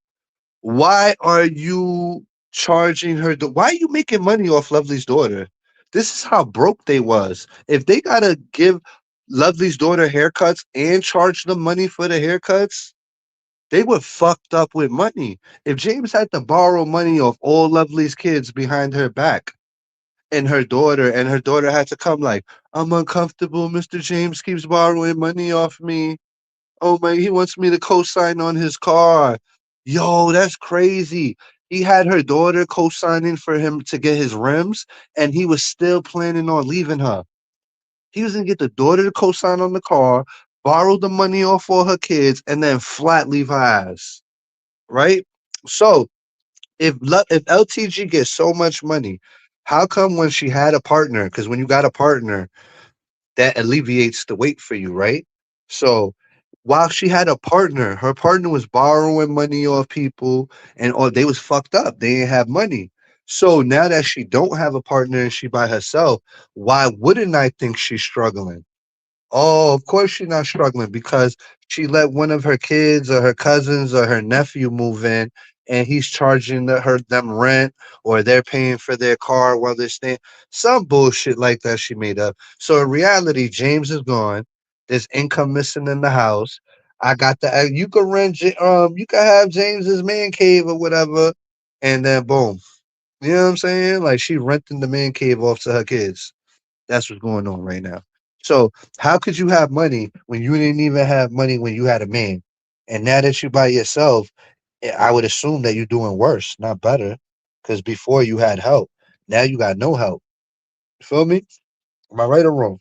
why are you charging her? Why are you making money off Lovely's daughter? This is how broke they was. If they gotta give Lovely's daughter haircuts and charge them money for the haircuts, they were fucked up with money. If James had to borrow money off all Lovely's kids behind her back and her daughter had to come like, I'm uncomfortable. Mr. James keeps borrowing money off me. Oh my, he wants me to co-sign on his car. Yo, that's crazy. He had her daughter co-signing for him to get his rims, and he was still planning on leaving her. He was gonna get the daughter to co-sign on the car, borrow the money off all her kids, and then flat leave her ass. Right? So if LTG gets so much money, how come when she had a partner? Because when you got a partner, that alleviates the weight for you, right? So while she had a partner, her partner was borrowing money off people and or they was fucked up. They didn't have money. So now that she don't have a partner and she by herself, why wouldn't I think she's struggling? Oh, of course she's not struggling because she let one of her kids or her cousins or her nephew move in and he's charging her them rent or they're paying for their car while they're staying. Some bullshit like that she made up. So in reality, James is gone. There's income missing in the house. I got the you can you can have James's man cave or whatever, and then boom. You know what I'm saying? Like she renting the man cave off to her kids. That's what's going on right now. So how could you have money when you didn't even have money when you had a man? And now that you by yourself, I would assume that you're doing worse, not better. Because before you had help. Now you got no help. You feel me? Am I right or wrong?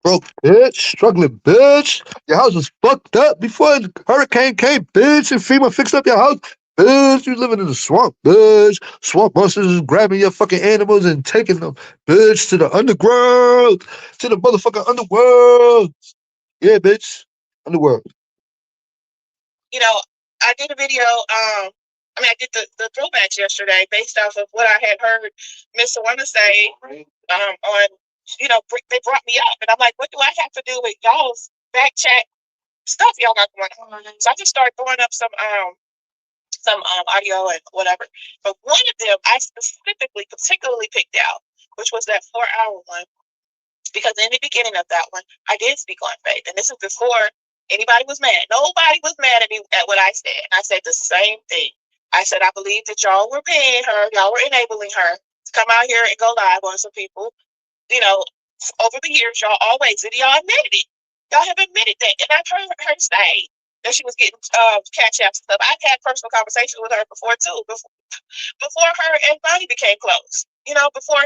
Broke bitch, struggling bitch. Your house was fucked up before the hurricane came, bitch, and FEMA fixed up your house. Bitch, you living in the swamp, bitch. Swamp monsters is grabbing your fucking animals and taking them, bitch, to the underground. To the motherfucking underworld. Yeah, bitch. Underworld. You know, I did a video. I did the throwbacks yesterday based off of what I had heard Mr. Wonder say. On they brought me up, and I'm like, what do I have to do with y'all's back chat stuff y'all got going on? So I just started throwing up some audio and whatever. But one of them I particularly picked out, which was that 4 hour one, because in the beginning of that one, I did speak on faith, and this is before anybody was mad. Nobody was mad at me at what I said. I said the same thing. I said I believe that y'all were paying her, y'all were enabling her to come out here and go live on some people. You know, over the years, y'all always, and y'all admitted it. Y'all have admitted that, and I've heard her say that she was getting catch apps and stuff. I've had personal conversations with her before too, before her and Bonnie became close. Before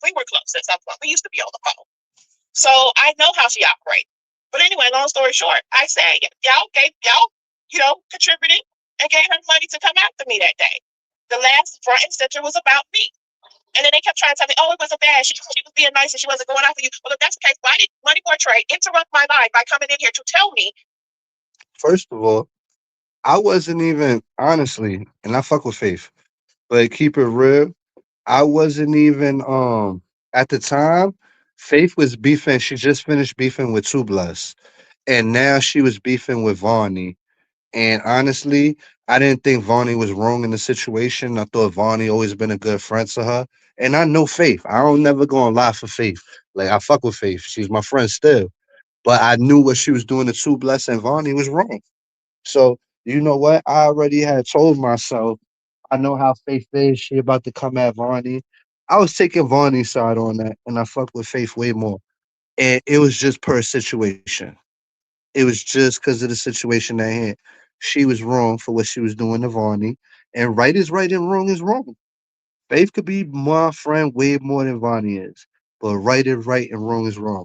we were close at some point. We used to be on the phone. So I know how she operates. But anyway, long story short, I said y'all contributed and gave her money to come after me that day. The last front and center was about me. And then they kept trying to tell me, oh, it wasn't bad. She was being nice and she wasn't going after you. Well, if that's the case, why did Money Boy Trade interrupt my life by coming in here to tell me? First of all, I wasn't even honestly, and I fuck with Faith, but keep it real. I wasn't even at the time. Faith was beefing. She just finished beefing with Two Bloods, and now she was beefing with Vonnie. And honestly, I didn't think Vonnie was wrong in the situation. I thought Vonnie always been a good friend to her. And I know Faith. I don't never gonna lie for Faith. Like I fuck with Faith. She's my friend still. But I knew what she was doing to Two Bless and Vonnie was wrong. So you know what? I already had told myself I know how Faith is. She about to come at Vonnie. I was taking Vonnie's side on that, and I fucked with Faith way more. And it was just per situation. It was just because of the situation at hand. She was wrong for what she was doing to Vonnie, and right is right and wrong is wrong. Faith could be my friend way more than Vonnie is, but right is right and wrong is wrong.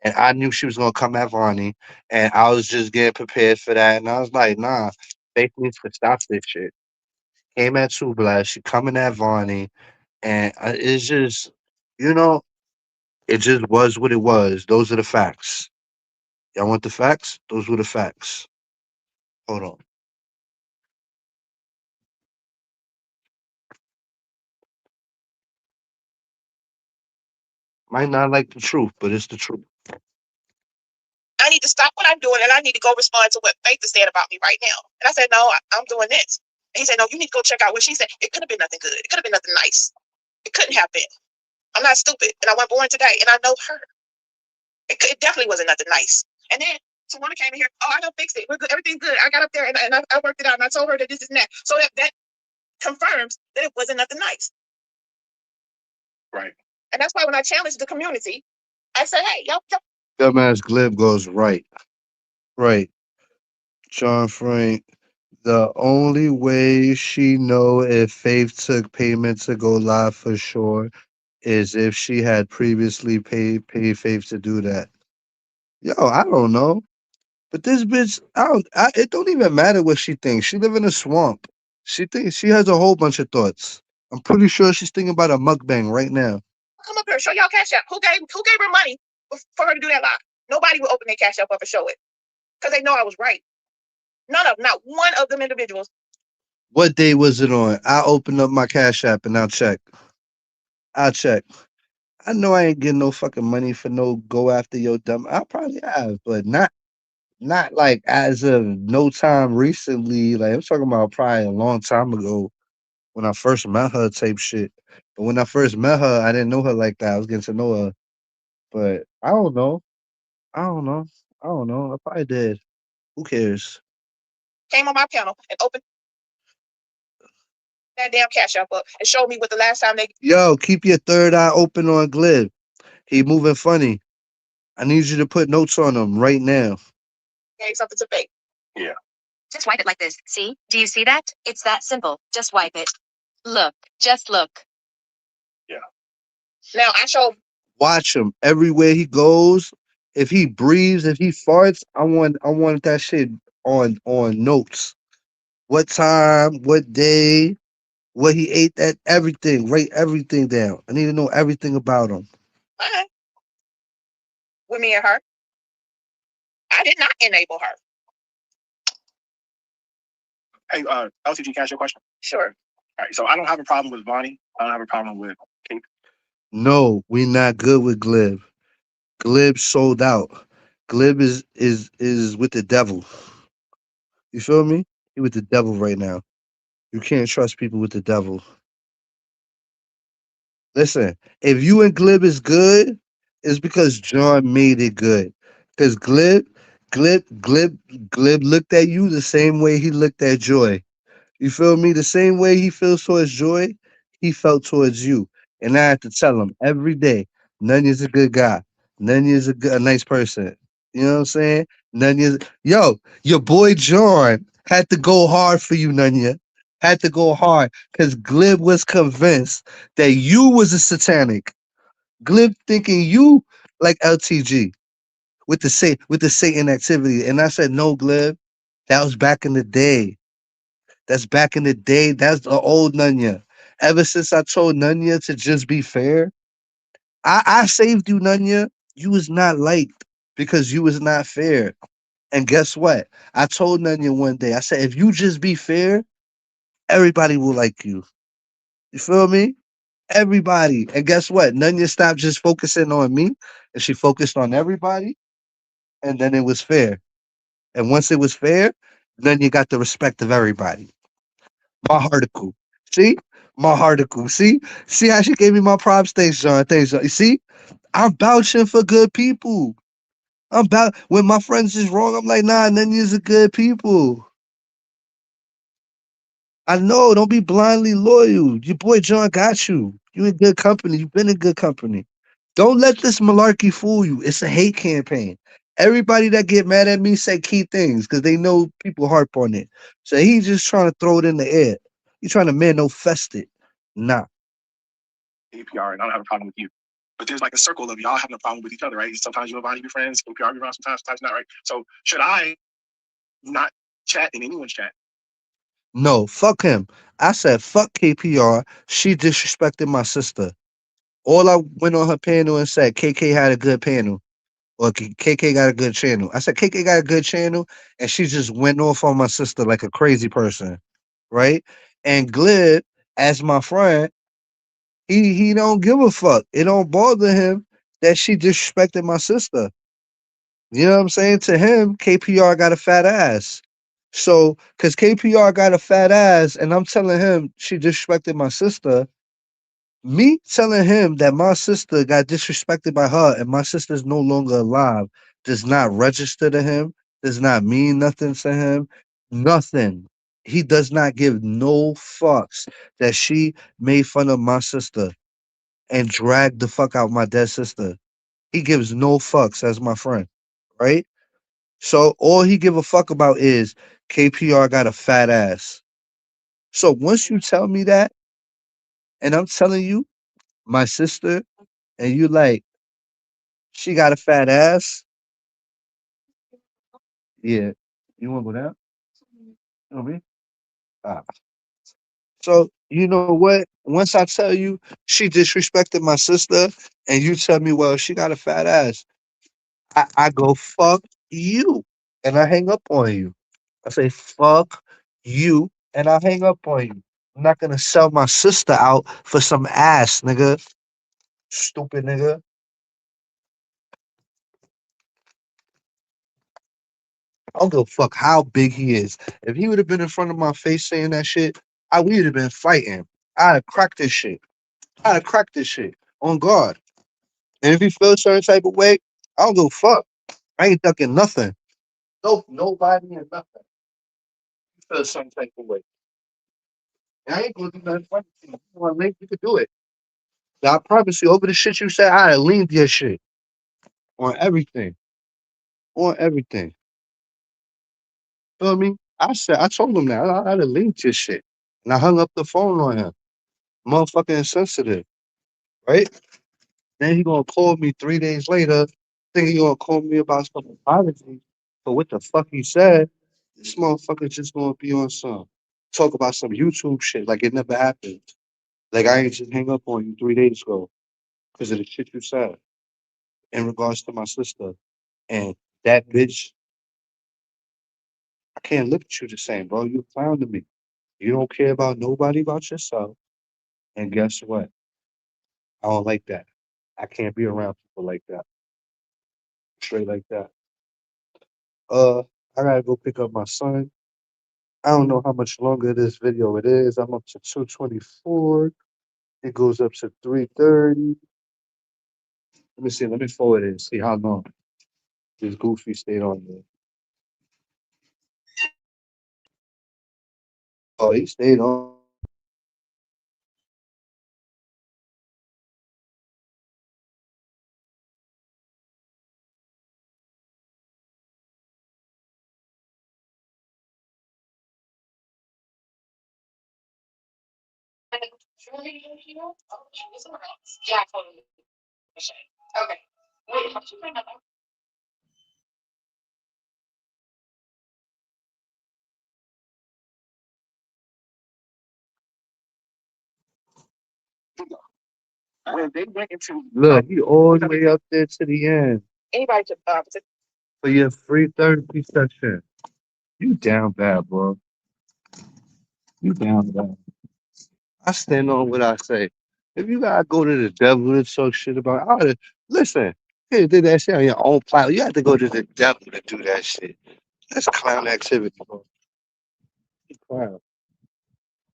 And I knew she was gonna come at Vonnie, and I was just getting prepared for that. And I was like, nah, Faith needs to stop this shit. Came at Two Black. She coming at Vonnie, and it's just, you know, it just was what it was. Those are the facts. Y'all want the facts? Those were the facts. Hold on. Might not like the truth, but it's the truth. I need to stop what I'm doing and I need to go respond to what Faith is saying about me right now. And I said, no, I'm doing this. And he said, no, you need to go check out what she said. It could have been nothing good. It could have been nothing nice. It couldn't have been. I'm not stupid. And I wasn't born today. And I know her. It definitely wasn't nothing nice. And then Tawana came in here. Oh, I done fixed it. We're good. Everything's good. I got up there and I worked it out. And I told her that this is that. So that confirms that it wasn't nothing nice. Right. And that's why when I challenged the community, I said, hey, y'all. Dumbass Glib goes right. Right. John Frank. The only way she know if Faith took payment to go live for sure is if she had previously paid Faith to do that. Yo, I don't know. But this bitch, it don't even matter what she thinks. She live in a swamp. She thinks she has a whole bunch of thoughts. I'm pretty sure she's thinking about a mukbang right now. Come up here, show y'all cash app. Who gave her money for her to do that live? Nobody will open their cash app up and show it. Because they know I was right. Not one of them individuals. What day was it on? I'll open up my cash app and I'll check. I'll check. I know I ain't getting no fucking money for no go after your dumb. I probably have, but not like as of no time recently. Like I'm talking about probably a long time ago when I first met her type shit. But when I first met her, I didn't know her like that. I was getting to know her. But I don't know. I don't know. I don't know. I probably did. Who cares? Came on my panel and opened that damn cash app up and showed me what the last time they Yo, keep your third eye open on Glib. He moving funny. I need you to put notes on him right now. gave something to Faith. Yeah. Just wipe it like this. See? Do you see that? It's that simple. Just wipe it. Look. Just look. Yeah. Now I showed Watch him everywhere he goes. If he breathes, if he farts, I want that shit on notes. What time, what day, what he ate, that everything. Write everything down. I need to know everything about him. with me and her. I did not enable her. Hey, LTG, can I ask you a question? Sure. All right. So I don't have a problem with Vonnie. I don't have a problem with Kate. No, we not good with Glib. Glib sold out. Glib is with the devil. You feel me? He with the devil right now. You can't trust people with the devil. Listen, if you and Glib is good, it's because John made it good. Because Glib looked at you the same way he looked at Joy. You feel me? The same way he feels towards Joy, he felt towards you. And I had to tell him every day, Nunya's a good guy. Nunya's a nice person. You know what I'm saying? Nunya's yo, your boy John had to go hard for you, Nunya. Had to go hard because Glib was convinced that you was a satanic. Glib thinking you like LTG with the Satan activity. And I said, no, Glib, that was back in the day. That's back in the day. That's the old Nunya. Ever since I told Nunya to just be fair, I saved you, Nunya. You was not liked because you was not fair. And guess what? I told Nunya one day, I said, if you just be fair, everybody will like you. You feel me? Everybody. And guess what? Nunya stopped just focusing on me and she focused on everybody. And then it was fair. And once it was fair, Nunya got the respect of everybody. My article. See? My article. See? See how she gave me my props? Thanks, John. Thanks, John. You see? I'm vouching for good people. I'm about when my friends is wrong, I'm like, nah, none of yous are good people. I know, don't be blindly loyal. Your boy John got you. You in good company. You've been in good company. Don't let this malarkey fool you. It's a hate campaign. Everybody that get mad at me say key things because they know people harp on it. So he's just trying to throw it in the air. He's trying to manifest it. Nah. APR, and I don't have a problem with you. But there's like a circle of y'all having a problem with each other, right? Sometimes you and Vonnie be friends, APR be around sometimes not, right? So should I not chat in anyone's chat? No, fuck him. I said fuck KPR. She disrespected my sister. All I went on her panel and said KK had a good panel. Or KK got a good channel. I said KK got a good channel, and she just went off on my sister like a crazy person, right? And Glib, as my friend, he don't give a fuck. It don't bother him that she disrespected my sister. You know what I'm saying? To him, KPR got a fat ass. So, cause KPR got a fat ass, and I'm telling him she disrespected my sister. Me telling him that my sister got disrespected by her and my sister's no longer alive does not register to him, does not mean nothing to him, nothing. He does not give no fucks that she made fun of my sister and dragged the fuck out my dead sister. He gives no fucks as my friend, right? So all he give a fuck about is KPR got a fat ass. So once you tell me that, and I'm telling you, my sister, and you like, she got a fat ass. Yeah. You want to go down? You know me? Ah. So you know what? Once I tell you she disrespected my sister, and you tell me, well, she got a fat ass, I go fuck you, and I hang up on you. I say fuck you, and I hang up on you. I'm not gonna sell my sister out for some ass, nigga. Stupid nigga. I don't give a fuck how big he is. If he would have been in front of my face saying that shit, we would have been fighting. I'd have cracked this shit. I'd have cracked this shit on guard. And if he feels certain type of way, I don't give a fuck. I ain't ducking nothing. No, nobody and nothing. You feel some type of way. And I ain't gonna do nothing funny to you. You want to link, you could do it. Now, I promise you, over the shit you said, I'd have leaned your shit on everything. On everything. Feel me? I told him that. I'd have leaned your shit. And I hung up the phone on him. Motherfucking insensitive, right? Then he gonna call me 3 days later, think he gonna call me about some apology for what the fuck he said. This motherfucker just gonna be on some talk about some YouTube shit like it never happened. Like I ain't just hang up on you 3 days ago because of the shit you said in regards to my sister. And that bitch, I can't look at you the same, bro. You a clown to me. You don't care about nobody but yourself. And guess what? I don't like that. I can't be around people like that. Straight like that. Uh, I gotta go pick up my son. I don't know how much longer this video it is. I'm up to 224. It goes up to 330. Let me see. Let me forward it and see how long this goofy stayed on there. Oh, he stayed on. Yeah, totally. Okay. Wait, When they went into Look, he all the way up there to the end anybody to for your free therapy session. You down bad, bro. You down bad. I stand on what I say. If you gotta go to the devil to talk shit about, listen. You did that shit on your own platform. You have to go to the devil to do that shit. That's clown activity, bro. You clown.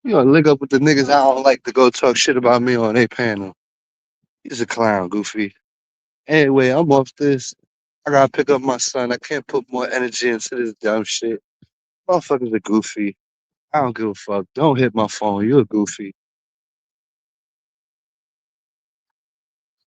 You gonna link up with the niggas I don't like to go talk shit about me on their panel. He's a clown, goofy. Anyway, I'm off this. I gotta pick up my son. I can't put more energy into this dumb shit. Motherfuckers are goofy. I don't give a fuck. Don't hit my phone. You're goofy.